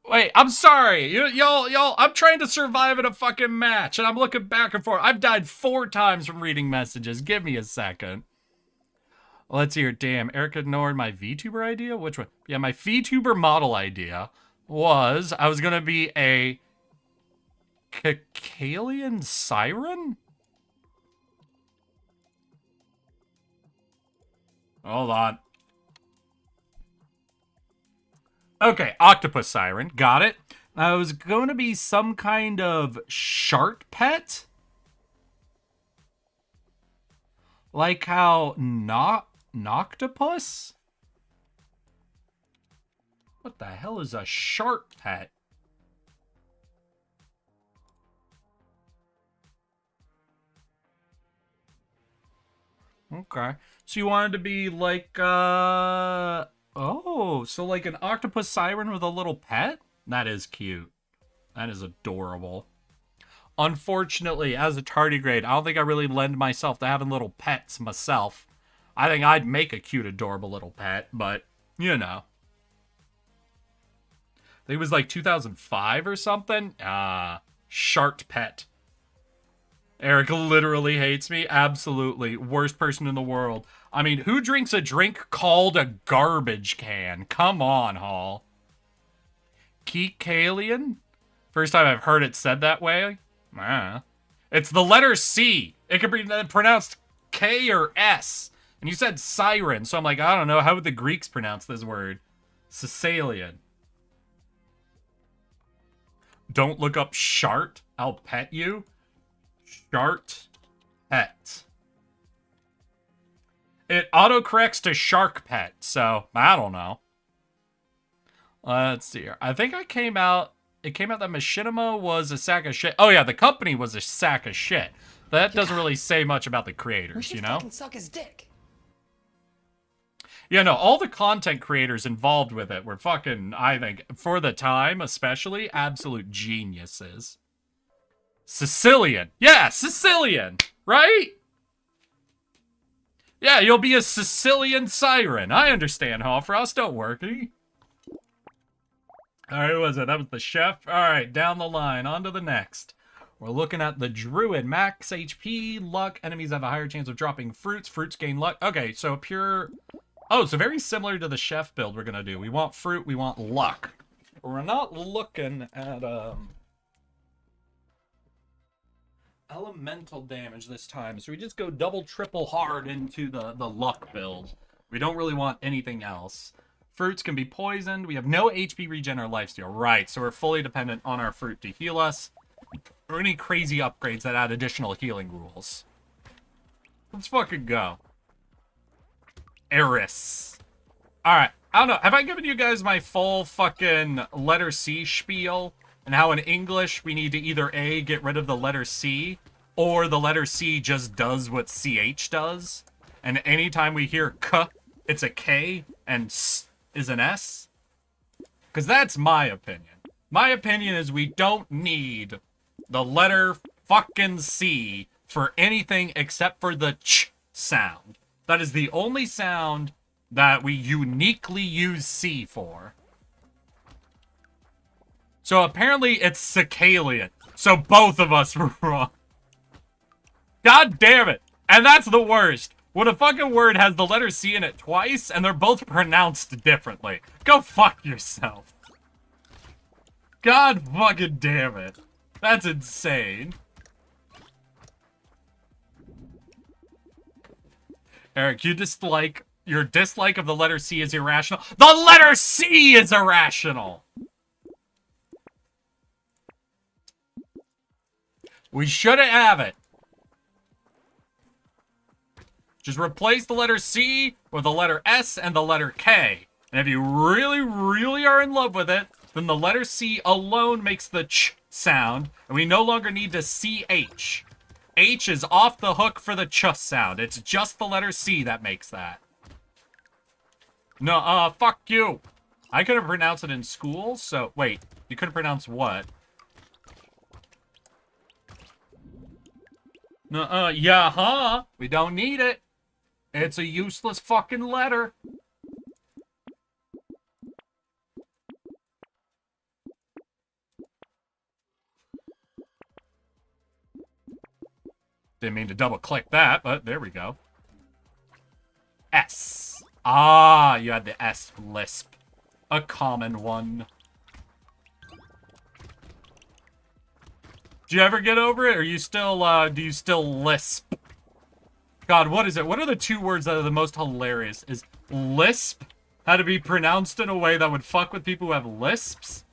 Wait, I'm sorry. Y'all, I'm trying to survive in a fucking match, and I'm looking back and forth. I've died 4 times from reading messages. Give me a second. Let's hear. Damn, Eric ignored my VTuber idea? Which one? Yeah, my VTuber model idea was I was going to be a Cacalian siren? Hold on. Okay, octopus siren. Got it. I was going to be some kind of shark pet. Like how Noctopus? What the hell is a shark pet? Okay. So you wanted to be like, oh, so like an octopus siren with a little pet? That is cute. That is adorable. Unfortunately, as a tardigrade, I don't think I really lend myself to having little pets myself. I think I'd make a cute, adorable little pet, but, you know. I think it was like 2005 or something. Shark pet. Eric literally hates me. Absolutely. Worst person in the world. I mean, who drinks a drink called a garbage can? Come on, Hall. Kekalian? First time I've heard it said that way. It's the letter C. It could be pronounced K or S. And you said siren, so I'm like, I don't know. How would the Greeks pronounce this word? Sicilian. Don't look up shart. I'll pet you. Shart pet. It autocorrects to shark pet, so I don't know. Let's see here. I think it came out that Machinima was a sack of shit. Oh yeah, the company was a sack of shit. That doesn't really say much about the creators, you know? Fucking suck his dick. Yeah, no, all the content creators involved with it were fucking, I think, for the time especially, absolute geniuses. Sicilian. Yeah, Sicilian, right? Yeah, you'll be a Sicilian siren. I understand, Hallfrost. Don't worry. All right, who was it? That was the chef. All right, down the line. On to the next. We're looking at the Druid. Max HP, luck. Enemies have a higher chance of dropping fruits. Fruits gain luck. Okay, so pure... Oh, so very similar to the chef build we're going to do. We want fruit, we want luck. We're not looking at elemental damage this time. So we just go double, triple hard into the luck build. We don't really want anything else. Fruits can be poisoned. We have no HP regen or lifesteal. Right, so we're fully dependent on our fruit to heal us. Or any crazy upgrades that add additional healing rules. Let's fucking go. Eris. Alright, I don't know. Have I given you guys my full fucking letter C spiel? And how in English we need to either A, get rid of the letter C, or the letter C just does what CH does? And anytime we hear K, it's a K, and S is an S? Because that's my opinion. My opinion is we don't need the letter fucking C for anything except for the ch sound. That is the only sound that we uniquely use C for. So apparently it's Cicalian. So both of us were wrong. God damn it. And that's the worst. When a fucking word has the letter C in it twice, and they're both pronounced differently. Go fuck yourself. God fucking damn it. That's insane. Eric, your dislike of the letter C is irrational. The letter C is irrational! We shouldn't have it. Just replace the letter C with the letter S and the letter K. And if you really, really are in love with it, then the letter C alone makes the ch sound, and we no longer need to CH. H is off the hook for the ch sound. It's just the letter C that makes that. No, fuck you. I couldn't pronounce it in school, so... Wait, you couldn't pronounce what? No, yeah, huh? We don't need it. It's a useless fucking letter. Didn't mean to double click that, but there we go. S. Ah, you had the S lisp. A common one. Do you ever get over it, or you still, do you still lisp? God, what is it? What are the two words that are the most hilarious? Is lisp how to be pronounced in a way that would fuck with people who have lisps?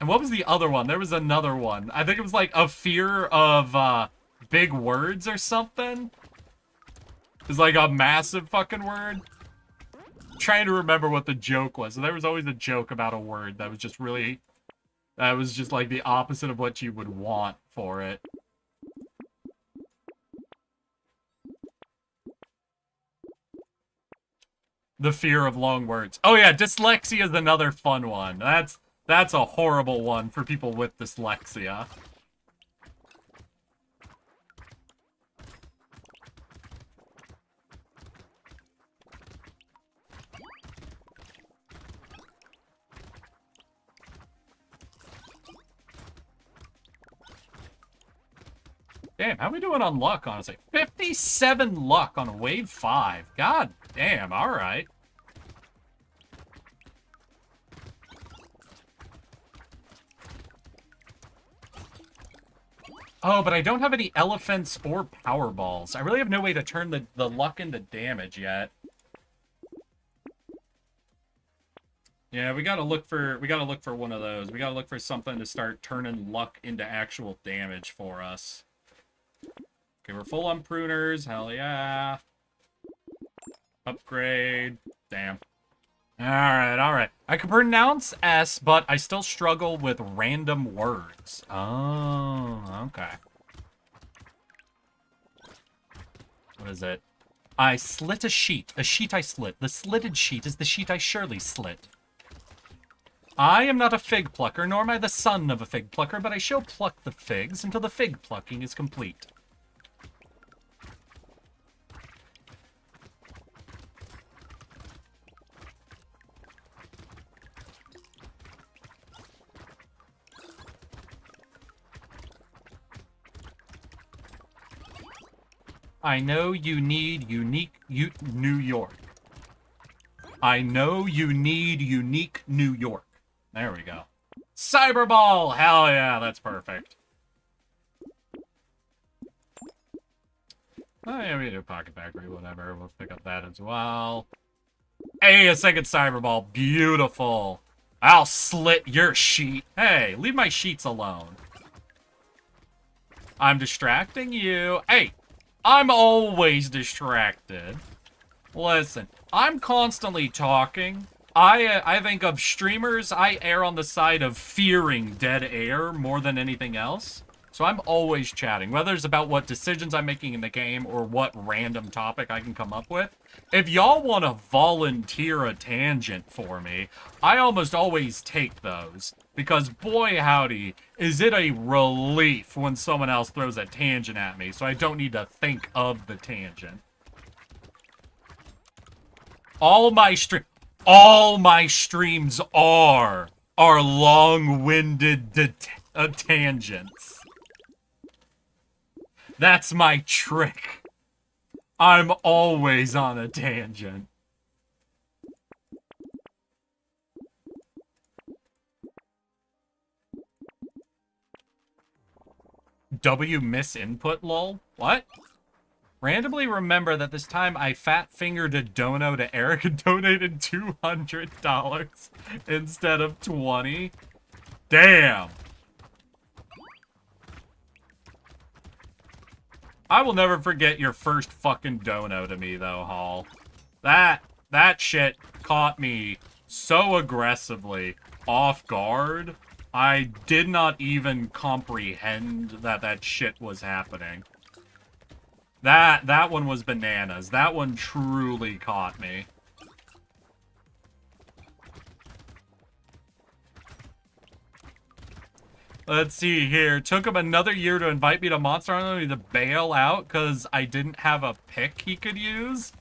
And what was the other one? There was another one. I think it was like a fear of, big words or something. It's like a massive fucking word. I'm trying to remember what the joke was. So there was always a joke about a word that was just really... That was just like the opposite of what you would want for it. The fear of long words. Oh yeah, dyslexia is another fun one. That's a horrible one for people with dyslexia. Damn, how are we doing on luck, honestly? 57 luck on wave 5. God damn, alright. Oh, but I don't have any elephants or power balls. I really have no way to turn the luck into damage yet. Yeah, we gotta look for one of those. We gotta look for something to start turning luck into actual damage for us. Okay, we're full on pruners. Hell yeah. Upgrade. Damn. Alright, alright. I can pronounce S, but I still struggle with random words. Oh, okay. What is it? I slit a sheet I slit. The slitted sheet is the sheet I surely slit. I am not a fig plucker, nor am I the son of a fig plucker, but I shall pluck the figs until the fig plucking is complete. I know you need New York. I know you need unique New York. There we go. Cyberball! Hell yeah, that's perfect. Oh yeah, we do Pocket Factory, whatever. We'll pick up that as well. Hey, a second Cyberball. Beautiful. I'll slit your sheet. Hey, leave my sheets alone. I'm distracting you. Hey, I'm always distracted. Listen, I'm constantly talking. I think of streamers, I err on the side of fearing dead air more than anything else. So I'm always chatting, whether it's about what decisions I'm making in the game or what random topic I can come up with. If y'all want to volunteer a tangent for me, I almost always take those. Because boy howdy, is it a relief when someone else throws a tangent at me, so I don't need to think of the tangent. All my streams are long-winded tangents. That's my trick. I'm always on a tangent. W miss input lol? What? Randomly remember that this time I fat-fingered a dono to Eric and donated $200 instead of 20. Damn. I will never forget your first fucking dono to me though, Hall. That shit caught me so aggressively off guard. I did not even comprehend that shit was happening. That one was bananas. That one truly caught me. Let's see here. Took him another year to invite me to Monster Hunter to bail out because I didn't have a pick he could use.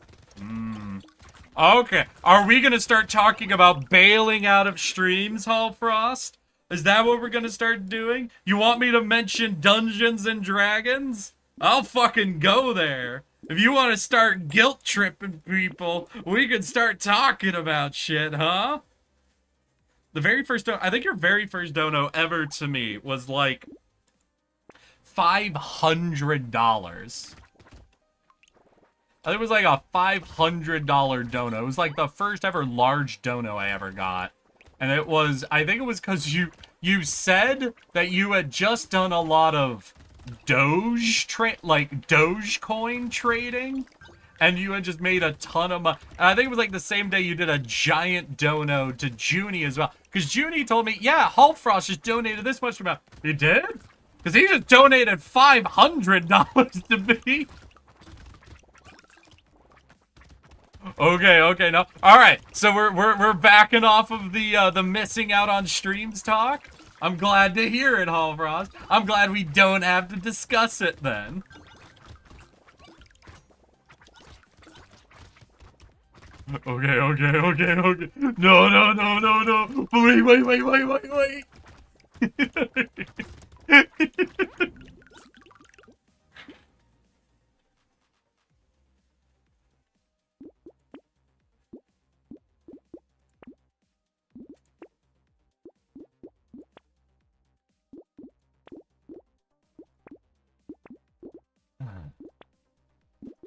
Okay. Are we going to start talking about bailing out of streams, Hall Frost? Is that what we're going to start doing? You want me to mention Dungeons and Dragons? I'll fucking go there. If you want to start guilt tripping people, we can start talking about shit, huh? The very first I think your very first dono ever to me was like $500. I think it was like a $500 dono. It was like the first ever large dono I ever got. And it was, I think it was because you said that you had just done a lot of Dogecoin trading, and you had just made a ton of money. And I think it was like the same day you did a giant dono to Junie as well. Because Junie told me, yeah, Hulkfrost just donated this much amount. He did? Because he just donated $500 to me. Okay, no. All right, so we're backing off of the missing out on streams talk. I'm glad to hear it, Hallfrost. I'm glad we don't have to discuss it then. Okay. No. Wait.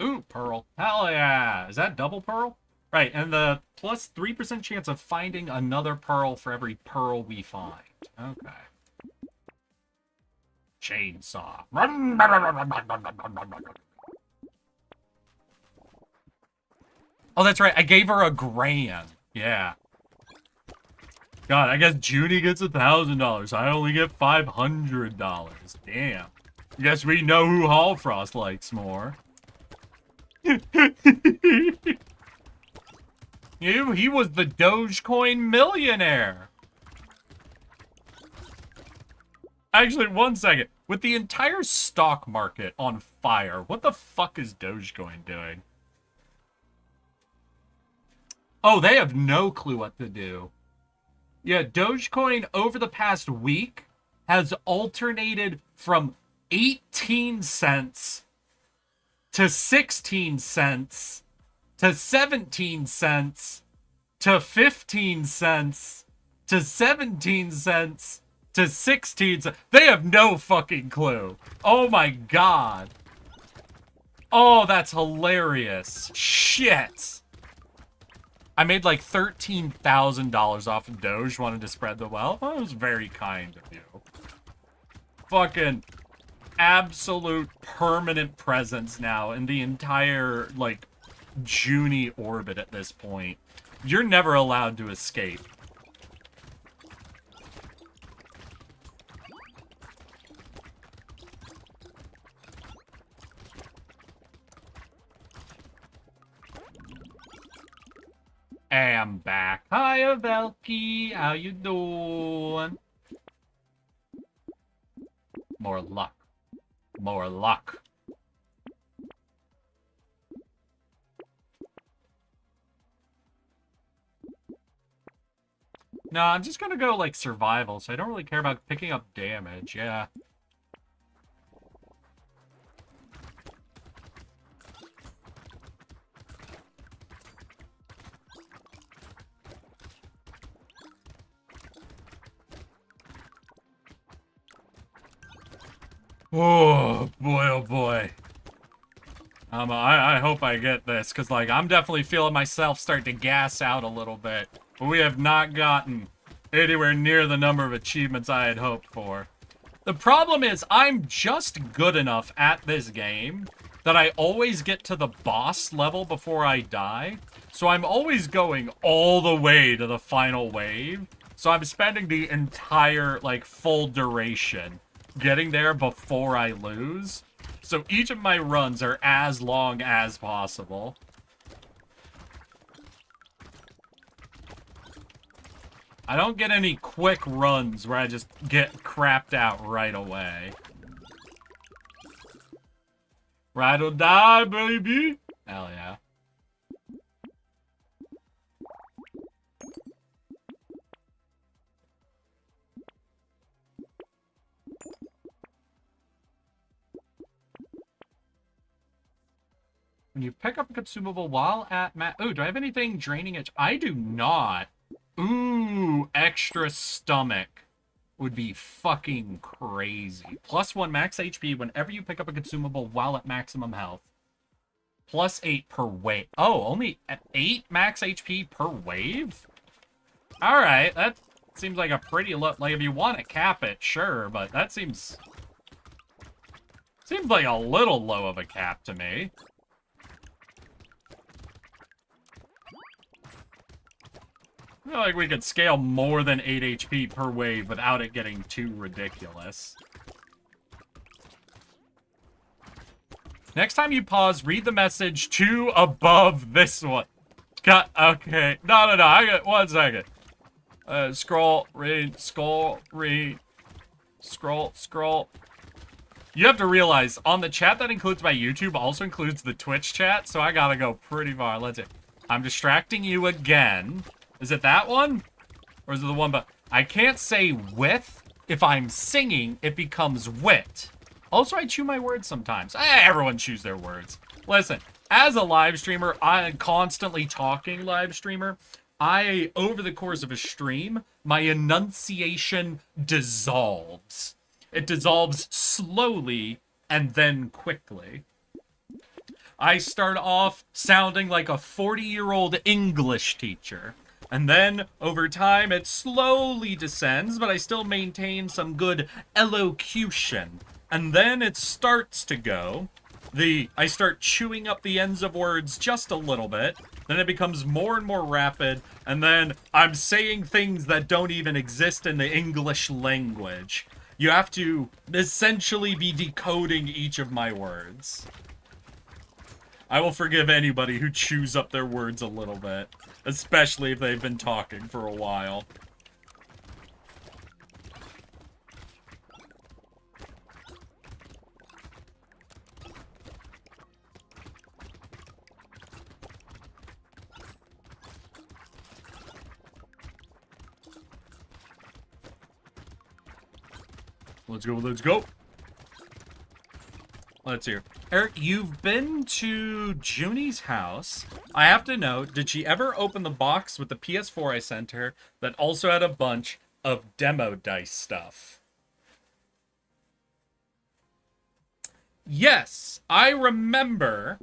Ooh, Pearl. Hell yeah. Is that double Pearl? Right, and the plus 3% chance of finding another Pearl for every Pearl we find. Okay. Chainsaw. Oh, that's right. I gave her a grand. Yeah. God, I guess Judy gets $1,000. I only get $500. Damn. Guess we know who Hallfrost likes more. He was the Dogecoin millionaire. Actually, one second. With the entire stock market on fire, what the fuck is Dogecoin doing? Oh, they have no clue what to do. Yeah, Dogecoin over the past week has alternated from 18 cents to 16 cents to 17 cents to 15 cents to 17 cents to 16 cents. They have no fucking clue. Oh my god. Oh, that's hilarious. Shit. I made like $13,000 off of Doge, wanted to spread the wealth. That was very kind of you. Fucking absolute permanent presence now in the entire, like, Junie orbit at this point. You're never allowed to escape. Hey, I'm back. Hiya, Velky. How you doing? More luck. More luck. No, I'm just gonna go, like, survival, so I don't really care about picking up damage, yeah. Oh, boy, oh, boy. I hope I get this, because, like, I'm definitely feeling myself start to gas out a little bit. But we have not gotten anywhere near the number of achievements I had hoped for. The problem is, I'm just good enough at this game that I always get to the boss level before I die. So I'm always going all the way to the final wave. So I'm spending the entire, like, full duration getting there before I lose. So each of my runs are as long as possible. I don't get any quick runs where I just get crapped out right away. Ride or die, baby! Hell yeah. When you pick up a consumable while at ooh, do I have anything draining it? I do not. Ooh, extra stomach would be fucking crazy. +1 max HP whenever you pick up a consumable while at maximum health. +8 per wave. Oh, only at 8 max HP per wave? Alright, that seems like a pretty low. Like, if you want to cap it, sure, but that seems like a little low of a cap to me. I feel like we could scale more than 8 HP per wave without it getting too ridiculous. Next time you pause, read the message to above this one. Got okay. No. I got 1 second. Scroll, read, scroll, read, scroll. You have to realize, on the chat that includes my YouTube also includes the Twitch chat, so I gotta go pretty far. Let's see. I'm distracting you again. Is it that one? Or is it the one but I can't say with. If I'm singing, it becomes wit. Also, I chew my words sometimes. Everyone chews their words. Listen, as a live streamer, I'm constantly talking live streamer. Over the course of a stream, my enunciation dissolves. It dissolves slowly and then quickly. I start off sounding like a 40-year-old English teacher. And then, over time, it slowly descends, but I still maintain some good elocution. And then it starts to go. I start chewing up the ends of words just a little bit. Then it becomes more and more rapid. And then I'm saying things that don't even exist in the English language. You have to essentially be decoding each of my words. I will forgive anybody who chews up their words a little bit. Especially if they've been talking for a while. Let's go, let's go. Let's hear. Eric, you've been to Junie's house. I have to know, did she ever open the box with the PS4 I sent her that also had a bunch of demo dice stuff? Yes, I remember.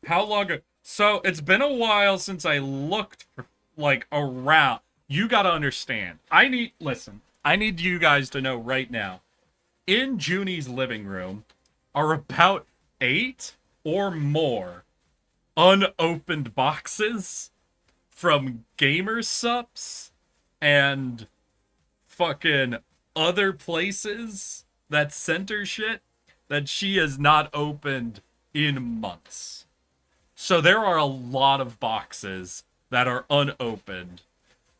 How long ago? So, it's been a while since I looked for, like, around. You gotta understand. Listen, I need you guys to know right now. In Junie's living room are about 8 or more unopened boxes from gamer sups and fucking other places that center shit that she has not opened in months. So there are a lot of boxes that are unopened,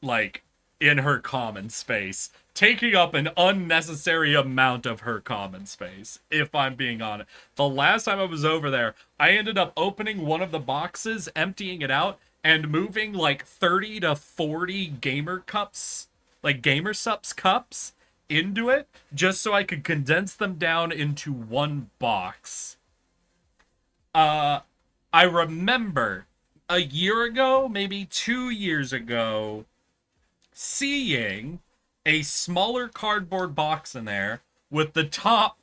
like, in her common space, taking up an unnecessary amount of her common space, if I'm being honest. The last time I was over there, I ended up opening one of the boxes, emptying it out, and moving like 30 to 40 gamer cups, like gamer sups cups into it just so I could condense them down into one box. I remember a year ago, maybe 2 years ago, seeing a smaller cardboard box in there with the top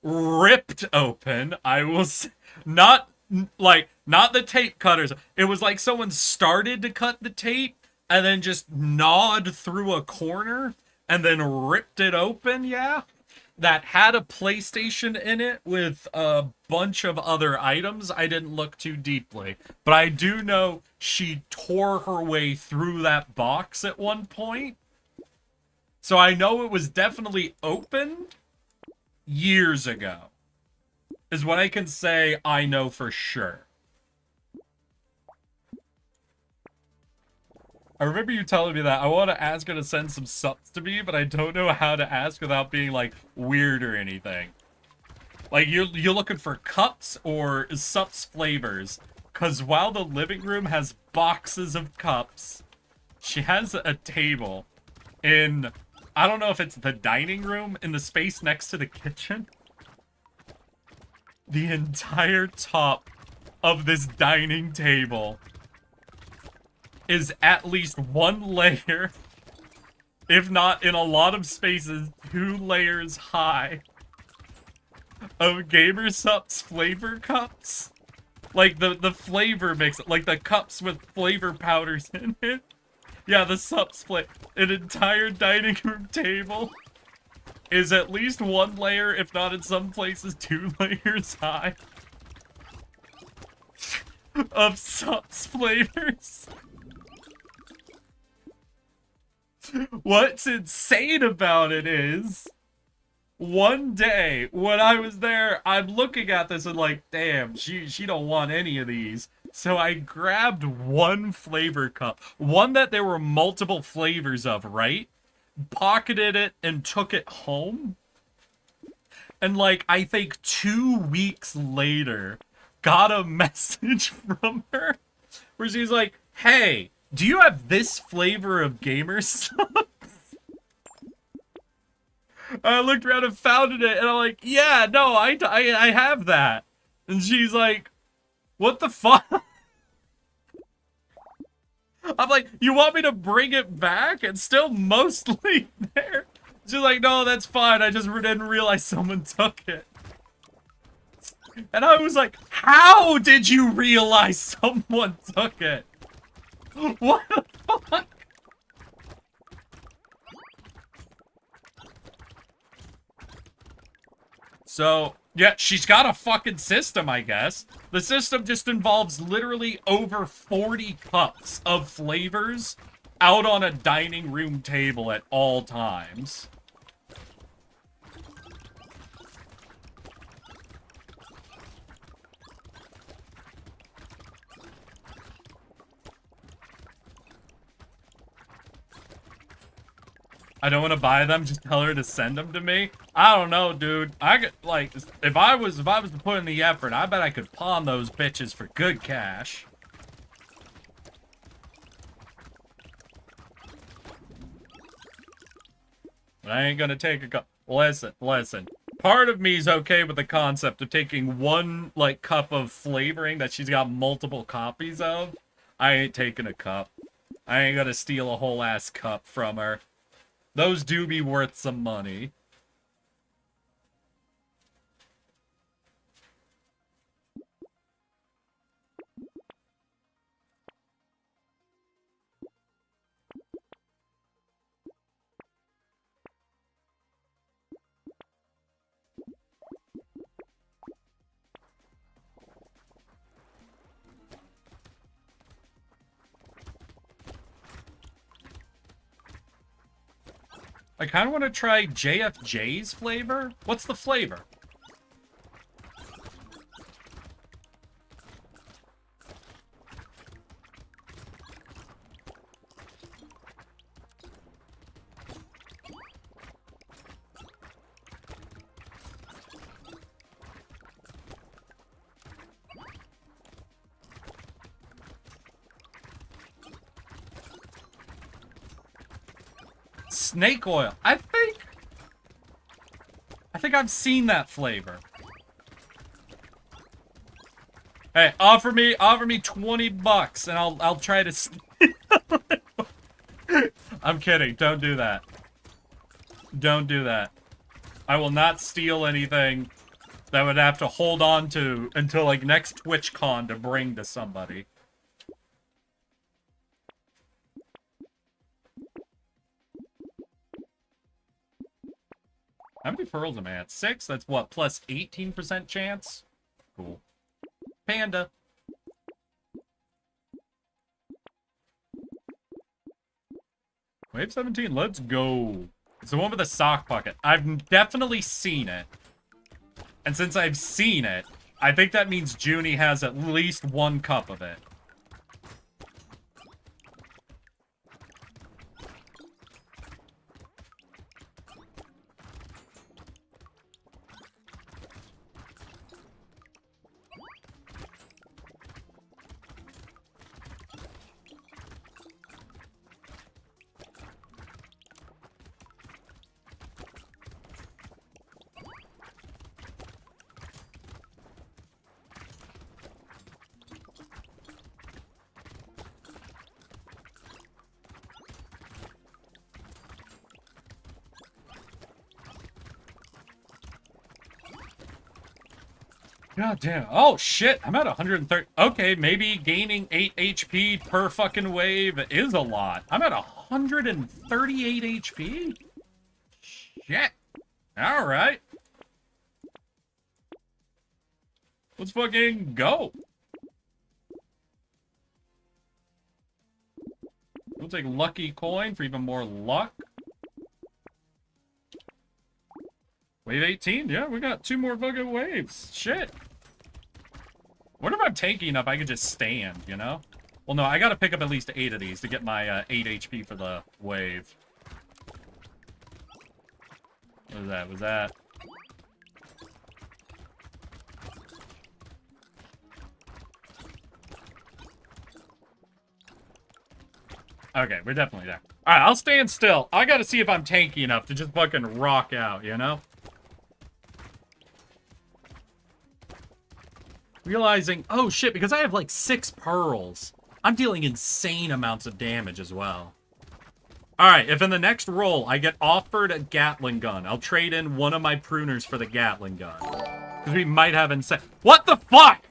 ripped open. I was not not the tape cutters. It was like someone started to cut the tape and then just gnawed through a corner and then ripped it open. Yeah. That had a PlayStation in it with a bunch of other items. I didn't look too deeply, but I do know she tore her way through that box at one point. So I know it was definitely opened years ago, is what I can say I know for sure. I remember you telling me that. I want to ask her to send some subs to me, but I don't know how to ask without being, like, weird or anything. Like, you're looking for cups or subs flavors. Because while the living room has boxes of cups, she has a table in, I don't know if it's the dining room, in the space next to the kitchen. The entire top of this dining table is at least one layer, if not in a lot of spaces, 2 layers high of Gamer Sup's flavor cups. Like the flavor mix, like the cups with flavor powders in it. Yeah, the Sup's flavor. An entire dining room table is at least 1 layer, if not in some places 2 layers high of Sup's flavors. What's insane about it is, one day when I was there, I'm looking at this and like, damn, she don't want any of these. So I grabbed 1 flavor cup, one that there were multiple flavors of, right? Pocketed it and took it home. And like, I think 2 weeks later, got a message from her where she's like, hey, do you have this flavor of Gamer Subs? I looked around and found it, and I'm like, yeah, no, I have that. And she's like, what the fuck? I'm like, you want me to bring it back? It's still mostly there. She's like, no, that's fine. I just didn't realize someone took it. And I was like, how did you realize someone took it? What the fuck? So, yeah, she's got a fucking system, I guess. The system just involves literally over 40 cups of flavors out on a dining room table at all times. I don't want to buy them, just tell her to send them to me. I don't know, dude. I could, like, if I was to put in the effort, I bet I could pawn those bitches for good cash. But I ain't gonna take a cup. Listen. Part of me is okay with the concept of taking 1, like, cup of flavoring that she's got multiple copies of. I ain't taking a cup. I ain't gonna steal a whole ass cup from her. Those do be worth some money. I kind of want to try JFJ's flavor. What's the flavor? snake oil. I think I've seen that flavor. Hey, offer me $20 and I'll try to steal it. I'm kidding. Don't do that. Don't do that. I will not steal anything that I would have to hold on to until like next TwitchCon to bring to somebody. How many pearls am I at? 6? That's what, plus 18% chance? Cool. Panda. Wave 17, let's go. It's the one with the sock pocket. I've definitely seen it. And since I've seen it, I think that means Junie has at least 1 cup of it. God damn. Oh, shit. I'm at 130. Okay, maybe gaining 8 HP per fucking wave is a lot. I'm at 138 HP? Shit. Alright. Let's fucking go. We'll take lucky coin for even more luck. Wave 18? Yeah, we got 2 more fucking waves. Shit. What if I'm tanky enough I could just stand, you know? Well, no, I gotta pick up at least 8 of these to get my 8 HP for the wave. What was that? Was that... Okay, we're definitely there. Alright, I'll stand still. I gotta see if I'm tanky enough to just fucking rock out, you know? Realizing, oh shit, because I have like 6 pearls, I'm dealing insane amounts of damage as well. Alright, if in the next roll I get offered a Gatling gun, I'll trade in one of my pruners for the Gatling gun. Because we might have insane— What the fuck?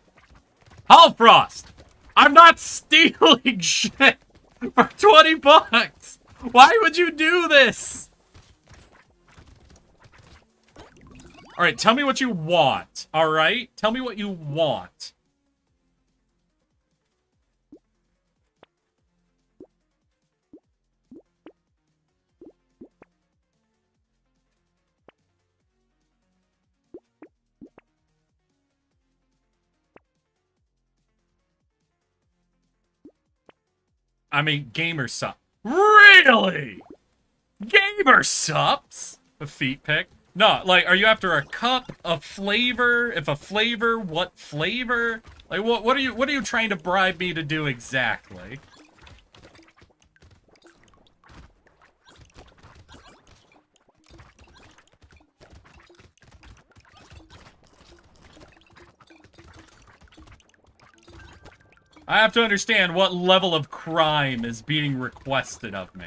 Hallfrost! I'm not stealing shit for $20! Why would you do this? Alright, tell me what you want, alright? Tell me what you want. I mean, gamer sup. Really? Gamer sups? A feet pick? No, like, are you after a cup, a flavor? If a flavor, what flavor? Like, what are you trying to bribe me to do exactly? I have to understand what level of crime is being requested of me.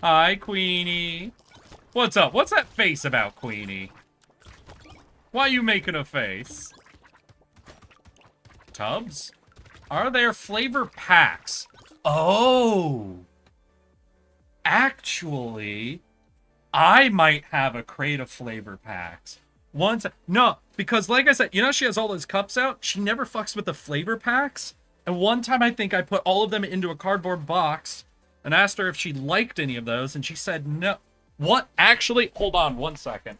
Hi, Queenie. What's up? What's that face about, Queenie? Why are you making a face? Tubs? Are there flavor packs? Oh! Actually, I might have a crate of flavor packs. No, because like I said, you know she has all those cups out? She never fucks with the flavor packs. And one time I think I put all of them into a cardboard box and asked her if she liked any of those, and she said no. What? Actually, hold on 1 second.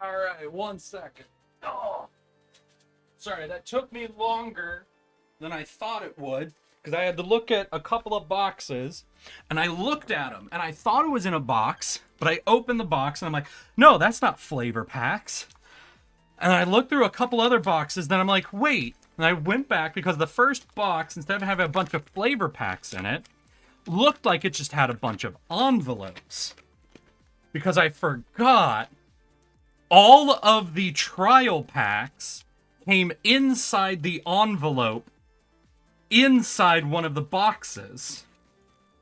Alright, 1 second. Oh. Sorry, that took me longer than I thought it would. Because I had to look at a couple of boxes. And I looked at them. And I thought it was in a box. But I opened the box and I'm like, no, that's not flavor packs. And I looked through a couple other boxes. Then I'm like, wait. And I went back because the first box, instead of having a bunch of flavor packs in it, looked like it just had a bunch of envelopes. Because I forgot all of the trial packs came inside the envelope inside one of the boxes.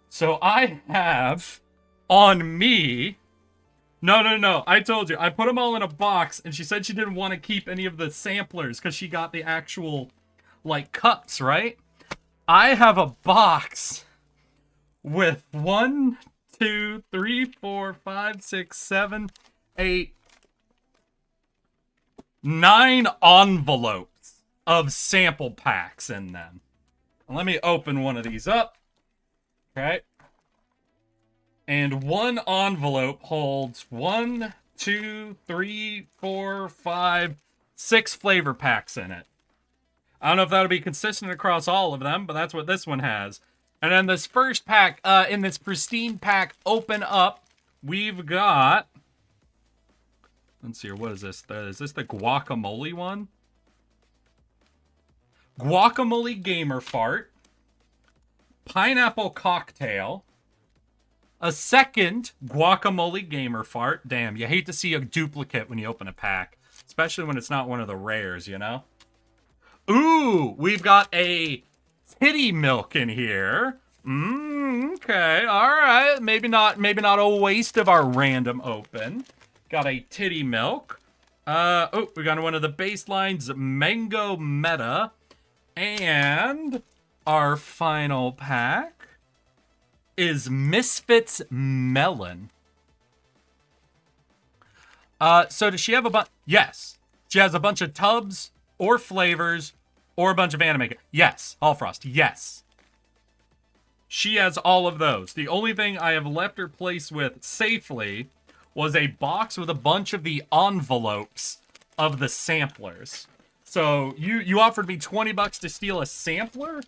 So I have on me... No. I told you. I put them all in a box, and she said she didn't want to keep any of the samplers because she got the actual, like, cups, right? I have a box with 1, 2, 3, 4, 5, 6, 7, 8, 9 envelopes of sample packs in them. Let me open one of these up. Okay. And one envelope holds 1, 2, 3, 4, 5, 6 flavor packs in it. I don't know if that'll be consistent across all of them, but that's what this one has. And then this first pack, in this pristine pack, open up, we've got... Let's see here, what is this? Is this the guacamole one? Guacamole Gamer Fart. Pineapple Cocktail. A second Guacamole Gamer Fart. Damn, you hate to see a duplicate when you open a pack. Especially when it's not one of the rares, you know? Ooh, we've got a titty milk in here. Okay, alright. Maybe not a waste of our random open. Got a titty milk. Oh, we got one of the baselines, Mango Meta. And our final pack is Misfits Melon. So does she have a bunch? Yes. She has a bunch of tubs or flavors or a bunch of anime. Yes. Allfrost. Yes. She has all of those. The only thing I have left her place with safely was a box with a bunch of the envelopes of the samplers. So you offered me $20 to steal a sampler?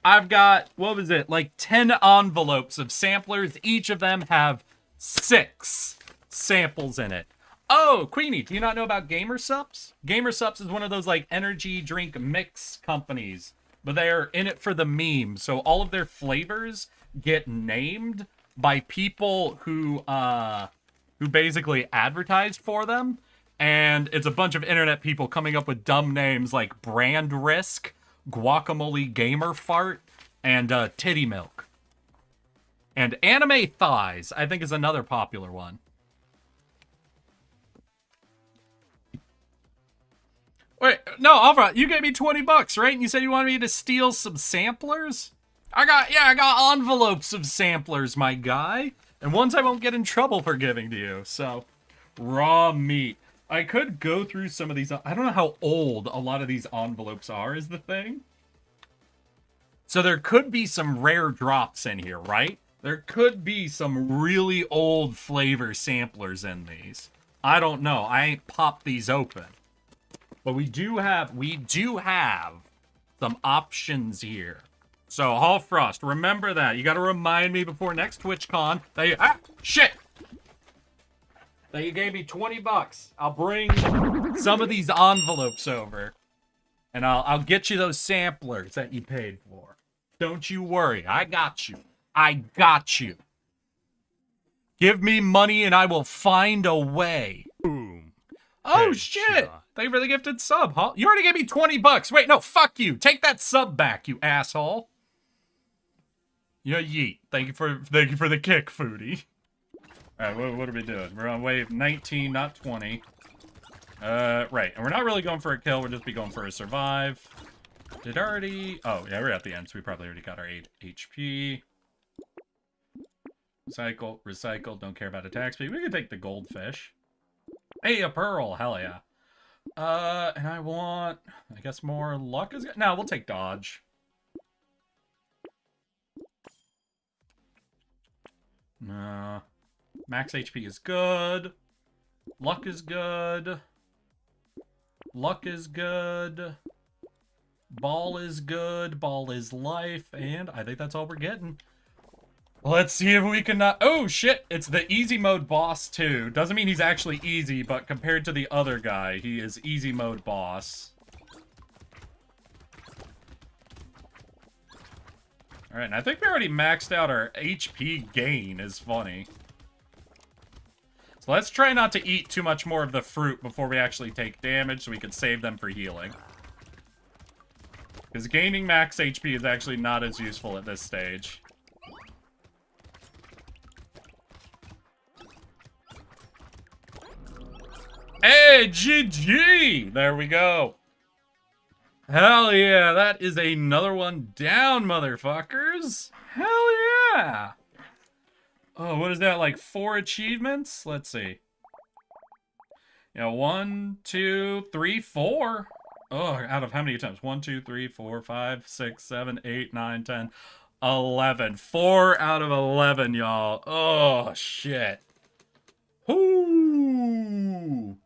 I've got, what was it, like 10 envelopes of samplers. Each of them have 6 samples in it. Oh, Queenie, do you not know about Gamer Sups? Gamer Sups is one of those like energy drink mix companies, but they are in it for the meme. So all of their flavors get named by people who basically advertised for them. And it's a bunch of internet people coming up with dumb names like Brand Risk, Guacamole Gamer Fart, and Titty Milk. And Anime Thighs, I think, is another popular one. Wait, no, Alpha, you gave me $20, right? And you said you wanted me to steal some samplers? I got envelopes of samplers, my guy. And ones I won't get in trouble for giving to you, so... Raw meat. I could go through some of these... I don't know how old a lot of these envelopes are, is the thing. So there could be some rare drops in here, right? There could be some really old flavor samplers in these. I don't know. I ain't popped these open. But we do have some options here. So, Hall Frost, remember that. You gotta remind me before next TwitchCon that you... Ah! Shit! That you gave me $20. I'll bring some of these envelopes over. And I'll get you those samplers that you paid for. Don't you worry. I got you. I got you. Give me money and I will find a way. Boom. Oh, shit. Thank you for the gifted sub, huh? You already gave me $20. Wait, no, fuck you. Take that sub back, you asshole. Yeah, yeet. Thank you for the kick, Foodie. Alright, what are we doing? We're on wave 19, not 20. Right. And we're not really going for a kill. We'll just be going for a survive. Did already... Oh, yeah, we're at the end, so we probably already got our 8 HP. Recycle. Don't care about attack speed. We can take the goldfish. Hey, a pearl. Hell yeah. And I want... I guess more luck is... No, we'll take dodge. No. Max HP is good. Luck is good. Luck is good. Ball is good. Ball is life. And I think that's all we're getting. Let's see if we can not... Oh, shit. It's the easy mode boss, too. Doesn't mean he's actually easy, but compared to the other guy, he is easy mode boss. Alright, and I think we already maxed out our HP gain, is funny. So let's try not to eat too much more of the fruit before we actually take damage so we can save them for healing. Because gaining max HP is actually not as useful at this stage. Hey, GG! There we go. Hell yeah, that is another one down, motherfuckers. Hell yeah. Oh, what is that, like 4 achievements? Let's see. Yeah, 1, 2, 3, 4. Oh, out of how many attempts? 1, 2, 3, 4, 5, 6, 7, 8, 9, 10, 11. 4 out of 11, y'all. Oh, shit. Whoo!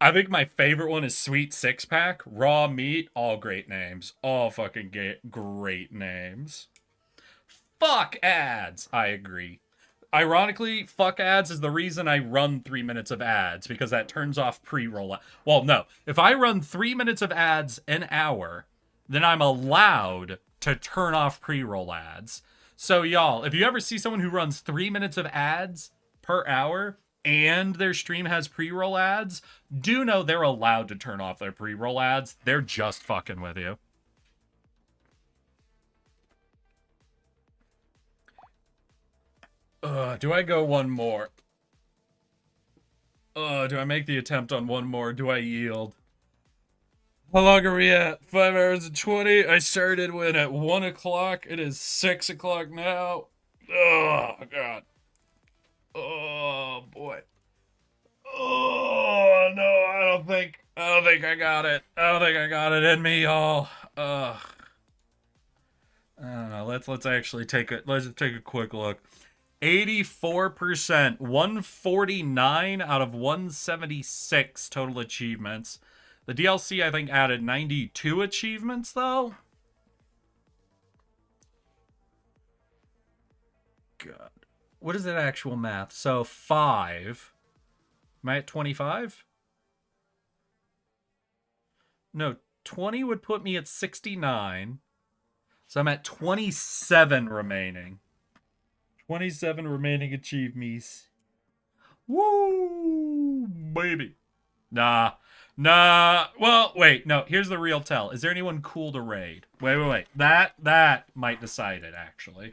I think my favorite one is Sweet Six Pack. Raw Meat. All great names. All fucking great names. Fuck ads. I agree. Ironically, fuck ads is the reason I run 3 minutes of ads, because that turns off pre-roll. Well, no. If I run 3 minutes of ads an hour, then I'm allowed to turn off pre-roll ads. So, y'all, if you ever see someone who runs 3 minutes of ads per hour, and their stream has pre-roll ads, do know they're allowed to turn off their pre-roll ads. They're just fucking with you. Do I go one more? Do I make the attempt on one more? Do I yield? How long are we at? 5 hours and 20? I started when at 1 o'clock. It is 6 o'clock now. Oh, God. Oh, boy. Oh, no, I don't think I got it. I don't think I got it in me, y'all. I don't know. Let's actually take a quick look. 84%, 149 out of 176 total achievements. The DLC, I think, added 92 achievements, though. God. What is that actual math? So, 5. Am I at 25? No, 20 would put me at 69. So I'm at 27 remaining. 27 remaining achievements. Woo, baby. Nah. Well, wait, no, here's the real tell. Is there anyone cool to raid? Wait. That might decide it, actually.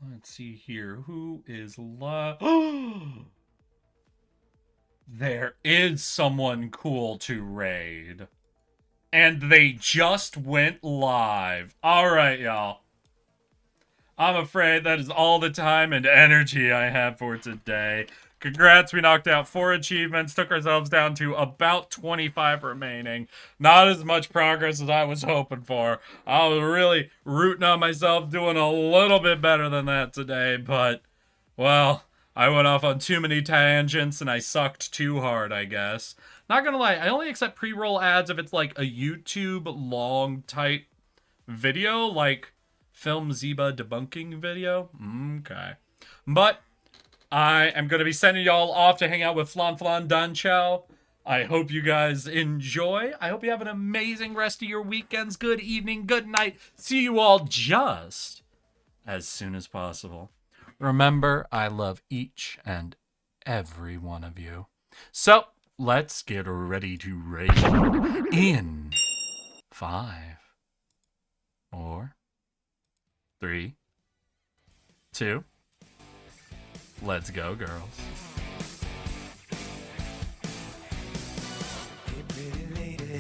Let's see here. Who is live? There is someone cool to raid. And they just went live. Alright, y'all. I'm afraid that is all the time and energy I have for today. Congrats, we knocked out 4 achievements, took ourselves down to about 25 remaining. Not as much progress as I was hoping for. I was really rooting on myself doing a little bit better than that today, but, well, I went off on too many tangents and I sucked too hard, I guess. Not gonna lie, I only accept pre-roll ads if it's like a YouTube long type video, like Film Zeba debunking video. Okay. But I am going to be sending y'all off to hang out with Flan Danchow. I hope you guys enjoy. I hope you have an amazing rest of your weekends. Good evening, good night. See you all just as soon as possible. Remember, I love each and every one of you. So, let's get ready to raid in 5, 4, 3, 2, let's go, girls. Hey, pretty lady,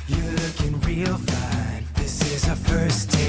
you're looking real fine. This is our first date.